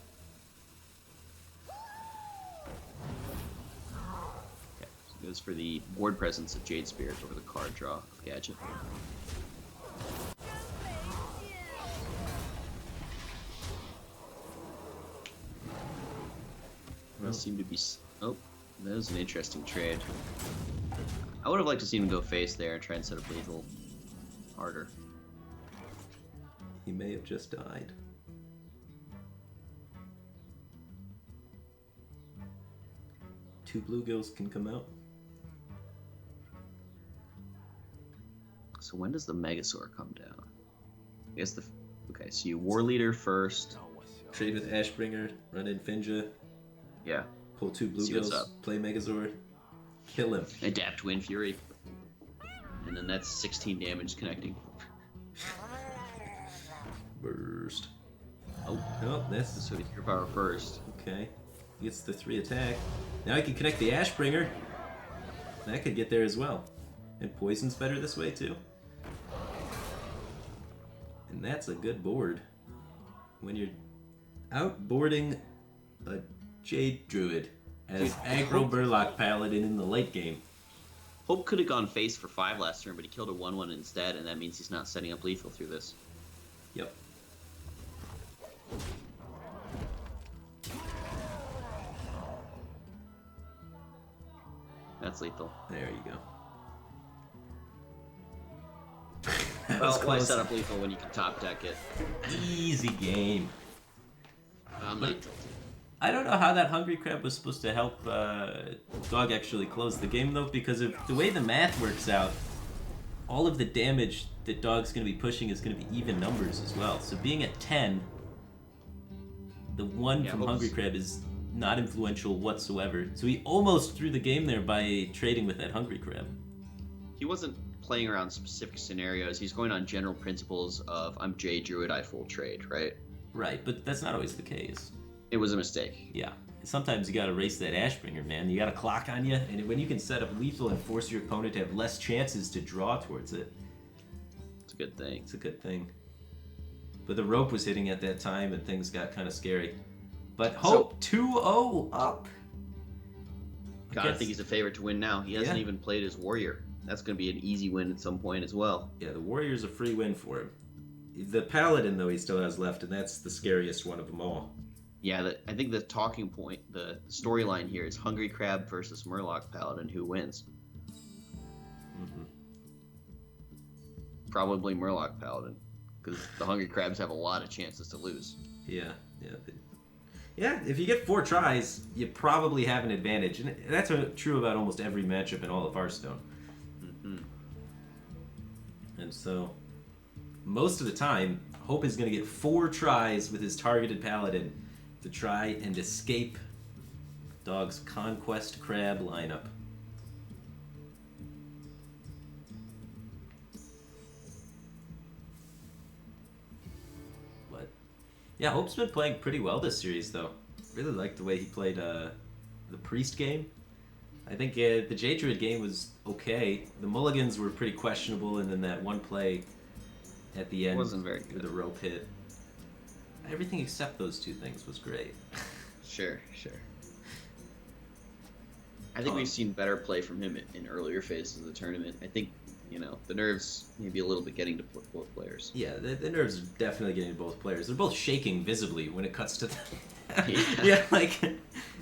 Okay, so it goes for the board presence of Jade Spirit over the card draw of Gadget. Well, seem to be. Oh, that was an interesting trade. I would have liked to see him go face there and try and set up lethal harder. He may have just died. Two bluegills can come out. So when does the Megasaur come down? I guess the. Okay, so you War Leader first. Trade with Ashbringer, run in Finja, Yeah. pull 2 See what's bluegills, up. play Megazord, kill him. Adapt Wind Fury. And then that's 16 damage connecting. Burst. Oh, Oh, this. so it's your power first. Okay. He gets the 3 attack. Now I can connect the Ashbringer. That could get there as well. And Poison's better this way too. And that's a good board. When you're outboarding a Jade Druid as aggro Burlock Paladin in the late game. Hope could have gone face for 5 last turn, but he killed a 1/1 instead, and that means he's not setting up lethal through this. Yep. That's lethal. There you go. Well, was why close. set up lethal when you can top deck it? Easy game. I'm not tilted. I don't know how that Hungry Crab was supposed to help Dog actually close the game, though, because of the way the math works out, all of the damage that Dog's going to be pushing is going to be even numbers as well. So being at 10, the 1 Yeah, from Hope's- Hungry Crab is not influential whatsoever. So he almost threw the game there by trading with that Hungry Crab. He wasn't playing around specific scenarios. He's going on general principles of I'm Jade Druid, I full trade, right? Right, but that's not always the case. It was a mistake. Yeah. sometimes you gotta race that Ashbringer, man. You got a clock on you, and when you can set up lethal and force your opponent to have less chances to draw towards it, It's a good thing. it's a good thing. But the rope was hitting at that time, and things got kind of scary. But Hope 2-0 up. I think he's a favorite to win now. He hasn't even played his warrior. That's going to be an easy win at some point as well. Yeah, the warrior's a free win for him. The paladin, though, he still has left, and that's the scariest one of them all. Yeah, I think the talking point, the storyline here is Hungry Crab versus Murloc Paladin. Who wins? Mm-hmm. Probably Murloc Paladin, because the Hungry Crabs have a lot of chances to lose. Yeah. Yeah, if you get 4 tries, you probably have an advantage. And that's true about almost every matchup in all of Hearthstone. Mm-hmm. And so, most of the time, Hope is going to get 4 tries with his targeted paladin to try and escape Dog's Conquest Crab lineup. But, yeah, Hope's been playing pretty well this series, though. Really liked the way he played the Priest game. I think the Jade Druid game was okay. The mulligans were pretty questionable, and then that one play at the end wasn't very good. With the rope hit. Everything except those 2 things was great. Sure. I think we've seen better play from him in earlier phases of the tournament. I think, the nerves maybe a little bit getting to both players. Yeah, the nerves are definitely getting to both players. They're both shaking visibly when it cuts to them. Yeah, like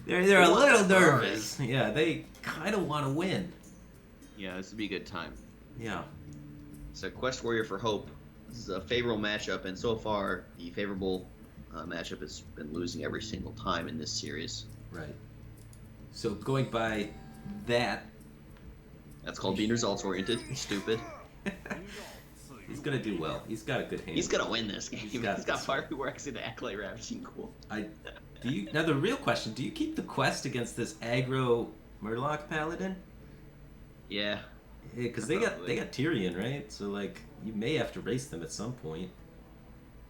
they're a little nervous. Yeah, they kind of want to win. Yeah, this would be a good time. Yeah. So Quest Warrior for Hope. This is a favorable matchup, and so far the favorable matchup has been losing every single time in this series. Right. So going by that, that's called being results oriented. Stupid. He's gonna do well. He's got a good hand. He's gonna win this game. He's got this. Fireworks and Acolyte Ravaging Ghoul. Now the real question: do you keep the quest against this aggro Murloc Paladin? Yeah. Because they got Tyrion, right? So like you may have to race them at some point.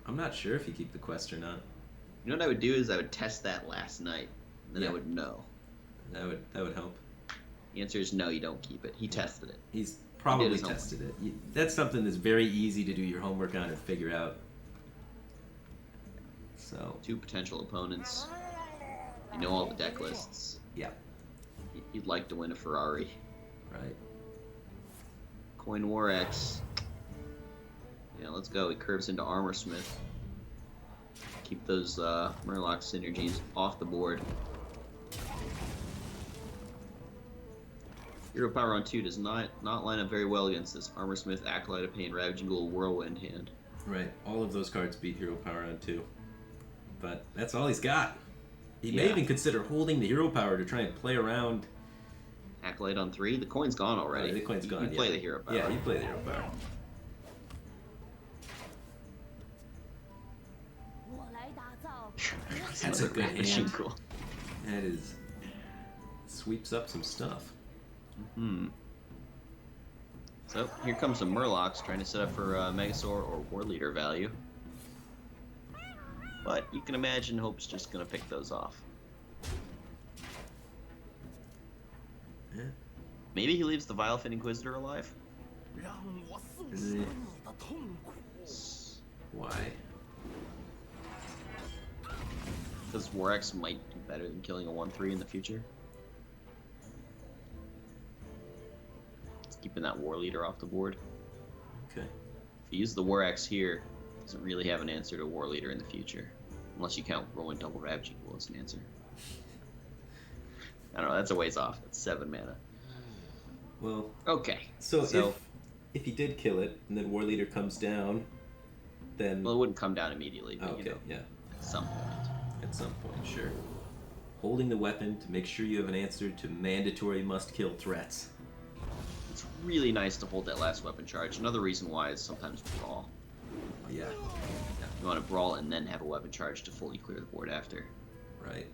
I'm not sure if you keep the quest or not. You know what I would do is I would test that last night, and then I would know. That would help. The answer is no, you don't keep it. He tested it. He's probably tested it. That's something that's very easy to do your homework on and figure out. So 2 potential opponents. You know all the deck lists. Yeah. You'd like to win a Ferrari. Right. Coin War X. Yeah, let's go. He curves into Armor Smith. Keep those Murloc synergies off the board. Hero Power on 2 does not line up very well against this Armor Smith, Acolyte of Pain, Ravaging Ghoul, Whirlwind hand. Right. All of those cards beat Hero Power on 2. But that's all he's got. He may even consider holding the Hero Power to try and play around. Acolyte on 3? The coin's gone already. The coin's gone, You play the Hero Power. Yeah, you play the Hero Power. That's a good hand. Cool. That is... sweeps up some stuff. So, here comes some Murlocs trying to set up for Megasaur or War Leader value. But you can imagine Hope's just going to pick those off. Yeah. Maybe he leaves the Vilefin Inquisitor alive? Why? Because Warex might do better than killing a 1/3 in the future. It's keeping that War Leader off the board. Okay. If you use the Warex here, it doesn't really have an answer to War Leader in the future. Unless you count rolling double Ravaging Ghoul as an answer. I don't know, that's a ways off. That's 7 mana. Well... Okay. So if he did kill it, and then War Leader comes down, then... Well, it wouldn't come down immediately, but yeah. At some point. At some point, sure. Holding the weapon to make sure you have an answer to mandatory must-kill threats. It's really nice to hold that last weapon charge. Another reason why is sometimes brawl. Yeah. You want to brawl and then have a weapon charge to fully clear the board after. Right.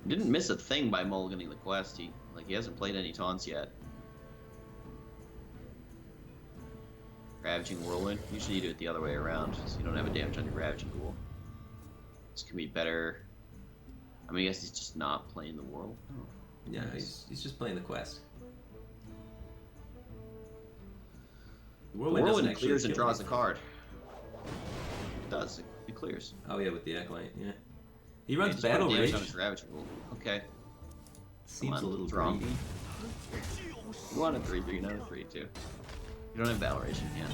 Didn't miss a thing by mulliganing the quest. He hasn't played any taunts yet. Ravaging Whirlwind. Usually you do it the other way around, so you don't have a damage on your Ravaging Ghoul. This can be better I mean, I guess he's just not playing the world. Oh, Yeah, he's just playing the quest. The The whirlwind doesn't whirlwind actually clears and kill draws a anything. card. It does. It clears. Oh yeah, with the acolyte. Yeah. He Yeah, runs just put battle damage rage. on his Ravage rule. Okay. Seems on, a little draw. greedy. You want a 3/3, not a 3/2. You don't have battle rage in hand.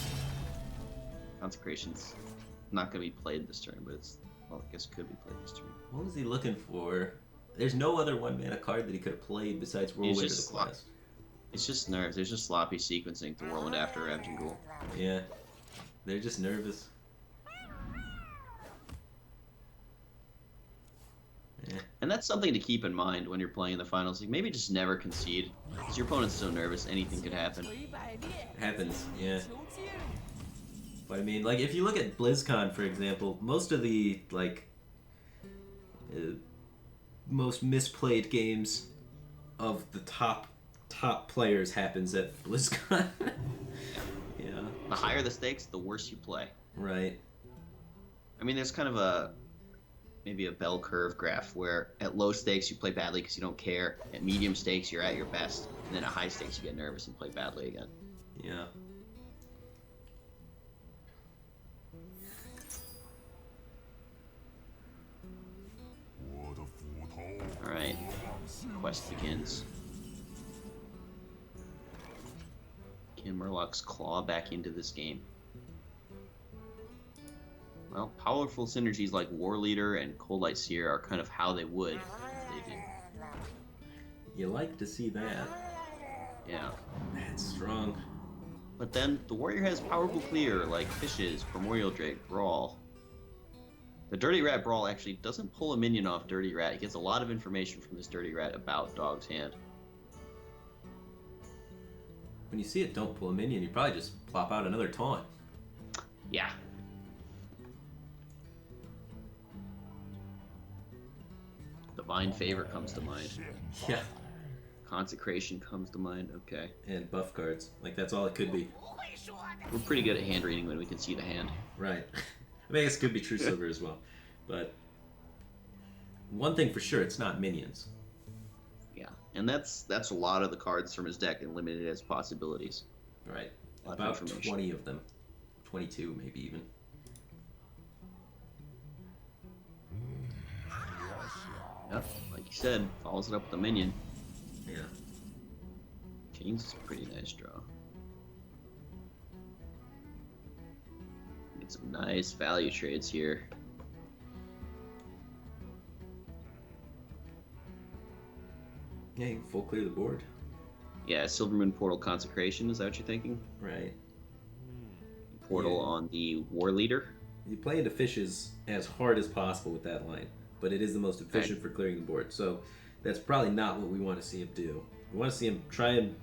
Consecration's not going to be played this turn, but it's, well, I guess it could be played this turn. What was he looking for? There's no other 1-mana card that he could have played besides Whirlwind or the just Quest. It's just nerves. There's just sloppy sequencing to Whirlwind after Ravaging Ghoul. Yeah. They're just nervous. Yeah. And that's something to keep in mind when you're playing in the finals. Like, maybe just never concede. Because your opponent's so nervous, anything could happen. It happens, yeah. But I mean, like, if you look at BlizzCon, for example, most of the, like, most misplayed games of the top players happens at BlizzCon. Yeah. The higher the stakes, the worse you play. Right. I mean, there's kind of maybe a bell curve graph where at low stakes you play badly because you don't care. At medium stakes you're at your best, and then at high stakes you get nervous and play badly again. Yeah. All right, quest begins. Can Murloc's claw back into this game? Well, powerful synergies like War Leader and Cold Light Seer are kind of how they would if they do. You like to see that. Yeah. That's strong. But then the warrior has powerful clear like Fishes, Primordial Drake, Brawl. The Dirty Rat Brawl actually doesn't pull a minion off Dirty Rat. He gets a lot of information from this Dirty Rat about Dog's hand. When you see it don't pull a minion, you probably just plop out another taunt. Yeah. Divine Favor comes to mind. Yeah. Consecration comes to mind. Okay. And buff cards. Like, that's all it could be. We're pretty good at hand reading when we can see the hand. Right. I mean, I guess it could be True Silver as well. But one thing for sure, it's not minions. Yeah. And that's a lot of the cards from his deck and limited as possibilities. Right. A lot of About information. 20 of them. 22, maybe even. Yep. Like you said, follows it up with a minion. Yeah. King's is a pretty nice draw. Get some nice value trades here. Yeah, you can full clear the board. Yeah, Silvermoon Portal Consecration, is that what you're thinking? Right. Portal Yeah. on the War Leader. You play into Fishes as hard as possible with that line, but it is the most efficient for clearing the board. So that's probably not what we want to see him do. We want to see him try and...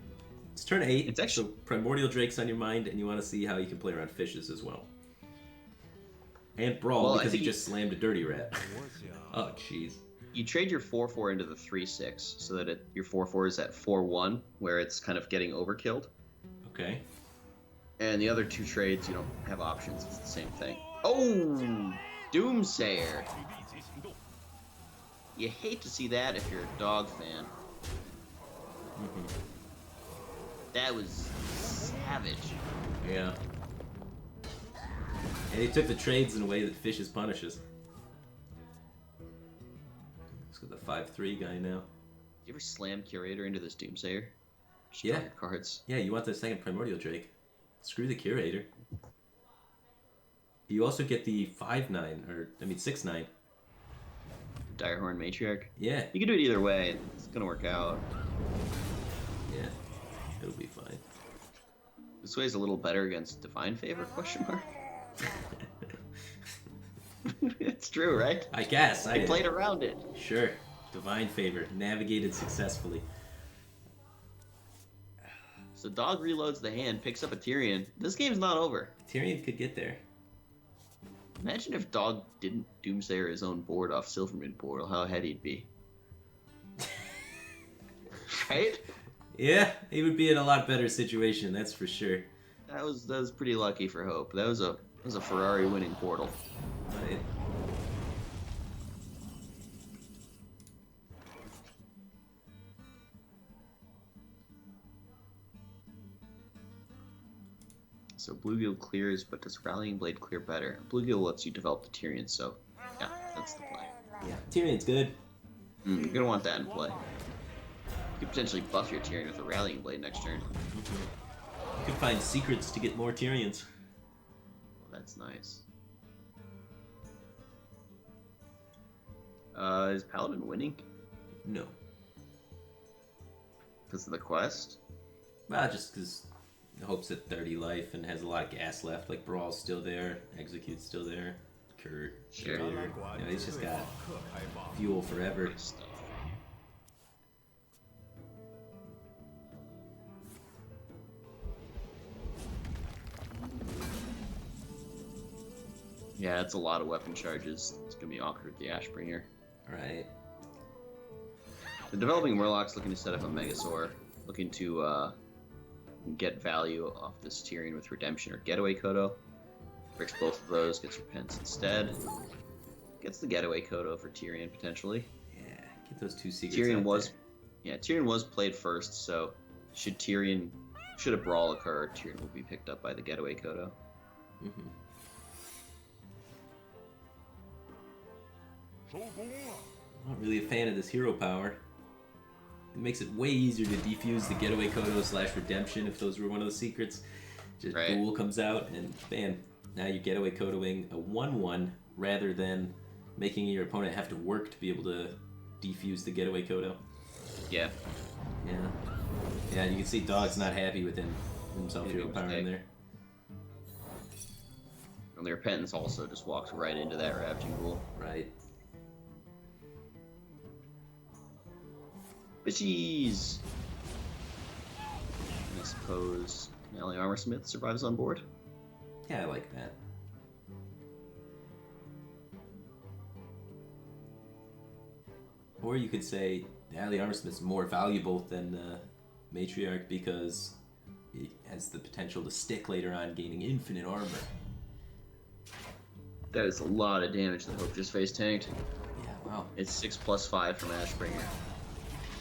It's turn 8, It's actually... so Primordial Drake's on your mind, and you want to see how you can play around Fishes as well. And Brawl, Well, I because he think just slammed a Dirty Rat. Oh, jeez. You trade your 4/4 into the 3/6 so that your 4/4 is at 4/1, where it's kind of getting overkilled. Okay. And the other two trades, you don't have options. It's the same thing. Oh! Doomsayer! You hate to see that if you're a Dog fan. That was savage. Yeah. And he took the trades in a way that Fishes punishes. Let's go the 5/3 guy now. You ever slam Curator into this Doomsayer? Just Yeah. draw your cards. Yeah, you want the second Primordial Drake. Screw the Curator. You also get the 5/9, or, I mean, 6/9. Direhorn Matriarch. Yeah, You can do it either way. It's gonna work out. yeah. It'll be fine. This way is a little better against Divine Favor, question mark? It's true, right? I guess. I played around it. Sure. Divine Favor. Navigated successfully. So Dog reloads the hand, picks up a Tyrion. This game's not over. Tyrion could get there. Imagine if Dog didn't Doomsayer his own board off Silvermoon Portal, how ahead he'd be. Right? Yeah, he would be in a lot better situation, that's for sure. That was pretty lucky for Hope. That was a Ferrari winning Portal. Right. So Bluegill clears, but does Rallying Blade clear better? Bluegill lets you develop the Tyrion, so yeah, that's the play. Yeah, Tyrion's good. You're gonna want that in play. You could potentially buff your Tyrion with a Rallying Blade next turn. You could find secrets to get more Tyrions. Well, that's nice. Is Paladin winning? No. Because of the quest? Well, just because Hope's at 30 life and has a lot of gas left. Like, Brawl's still there, Execute's still there, Kurt, Sure. there. You know, he's just got fuel forever. Good stuff. Yeah, that's a lot of weapon charges. It's gonna be awkward with the Ashbringer. Right. The developing Murloc's looking to set up a Megasaur, looking to get value off this Tyrion with Redemption or Getaway Kodo. Breaks both of those, gets Repents instead. Gets the Getaway Kodo for Tyrion potentially. Yeah, get those two secrets Tyrion out was, there. yeah, Tyrion was played first, so should a brawl occur, Tyrion will be picked up by the Getaway Kodo. Mm-hmm. I'm not really a fan of this hero power. It makes it way easier to defuse the Getaway Kodo / Redemption if those were one of the secrets. Just Right. Duel comes out and bam, now you're Getaway Kodoing a 1/1 rather than making your opponent have to work to be able to defuse the Getaway Kodo. Yeah. Yeah. Yeah, you can see Dog's not happy with himself Maybe hero power in mistake. there. And the Repentance also just walks right into that Ravaging Ghoul. Right. Bitchies! I suppose Alley Armorsmith survives on board. Yeah, I like that. Or you could say Alley Armorsmith's more valuable than Matriarch because it has the potential to stick later on, gaining infinite armor. That is a lot of damage that Hope just face tanked. Yeah, wow. It's 6+5 from Ashbringer.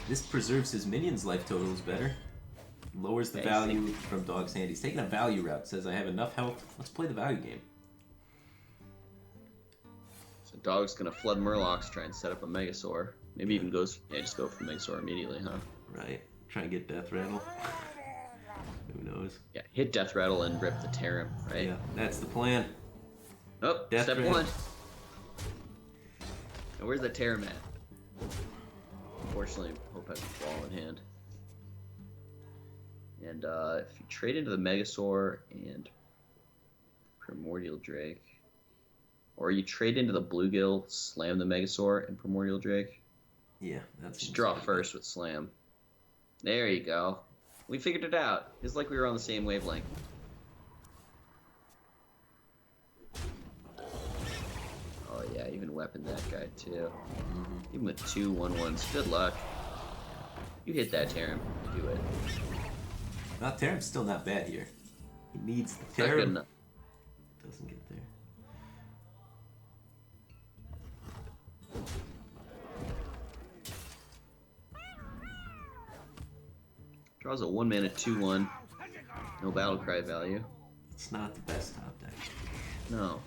This preserves his minions' life totals better. Lowers the Nice. value from Dog's hand. He's taking a value route. Says, I have enough health. Let's play the value game. So Dog's gonna flood Murlocs, try and set up a Megasaur. Maybe even goes, yeah, just go for Megasaur immediately, huh? Right. Try and get Death Rattle. Who knows? Yeah, hit Death Rattle and rip the Terram, right? Yeah, that's the plan. Oh, Death step Rattle. 1. Now, where's the Terram at? Unfortunately, Hope has a ball in hand. And if you trade into the Megasaur and Primordial Drake, or you trade into the Bluegill, slam the Megasaur and Primordial Drake, Yeah, that's just draw first with Slam. There you go. We figured it out. It's like we were on the same wavelength. Oh yeah, even weapon that guy too. Even with 2 1/1s. Good luck. You hit that Terram. Do it. Now, Terram's still not bad here. He needs the Not good Terram. enough. Doesn't get there. Draws a 1-mana 2/1. No battle cry value. It's not the best top deck. No.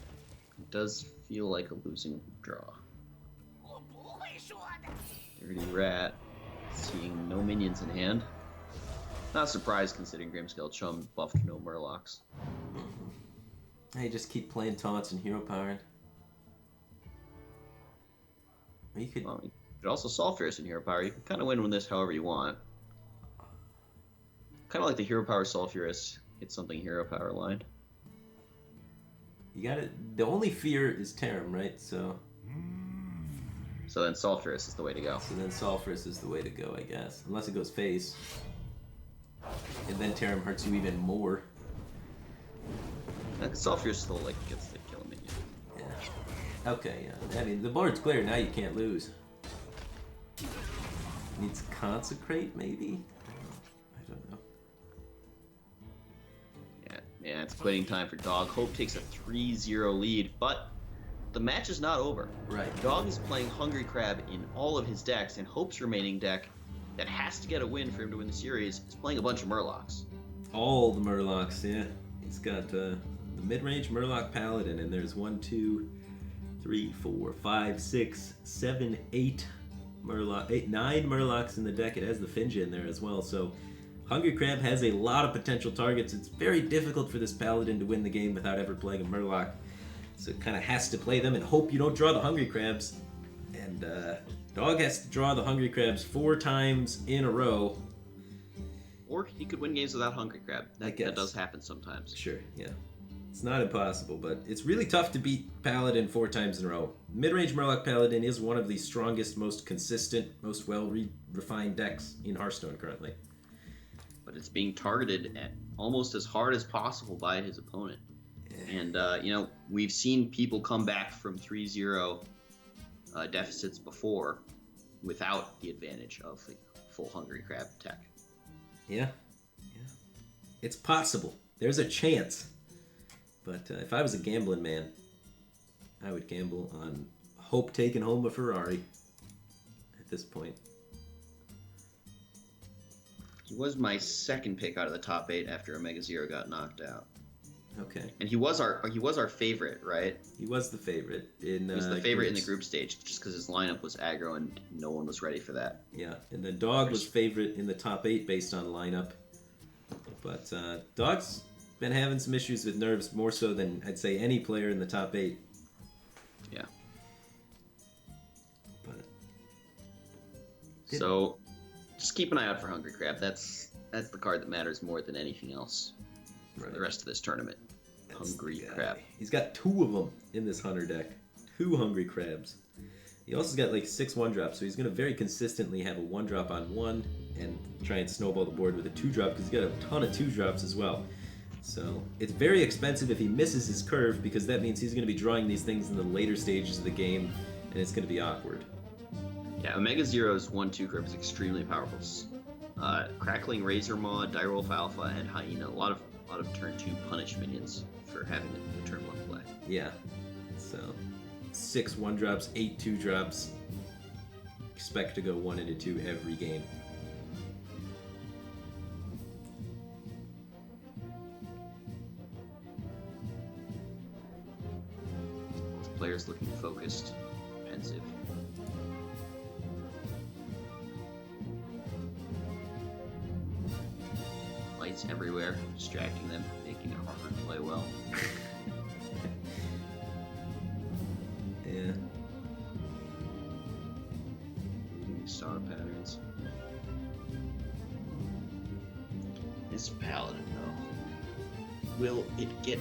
It does feel like a losing draw. Dirty Rat. Seeing no minions in hand. Not surprised considering Grimskull Chum buffed no Murlocs. Hey, just keep playing taunts and hero powering. You could. Well, you could also solve Fierce in Hero Power. You can kind of win with this however you want. Kind of like the Hero Power Sulfurous hit something Hero Power line. You got it. The only fear is Terram, right? So So then Sulfurous is the way to go. then Sulfurous is the way to go, I guess. Unless it goes face. And then Terram hurts you even more. Sulfurous still like gets to kill a minion. Yeah. Okay, yeah. I mean, the board's clear. Now you can't lose. Needs Consecrate, maybe? I don't know. Yeah, it's quitting time for Dog. Hope takes a 3-0 lead, but the match is not over. Right. Dog is playing Hungry Crab in all of his decks, and Hope's remaining deck that has to get a win for him to win the series is playing a bunch of Murlocs. All the Murlocs, yeah. He's got the mid-range Murloc Paladin, and there's 1, 2, 3, 4, 5, 6, 7, 8 Murloc, 9 Murlocs in the deck. It has the Finja in there as well, so Hungry Crab has a lot of potential targets. It's very difficult for this Paladin to win the game without ever playing a Murloc, so it kind of has to play them and hope you don't draw the Hungry Crabs. And Dog has to draw the Hungry Crabs 4 times in a row. Or he could win games without Hungry Crab. That does happen sometimes. Sure, yeah. It's not impossible, but it's really tough to beat Paladin 4 times in a row. Mid-range Murloc Paladin is one of the strongest, most consistent, most well-refined decks in Hearthstone currently. But it's being targeted at almost as hard as possible by his opponent. Yeah. And, you know, we've seen people come back from 3-0 deficits before without the advantage of the full Hungry Crab tech. Yeah. It's possible. There's a chance. But if I was a gambling man, I would gamble on Hope taking home a Ferrari at this point. He was my second pick out of the top 8 after Omega Zero got knocked out. Okay. And he was our favorite, right? He was the favorite in. He was the favorite in the group stage, just because his lineup was aggro and no one was ready for that. Yeah, and then Dog was favorite in the top 8 based on lineup, but Dog's been having some issues with nerves more so than I'd say any player in the top 8. Yeah. But so, just keep an eye out for Hungry Crab. That's the card that matters more than anything else for the rest of this tournament. Hungry Crab. He's got 2 of them in this Hunter deck. 2 Hungry Crabs. He also got like 6 1-drops, so he's going to very consistently have a 1-drop on 1 and try and snowball the board with a 2-drop because he's got a ton of 2-drops as well. So it's very expensive if he misses his curve because that means he's going to be drawing these things in the later stages of the game and it's going to be awkward. Yeah, Omega Zero's 1-2 curve is extremely powerful. Crackling Razor Maw, Direwolf Alpha, and Hyena. A lot of turn 2 punish minions for having the turn 1 play. Yeah. So 6 1-drops, 8 2-drops. Expect to go 1 into 2 every game. Players looking focused, pensive. Lights everywhere, distracting them, making it harder to play well. Yeah. Star patterns. This Paladin, though. Will it get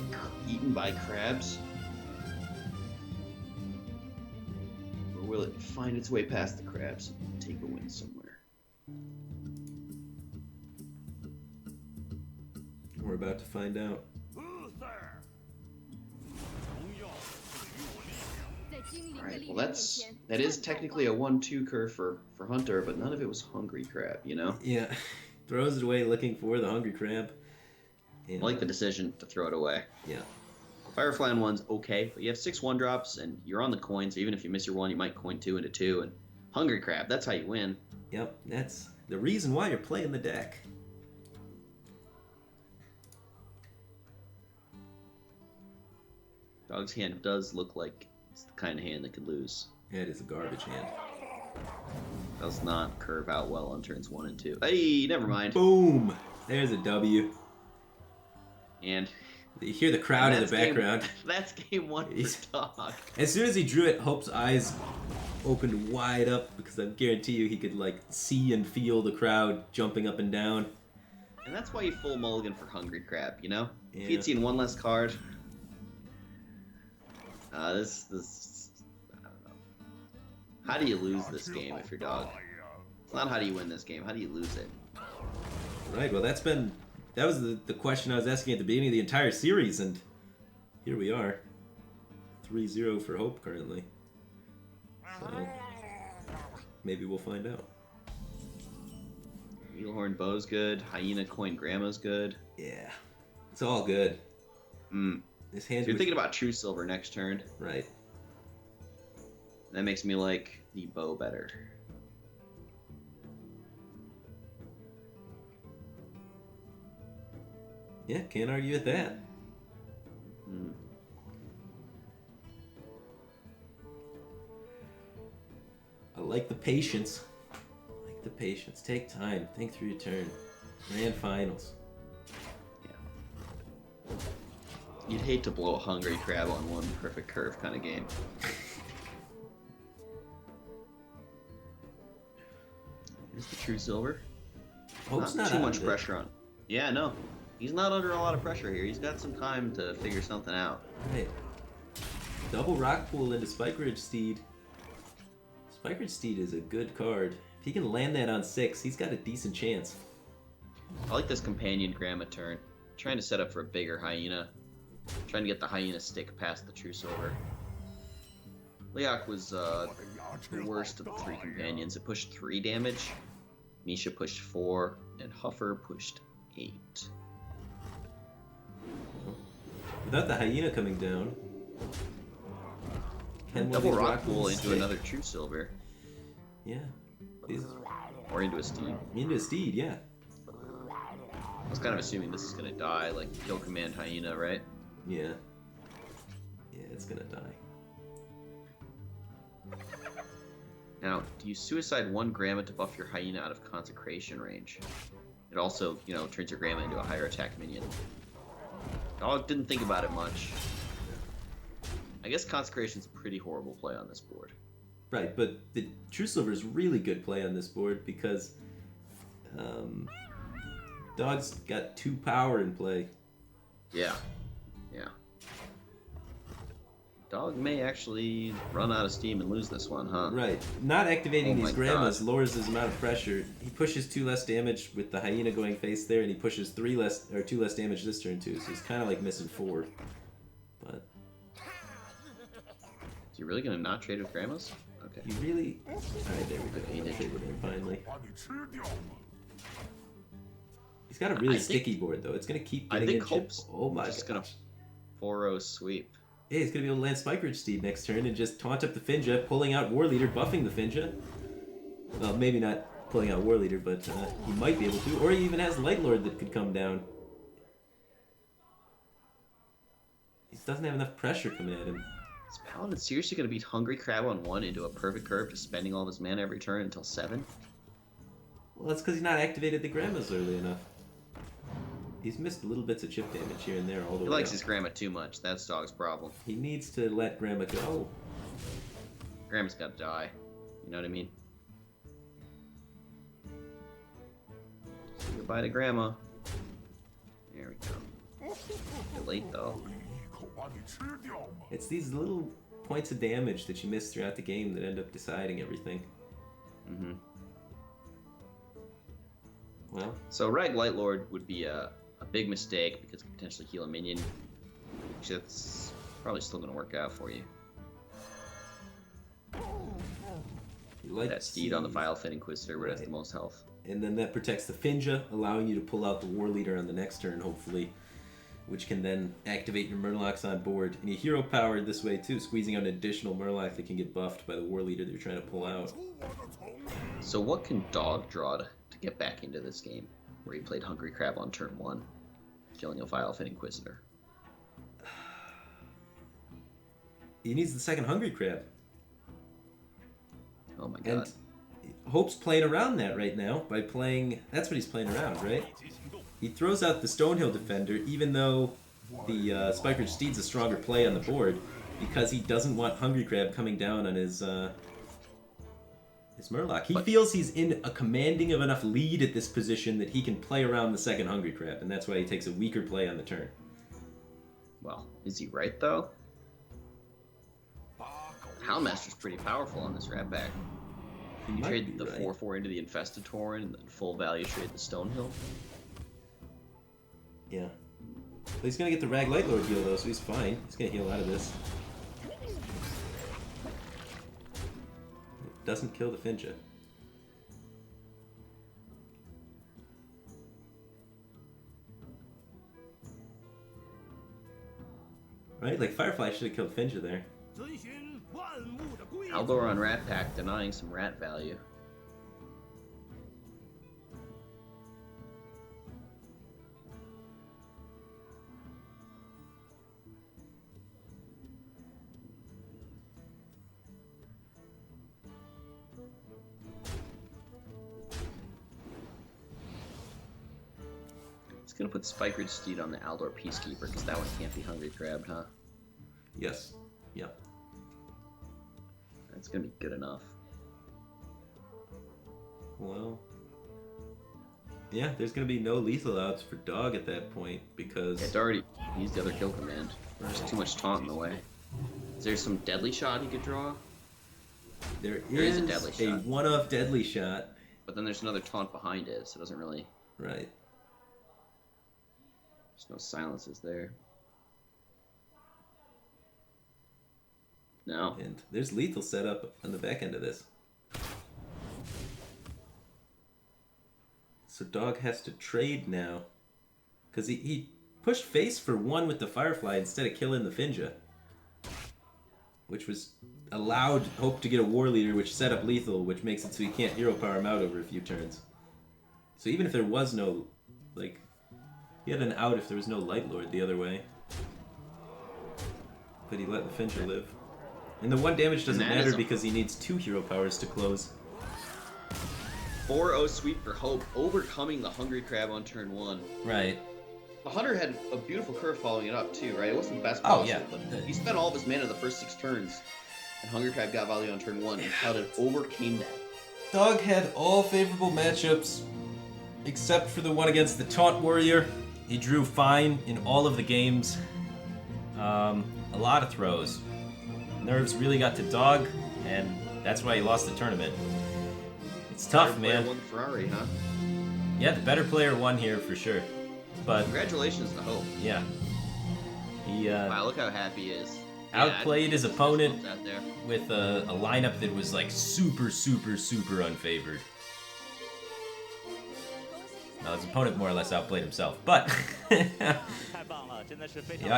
eaten by crabs? Will it find its way past the crabs and take a win somewhere? We're about to find out. Alright, well that is technically a 1-2 curve for Hunter, but none of it was Hungry Crab, you know? Yeah. Throws it away looking for the Hungry Crab. I like the decision to throw it away. Yeah. Firefly on 1's okay, but you have 6 1-drops and you're on the coin, so even if you miss your 1, you might coin 2 into 2, and Hungry Crab, that's how you win. Yep, that's the reason why you're playing the deck. Dog's hand does look like it's the kind of hand that could lose. Yeah, it is a garbage hand. Does not curve out well on turns 1 and 2. Hey, never mind. Boom! There's a W. And you hear the crowd in the background. That's game 1 for Dog. As soon as he drew it, Hope's eyes opened wide up because I guarantee you he could like see and feel the crowd jumping up and down. And that's why you full mulligan for Hungry Crab, you know? Yeah. If you'd seen 1 less card. This I don't know. How do you lose this game if you're Dog? It's not how do you win this game, how do you lose it? Right, well that was the question I was asking at the beginning of the entire series, and here we are. 3-0 for Hope currently. So maybe we'll find out. Eelhorn Bow's good, Hyena Coin Grandma's good. Yeah. It's all good. This hand So you're thinking about True Silver next turn. Right. That makes me like the Bow better. Yeah, can't argue with that. patience. I like the patience. Take time. Think through your turn. Grand finals. You'd hate to blow a hungry crab on one perfect curve kind of game. Here's the true silver. Hope's Not not too out much of it. pressure on. Yeah, no. He's not under a lot of pressure here. He's got some time to figure something out. Right. Double Rock Pool into Spike Ridge Steed. Spike Ridge Steed is a good card. If he can land that on 6, he's got a decent chance. I like this companion Grandma turn. Trying to set up for a bigger hyena. Trying to get the hyena stick past the true silver. Leok was the worst of the 3 companions. It pushed 3 damage. Misha pushed 4, and Huffer pushed 8. Without the hyena coming down. Can Double one of these rock pool into stick? another true silver. Yeah. These... Or into a steed. Into a steed, yeah. I was kind of assuming this is gonna die, like kill command hyena, right? Yeah. Yeah, it's gonna die. Now, do you suicide 1 Grandma to buff your hyena out of consecration range? It also, turns your Grandma into a higher attack minion. Dog didn't think about it much. I guess consecration's a pretty horrible play on this board. Right, but the True Silver is really good play on this board because Dog's got 2 power in play. Yeah. Dog may actually run out of steam and lose this one, huh? Right. Not activating Oh these my grandmas God. lowers his amount of pressure. He pushes 2 less damage with the hyena going face there, and he pushes 2 less damage this turn too. So he's kind of like missing 4. But Is he really gonna not trade with grandmas? Okay. he really. All right, there we go. Okay, he did. Trade with him finally. He's got a really I think- sticky board though. It's gonna keep I getting think in chip. Hope's Oh my just god. gonna 4-0 sweep. Yeah, he's gonna be able to land Spike Ridge Steed next turn and just taunt up the Finja, pulling out War Leader, buffing the Finja. Well, maybe not pulling out War Leader, but he might be able to. Or he even has Light Lord that could come down. He doesn't have enough pressure coming at him. Is Paladin seriously gonna beat Hungry Crab on 1 into a perfect curve, just spending all of his mana every turn until 7? Well, that's because he's not activated the Grandmas early enough. He's missed little bits of chip damage here and there all the He way likes up. his grandma too much. That's Dog's problem. He needs to let Grandma go. Grandma's gotta die. You know what I mean? Say goodbye to Grandma. There we go. Bit late though. It's these little points of damage that you miss throughout the game that end up deciding everything. Mm-hmm. Well, So Rag Light Lord would be a big mistake because it could potentially heal a minion. Actually, that's probably still gonna work out for you. you like That steed on the Seas. Vile Fin Inquisitor where it has the Right. most health. And then that protects the Finja, allowing you to pull out the War Leader on the next turn, hopefully, which can then activate your Murlocs on board. And you hero powered this way too, squeezing out an additional Murloc that can get buffed by the War Leader that you're trying to pull out. So what can Dog draw to get back into this game, where he played Hungry Crab on turn 1, killing a Vile Fin Inquisitor? He needs the second Hungry Crab. Oh my And god. Hope's playing around that right now by playing... That's what he's playing around, right? He throws out the Stonehill Defender, even though the Spike Ridge Steed's a stronger play on the board, because he doesn't want Hungry Crab coming down on his Murloc. He feels he's in a commanding of enough lead at this position that he can play around the second Hungry Crab, and that's why he takes a weaker play on the turn. Well, is he right though? Houndmaster's pretty powerful on this rat back. He You might trade be the right. 4/4 into the Infested Tauren and then full value trade the Stonehill. Yeah. But he's gonna get the Rag Light Lord heal though, so he's fine. He's gonna heal out of this. It doesn't kill the Finja. Right? Like Firefly should have killed Finja there. Aldor on Rat Pack denying some rat value. gonna put Spike Ridge Steed on the Aldor Peacekeeper because that one can't be hungry crabbed, huh? Yes. Yep. That's gonna be good enough. Well, yeah, there's gonna be no lethal outs for Dog at that point because It's already used the other kill command. There's too much taunt in the way. Is there some deadly shot he could draw? there is is a deadly a shot. one-off deadly shot. But then there's another taunt behind it, so it doesn't really. Right. There's no silences there. No. And there's lethal set up on the back end of this. So Dog has to trade now. Because he pushed face for 1 with the Firefly instead of killing the Finja. Which was allowed Hope to get a War Leader, which set up lethal, which makes it so he can't hero power him out over a few turns. So even if there was no, like, he had an out if there was no Light Lord the other way. But he let the Finja live. And the 1 damage doesn't matter because he needs 2 hero powers to close. 4-0 sweep for Hope, overcoming the Hungry Crab on turn 1. Right. The Hunter had a beautiful curve following it up too, right? It wasn't the best Oh, possible, yeah. but he spent all of his mana the first 6 turns, and Hungry Crab got value on turn 1, and Clouded overcame that. Dog had all favorable matchups, except for the one against the Taunt Warrior. He drew fine in all of the games. A lot of throws. Nerves really got to Dog, and that's why he lost the tournament. It's tough, man. Won Ferrari, huh? Yeah, the better player won here for sure. But congratulations to Hope. Yeah. He wow, look how happy he is. Outplayed his opponent out there. with a lineup that was like super, super, super unfavored. Well, his opponent more or less outplayed himself, but yeah,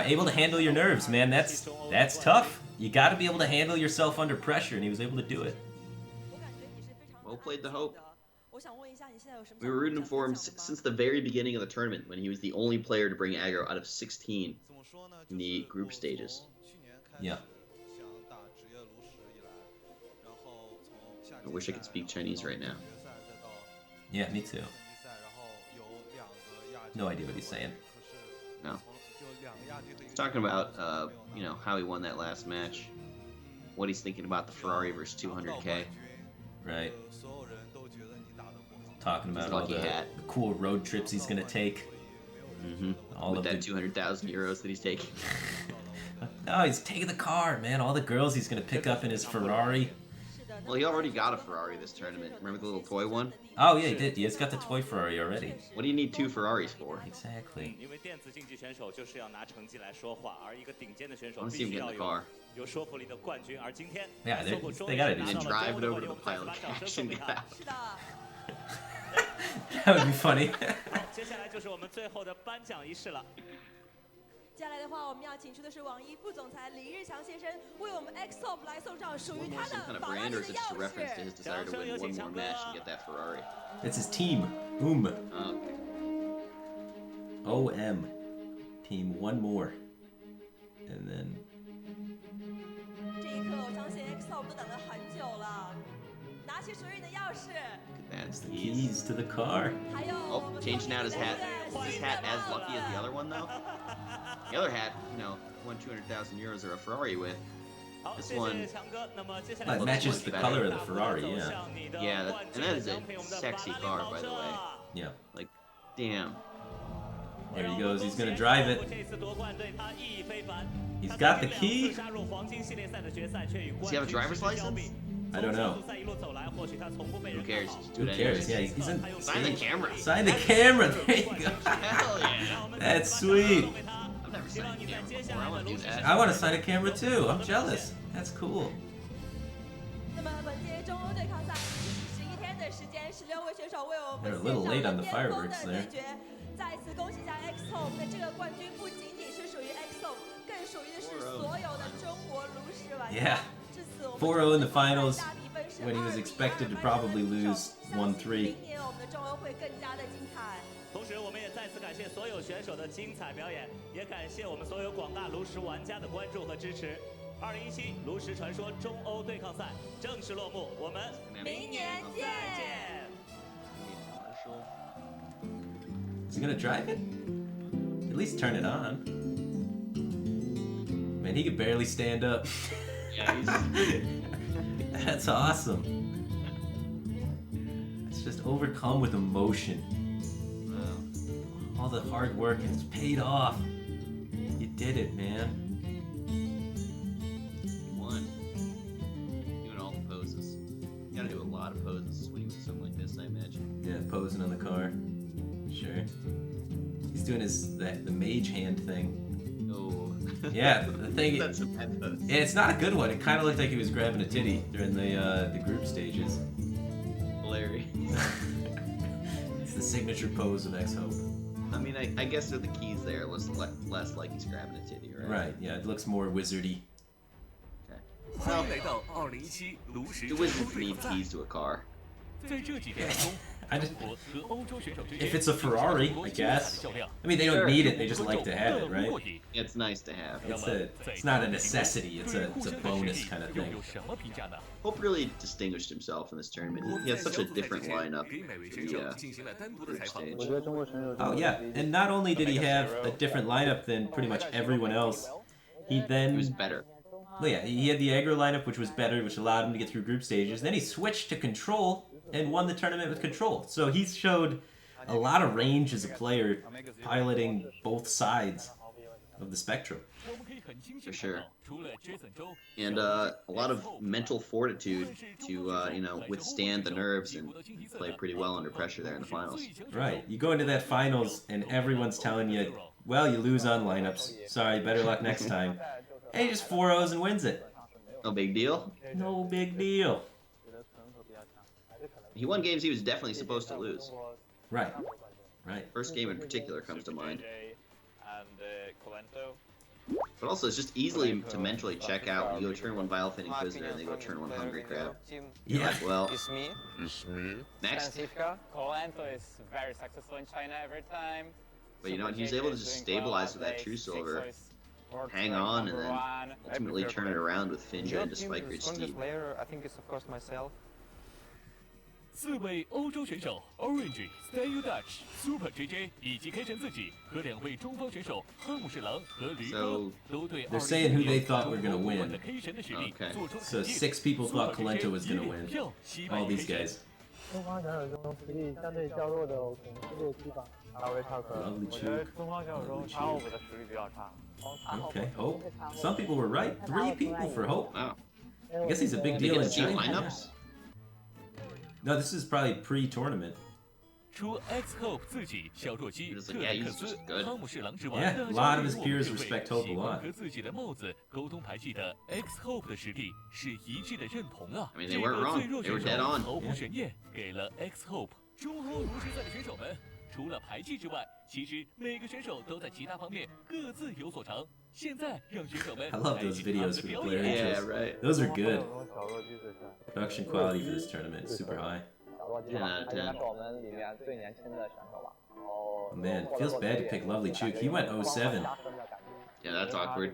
able to handle your nerves, man. That's tough. You got to be able to handle yourself under pressure, and he was able to do it. Well played to Hope. We were rooting for him since the very beginning of the tournament, when he was the only player to bring aggro out of 16 in the group stages. Yeah. I wish I could speak Chinese right now. Yeah, me too. No idea what he's saying. No. He's talking about, you know, how he won that last match. What he's thinking about the Ferrari versus 200k. Right. Talking about all the cool road trips he's gonna take. Mm-hmm. All with of that the 200,000 euros that he's taking. No, he's taking the car, man. All the girls he's gonna pick up in his Ferrari. Well, he already got a Ferrari this tournament. Remember the little toy one? Oh yeah, he did. He's got the toy Ferrari already. What do you need 2 Ferraris for? Exactly. I want to see him get in the car. Yeah, they gotta do and something. drive it over to the pilot cache and get out. That would be funny. 接下来的话，我们要请出的是网易副总裁李日强先生，为我们 XTOP 来送上属于他的 Kind of 法拉 brand, 利 or 的 is it just a 钥 reference to 匙 his。desire to win one more match and get that Ferrari? It's his team. OM. Okay. OM. Team one more. And then 这一刻，我相信 XTOP 都等了很久了。拿起属于你的钥匙， That's the keys to the car. 还有 Oh, changing out his hat. Is his hat as lucky as the other one, though? The other hat, you know, won 200,000 euros or a Ferrari with. This one. Well, it matches the color of the Ferrari, yeah. Yeah, and that is a sexy car, by the way. Yeah. Like, damn. There he goes. He's gonna drive it. He's got the key. Does he have a driver's license? I don't know. Who cares? Just do Who it cares? anyways. Yeah, he's in. Sign the camera. Sign the camera. There you go. Hell yeah. That's sweet. I've never signed a camera before. I want to do that. I want to sign a camera too. I'm jealous. That's cool. 那么本届中欧对抗赛11天的时间，16位选手为我们 They're a little 献 late 上 on 了 the 巅峰 fireworks 的 there. 对决。再次恭喜一下 XTOP 的这个冠军，不仅仅是属于 XTOP， 更属于的是所有的中国炉石玩家。 Yeah. 至此，我们 4-0 in the finals 大比分是 when he was 2-1 expected to probably lose 1-3. 明年我们的中欧会更加的精彩。同时，我们也再次感谢所有选手的精彩表演，也感谢我们所有广大炉石玩家的关注和支持。2017炉石传说中欧对抗赛正式落幕，我们明年见。This he gonna drive it? At least turn it on. Man, he could barely stand up. Yeah, he's That's awesome. It's just overcome with emotion. All the hard work and it's paid off. You did it, man. he won. Doing all the poses. You gotta do a lot of poses when you win something like this, I imagine. Yeah, posing on the car. Sure. He's doing the mage hand thing. Oh. Yeah, the thing. That's a bad pose. Yeah, it's not a good one. It kind of looked like he was grabbing a titty during the group stages. Hilarious. It's the signature pose of X-Hope. I mean, I guess with the keys there, it looks less like he's grabbing a titty, right? Right, yeah, it looks more wizardy. Okay. 欢迎来到2017炉石 The 传 Wizards 说对 need 抗赛。 keys to a car. 在这几天中， I 中 just, 国和欧洲选手之间 if it's a Ferrari, I guess. I mean, they don't need it; they just like to have it, right? It's nice to have. It's not a necessity. It's a bonus kind of thing. 有什么评价呢？ Hope really distinguished himself in this tournament. He had such a different lineup. 给每位 to 选 the, 手进行了单独的采访。 stage. 我觉得中国选手 Oh yeah, and not only did he have a different lineup than pretty much everyone else, he then He was better. well, yeah, he had the aggro lineup, which was better, which allowed him to get through group stages. Then he switched to control and won the tournament with control. So he's showed a lot of range as a player, piloting both sides of the spectrum. For sure. And a lot of mental fortitude to withstand the nerves and play pretty well under pressure there in the finals. Right, you go into that finals and everyone's telling you, well, you lose on lineups. Sorry, better luck next time. And he just 4-0s and wins it. No big deal. No big deal. He won games he was definitely supposed to lose. Right. Right. First game in particular comes to mind. But also, it's just easily to mentally check out. You go turn 1 Vile Fin Inquisitor, and they go turn 1 Hungry Crab. You're Yeah. like, well, It's me. next. Colento is very successful in China every time. But you know, he was able to just stabilize with that True Silver, hang on, and then ultimately turn it around with Finja into Spike Ridge Steed. player, I think it's of course myself. 4位欧洲选手 Orange、Stay You Dutch、Super JJ 以及 K 神自己和2位中方选手汤姆士郎和驴哥都对 They're saying who they thought were gonna win. 的 K 神的实力 Okay. 做出 So 肯定。 6 people thought Colento was gonna 1 win. 票惜败 All these K 神 guys. 中方选手中实力相对较弱的可能是6、7吧。大卫查克， Lovely 我觉得 Chuke. 中方选手中查奥普的实力比较差。 Okay, Hope. Some people were right. 3 people for Hope. Wow. I guess he's a big Did you deal get in to see China. lineups? No, this is probably pre-tournament. 除 X Hope 自己、小若基、 Just 特 like, 莱 yeah, 克 he's 斯 just、good. 汤姆士郎之外， Yeah, a lot of his peers respect Hope a 喜欢 lot. 和自己的帽子沟通排技的 X Hope 的实力是一致的认同啊。 I mean, 这 they 个 weren't wrong. 最弱 They were 选 dead 手 on. 毫无悬念给了 X Hope。中欧炉石赛的选手们，除了排技之外，其实每个选手都在其他方面各自有所长。现在让选手们 I love 来 those 进行他们 videos 的 for the 表 player 演。 Yeah, right. Those are good. 小弱鸡最帅。 Production quality for this tournament is super high. 小弱鸡 10 out of 他应该 10. 是我们里面最年轻的选手吧。然后 Oh, man, feels bad to pick Lovely Chuke. He went 07. Yeah, that's awkward.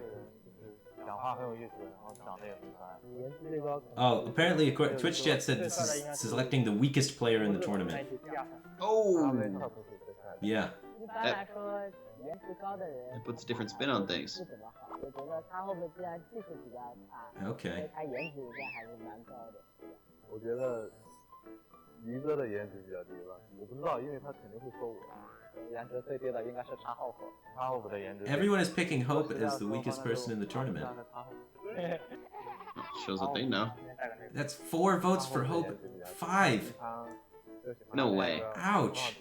讲话很有意思，然后长得也很可爱。颜值最高。 Oh, apparently TwitchJet said this is selecting the weakest player in the tournament. Oh! 大卫特普是最帅的。 Yeah. 一般来说，颜值高的人 It puts a different spin on things. 不怎么好。我觉得他后面虽然技术比较差， Okay. 他颜值应该还是蛮高的。我觉得驴哥的颜值比较低吧，我不知道，因为他肯定会说我。颜值最低的应该是查浩普，查浩普的颜值。 Everyone is picking Hope as the weakest person in the tournament. Shows what they know. That's 4 votes for Hope. 5. No way. Ouch.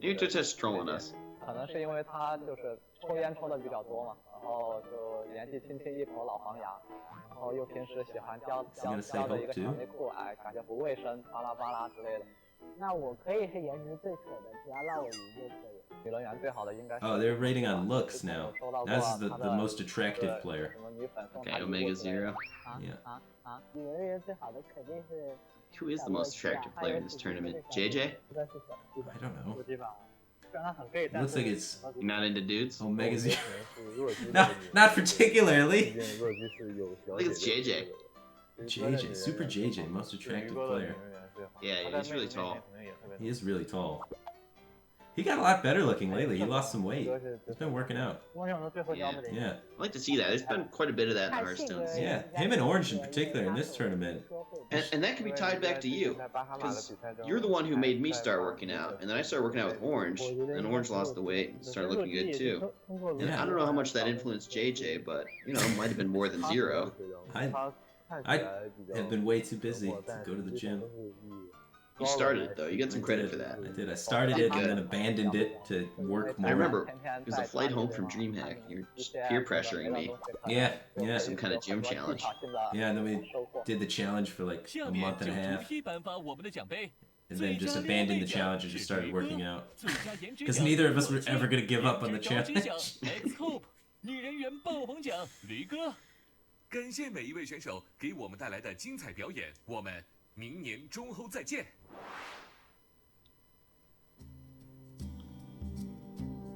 You're just trolling us. 可能是因为他就是抽烟抽的比较多嘛，然后就年纪轻轻一头老黄牙，然后又平时喜欢叼着一个小内裤，哎，感觉不卫生，巴拉巴拉之类的。那我可以是颜值最丑的，只要让我赢就可以。女人缘最好的应该是。 Oh, they're rating on looks now. Now this is the most attractive player. Okay, Omega Zero. Yeah. 女人缘最好的肯定是。 Who is the most attractive player in this tournament? JJ? I don't know. 虽然他很 gay， It looks like it's You're not into dudes? Omega Zero. Not particularly. I think it's JJ. JJ, Super JJ, most attractive player. Yeah, he's really tall. He is really tall. He got a lot better looking lately. He lost some weight. He's been working out. Yeah. I like to see that. There's been quite a bit of that in the Hearthstones. Yeah, him and Orange in particular in this tournament. And that can be tied back to you, because you're the one who made me start working out, and then I started working out with Orange, and Orange lost the weight and started looking good too. And I don't know how much that influenced JJ, but you know, it might have been more than 0. I have been way too busy to go to the gym. You started it though. You get some credit for that. I did. I started it and then abandoned it to work more. I remember it was a flight home from DreamHack. You're just peer pressuring me. Yeah. Some kind of gym challenge. Yeah, and then we did the challenge for like a month and a half. And then just abandoned the challenge and just started working out. Because neither of us were ever going to give up on the challenge. 感谢每一位选手给我们带来的精彩表演，我们明年中后再见。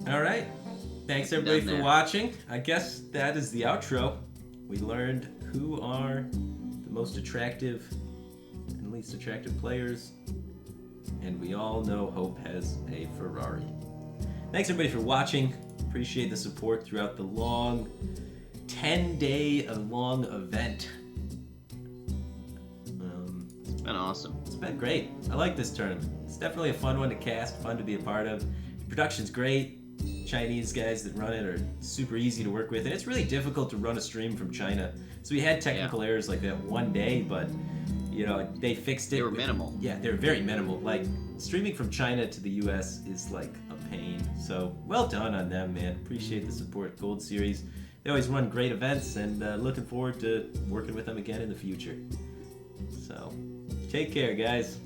All right. Thanks everybody for watching. I guess that is the outro. We learned who are the most attractive and least attractive players. And we all know Hope has a Ferrari. Thanks everybody for watching. Appreciate the support throughout the long 10-day long event. It's been awesome. It's been great. I like this tournament. It's definitely a fun one to cast, fun to be a part of. The production's great. Chinese guys that run it are super easy to work with, and it's really difficult to run a stream from China. So we had technical errors like that one day, but you know, they fixed it. They were minimal. Yeah, they're very minimal. Like streaming from China to the US is like a pain. So well done on them, man. Appreciate the support. Gold Series. They always run great events, and looking forward to working with them again in the future. So, take care, guys.